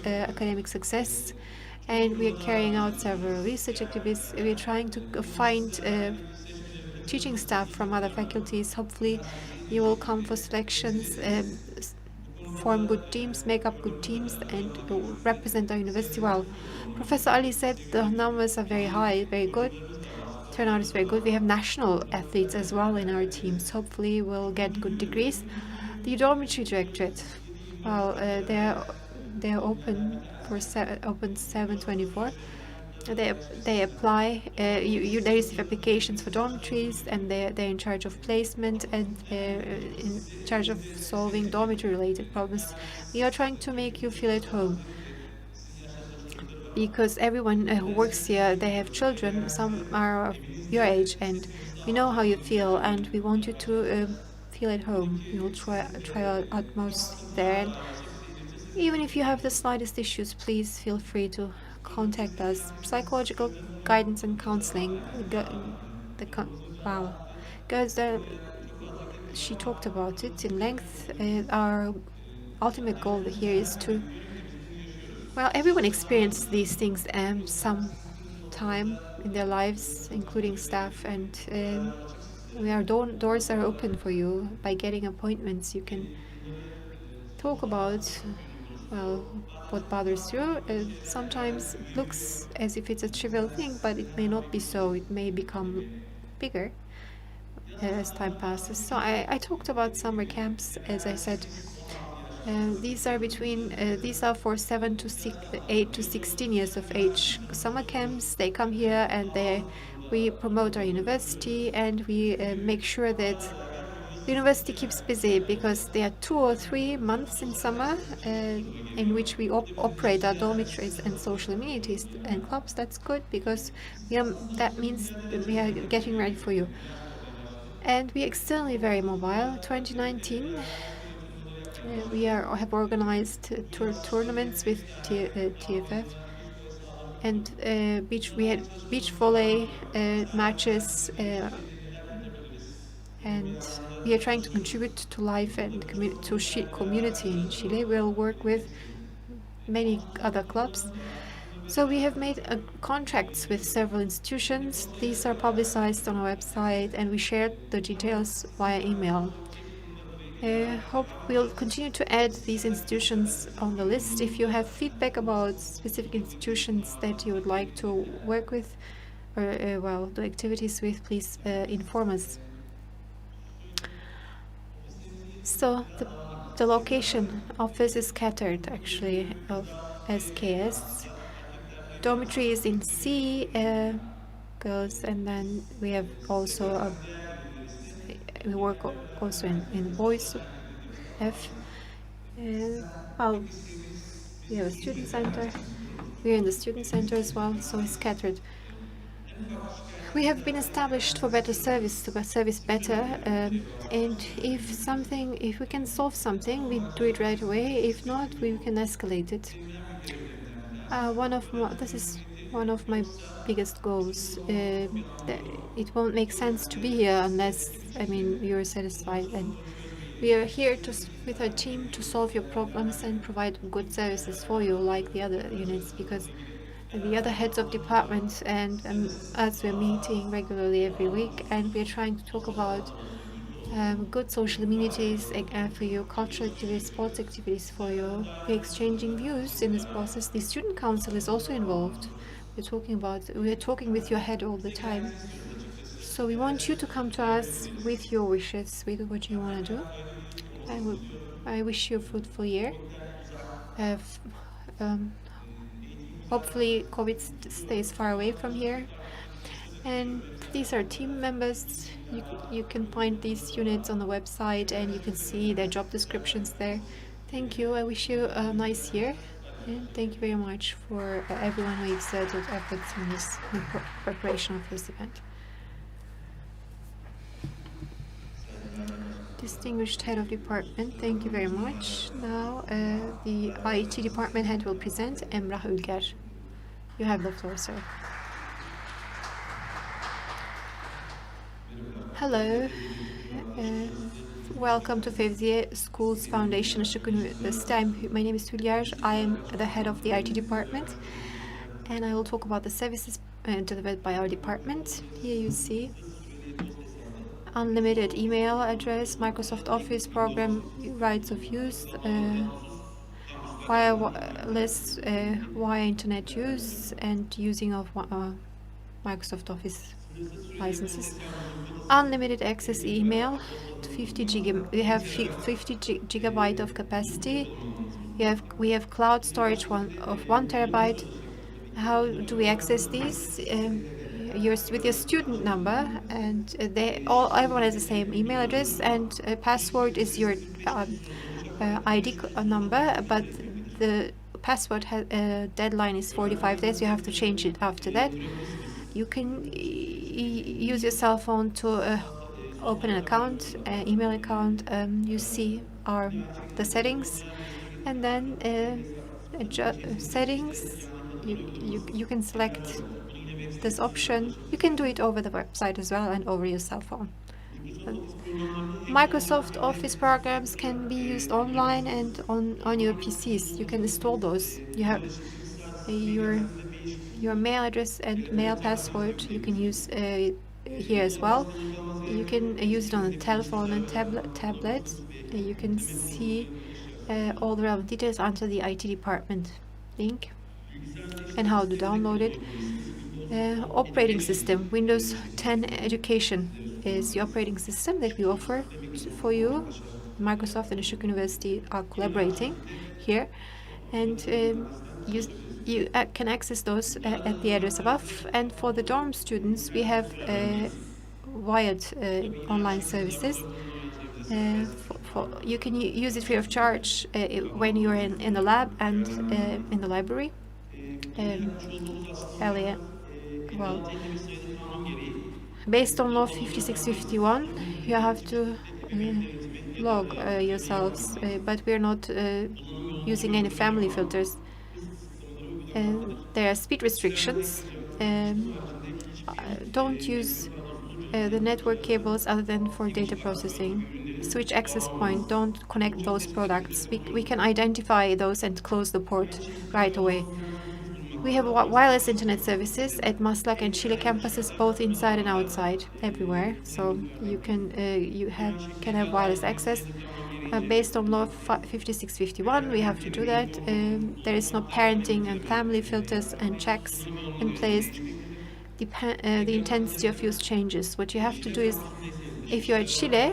academic success, and we are carrying out several research activities. We are trying to find teaching staff from other faculties. Hopefully, you will come for selections, form good teams, make up good teams, and represent our university well. Professor Ali said the numbers are very high, very good. Turnout is very good. We have national athletes as well in our teams. Hopefully, we'll get good degrees. The dormitory directorate, well, they're open for open 7/24. They apply. You they receive applications for dormitories, and they're in charge of placement and in charge of solving dormitory-related problems. We are trying to make you feel at home, because everyone who works here, they have children. Some are of your age, and we know how you feel, and we want you to feel at home. We will try our utmost there. And even if you have the slightest issues, please feel free to contact us. Psychological guidance and counseling. Wow, because she talked about it in length. Our ultimate goal here is to, well, everyone experiences these things some time in their lives, including staff, and doors are open for you. By getting appointments, you can talk about, well, what bothers you. Sometimes it looks as if it's a trivial thing, but it may not be so. It may become bigger as time passes. So I talked about summer camps, as I said. These are for 8 to 16 years of age. Summer camps, they come here and we promote our university, and we make sure that the university keeps busy, because there are 2 or 3 months in summer in which we operate our dormitories and social amenities and clubs. That's good, because that means we are getting ready for you. And we are externally very mobile. 2019, we have organized tournaments with TFF, and we had beach volley matches, and we are trying to contribute to life and community in Chile. We'll work with many other clubs. So we have made contracts with several institutions. These are publicized on our website, and we shared the details via email. Hope we'll continue to add these institutions on the list. If you have feedback about specific institutions that you would like to work with or well, do activities with, please inform us. So the location office is scattered, actually, of SKS. Dormitory is in C, girls, and then we have also we work also in boys, F. Well, we have a student center. We're in the student center as well, so it's scattered. We have been established for better service, to service better, and if we can solve something, we do it right away. If not, we can escalate it. This is one of my biggest goals. It won't make sense to be here unless, you're satisfied, and We are here with our team to solve your problems and provide good services for you, like the other units, because the other heads of departments and us, we're meeting regularly every week, and we're trying to talk about good social amenities for you, cultural activities, sports activities for you. We're exchanging views in this process. The student council is also involved. We're talking with your head all the time. So we want you to come to us with your wishes, with what you want to do. I wish you a fruitful year. Um, hopefully COVID stays far away from here. And these are team members. You can find these units on the website and you can see their job descriptions there. Thank you. I wish you a nice year. And thank you very much for everyone who exerted efforts in this preparation of this event. Distinguished head of department, thank you very much. Now the IT department head will present, Emrah Ülger. You have the floor, sir. Hello. Welcome to Fevziye Schools Foundation Işık Üniversitesi. My name is Hülger. I am the head of the IT department, and I will talk about the services delivered by our department. Here you see unlimited email address, Microsoft Office program, rights of use, wireless wire internet use, and using of Microsoft Office licenses. Unlimited access email, 50 GB. We have 50 gigabyte of capacity. We have cloud storage of 1 terabyte. How do we access these? With your student number, and everyone has the same email address, and password is your ID number, but the password deadline is 45 days. You have to change it after that. You can use your cell phone to open an account, email account. You see the settings, and then settings. You can select this option. You can do it over the website as well and over your cell phone. Microsoft Office programs can be used online and on your PCs. You can install those. You have your mail address and mail password. You can use here as well. You can use it on a telephone and tablet. You can see all the relevant details under the IT department link and how to download it. Operating system, Windows 10 Education is the operating system that we offer for you. Microsoft and Işık University are collaborating here, and you can access those at the address above. And for the dorm students, we have wired online services. You can use it free of charge when you're in the lab and in the library. Earlier, well, based on law 5651, you have to log yourselves, but we're not using any family filters. There are speed restrictions. Don't use the network cables other than for data processing. Switch access point, don't connect those products. We can identify those and close the port right away. We have wireless internet services at Maslak and Chile campuses, both inside and outside, everywhere. So you can have wireless access. Based on law 5651, we have to do that. There is no parenting and family filters and checks in place. The intensity of use changes. What you have to do is, if you're at Chile,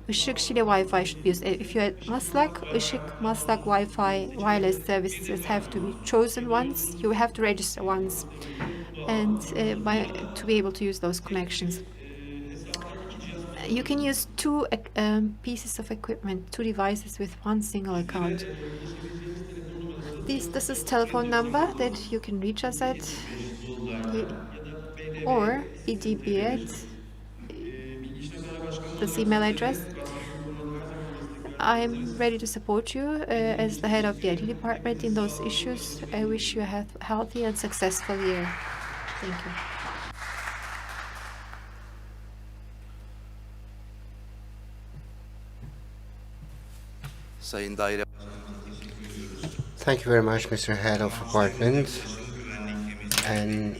Işık Chile Wi-Fi should be used. If you're at Maslak, Işık Maslak Wi-Fi wireless services have to be chosen once. You have to register once, and to be able to use those connections. You can use two pieces of equipment, two devices with one single account. This is telephone number that you can reach us at, or EDB at this email address. I'm ready to support you as the head of the IT department in those issues. I wish you a healthy and successful year. Thank you. Sayın Daire Thank you very much, Mr. Head of Department. And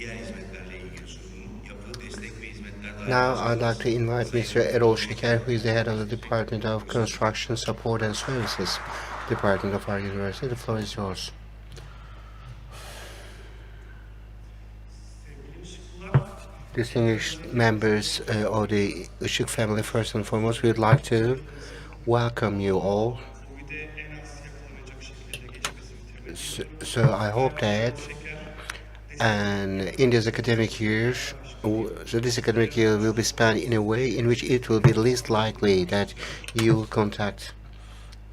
now I'd like to invite Mr. Erol Şeker, who is the head of the Department of Construction Support and Services Department of our university. The floor is yours. Distinguished members of the Işık family, first and foremost, we'd like to welcome you all. So I hope that, and in this academic year, so this academic year will be spent in a way in which it will be least likely that you will contact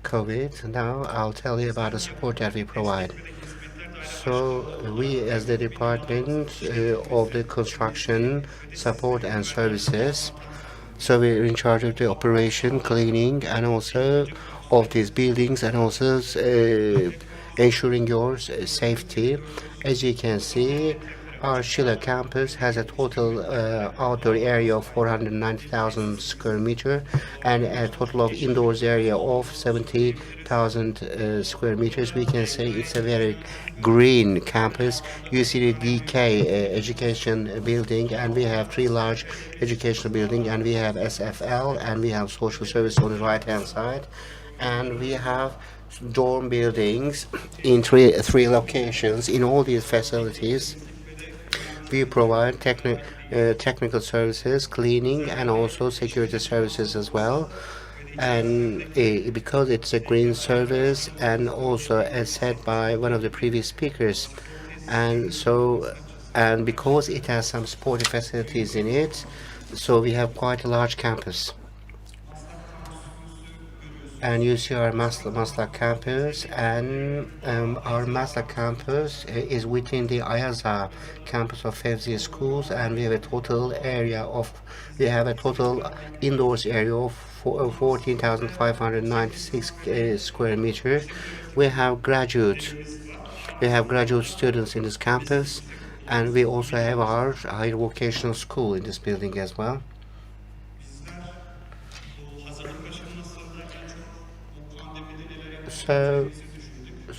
COVID. Now I'll tell you about the support that we provide. So we, as the Department of the Construction Support and Services, so we're in charge of the operation, cleaning, and also of these buildings, and also ensuring your safety. As you can see, our Şile campus has a total outdoor area of 490,000 square meter and a total of indoors area of 70,000 square meters. We can say it's a very green campus. You see the DK education building, and we have 3 large educational buildings, and we have SFL, and we have social service on the right hand side, and we have dorm buildings in three locations. In all these facilities, we provide technical services, cleaning, and also security services as well. And because it's a green service, and also as said by one of the previous speakers, and because it has some sporty facilities in it, so we have quite a large campus. And you see our Maslak campus, and our Maslak campus is within the Ayaza campus of Fevzi schools, and we have a total indoors area of 14,596 square meters. We have graduate students in this campus, and we also have our higher vocational school in this building as well. So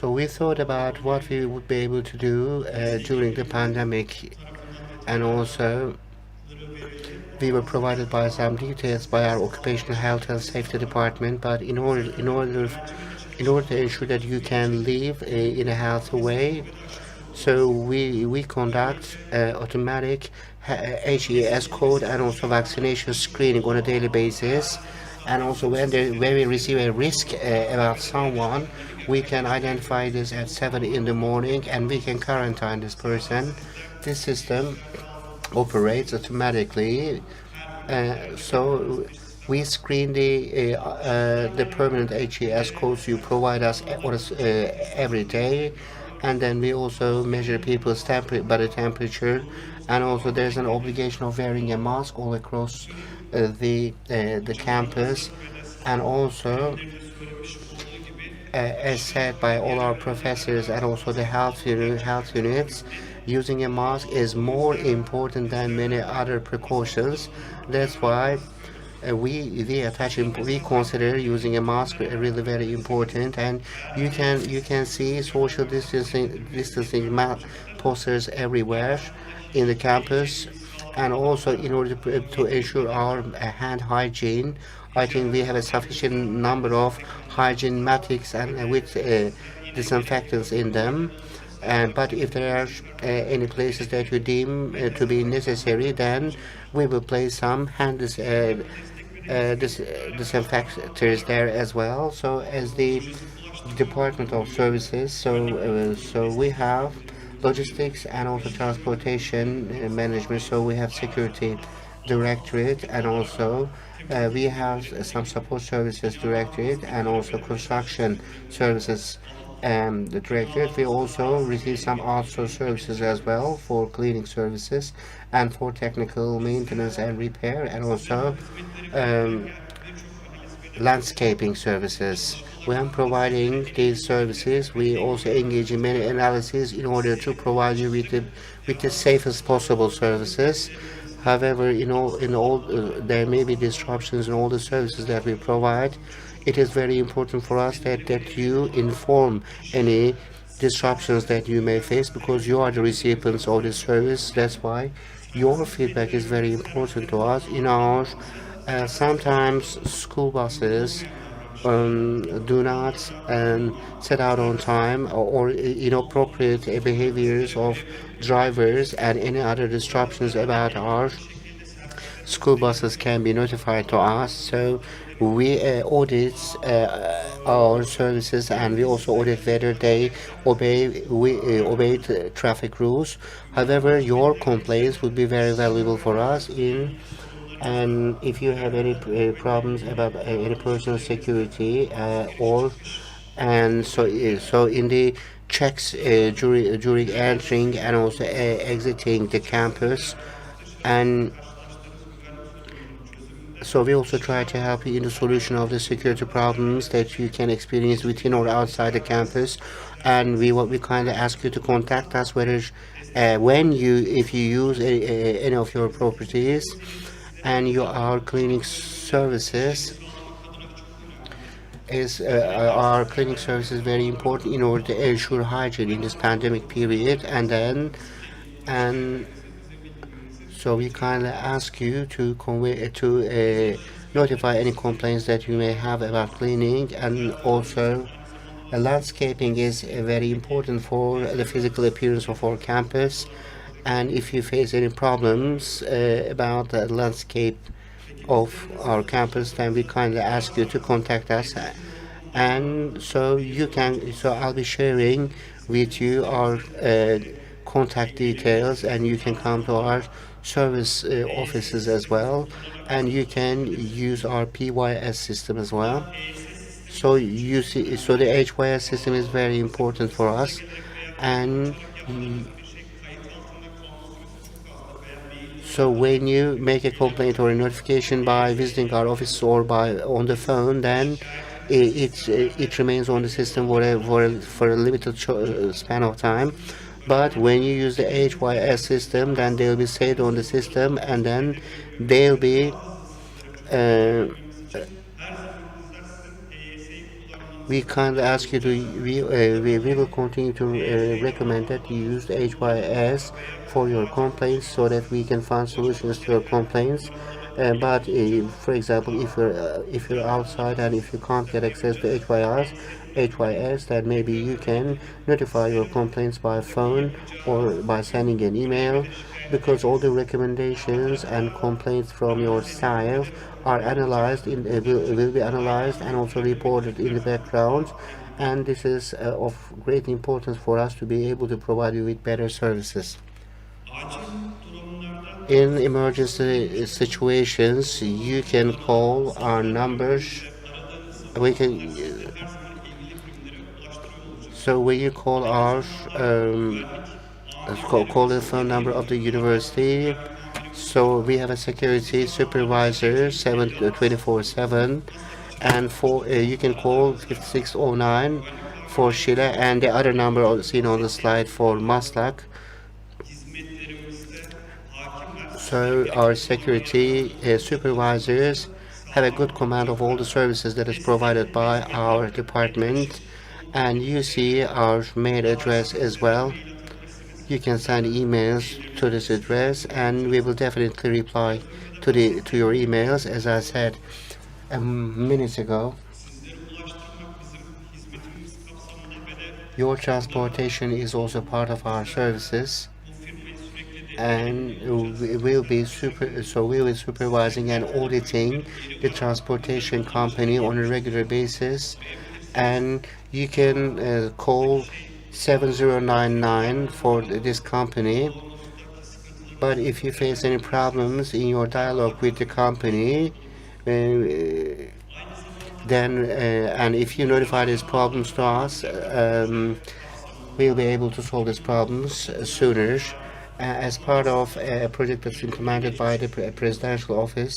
we thought about what we would be able to do during the pandemic, and also we were provided by some details by our occupational health and safety department. But in order to ensure that you can live in a healthy way, so we conduct automatic HES code and also vaccination screening on a daily basis. And also when we receive a risk about someone, we can identify this at 7 in the morning, and we can quarantine this person. This system operates automatically. So we screen the permanent HES codes you provide us every day, and then we also measure people's body temperature, and also there's an obligation of wearing a mask all across the campus, and also as said by all our professors and also the health units, using a mask is more important than many other precautions. That's why we consider using a mask really very important. And you can see social distancing posters everywhere in the campus. And also, in order to ensure our hand hygiene, I think we have a sufficient number of hygiene matics and with disinfectants in them. But if there are any places that you deem to be necessary, then we will place some hand disinfectors there as well. So as the Department of Services, so we have logistics and also transportation management. So we have security directorate, and also we have some support services directorate, and also construction services the directorate. We also receive some outsourced services as well for cleaning services and for technical maintenance and repair, and also landscaping services. When providing these services, we also engage in many analyses in order to provide you with the safest possible services. However, there may be disruptions in all the services that we provide it is very important for us that you inform any disruptions that you may face, because you are the recipients of this service. That's why your feedback is very important to us. In our sometimes school buses do not set out on time, or inappropriate behaviors of drivers and any other disruptions about our school buses can be notified to us. So we audit our services, and we also audit whether they obey the traffic rules. However, your complaints would be very valuable for us in. And if you have any problems about any personal security or and so in the checks during entering and also exiting the campus, and so we also try to help you in the solution of the security problems that you can experience within or outside the campus. And we kind of ask you to contact us whether if you use any of your properties, and our cleaning services is very important in order to ensure hygiene in this pandemic period. And so we kindly ask you to notify any complaints that you may have about cleaning. And also landscaping is very important for the physical appearance of our campus. And if you face any problems about the landscape of our campus, then we kindly ask you to contact us. And so I'll be sharing with you our contact details, and you can come to our service offices as well, and you can use our PYS system as well. So the HYS system is very important for us. And so when you make a complaint or a notification by visiting our office or by on the phone, then it remains on the system for a limited span of time. But when you use the HYS system, then they'll be saved on the system, and then they'll be we kindly ask you to we will continue to recommend that you use the HYS for your complaints, so that we can find solutions to your complaints. But for example, if you're outside and if you can't get access to HYS, then maybe you can notify your complaints by phone or by sending an email, because all the recommendations and complaints from your side are analyzed will be analyzed and also reported in the background. And this is of great importance for us to be able to provide you with better services. In emergency situations, you can call our numbers. When you call our call the phone number of the university. So we have a security supervisor 24/7, and you can call 5609 for Şile, and the other number seen on the slide for Maslak. So our security supervisors have a good command of all the services that is provided by our department. And you see our mail address as well. You can send emails to this address, and we will definitely reply to your emails. As I said minutes ago, your transportation is also part of our services, and we will be supervising and auditing the transportation company on a regular basis. And you can call 7099 for this company. But if you face any problems in your dialogue with the company, then and if you notify these problems to us, we'll be able to solve these problems sooner. As part of a project that's implemented by the presidential office,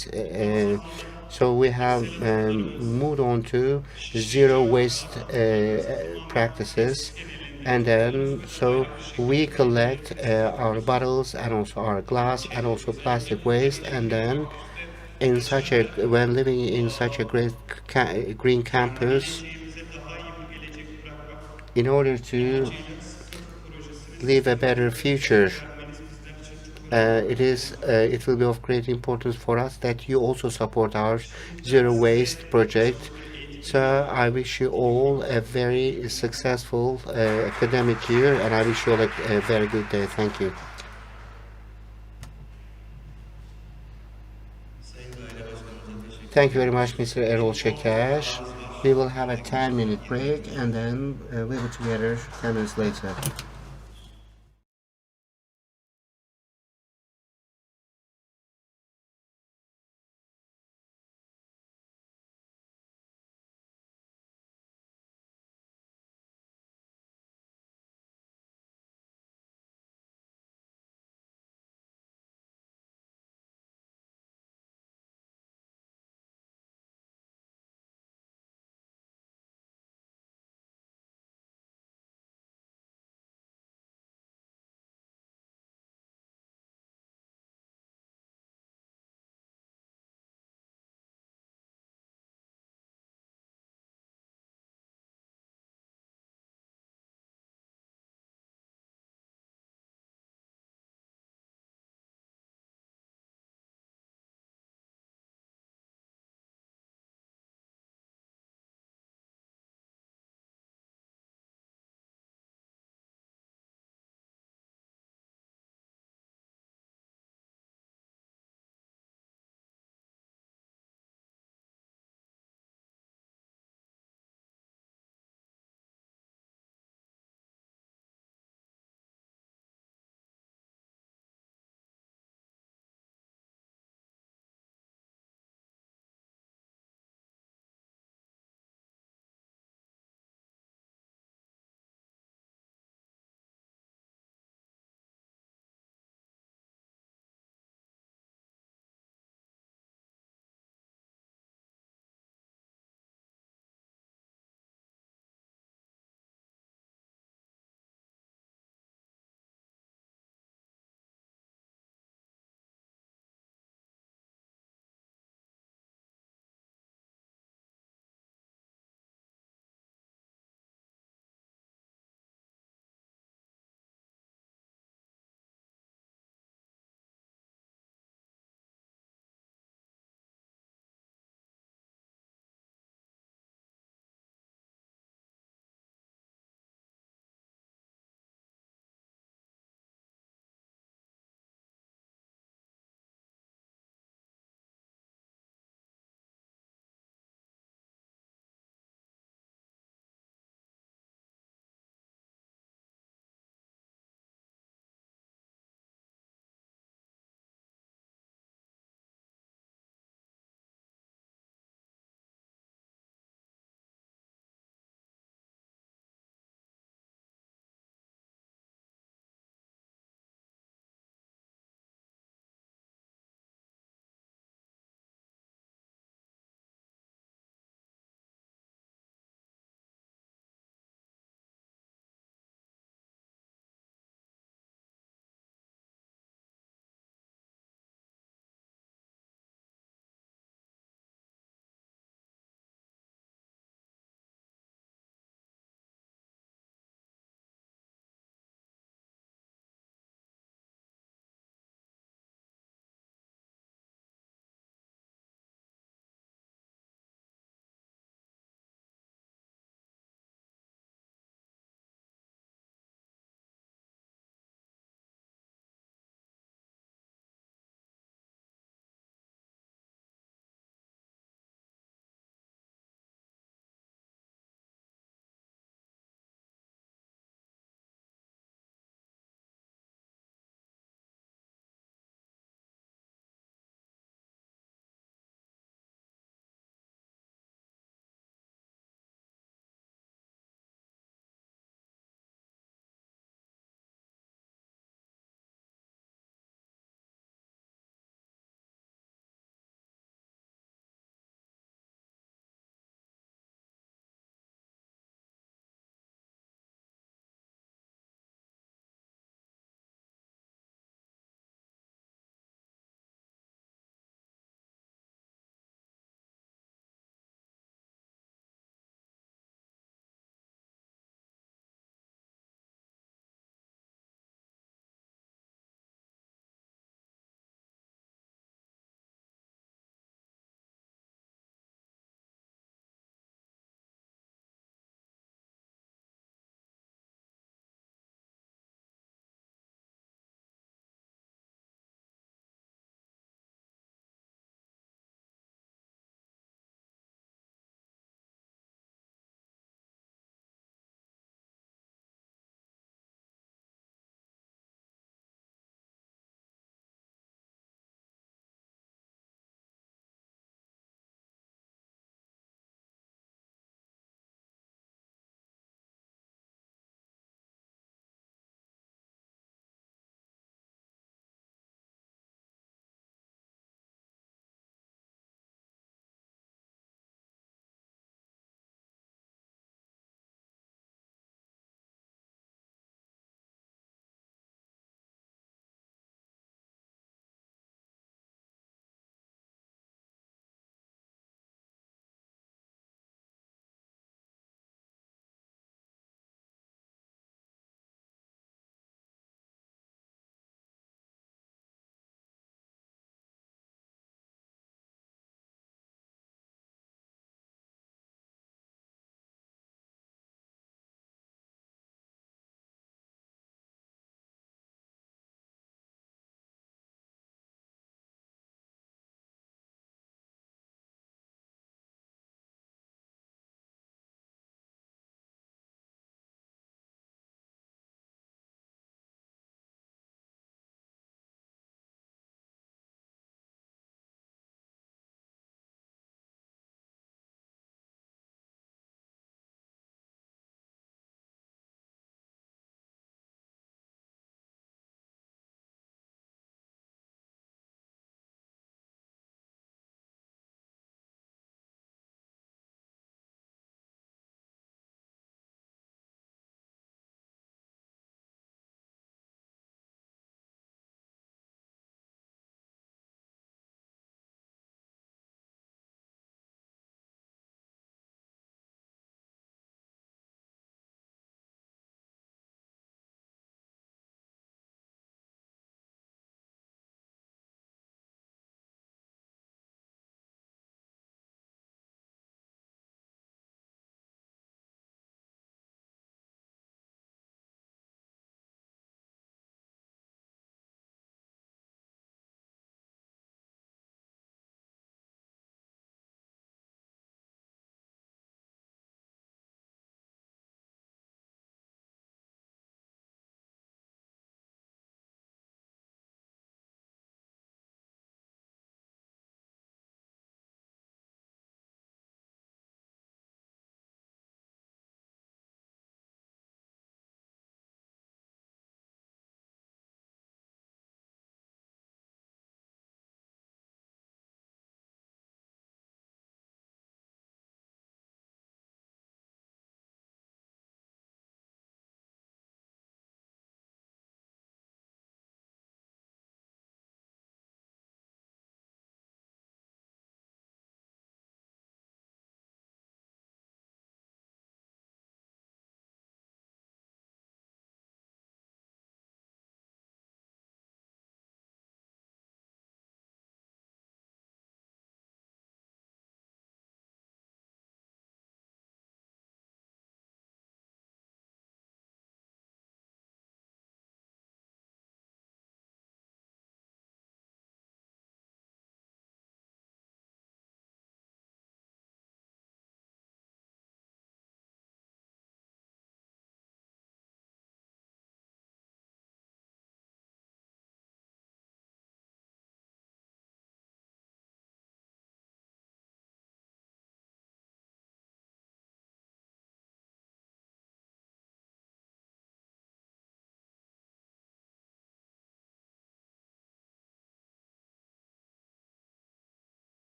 so we have moved on to zero waste practices. And then so we collect our bottles and also our glass and also plastic waste, and then when living in such a great green campus, in order to live a better future, it will be of great importance for us that you also support our zero waste project. So I wish you all a very successful academic year, and I wish you all a very good day. Thank you. Thank you very much, Mr. Erol Şeker. We will have a 10-minute break, and then we will together 10 minutes later.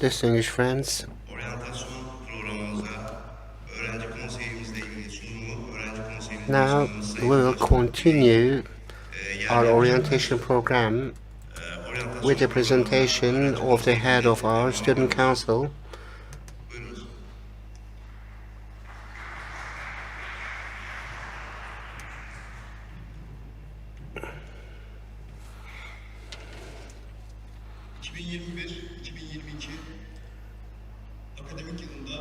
Distinguished friends, oryantasyon programımızda öğrenci konseyimizle ilgili sunumu öğrenci konseyimizin now başkanımız we Sayın will Hocam continue our yer orientation program with the presentation of the head of our student council. Buyurunuz. ...2021-2022 akademik yılında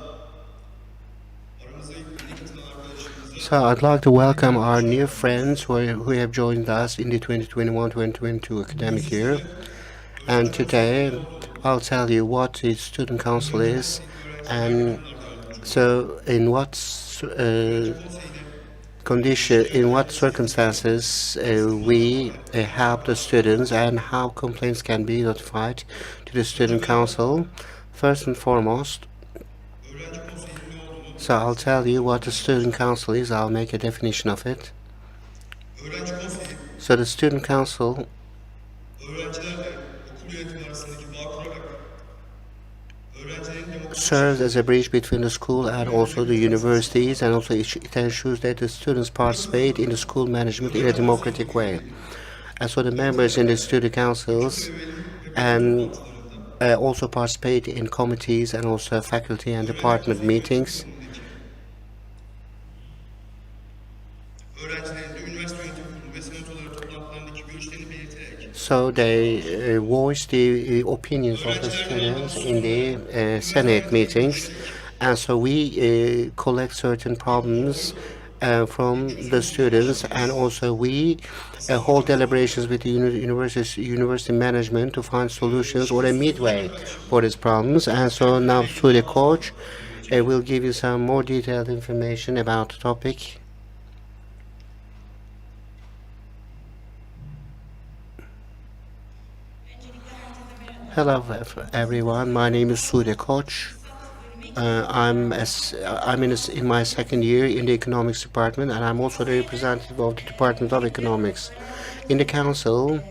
aramıza yeni katılan arkadaşlarımıza So I'd like to welcome our new friends who have joined us in the 2021-2022 academic year. And today I'll tell you what the student council is and so in what in what circumstances we help the students and how complaints can be notified to the student council. First and foremost, so I'll tell you what the student council is. I'll make a definition of it. öğrenci konseyi, So the student council öğrencilerle okul yönetimi arasındaki bağ kurarak öğrencilerin demokrasi serves as a bridge between the school and also the universities, and also it ensures that the students participate in the school management in a democratic way. And so the members in the student councils and also participate in committees and also faculty and department meetings. öğrencilerin de üniversite yönetim kurulu ve senatoları toplantılarındaki görüşlerini belirterek So they voice the opinions of the students in the Senate meetings, and so we collect certain problems from the students, and also we hold deliberations with the university management to find solutions or a midway for these problems. And so now through the coach, will give you some more detailed information about the topic. Hello everyone, my name is Sude Koch. I'm in my second year in the economics department, and I'm also the representative of the Department of Economics. In the council,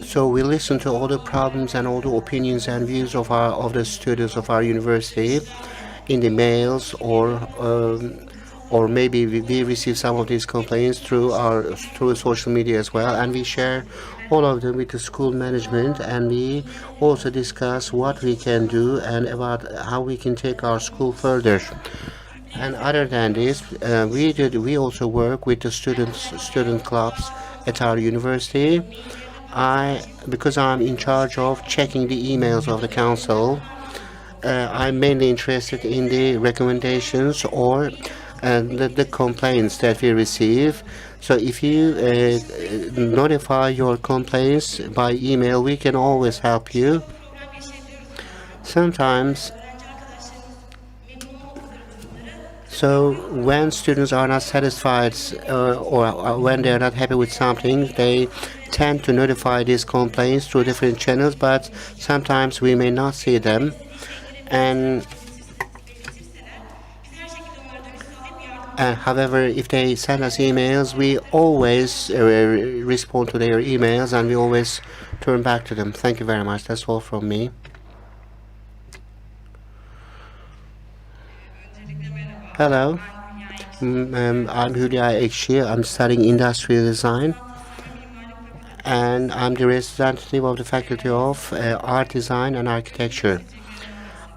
so we listen to all the problems and all the opinions and views of the students of our university in the mails, or maybe we receive some of these complaints through social media as well, and we share all of them with the school management, and we also discuss what we can do and about how we can take our school further. And other than this, we also work with the student clubs at our university. Because I'm in charge of checking the emails of the council, I'm mainly interested in the recommendations or the complaints that we receive. So if you notify your complaints by email, we can always help you. Sometimes, so when students are not satisfied or when they're not happy with something, they tend to notify these complaints through different channels, but sometimes we may not see them. And however, if they send us emails, we always respond to their emails, and we always turn back to them. Thank you very much. That's all from me. Hello, I'm Hülya Ekşi. I'm studying industrial design, and I'm the representative of the Faculty of Art Design and Architecture.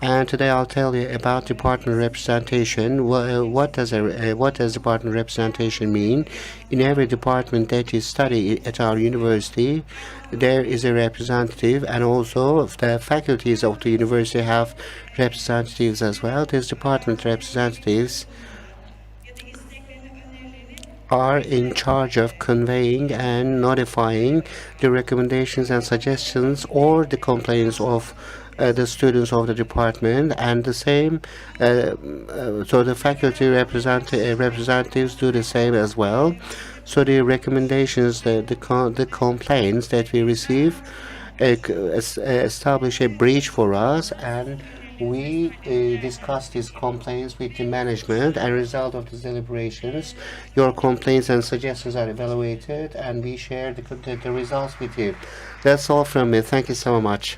And today I'll tell you about department representation. What does department representation mean? In every department that you study at our university, there is a representative, and also the faculties of the university have representatives as well. These department representatives are in charge of conveying and notifying the recommendations and suggestions or the complaints of the students of the department, and the same. So the faculty representatives do the same as well. So the recommendations, the complaints that we receive establish a bridge for us, and we discussed these complaints with the management, and result of these deliberations, your complaints and suggestions are evaluated, and we share the results with you. That's all from me. Thank you so much.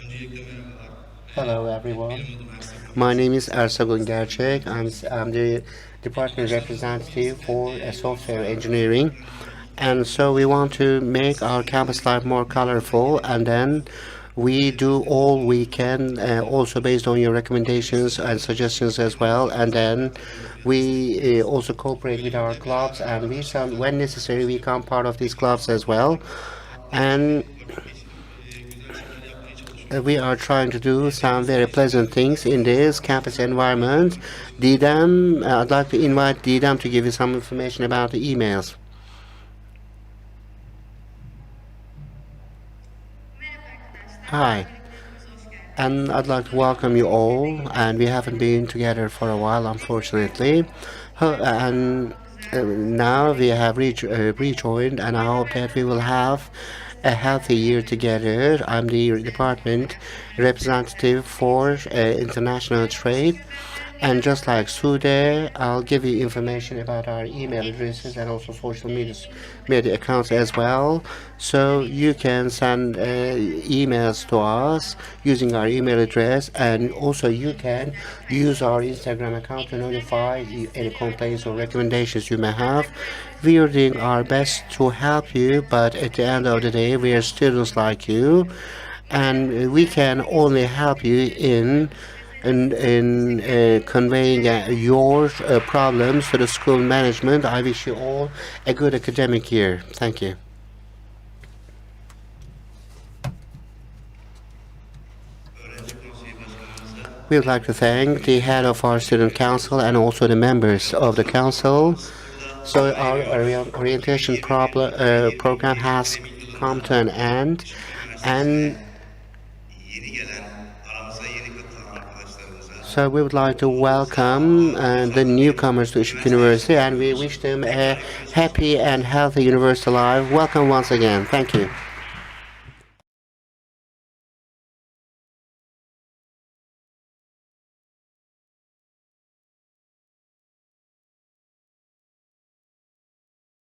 Öncelikle merhabalar. Hello, everyone. My name is Ersagun Gerçek. I'm the department representative for software engineering. And so we want to make our campus life more colorful, and then we do all we can, also based on your recommendations and suggestions as well. And then we also cooperate with our clubs, and when necessary, we become part of these clubs as well. And we are trying to do some very pleasant things in this campus environment. Didem, I'd like to invite Didem to give you some information about the emails. Hi, and I'd like to welcome you all, and we haven't been together for a while, unfortunately. And now we have rejoined, and I hope that we will have a healthy year together. I'm the department representative for international trade. And just like Sude, I'll give you information about our email addresses and also social media accounts as well. So you can send emails to us using our email address, and also you can use our Instagram account to notify any complaints or recommendations you may have. We are doing our best to help you, but at the end of the day, we are students like you, and we can only help you in conveying your problems to the school management. I wish you all a good academic year. Thank you. We would like to thank the head of our student council and also the members of the council. So our orientation program has come to an end, and so we would like to welcome the newcomers to Işık University, and we wish them a happy and healthy university life. Welcome once again. Thank you.